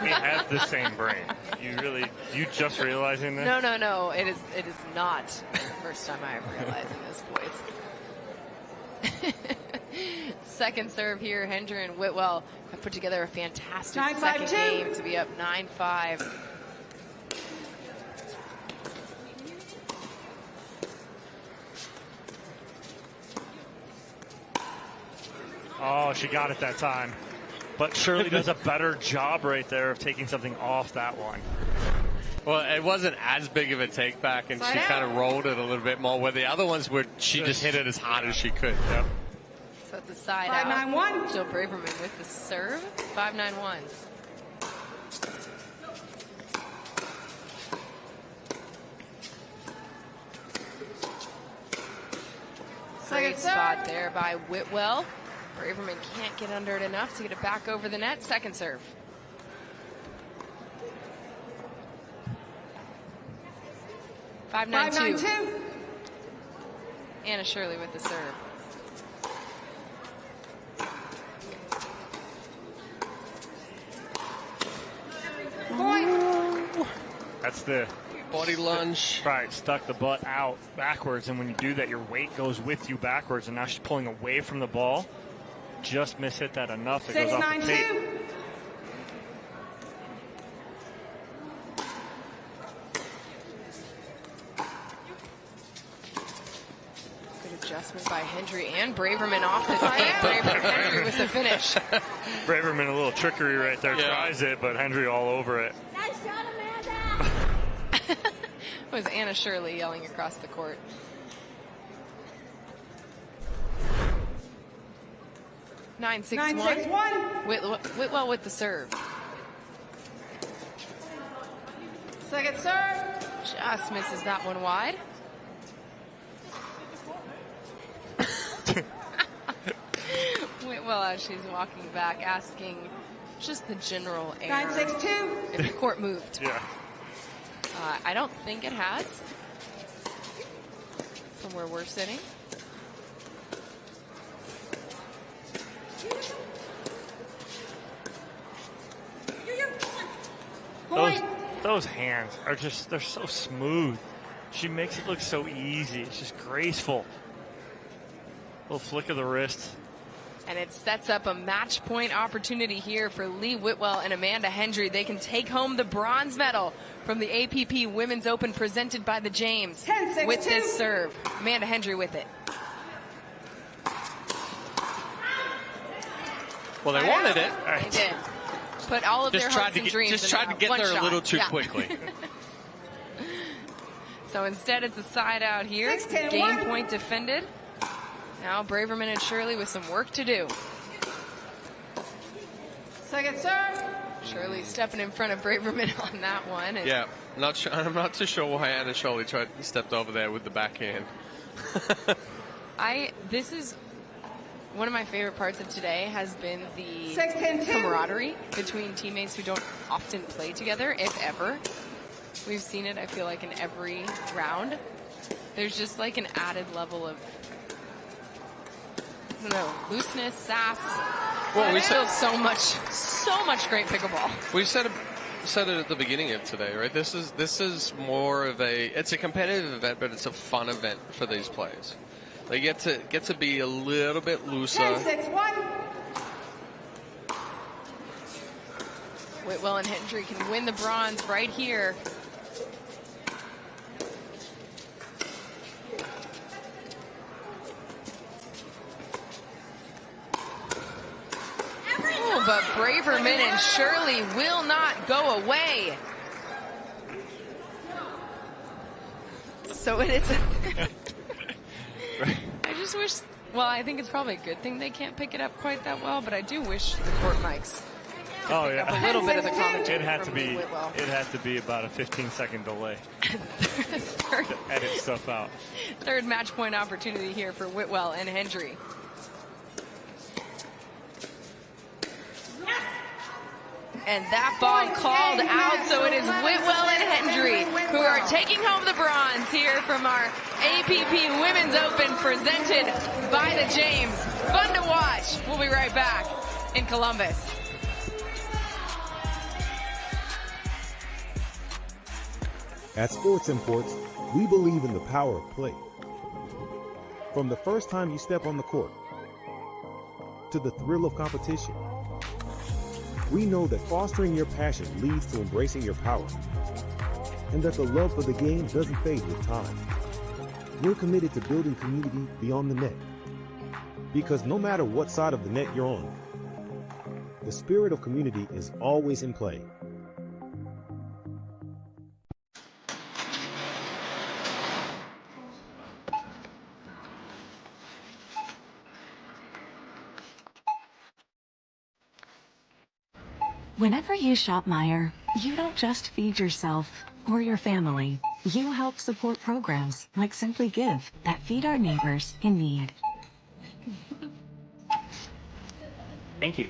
B: We have the same brain. You just realizing this?
A: No. It is not the first time I am realizing this, boys. Second serve here, Hendry and Whitwell have put together a fantastic second game to be up 9-5.
B: Oh, she got it that time. But Shirley does a better job right there of taking something off that one.
C: Well, it wasn't as big of a take back, and she kind of rolled it a little bit more, where the other ones were, she just hit it as hard as she could.
B: Yep.
A: So it's a side
Q: 5-9-1.
A: Jill Braverman with the serve. 5-9-1.
Q: Second
A: spot there by Whitwell. Braverman can't get under it enough to get it back over the net. Second serve. Five nine two. Anna Shirley with the serve.
B: That's the
C: body lunge.
B: Right, stuck the butt out backwards, and when you do that, your weight goes with you backwards, and now she's pulling away from the ball. Just mishit that enough. It goes off the tape.
A: Good adjustment by Hendry and Braverman off the tape. Hendry with the finish.
B: Braverman a little trickery right there, tries it, but Hendry all over it.
A: Was Anna Shirley yelling across the court. Nine six one. Whitwell with the serve.
Q: Second serve.
A: Just misses that one wide. Whitwell, as she's walking back, asking just the general air.
Q: 9-6-2.
A: If the court moved.
B: Yeah.
A: I don't think it has from where we're sitting.
B: Those hands are just, they're so smooth. She makes it look so easy. It's just graceful. Little flick of the wrist.
A: And it sets up a match point opportunity here for Lee Whitwell and Amanda Hendry. They can take home the bronze medal from the APP Women's Open presented by the James
Q: 10-6-2.
A: with this serve. Amanda Hendry with it.
C: Well, they wanted it.
A: They did. Put all of their hopes and dreams
C: Just tried to get there a little too quickly.
A: So instead, it's a side out here.
Q: 6-10-1.
A: Game point defended. Now Braverman and Shirley with some work to do.
Q: Second serve.
A: Shirley stepping in front of Braverman on that one. And
C: Yeah, I'm not too sure why Anna Shirley stepped over there with the backhand.
A: This is one of my favorite parts of today has been the
Q: 6-10-2.
A: camaraderie between teammates who don't often play together, if ever. We've seen it, I feel like, in every round. There's just like an added level of, I don't know, looseness, sass.
C: Well, we
A: still so much great pickleball.
C: We said it at the beginning of today, right? This is more of it's a competitive event, but it's a fun event for these players. They get to be a little bit looser.
Q: 10-6-1.
A: Whitwell and Hendry can win the bronze right here. Oh, but Braverman and Shirley will not go away. So it isn't. I just wish, well, I think it's probably a good thing they can't pick it up quite that well, but I do wish the court mics pick up a little bit of the commentary.
B: It had to be about a 15-second delay to edit stuff out.
A: Third match point opportunity here for Whitwell and Hendry. And that ball called out, so it is Whitwell and Hendry who are taking home the bronze here from our APP Women's Open presented by the James. Fun to watch. We'll be right back in Columbus.
J: At Sports Imports, we believe in the power of play. From the first time you step on the court to the thrill of competition, we know that fostering your passion leads to embracing your power, and that the love for the game doesn't fade with time. We're committed to building community beyond the net, because no matter what side of the net you're on, the spirit of community is always in play.
K: Whenever you shop Meijer, you don't just feed yourself or your family. You help support programs like Simply Give that feed our neighbors in need.
B: Thank you.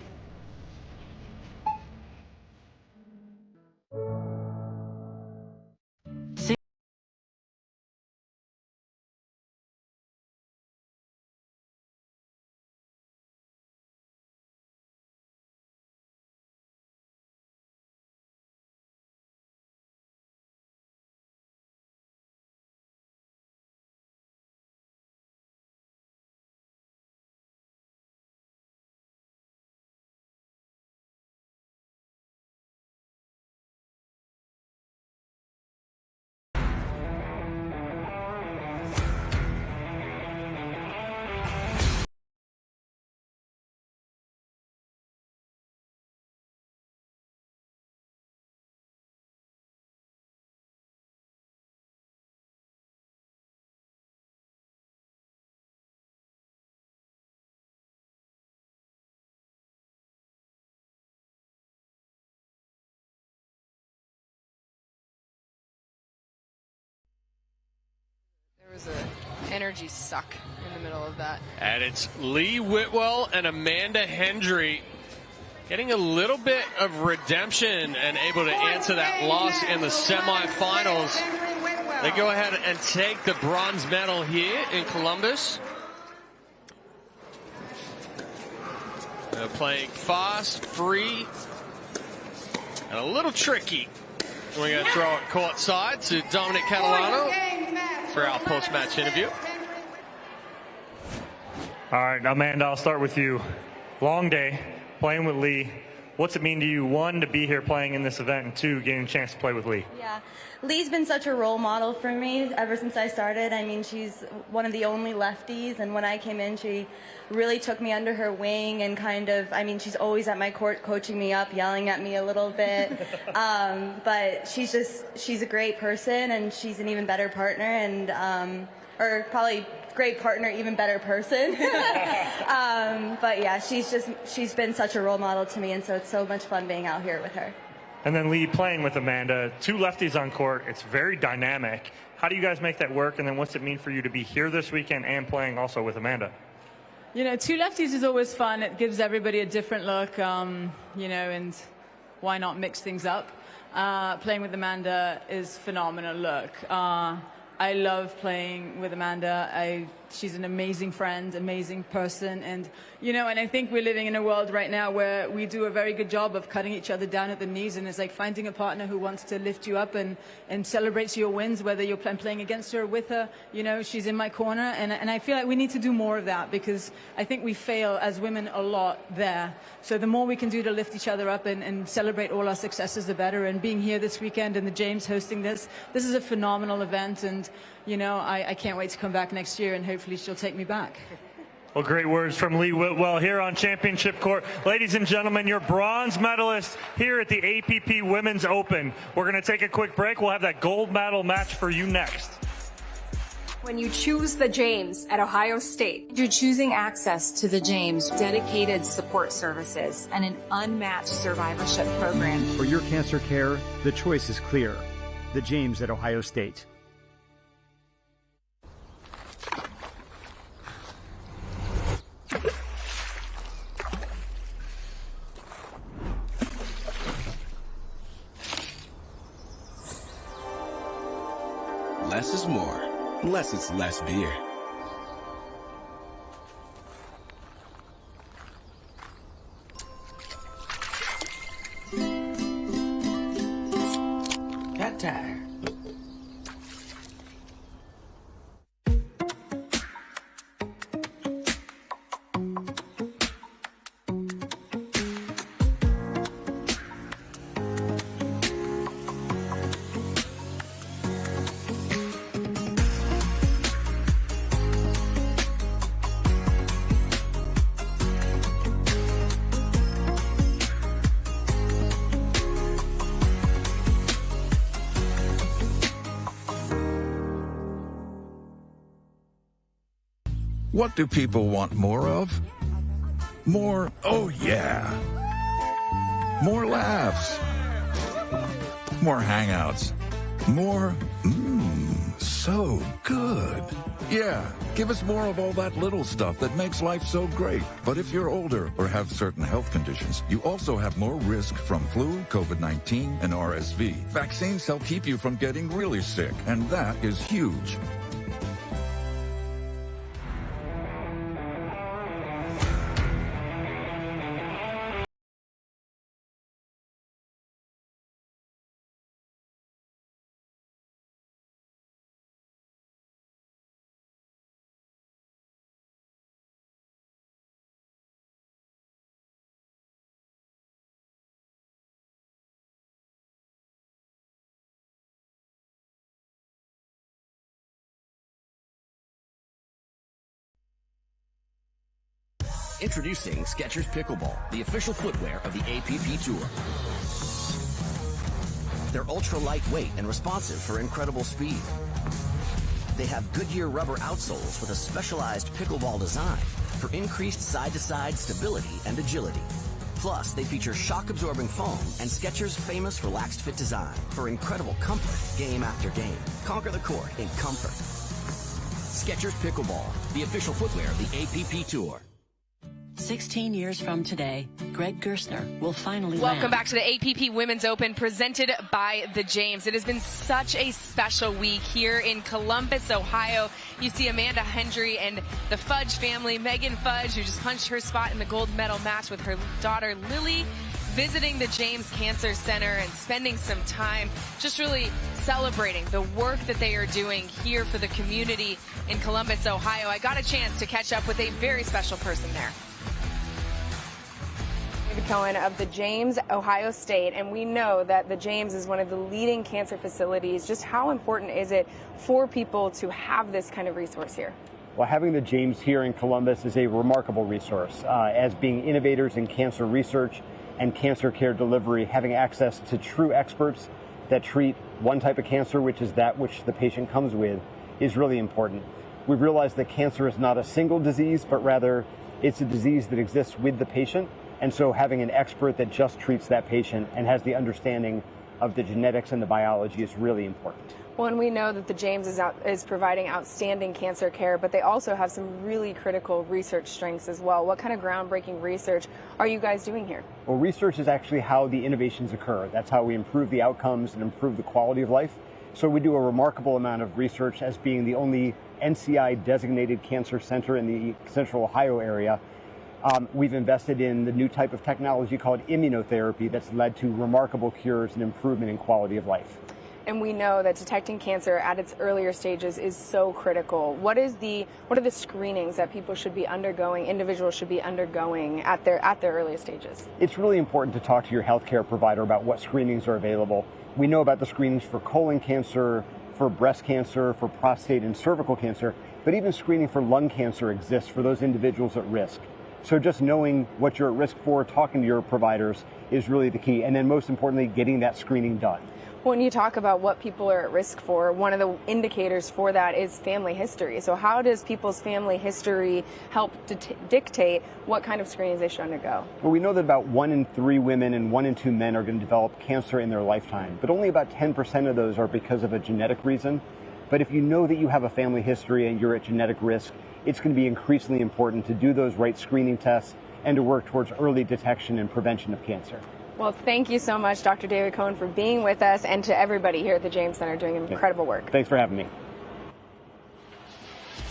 A: There was an energy suck in the middle of that.
C: And it's Lee Whitwell and Amanda Hendry getting a little bit of redemption and able to answer that loss in the semifinals. They go ahead and take the bronze medal here in Columbus. They're playing fast, free, and a little tricky. We're going to throw it courtside to Dominic Catalano for our post-match interview.
B: All right, Amanda, I'll start with you. Long day, playing with Lee. What's it mean to you, one, to be here playing in this event, and two, getting a chance to play with Lee?
S: Yeah, Lee's been such a role model for me ever since I started. I mean, she's one of the only lefties, and when I came in, she really took me under her wing and kind of, I mean, she's always at my court coaching me up, yelling at me a little bit. But she's a great person, and she's an even better partner, and, or probably great partner, even better person. But yeah, she's been such a role model to me, and so it's so much fun being out here with her.
B: And then Lee playing with Amanda, two lefties on court. It's very dynamic. How do you guys make that work? And then what's it mean for you to be here this weekend and playing also with Amanda?
U: You know, two lefties is always fun. It gives everybody a different look, you know, and why not mix things up? Playing with Amanda is phenomenal look. I love playing with Amanda. She's an amazing friend, amazing person. And, you know, and I think we're living in a world right now where we do a very good job of cutting each other down at the knees. And it's like finding a partner who wants to lift you up and celebrates your wins, whether you're playing against her or with her. You know, she's in my corner. And I feel like we need to do more of that, because I think we fail as women a lot there. So the more we can do to lift each other up and celebrate all our successes, the better. And being here this weekend and the James hosting this is a phenomenal event. And, you know, I can't wait to come back next year, and hopefully she'll take me back.
B: Well, great words from Lee Whitwell here on Championship Court. Ladies and gentlemen, your bronze medalist here at the APP Women's Open. We're going to take a quick break. We'll have that gold medal match for you next.
V: When you choose the James at Ohio State, you're choosing access to the James, dedicated support services, and an unmatched survivorship program.
F: For your cancer care, the choice is clear. The James at Ohio State.
X: Less is more, unless it's less beer.
Y: Cat tire.
H: What do people want more of? More, oh yeah. More laughs. More hangouts. More,
E: so good. Yeah, give us more of all that little stuff that makes life so great. But if you're older or have certain health conditions, you also have more risk from flu, COVID-19, and RSV. Vaccines help keep you from getting really sick, and that is huge.
N: Introducing Skechers Pickleball, the official footwear of the APP Tour. They're ultra lightweight and responsive for incredible speed. They have Goodyear rubber outsoles with a specialized pickleball design for increased side-to-side stability and agility. Plus, they feature shock-absorbing foam and Skechers' famous relaxed fit design for incredible comfort game after game. Conquer the court in comfort. Skechers Pickleball, the official footwear of the APP Tour.
L: 16 years from today, Greg Gerstner will finally
A: Welcome
L: land.
A: back to the APP Women's Open presented by the James. It has been such a special week here in Columbus, Ohio. You see Amanda Hendry and the Fudge family, Megan Fudge, who just punched her spot in the gold medal match with her daughter Lily, visiting the James Cancer Center and spending some time just really celebrating the work that they are doing here for the community in Columbus, Ohio. I got a chance to catch up with a very special person there.
I: David Cohen of the James, Ohio State, and we know that the James is one of the leading cancer facilities. Just how important is it for people to have this kind of resource here?
F: Well, having the James here in Columbus is a remarkable resource. As being innovators in cancer research and cancer care delivery, having access to true experts that treat one type of cancer, which is that which the patient comes with, is really important. We've realized that cancer is not a single disease, but rather it's a disease that exists with the patient. And so having an expert that just treats that patient and has the understanding of the genetics and the biology is really important.
I: Well, and we know that the James is providing outstanding cancer care, but they also have some really critical research strengths as well. What kind of groundbreaking research are you guys doing here? Well, research is actually how the innovations occur. That's how we improve the outcomes and improve the quality of life. So we do a remarkable amount of research as being the only NCI designated cancer center in the Central Ohio area. We've invested in the new type of technology called immunotherapy that's led to remarkable cures and improvement in quality of life. And we know that detecting cancer at its earlier stages is so critical. What are the screenings that people should be undergoing, individuals should be undergoing at their earliest stages? It's really important to talk to your healthcare provider about what screenings are available. We know about the screenings for colon cancer, for breast cancer, for prostate and cervical cancer, but even screening for lung cancer exists for those individuals at risk. So just knowing what you're at risk for, talking to your providers is really the key. And then most importantly, getting that screening done. When you talk about what people are at risk for, one of the indicators for that is family history. So how does people's family history help dictate what kind of screenings they should undergo? Well, we know that about 1 in 3 women and 1 in 2 men are going to develop cancer in their lifetime, but only about 10% of those are because of a genetic reason. But if you know that you have a family history and you're at genetic risk, it's going to be increasingly important to do those right screening tests and to work towards early detection and prevention of cancer. Well, thank you so much, Dr. David Cohen, for being with us, and to everybody here at the James Center doing incredible work. Thanks for having me.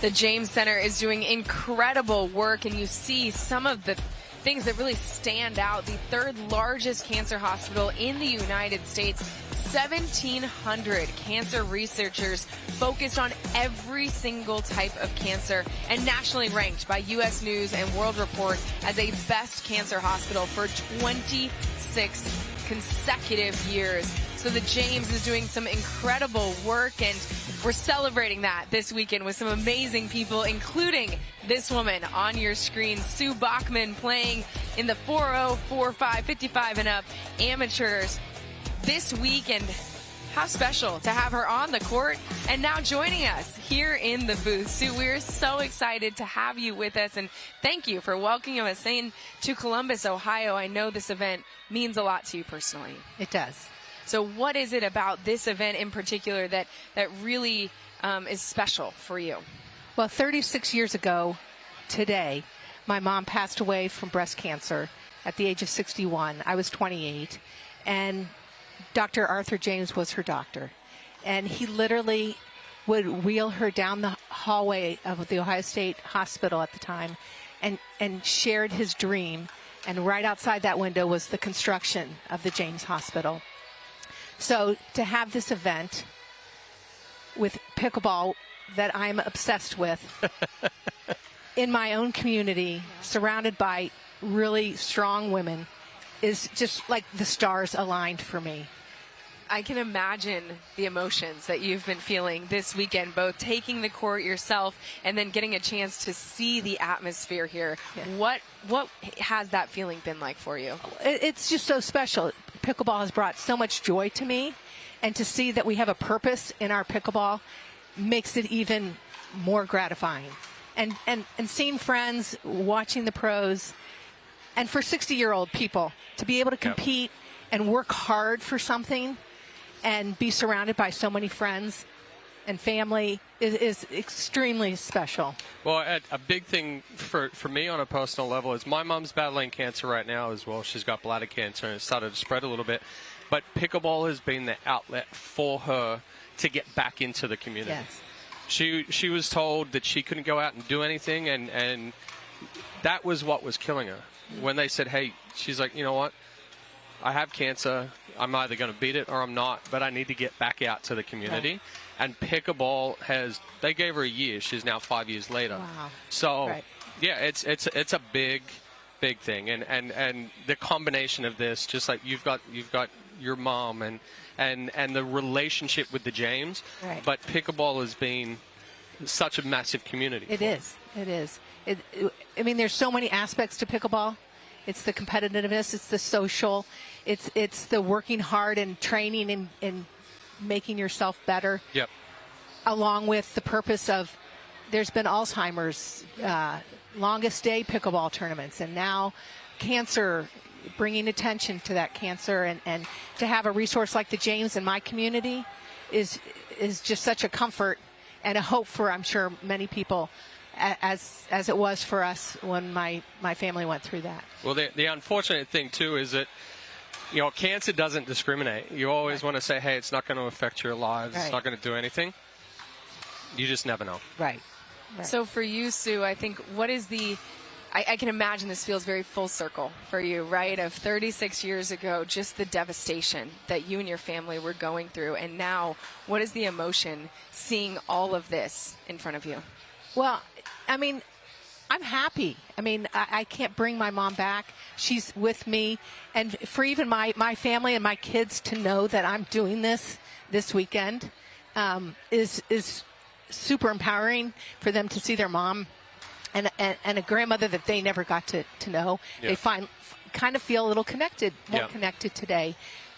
A: The James Center is doing incredible work, and you see some of the things that really stand out. The 3rd largest cancer hospital in the United States, 1,700 cancer researchers focused on every single type of cancer, and nationally ranked by U.S. News and World Report as a best cancer hospital for 26 consecutive years. So the James is doing some incredible work, and we're celebrating that this weekend with some amazing people, including this woman on your screen, Sue Bachman, playing in the 4-0, 4-5, 55 and up amateurs this weekend. How special to have her on the court and now joining us here in the booth. Sue, we're so excited to have you with us, and thank you for welcoming us in to Columbus, Ohio. I know this event means a lot to you personally.
M: It does.
A: So what is it about this event in particular that really is special for you?
M: Well, 36 years ago today, my mom passed away from breast cancer at the age of 61. I was 28, and Dr. Arthur James was her doctor. And he literally would wheel her down the hallway of the Ohio State Hospital at the time and shared his dream. And right outside that window was the construction of the James Hospital. So to have this event with pickleball that I'm obsessed with in my own community, surrounded by really strong women, is just like the stars aligned for me.
A: I can imagine the emotions that you've been feeling this weekend, both taking the court yourself and then getting a chance to see the atmosphere here. Yeah. What has that feeling been like for you?
M: It's just so special. Pickleball has brought so much joy to me, and to see that we have a purpose in our pickleball makes it even more gratifying. And seeing friends, watching the pros, and for 60-year-old people to be able to compete and work hard for something and be surrounded by so many friends and family is extremely special.
C: Well, a big thing for me on a personal level is my mom's battling cancer right now as well. She's got bladder cancer and it's started to spread a little bit. But pickleball has been the outlet for her to get back into the community. Yes. She was told that she couldn't go out and do anything, and that was what was killing her. When they said, hey, she's like, you know what? I have cancer. I'm either going to beat it or I'm not, but I need to get back out to the community. Right. And pickleball they gave her a year. She's now 5 years later. Wow. So, yeah, it's a big thing. And the combination of this, just like you've got your mom and the relationship with the James, but pickleball has been such a massive community.
M: It is. I mean, there's so many aspects to pickleball. It's the competitiveness, it's the social, it's the working hard and training and making yourself better.
C: Yep.
M: Along with the purpose of, there's been Alzheimer's, longest day pickleball tournaments, and now cancer, bringing attention to that cancer, and to have a resource like the James in my community is just such a comfort and a hope for, I'm sure, many people, as it was for us when my family went through that.
C: Well, the unfortunate thing, too, is that, cancer doesn't discriminate. You always want to say, hey, it's not going to affect your lives. It's not going to do anything. You just never know.
M: Right.
A: So for you, Sue, I think what is I can imagine this feels very full circle for you, right? Of 36 years ago, just the devastation that you and your family were going through. And now, what is the emotion seeing all of this in front of you?
M: Well, I mean, I'm happy. I mean, I can't bring my mom back. She's with me. And for even my family and my kids to know that I'm doing this weekend is super empowering for them to see their mom and a grandmother that they never got to know. Yeah. They kind of feel a little connected, more connected today,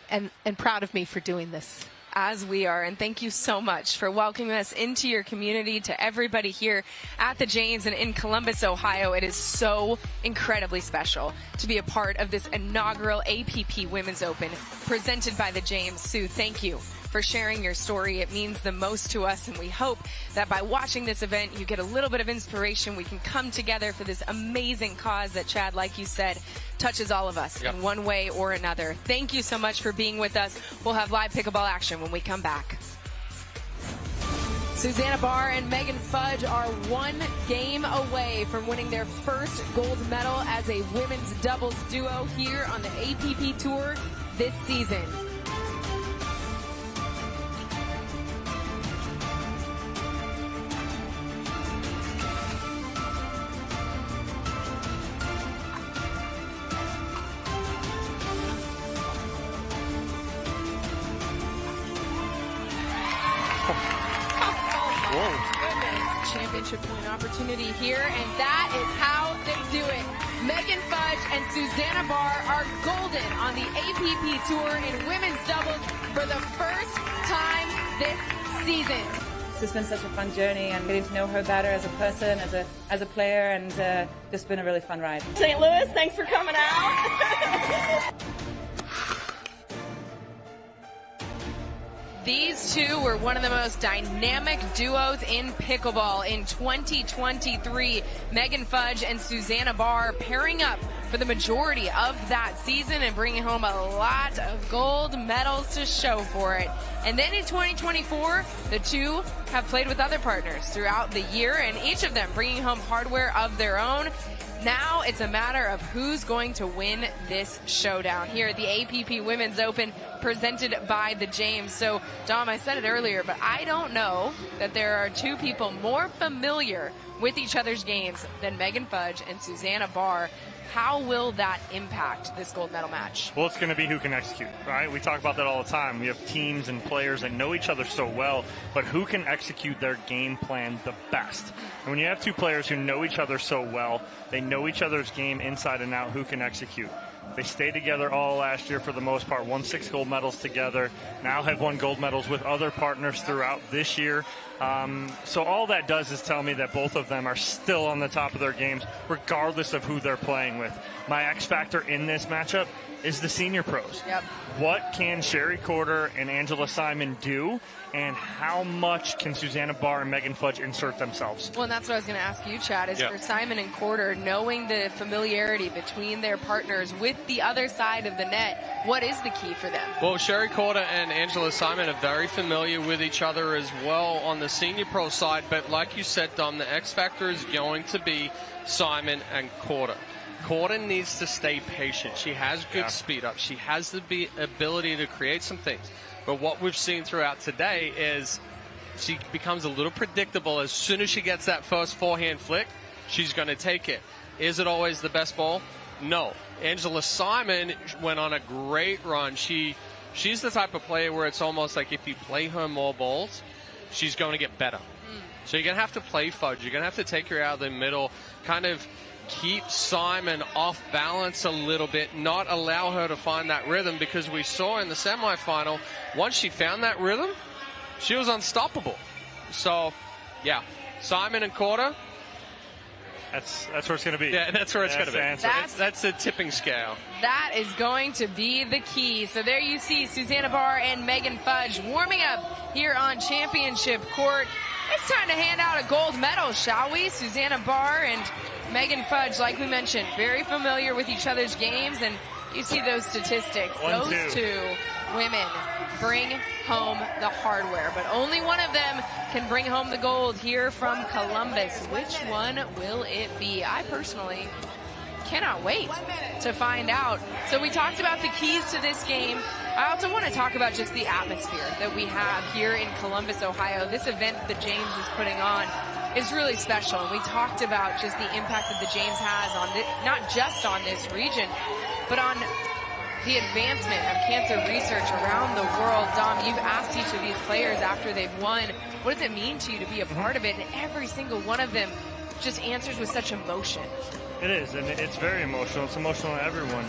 M: and proud of me for doing this.
A: As we are, and thank you so much for welcoming us into your community. To everybody here at the James and in Columbus, Ohio, it is so incredibly special to be a part of this inaugural APP Women's Open presented by the James. Sue, thank you for sharing your story. It means the most to us, and we hope that by watching this event, you get a little bit of inspiration. We can come together for this amazing cause that, Chad, like you said, touches all of us in one way or another. Thank you so much for being with us. We'll have live pickleball action when we come back. Susanna Barr and Megan Fudge are one game away from winning their first gold medal as a women's doubles duo here on the APP Tour this season. Championship point opportunity here, and that is how they do it. Megan Fudge and Susanna Barr are golden on the APP Tour in women's doubles for the first time this season.
P: It's been such a fun journey, and getting to know her better as a person, as a player, and just been a really fun ride.
O: St. Louis, thanks for coming out.
A: These two were one of the most dynamic duos in pickleball in 2023. Megan Fudge and Susanna Barr pairing up for the majority of that season and bringing home a lot of gold medals to show for it. And then in 2024, the two have played with other partners throughout the year, and each of them bringing home hardware of their own. Now it's a matter of who's going to win this showdown here at the APP Women's Open presented by the James. So, Dom, I said it earlier, but I don't know that there are two people more familiar with each other's games than Megan Fudge and Susanna Barr. How will that impact this gold medal match?
B: Well, it's going to be who can execute, right? We talk about that all the time. We have teams and players that know each other so well, but who can execute their game plan the best? And when you have two players who know each other so well, they know each other's game inside and out, who can execute? They stayed together all last year for the most part, won 6 gold medals together, now have won gold medals with other partners throughout this year. So all that does is tell me that both of them are still on the top of their games, regardless of who they're playing with. My X factor in this matchup is the senior pros.
A: Yep.
B: What can Sherry Corder and Angela Simon do, and how much can Susanna Barr and Megan Fudge insert themselves?
A: Well, and that's what I was going to ask you, Chad, is for Simon and Corder, knowing the familiarity between their partners with the other side of the net, what is the key for them?
C: Well, Sherry Corder and Angela Simon are very familiar with each other as well on the senior pro side, but like you said, Dom, the X factor is going to be Simon and Corder. Corder needs to stay patient. She has good speed up. She has the ability to create some things. But what we've seen throughout today is she becomes a little predictable. As soon as she gets that first forehand flick, she's going to take it. Is it always the best ball? No. Angela Simon went on a great run. She's the type of player where it's almost like if you play her more balls, she's going to get better. So you're going to have to play Fudge. You're going to have to take her out of the middle, kind of keep Simon off balance a little bit, not allow her to find that rhythm, because we saw in the semifinal, once she found that rhythm, she was unstoppable. So, yeah, Simon and Corder.
B: That's where it's going to be.
C: Yeah, that's where it's going to be. That's the tipping scale.
A: That is going to be the key. So there you see Susanna Barr and Megan Fudge warming up here on Championship Court. It's time to hand out a gold medal, shall we? Susanna Barr and Megan Fudge, like we mentioned, very familiar with each other's games, and you see those statistics. Those two women bring home the hardware, but only one of them can bring home the gold here from Columbus. Which one will it be? I personally cannot wait to find out. So we talked about the keys to this game. I also want to talk about just the atmosphere that we have here in Columbus, Ohio. This event that the James is putting on is really special. And we talked about just the impact that the James has on not just on this region, but on the advancement of cancer research around the world. Dom, you've asked each of these players after they've won, what does it mean to you to be a part of it? And every single one of them just answers with such emotion.
B: It is, and it's very emotional. It's emotional to everyone,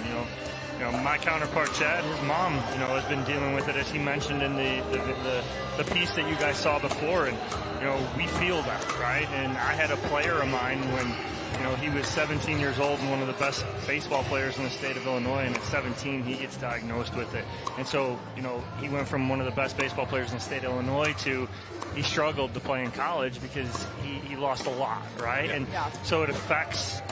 B: You know, my counterpart, Chad, his mom, has been dealing with it, as he mentioned in the piece that you guys saw before. And, we feel that, right? And I had a player of mine when, he was 17 years old and one of the best baseball players in the state of Illinois. And at 17, he gets diagnosed with it. And so, he went from one of the best baseball players in the state of Illinois to he struggled to play in college because he lost a lot, right? And so it affects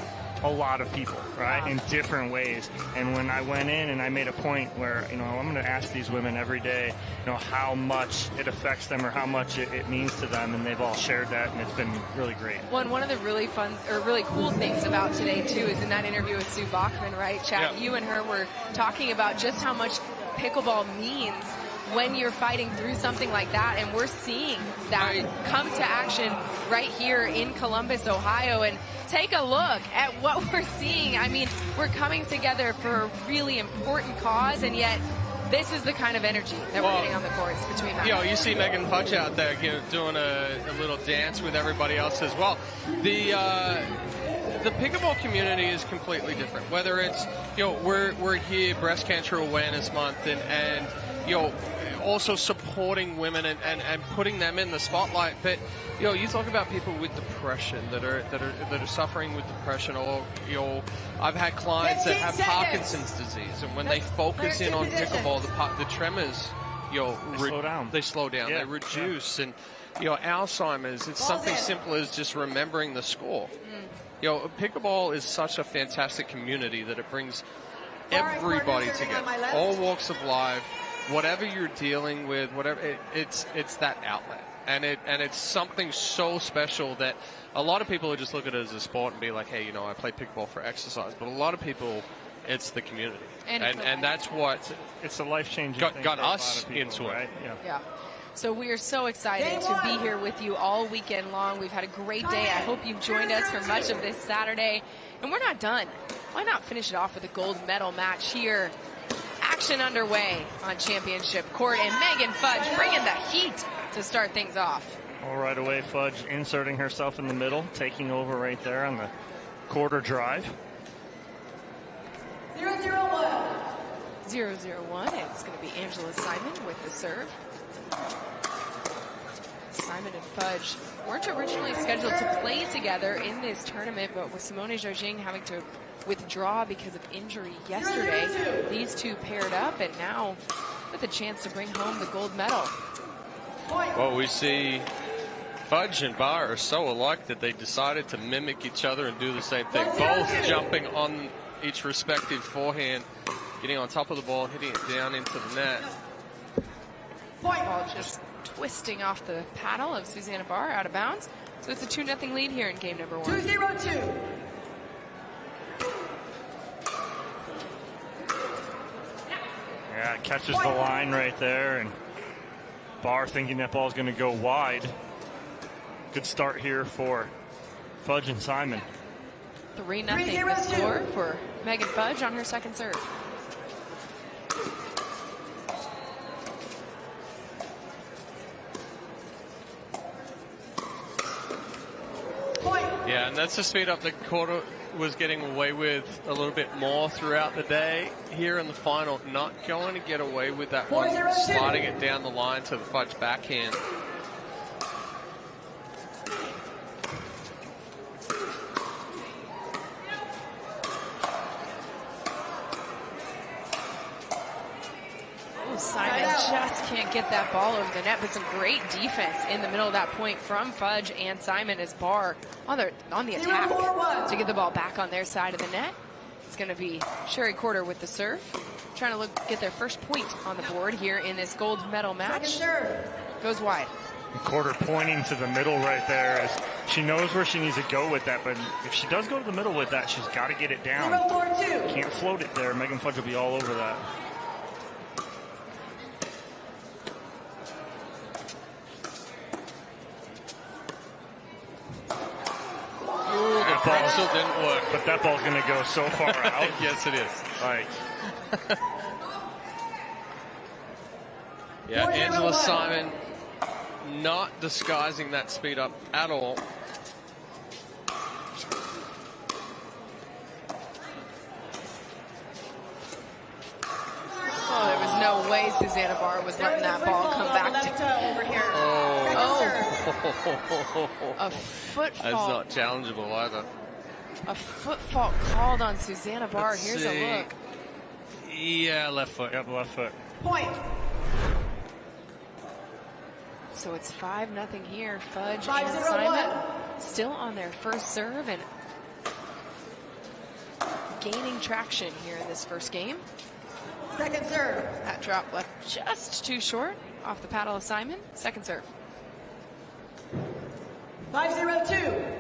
B: a lot of people, right, in different ways. And when I went in and I made a point where, I'm going to ask these women every day, how much it affects them or how much it means to them, and they've all shared that, and it's been really great.
A: Well, and one of the really fun or really cool things about today, too, is in that interview with Sue Bachman, right, Chad? You and her were talking about just how much pickleball means when you're fighting through something like that, and we're seeing that come to action right here in Columbus, Ohio. And take a look at what we're seeing. I mean, we're coming together for a really important cause, and yet this is the kind of energy that we're getting on the courts between them.
C: You see Megan Fudge out there doing a little dance with everybody else as well. The pickleball community is completely different. Whether it's, we're here Breast Cancer Awareness Month and also supporting women and putting them in the spotlight. But you talk about people with depression that are suffering with depression, or I've had clients that have Parkinson's disease, and when they focus in on pickleball, the tremors
B: they slow down.
C: Yeah. They reduce. And, Alzheimer's, it's something simple as just remembering the score. Pickleball is such a fantastic community that it brings everybody together, all walks of life, whatever you're dealing with, whatever, it's that outlet. And it's something so special that a lot of people just look at it as a sport and be like, hey, I play pickleball for exercise. But a lot of people, it's the community. And that's what
B: it's a life-changing thing
C: got
B: for a lot
C: us
B: of people,
C: into
B: right?
C: it.
A: Yeah. So we are so excited to be here with you all weekend long. We've had a great day. I hope you've joined us for much of this Saturday. And we're not done. Why not finish it off with a gold medal match here? Action underway on championship court. And Megan Fudge bringing the heat to start things off.
B: All right away, Fudge inserting herself in the middle, taking over right there on the quarter drive.
A: 0-0-1. 0-0-1. It's going to be Angela Simon with the serve. Simon and Fudge weren't originally scheduled to play together in this tournament, but with Simone Jargin having to withdraw because of injury yesterday, these two paired up and now with a chance to bring home the gold medal.
C: Well, we see Fudge and Barr are so alike that they decided to mimic each other and do the same thing. Both jumping on each respective forehand, getting on top of the ball, hitting it down into the net.
A: Ball just twisting off the paddle of Susanna Barr out of bounds. So it's a 2-0 lead here in game number 1.
Q: 2-0-2.
B: Yeah, it catches the line right there, and Barr thinking that ball's going to go wide. Good start here for Fudge and Simon.
A: 3-0 the score for Megan Fudge on her second serve.
C: Yeah, and that's the speed up that Quarter was getting away with a little bit more throughout the day. Here in the final, not going to get away with that one, sliding it down the line to the Fudge backhand.
A: Simon just can't get that ball over the net, but some great defense in the middle of that point from Fudge and Simon as Barr on the attack to get the ball back on their side of the net. It's going to be Sherry Quarter with the serve, trying to get their first point on the board here in this gold medal match. Goes wide.
B: Quarter pointing to the middle right there as she knows where she needs to go with that, but if she does go to the middle with that, she's got to get it down. Can't float it there. Megan Fudge will be all over that.
C: That still didn't work.
B: But that ball's going to go so far out.
C: Yes, it is.
B: Like,
C: yeah, Angela Simon not disguising that speed up at all.
A: Oh, there was no way Susanna Barr was letting that ball come back to
Q: over here.
A: A foot fault.
C: That's not challengeable either.
A: A foot fault called on Susanna Barr.
C: Let's
A: Here's
C: see.
A: a look.
C: Yeah, left foot.
B: Yep, left foot.
Q: Point.
A: So it's 5-0 here. Fudge
Q: 5-0-1.
A: and Simon still on their first serve and gaining traction here in this first game.
Q: Second serve.
A: That drop left just too short off the paddle of Simon. Second serve.
Q: 5-0-2.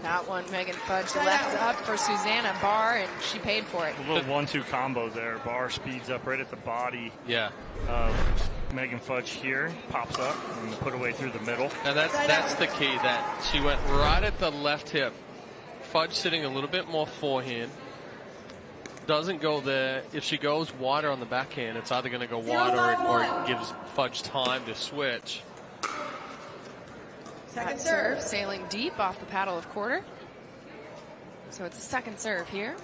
A: That one, Megan Fudge left up for Susanna Barr, and she paid for it.
B: A little 1-2 combo there. Barr speeds up right at the body.
C: Yeah.
B: Of Megan Fudge here, pops up and put away through the middle.
C: And that's the key, that she went right at the left hip. Fudge sitting a little bit more forehand. Doesn't go there. If she goes wider on the backhand, it's either going to go wide or it gives Fudge time to switch.
A: Second serve, sailing deep off the paddle of Quarter. So it's a second serve here.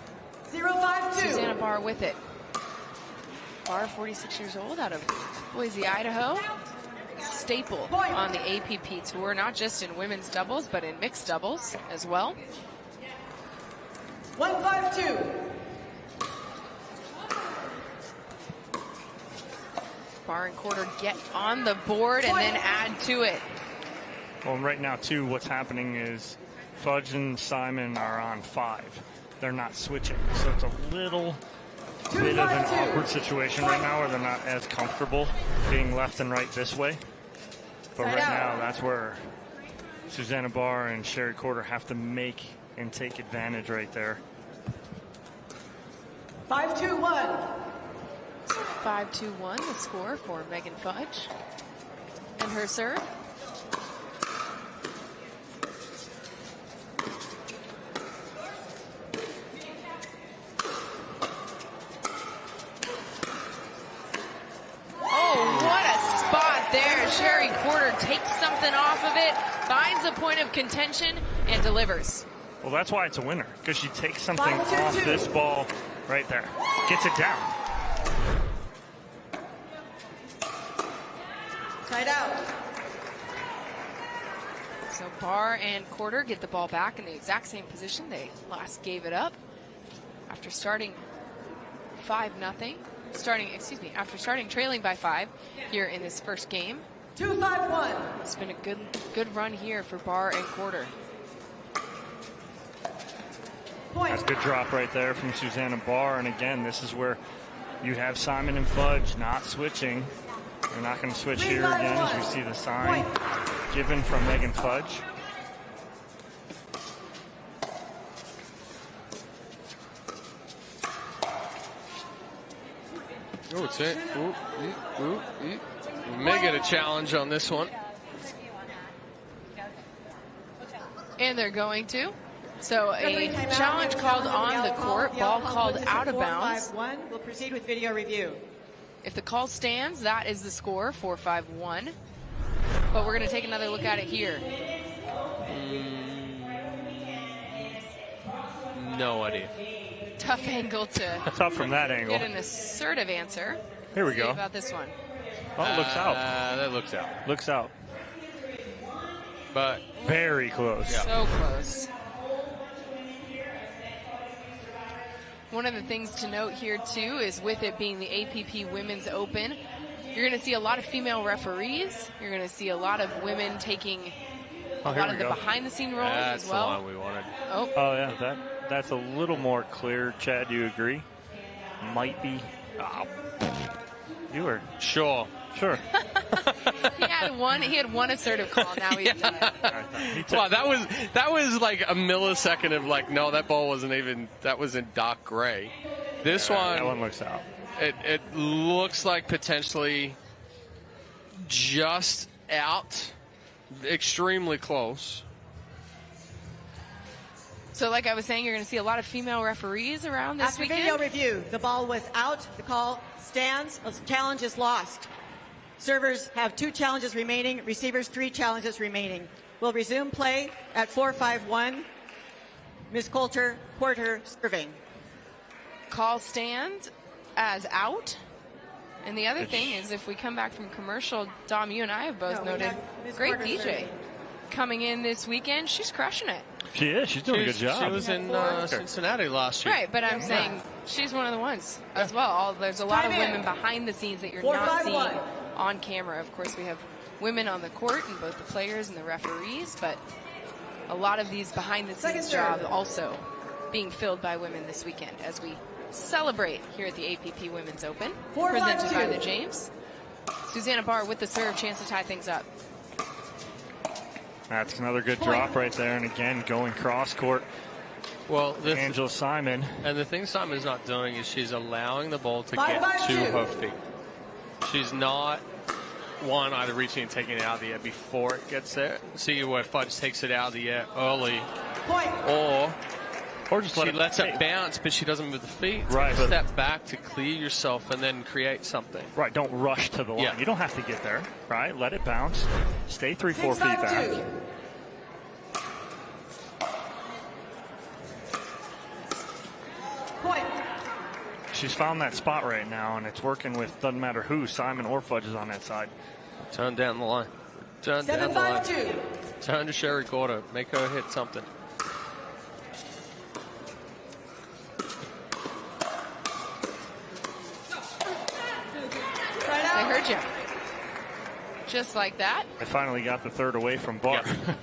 Q: 0-5-2.
A: Susanna Barr with it. Barr, 46 years old, out of Boise, Idaho. staple on the APP tour, not just in women's doubles, but in mixed doubles as well.
D: 1-5-2.
A: Barr and Quarter get on the board and then add to it.
B: Well, right now, too, what's happening is Fudge and Simon are on 5. They're not switching, so it's a little bit of an awkward situation right now where they're not as comfortable being left and right this way. But right now, that's where Susanna Barr and Sherry Quarter have to make and take advantage right there.
D: 5-2-1.
A: 5-2-1, the score for Megan Fudge. And her serve. Sherry Quarter takes something off of it, finds a point of contention, and delivers.
B: Well, that's why it's a winner, because she takes something off this ball right there. Gets it down.
D: Side out.
A: So Barr and Quarter get the ball back in the exact same position they last gave it up after starting 5-0. After starting trailing by 5 here in this first game.
D: 2-5-1.
A: It's been a good run here for Barr and Quarter.
B: That's a good drop right there from Susanna Barr. And again, this is where you have Simon and Fudge not switching. They're not going to switch here again as we see the sign given from Megan Fudge.
C: Oh, it's it. We may get a challenge on this one.
A: And they're going to. So a challenge called on the court, ball called out of bounds.
D: 4-5-1. We'll proceed with video review.
A: If the call stands, that is the score, 4-5-1. But we're going to take another look at it here.
C: No idea.
A: Tough angle to
B: tough from that angle.
A: Get an assertive answer.
B: Here we
A: Let's
B: go.
A: see about this one.
B: Oh, it looks out.
C: That looks out.
B: Looks out.
C: But
B: very close.
C: Yeah.
A: So close. One of the things to note here, too, is with it being the APP Women's Open, you're going to see a lot of female referees. You're going to see a lot of women taking a lot of the behind-the-scene roles as well.
C: That's the one we wanted.
B: Oh yeah, that's a little more clear. Chad, do you agree? Might be. Oh. You were
C: sure.
A: He had one assertive call. Now he's done it.
C: Wow, that was like a millisecond of like, no, that ball wasn't even. That was in dark gray. This one.
B: That one looks out.
C: It looks like potentially just out. Extremely close.
A: So like I was saying, you're going to see a lot of female referees around this
D: After
A: weekend.
D: video review, the ball was out. The call stands. The challenge is lost. Servers have 2 challenges remaining. Receivers 3 challenges remaining. We'll resume play at 4-5-1. Ms. Quarter serving.
A: Call stands as out. And the other thing is, if we come back from commercial, Dom, you and I have both noted, great DJ
D: serving.
A: coming in this weekend. She's crushing it.
B: She is. She's doing a good job.
C: She was in Cincinnati last year.
A: Right, but I'm saying she's one of the ones as well. There's a lot of women behind the scenes that you're not seeing on camera. Of course, we have women on the court and both the players and the referees, but a lot of these behind the scenes jobs also being filled by women this weekend as we celebrate here at the APP Women's Open, presented by the James. Susanna Barr with the serve, chance to tie things up.
B: That's another good drop right there, and again going cross court.
C: Well,
B: Angela Simon.
C: And the thing Simon's not doing is she's allowing the ball to get to her feet. She's not either reaching and taking it out of the air before it gets there. See where Fudge takes it out of the air early, or just she lets it bounce, but she doesn't move the feet.
B: Right.
C: Step back to clear yourself and then create something.
B: Right. Don't rush to the line.
C: Yeah.
B: You don't have to get there. Right. Let it bounce. Stay 3-4 feet back. She's found that spot right now, and it's working with doesn't matter who, Simon or Fudge is on that side.
C: Turn down the line. Turn down the line.
D: 7-5-2.
C: Turn to Sherry Quarter. Make her hit something.
A: I heard you. Just like that.
B: They finally got the third away from Barr.
C: Yeah.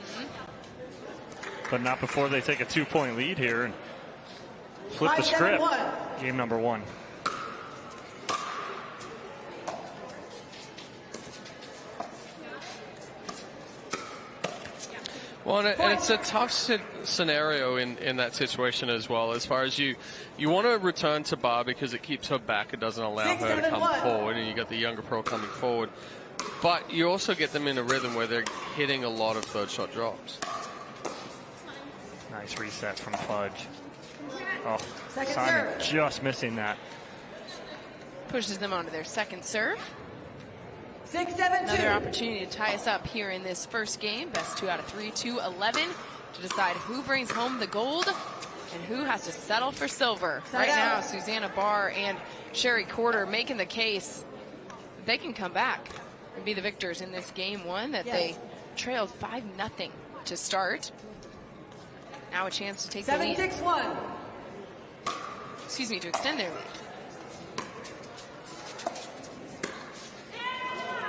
B: But not before they take a 2-point lead here and flip the script. Game number 1.
C: Well, and it's a tough scenario in that situation as well. As far as you want to return to Barr because it keeps her back. It doesn't allow her to come forward, and you got the younger pro coming forward. But you also get them in a rhythm where they're hitting a lot of third shot drops.
B: Nice reset from Fudge. Oh,
D: Second
B: Simon
D: serve.
B: just missing that.
A: Pushes them onto their second serve.
D: 6-7-2.
A: Another opportunity to tie us up here in this first game. Best 2 out of 3 to 11 to decide who brings home the gold and who has to settle for silver. Right now, Susanna Barr and Sherry Quarter making the case they can come back and be the victors in this game 1 that they trailed 5-0 to start. Now a chance to take the lead.
D: 7-6-1.
A: Excuse me, to extend their lead.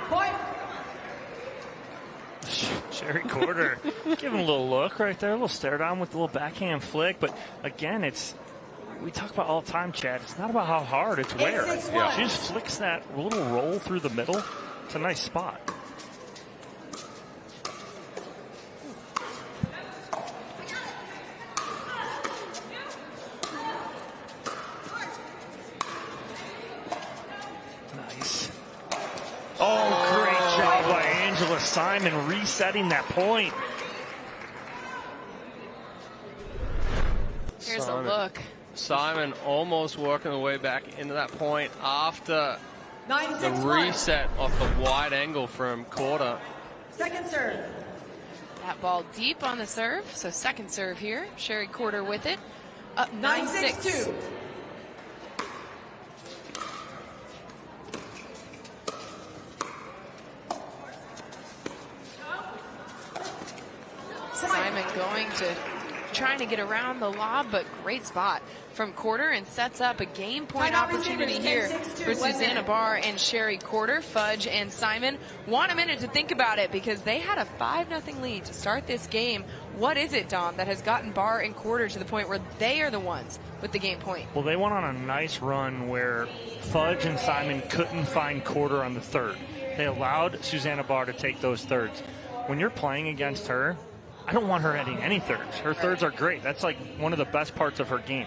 D: Point.
B: Sherry Quarter giving a little look right there, a little stare down with a little backhand flick. But again, we talk about all the time, Chad. It's not about how hard, it's where. She just flicks that little roll through the middle. It's a nice spot. Nice. Oh, great job by Angela Simon resetting that point.
A: Here's a look.
C: Simon almost working the way back into that point after the reset off the wide angle from Quarter.
D: Second serve.
A: That ball deep on the serve. So second serve here. Sherry Quarter with it. Up 9-6. Simon going to trying to get around the lob, but great spot from Quarter and sets up a game point opportunity here for Susanna Barr and Sherry Quarter. Fudge and Simon want a minute to think about it because they had a 5-0 lead to start this game. What is it, Dom, that has gotten Barr and Quarter to the point where they are the ones with the game point?
B: Well, they went on a nice run where Fudge and Simon couldn't find Quarter on the third. They allowed Susanna Barr to take those thirds. When you're playing against her, I don't want her hitting any thirds. Her thirds are great. That's like one of the best parts of her game.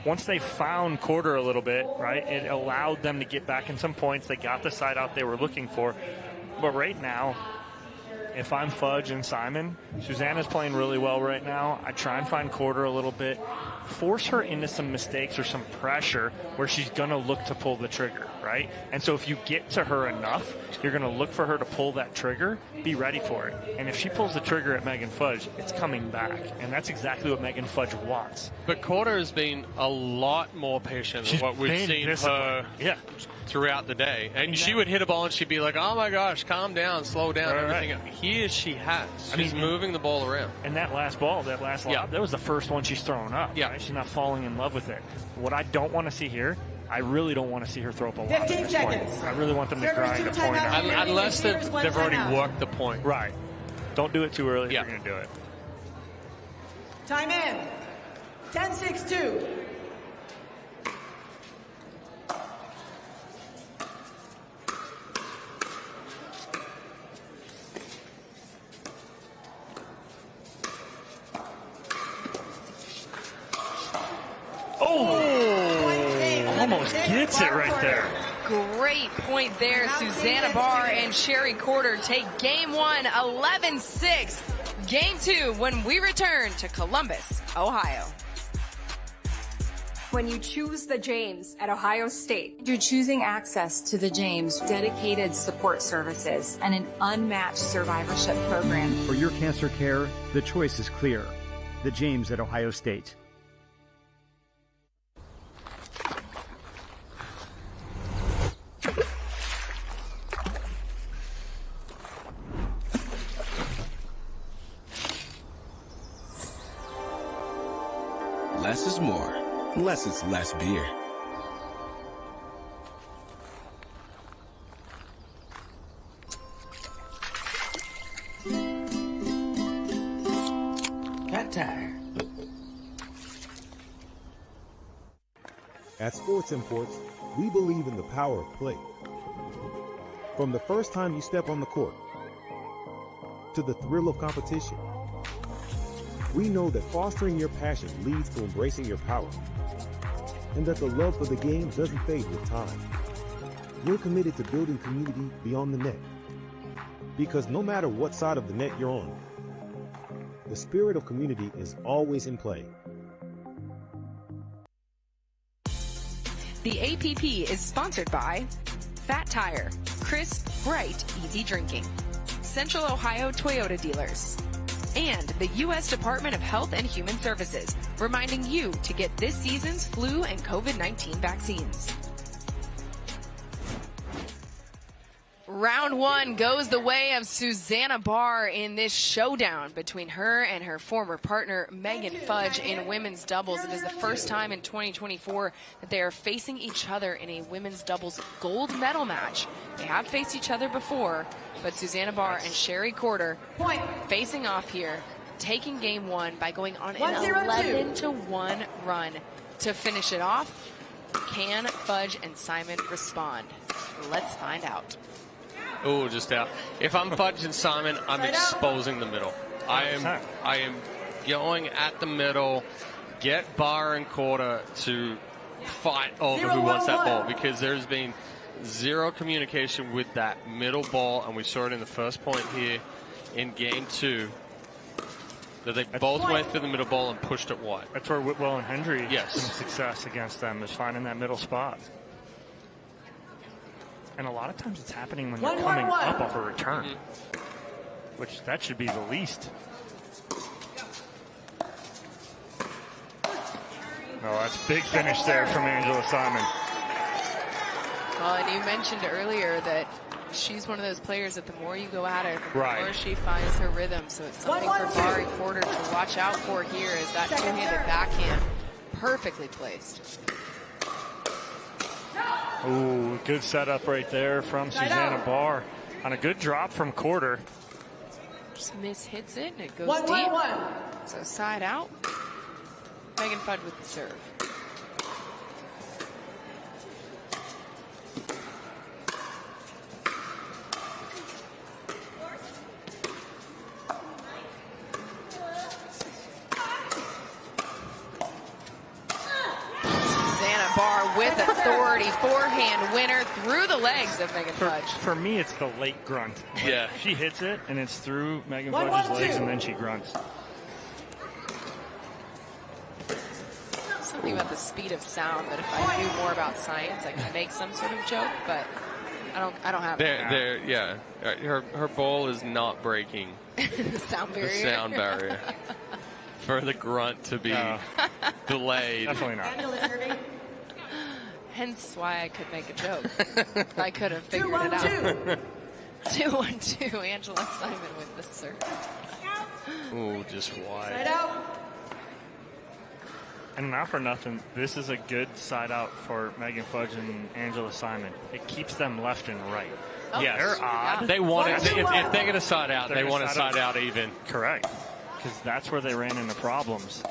B: Once they found Quarter a little bit, right, it allowed them to get back in some points. They got the side out they were looking for. But right now, if I'm Fudge and Simon, Susanna's playing really well right now. I try and find Quarter a little bit, force her into some mistakes or some pressure where she's going to look to pull the trigger, right? And so if you get to her enough, you're going to look for her to pull that trigger, be ready for it. And if she pulls the trigger at Megan Fudge, it's coming back. And that's exactly what Megan Fudge wants.
C: But Quarter has been a lot more patient than what we've seen her throughout the day. And she would hit a ball and she'd be like, oh my gosh, calm down, slow down, everything. Here she has. She's moving the ball around.
B: And that last ball, that last lob, that was the first one she's thrown up. Yeah. Right? She's not falling in love with it. What I don't want to see here, I really don't want to see her throw up a lob.
D: 15 seconds.
B: I really want them to grind a point out.
C: Unless they've already worked the point.
B: Right. Don't do it too early if you're going to do it.
D: Time in. 10-6-2.
B: Almost gets it right there.
A: Great point there. Susanna Barr and Sherry Quarter take game 1, 11-6. Game 2 when we return to Columbus, Ohio.
V: When you choose the James at Ohio State, you're choosing access to the James, dedicated support services, and an unmatched survivorship program.
F: For your cancer care, the choice is clear. The James at Ohio State.
X: is more. Less is less beer. Fat Tire.
J: At Sports Imports, we believe in the power of play. From the first time you step on the court to the thrill of competition, we know that fostering your passion leads to embracing your power, and that the love for the game doesn't fade with time. We're committed to building community beyond the net, because no matter what side of the net you're on, the spirit of community is always in play.
A: The APP is sponsored by Fat Tire, crisp, bright, easy drinking, Central Ohio Toyota dealers, and the U.S. Department of Health and Human Services, reminding you to get this season's flu and COVID-19 vaccines. Round one goes the way of Susanna Barr in this showdown between her and her former partner, Megan Fudge, in women's doubles. It is the first time in 2024 that they are facing each other in a women's doubles gold medal match. They have faced each other before, but Susanna Barr and Sherry Quarter facing off here, taking game one by going on an 11-1 run. To finish it off, can Fudge and Simon respond? Let's find out.
C: Oh, just out. If I'm Fudge and Simon, I'm exposing the middle. I am going at the middle, get Barr and Quarter to fight over who wants that ball, because there's been zero communication with that middle ball, and we saw it in the first point here in game two, that they both went through the middle ball and pushed it wide.
B: That's where Whitwell and Hendry had some success against them, is finding that middle spot. And a lot of times it's happening when you're coming up off a return, which that should be the least. Oh, that's big finish there from Angela Simon.
A: Well, and you mentioned earlier that she's one of those players that the more you go at her, the more she finds her rhythm. So it's something for Barr and Quarter to watch out for here, is that two-handed backhand perfectly placed.
B: Ooh, good setup right there from Susanna Barr on a good drop from Quarter.
A: Just hits it and it goes deep. So side out. Megan Fudge with the serve. Barr with authority, forehand winner through the legs of Megan Fudge.
B: For me, it's the late grunt.
C: Yeah.
B: She hits it, and it's through Megan Fudge's legs, and then she grunts.
A: Something about the speed of sound that if I knew more about science, I could make some sort of joke, but I don't have it.
C: Yeah. Her ball is not breaking
A: the sound barrier.
C: The sound barrier. For the grunt to be delayed.
B: Definitely not.
A: Hence why I could make a joke. I could have figured it out. 2-1-2. Angela Simon with the serve.
C: Ooh, just wide.
D: Side out.
B: And not for nothing, this is a good side out for Megan Fudge and Angela Simon. It keeps them left and right.
C: Oh, yes.
B: They're odd.
C: They want it. If they're going to side out, they want to side out even.
B: Correct. Because that's where they ran into problems.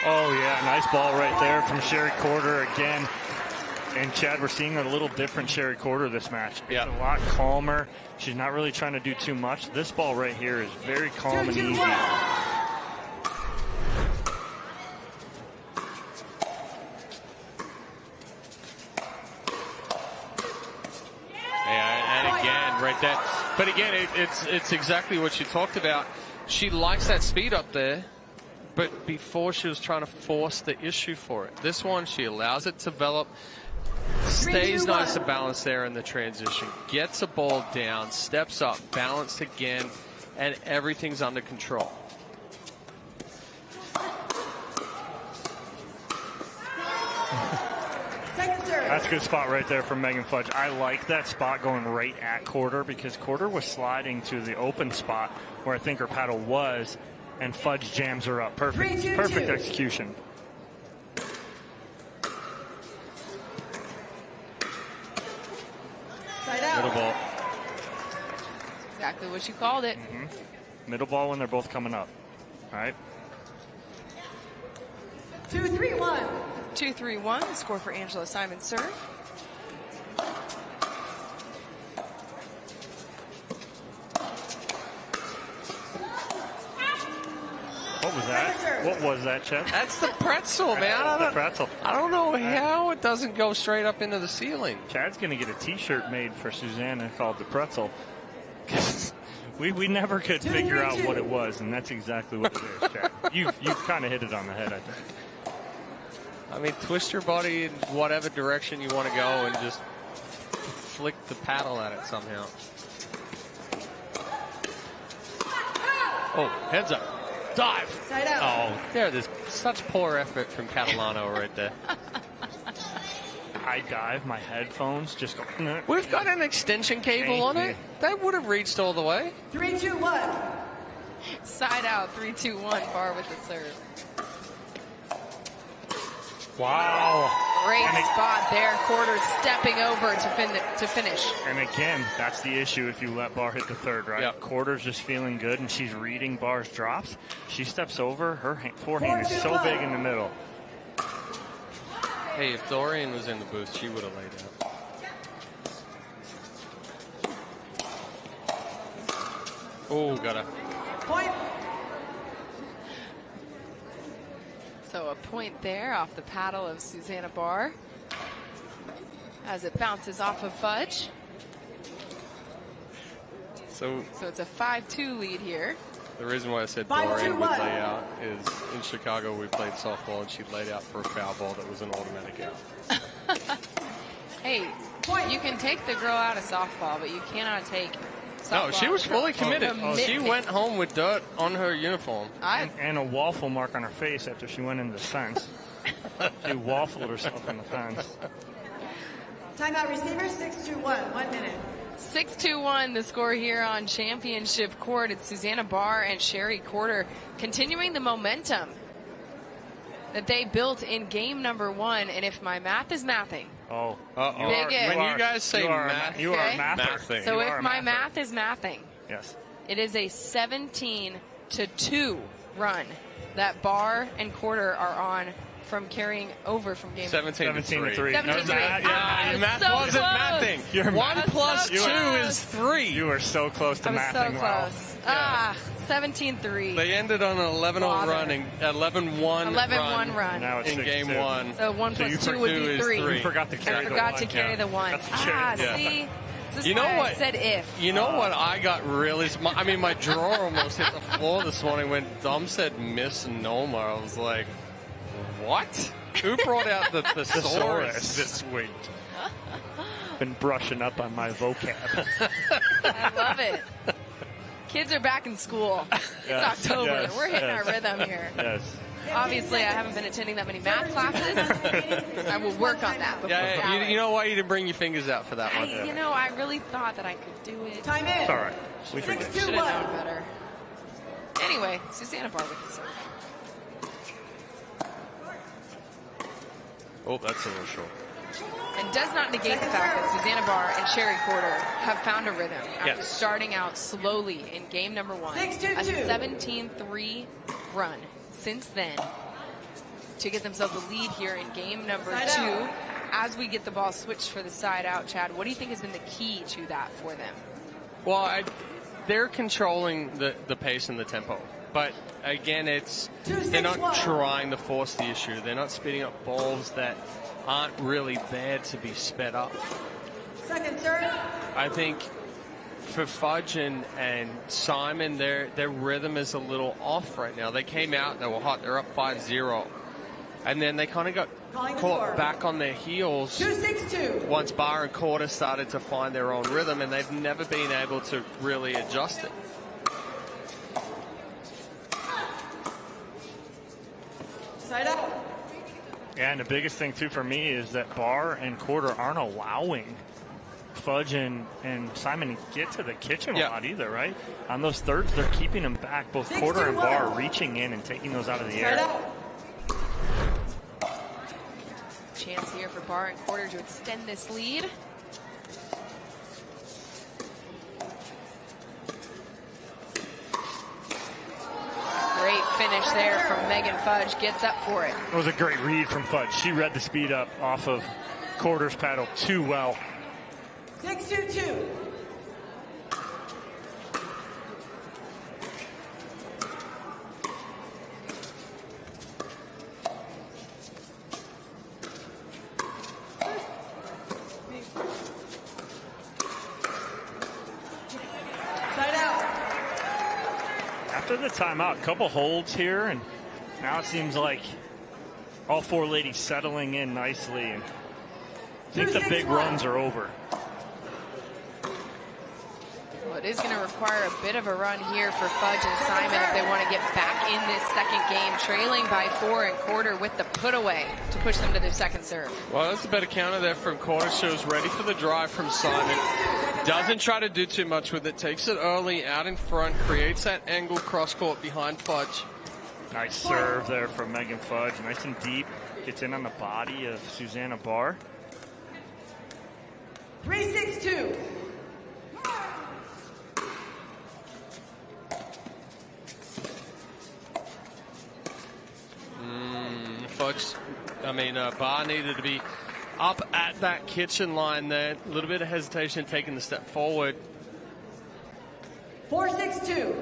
B: Oh, yeah, nice ball right there from Sherry Quarter again. And, Chad, we're seeing a little different Sherry Quarter this match. It's a lot calmer. She's not really trying to do too much. This ball right here is very calm and easy.
C: And again, right there. But again, it's exactly what she talked about. She likes that speed up there. But before, she was trying to force the issue for it. This one, she allows it to develop, stays nice and balanced there in the transition, gets a ball down, steps up, balanced again, and everything's under control.
B: That's a good spot right there from Megan Fudge. I like that spot going right at Quarter, because Quarter was sliding to the open spot where I think her paddle was. and Fudge jams her up. Perfect,
D: 3-2-2.
B: perfect execution.
D: Side out.
B: Middle ball.
A: Exactly what you called it.
B: Middle ball when they're both coming up. All right.
D: 2-3-1.
A: 2-3-1. The score for Angela Simon's serve.
B: What was that? What was that, Chet?
C: That's the pretzel, man.
B: The pretzel.
C: I don't know how it doesn't go straight up into the ceiling.
B: Chad's going to get a T-shirt made for Susanna called the pretzel. we never could figure out what it was, and that's exactly what it is, Chad. You've kind of hit it on the head, I think.
C: I mean, twist your body in whatever direction you want to go and just flick the paddle at it somehow. Oh, heads up. Dive.
D: Side out.
C: Oh, there's such poor effort from Catalano right there.
B: I dive, my headphones just go. Nah.
C: We've got an extension cable on it. That would have reached all the way.
D: 3-2-1.
A: Side out, 3-2-1, Bar with the serve.
B: Wow.
A: Great spot there. Quarter stepping over to finish.
B: And again, that's the issue if you let Bar hit the third, right? Yep. Quarter's just feeling good, and she's reading Bar's drops. She steps over. Her forehand is so big in the middle.
C: Hey, if Dorian was in the booth, she would have laid out. Oh, got a
D: point.
A: So a point there off the paddle of Susanna Bar as it bounces off of Fudge.
C: So
A: it's a 5-2 lead here.
C: The reason why I said Dorian would lay out is in Chicago we played softball and she laid out for a foul ball that was an automatic out.
A: Hey, you can take the girl out of softball, but you cannot take softball.
C: No, she was fully committed.
A: Commitment.
C: She went home with dirt on her uniform.
B: And a waffle mark on her face after she went into the fence. She waffled herself in the fence.
D: Timeout receiver, 6-2-1, 1 minute.
A: 6-2-1 the score here on championship court. It's Susanna Bar and Sherry Quarter continuing the momentum that they built in game number 1. And if my math is mathing.
C: Oh.
A: Big if.
C: When you guys say math,
B: you are a mather.
A: So if my math is mathing.
B: Yes.
A: It is a 17-2 run that Bar and Quarter are on from carrying over from game
C: 17-3.
A: 17-3.
C: Your math
A: so
C: wasn't
A: close.
C: mathing.
B: Your
C: 1 plus 2 is 3.
B: You were so close to
A: I was
B: mathing.
A: so close.
B: Wow.
A: 17-3.
C: They ended on an 11-0 run and 11-1
A: run.
B: Now it's
C: in
B: 6-2.
C: game 1.
A: So 1 plus 2 would be 3.
B: You forgot to carry the 1.
A: I forgot to carry the 1. See? This is why I said if.
C: You know what I got really... I mean, my drawer almost hit the floor this morning when Dom said misnomer. I was like, what? Who brought out the thesaurus this week?
B: Been brushing up on my vocab.
A: I love it. Kids are back in school. It's October. We're hitting our rhythm here.
B: Yes.
A: Obviously, I haven't been attending that many math classes. I will work on that before college.
C: You know why you didn't bring your fingers out for that one?
A: You know, I really thought that I could do it.
D: Time in.
B: It's all right. We
A: should have known better. Anyway, Susanna Bar with the serve.
C: Oh, that's a little short.
A: And does not negate the fact that Susanna Bar and Sherry Quarter have found a rhythm after starting out slowly in game number 1. A 17-3 run since then to get themselves a lead here in game number 2. As we get the ball switched for the side out, Chad, what do you think has been the key to that for them?
C: Well, they're controlling the pace and the tempo. But again, they're not trying to force the issue. They're not speeding up balls that aren't really there to be sped up.
D: Second serve.
C: I think for Fudge and Simon, their rhythm is a little off right now. They came out, they were hot, they're up 5-0. And then they kind of got caught back on their heels
D: 2-6-2.
C: once Bar and Quarter started to find their own rhythm, and they've never been able to really adjust it.
D: Side out.
B: Yeah, and the biggest thing, too, for me is that Bar and Quarter aren't allowing Fudge and Simon get to the kitchen a lot either, right? On those thirds, they're keeping them back. Both Quarter and Bar reaching in and taking those out of the air.
A: Chance here for Bar and Quarter to extend this lead. Great finish there from Megan Fudge. Gets up for it.
B: It was a great read from Fudge. She read the speed up off of Quarter's paddle too well.
D: 6-2-2.
B: After the timeout, a couple holds here, and now it seems like all four ladies settling in nicely, and I think the big runs are over.
A: Well, it is going to require a bit of a run here for Fudge and Simon if they want to get back in this second game, trailing by 4 and Quarter with the put away to push them to their second serve.
C: Well, that's a better counter there from Quarter. Shows ready for the drive from Simon. Doesn't try to do too much with it. Takes it early out in front. Creates that angle cross court behind Fudge.
B: Nice serve there from Megan Fudge. Nice and deep. Gets in on the body of Susanna Barr.
D: 3-6-2.
C: Barr needed to be up at that kitchen line there. A little bit of hesitation taking the step forward.
D: 4-6-2.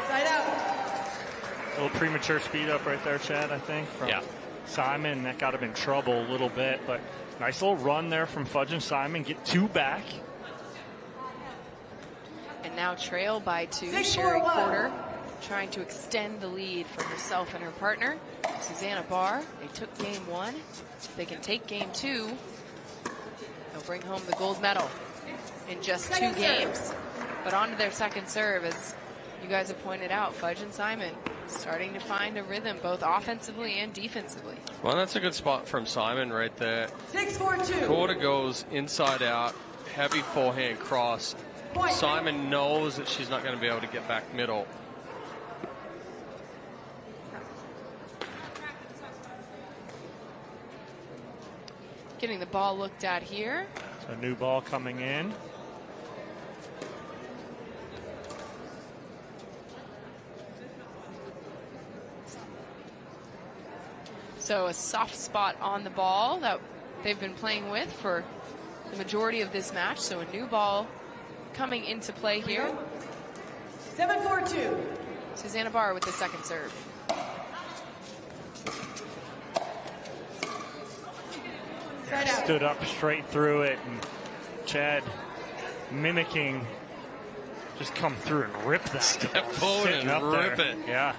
D: Side out.
B: A little premature speed up right there, Chad, I think, from Simon. That got him in trouble a little bit, but nice little run there from Fudge and Simon. Get 2 back.
A: And now trail by 2. Sherry Quarter trying to extend the lead for herself and her partner, Susanna Barr. They took game 1. If they can take game 2, they'll bring home the gold medal in just 2 games. But on to their second serve, as you guys have pointed out, Fudge and Simon starting to find a rhythm both offensively and defensively.
C: Well, that's a good spot from Simon right there.
D: 6-4-2.
C: Quarter goes inside out, heavy forehand cross. Simon knows that she's not going to be able to get back middle.
A: Getting the ball looked at here.
B: So new ball coming in.
A: So a soft spot on the ball that they've been playing with for the majority of this match. So a new ball coming into play here.
D: 7-4-2.
A: Susanna Barr with the second serve.
B: Stood up straight through it, and Chad mimicking, just come through and rip that.
C: Step forward and rip it.
B: Yeah.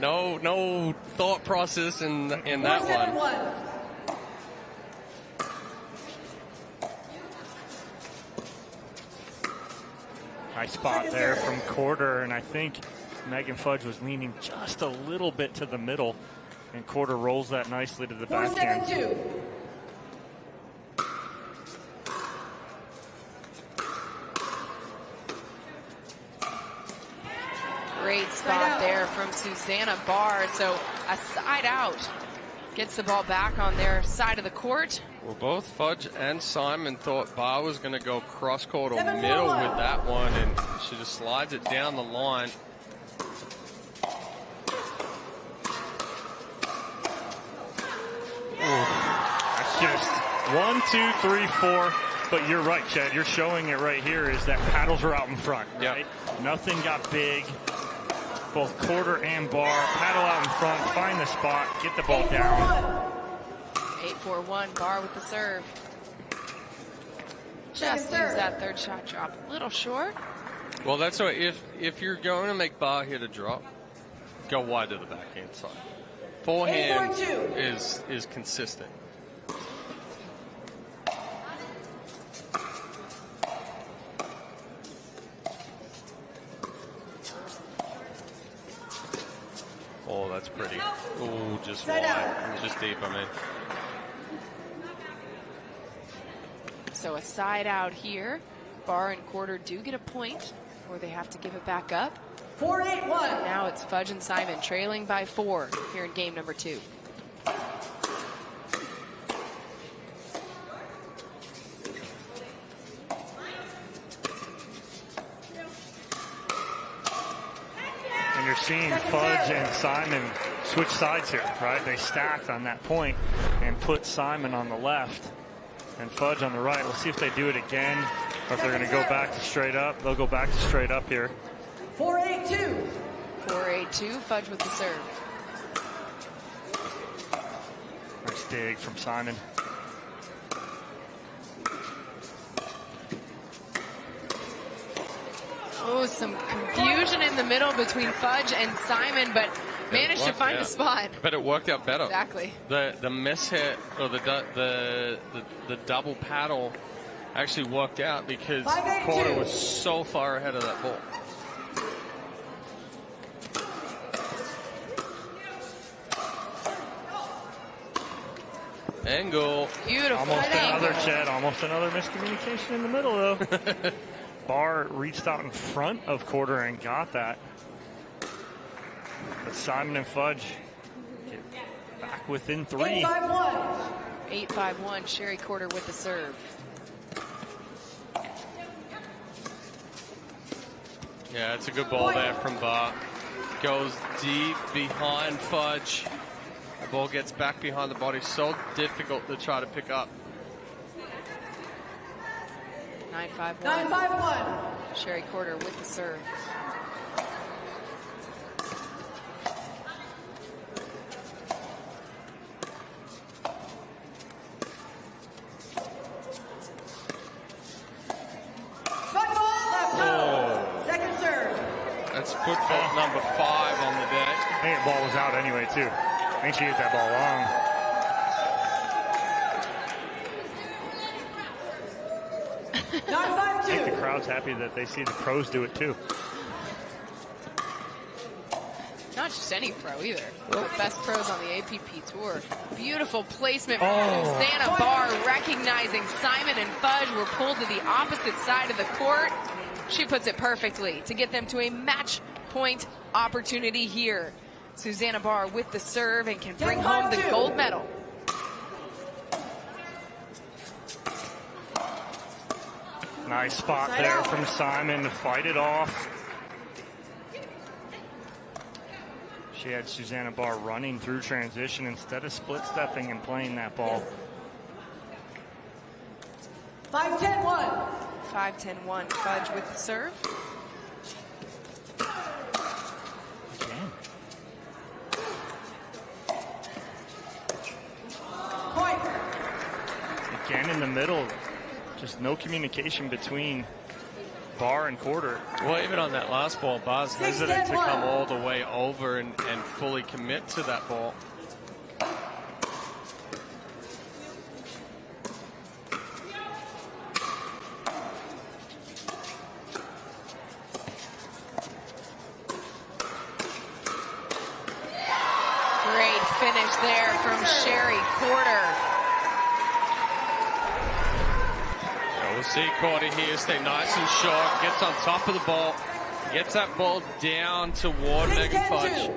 C: No thought process in that one.
B: Nice spot there from Quarter, and I think Megan Fudge was leaning just a little bit to the middle, and Quarter rolls that nicely to the backhand.
D: 4-7-2.
A: Great spot there from Susanna Barr. So a side out gets the ball back on their side of the court.
C: Well, both Fudge and Simon thought Barr was going to go cross court or middle with that one, and she just slides it down the line.
B: That's just 1, 2, 3, 4. But you're right, Chad. You're showing it right here is that paddles are out in front, right? Nothing got big. Both Quarter and Barr paddle out in front, find the spot, get the ball down.
A: 8-4-1, Barr with the serve. Just leaves that third shot drop a little short.
C: Well, that's why if you're going to make Barr hit a drop, go wide to the backhand side. Forehand is consistent. that's pretty. Oh, just wide. Just deep, I mean.
A: So a side out here. Barr and Quarter do get a point, or they have to give it back up.
D: 4-8-1.
A: Now it's Fudge and Simon trailing by 4 here in game number 2.
B: And you're seeing Fudge and Simon switch sides here, right? They stacked on that point and put Simon on the left and Fudge on the right. We'll see if they do it again, or if they're going to go back to straight up. They'll go back to straight up here.
D: 4-8-2.
A: 4-8-2, Fudge with the serve.
B: Nice dig from Simon.
A: Oh, some confusion in the middle between Fudge and Simon, but managed to find a spot.
C: But it worked out better.
A: Exactly.
C: The miss hit, or the double paddle actually worked out because Quarter was so far ahead of that ball. Angle.
A: Beautiful.
B: Almost another Chet, almost another miscommunication in the middle, though. Barr reached out in front of Quarter and got that. But Simon and Fudge get back within 3.
D: 8-5-1.
A: 8-5-1, Sherry Quarter with the serve.
C: Yeah, it's a good ball there from Barr. Goes deep behind Fudge. The ball gets back behind the body. So difficult to try to pick up.
A: 9-5-1.
D: 9-5-1.
A: Sherry Quarter with the serve.
D: Second serve.
C: That's foot fault number 5 on the day.
B: I think the ball was out anyway, too. I think she hit that ball long. I think the crowd's happy that they see the pros do it, too.
A: Not just any pro either. The best pros on the APP Tour. Beautiful placement.
B: Oh.
A: Susanna Barr recognizing Simon and Fudge were pulled to the opposite side of the court. She puts it perfectly to get them to a match point opportunity here. Susanna Barr with the serve and can bring home the gold medal.
B: Nice spot there from Simon to fight it off. She had Susanna Barr running through transition instead of split stepping and playing that ball.
D: 5-10-1.
A: 5-10-1, Fudge with the serve.
B: Again in the middle, just no communication between Barr and Quarter.
C: Well, even on that last ball, Barr's hesitant to come all the way over and fully commit to that ball.
A: Great finish there from Sherry Quarter.
C: We'll see Quarter here stay nice and short, gets on top of the ball, gets that ball down toward Megan Fudge.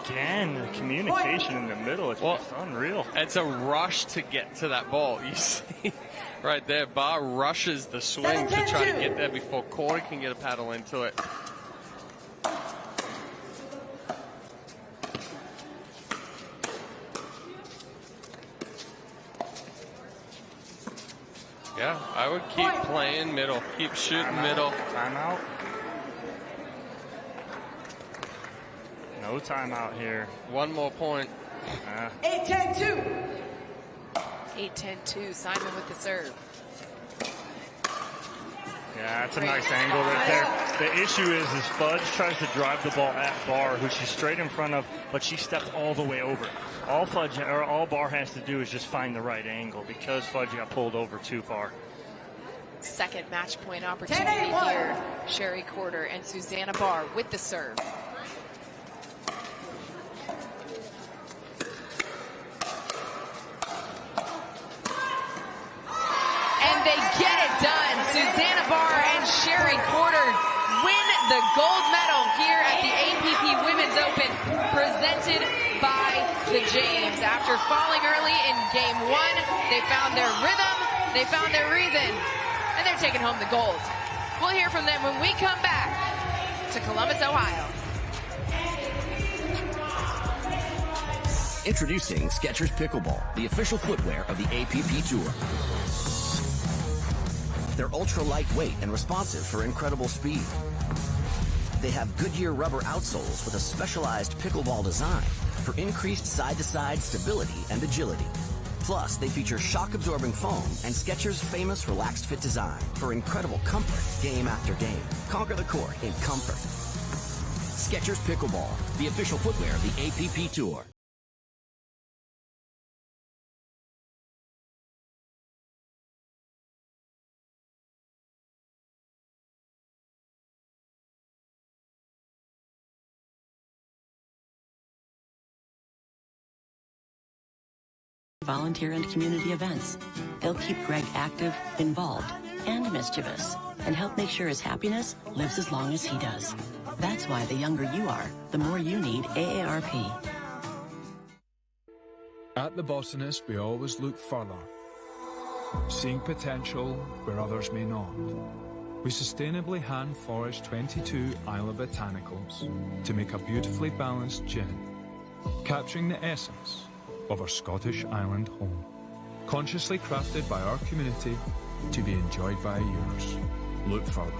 B: Again, the communication in the middle, it's just unreal.
C: It's a rush to get to that ball. You see right there, Barr rushes the swing to try to get there before Quarter can get a paddle into it. Yeah, I would keep playing middle, keep shooting middle.
B: Timeout. No timeout here.
C: One more point.
D: 8-10-2.
A: 8-10-2, Simon with the serve.
B: Yeah, that's a nice angle right there. The issue is Fudge tries to drive the ball at Barr, who she's straight in front of, but she stepped all the way over. All Barr has to do is just find the right angle because Fudge got pulled over too far.
A: second match point opportunity here. Sherry Quarter and Susanna Barr with the serve. And they get it done. Susanna Barr and Sherry Quarter win the gold medal here at the APP Women's Open, presented by the James. After falling early in game one, they found their rhythm, they found their reason, and they're taking home the gold. We'll hear from them when we come back to Columbus, Ohio.
N: Introducing Skechers Pickleball, the official footwear of the APP Tour. They're ultra lightweight and responsive for incredible speed. They have Goodyear rubber outsoles with a specialized pickleball design for increased side-to-side stability and agility. Plus, they feature shock-absorbing foam and Skechers' famous relaxed fit design for incredible comfort game after game. Conquer the court in comfort. Skechers Pickleball, the official footwear of the APP Tour.
L: Volunteer and community events. They'll keep Greg active, involved, and mischievous, and help make sure his happiness lives as long as he does. That's why the younger you are, the more you need AARP.
G: At The Botanist, we always look further, seeing potential where others may not. We sustainably hand forage 22 Isla Botanicals to make a beautifully balanced gin, capturing the essence of our Scottish island home, consciously crafted by our community to be enjoyed by yours. Look further.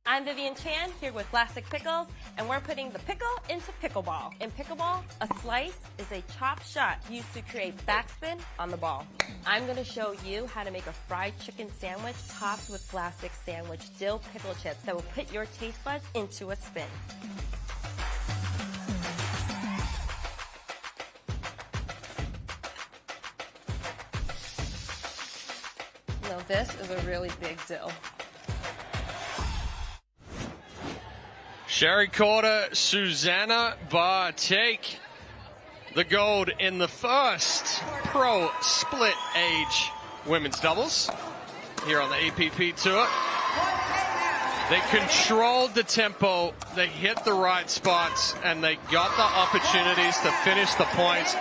R: I'm Vivian Chan here with Plastic Pickles, and we're putting the pickle into pickleball. In pickleball, a slice is a chop shot used to create backspin on the ball. I'm going to show you how to make a fried chicken sandwich topped with classic sandwich dill pickle chips that will put your taste buds into a spin. Now this is a really big dill.
C: Sherry Quarter, Susanna Barr take the gold in the first pro split age women's doubles here on the APP Tour. They controlled the tempo, they hit the right spots, and they got the opportunities to finish the points.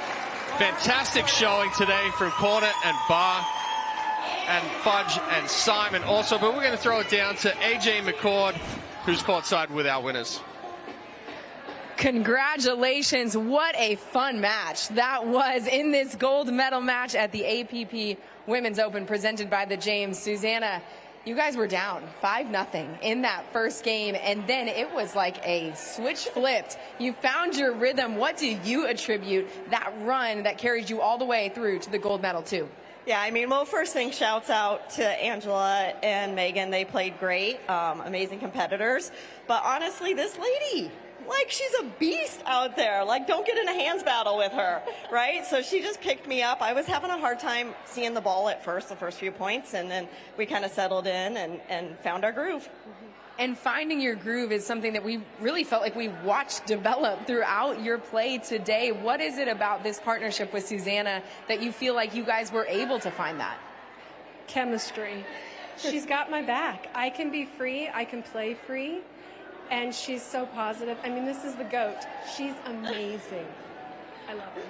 C: Fantastic showing today from Quarter and Barr and Fudge and Simon also, but we're going to throw it down to AJ McCord, who's courtside with our winners.
A: Congratulations. What a fun match that was in this gold medal match at the APP Women's Open presented by the James. Susanna, you guys were down 5-0 in that first game, and then it was like a switch flipped. You found your rhythm. What do you attribute that run that carried you all the way through to the gold medal to?
O: Yeah, I mean, well, first thing, shouts out to Angela and Megan. They played great, amazing competitors. But honestly, this lady, like, she's a beast out there. Like, don't get in a hands battle with her, right? So she just picked me up. I was having a hard time seeing the ball at first, the first few points, and then we kind of settled in and found our groove.
A: And finding your groove is something that we really felt like we watched develop throughout your play today. What is it about this partnership with Susanna that you feel like you guys were able to find that?
T: Chemistry. She's got my back. I can be free. I can play free. And she's so positive. I mean, this is the GOAT. She's amazing. I love her.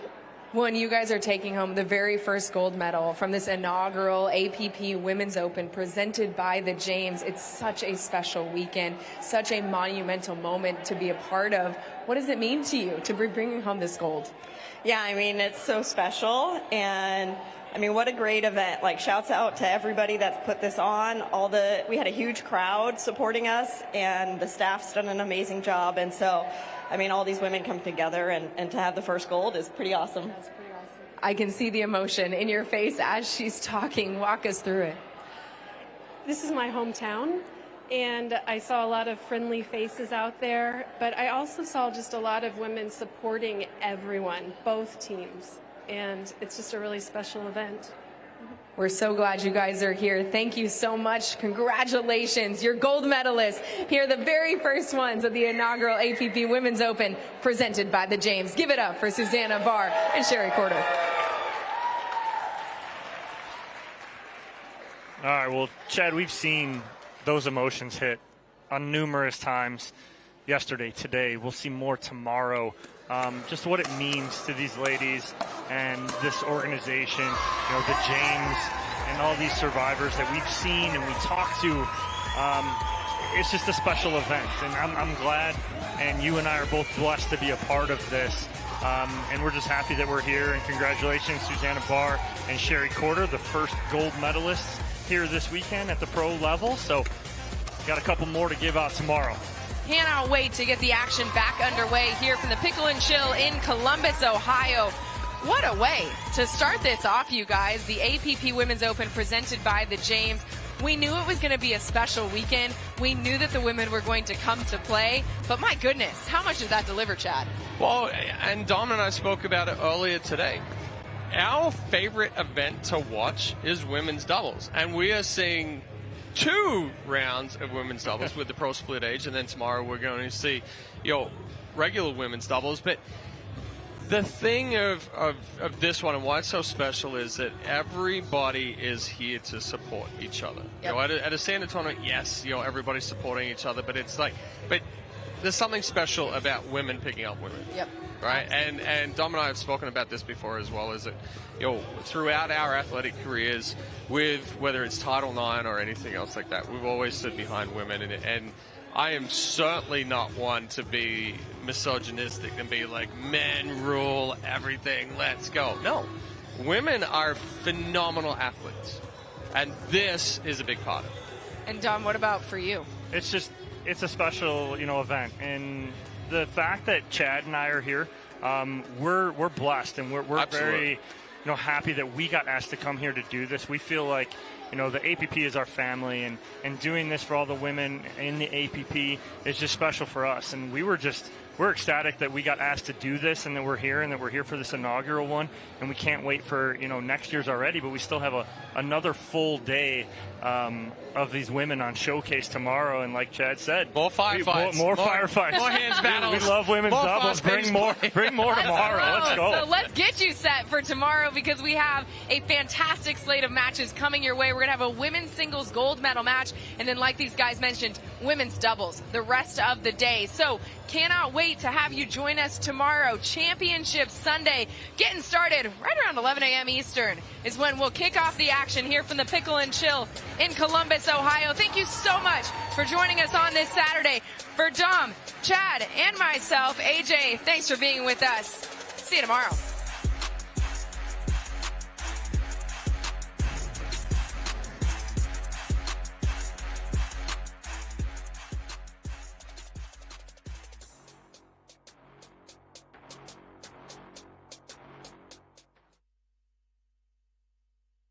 A: When you guys are taking home the very first gold medal from this inaugural APP Women's Open presented by the James, it's such a special weekend, such a monumental moment to be a part of. What does it mean to you to be bringing home this gold?
O: Yeah, I mean, it's so special, and I mean, what a great event. Like, shouts out to everybody that's put this on. We had a huge crowd supporting us, and the staff's done an amazing job. And so, I mean, all these women come together, and to have the first gold is pretty awesome.
T: That's pretty awesome.
A: I can see the emotion in your face as she's talking. Walk us through it.
T: This is my hometown, And I saw a lot of friendly faces out there, but I also saw just a lot of women supporting everyone, both teams. And it's just a really special event.
A: We're so glad you guys are here. Thank you so much. Congratulations. You're gold medalists. Here are the very first ones of the inaugural APP Women's Open presented by the James. Give it up for Susanna Barr and Sherry Quarter.
B: All right, well, Chad, we've seen those emotions hit on numerous times yesterday, today. We'll see more tomorrow. Just what it means to these ladies and this organization, you know, the James and all these survivors that we've seen and we talk to. It's just a special event, and I'm glad, and you and I are both blessed to be a part of this. And we're just happy that we're here, and congratulations, Susanna Barr and Sherry Quarter, the first gold medalists here this weekend at the pro level. So got a couple more to give out tomorrow.
A: Cannot wait to get the action back underway here from the Pickle and Chill in Columbus, Ohio. What a way to start this off, you guys. The APP Women's Open presented by the James. We knew it was going to be a special weekend. We knew that the women were going to come to play. But my goodness, how much did that deliver, Chad?
C: Well, and Dom and I spoke about it earlier today. Our favorite event to watch is women's doubles. And we are seeing 2 rounds of women's doubles with the pro split age, and then tomorrow we're going to see, regular women's doubles. But the thing of this one and why it's so special is that everybody is here to support each other. Yep. At a standard tournament, yes, everybody's supporting each other, but it's but there's something special about women picking up women.
A: Yep.
C: Right, and Dom and I have spoken about this before as well. Is that throughout our athletic careers, with whether it's Title IX or anything else like that, we've always stood behind women, and I am certainly not one to be misogynistic and be like, men rule everything, let's go. No, women are phenomenal athletes, and this is a big part of it.
A: And Dom, what about for you?
B: It's a special, event, and the fact that Chad and I are here, we're blessed, and we're very, happy that we got asked to come here to do this. We feel like, the APP is our family, and doing this for all the women in the APP is just special for us. And we're ecstatic that we got asked to do this, and that we're here for this inaugural one, and we can't wait for next year's already. But we still have another full day of these women on showcase tomorrow, and like Chad said,
C: more firefights,
B: more firefights,
C: more hands battles.
B: We love women's doubles. Bring more tomorrow. Let's go.
A: So let's get you set for tomorrow, because we have a fantastic slate of matches coming your way. We're gonna have a women's singles gold medal match, and then, like these guys mentioned, women's doubles the rest of the day. So cannot wait to have you join us tomorrow. Championship Sunday, getting started right around 11 a.m. Eastern is when we'll kick off the action here from the Pickle and Chill in Columbus, Ohio. Thank you so much for joining us on this Saturday. For Dom, Chad, and myself, AJ, thanks for being with us. See you tomorrow.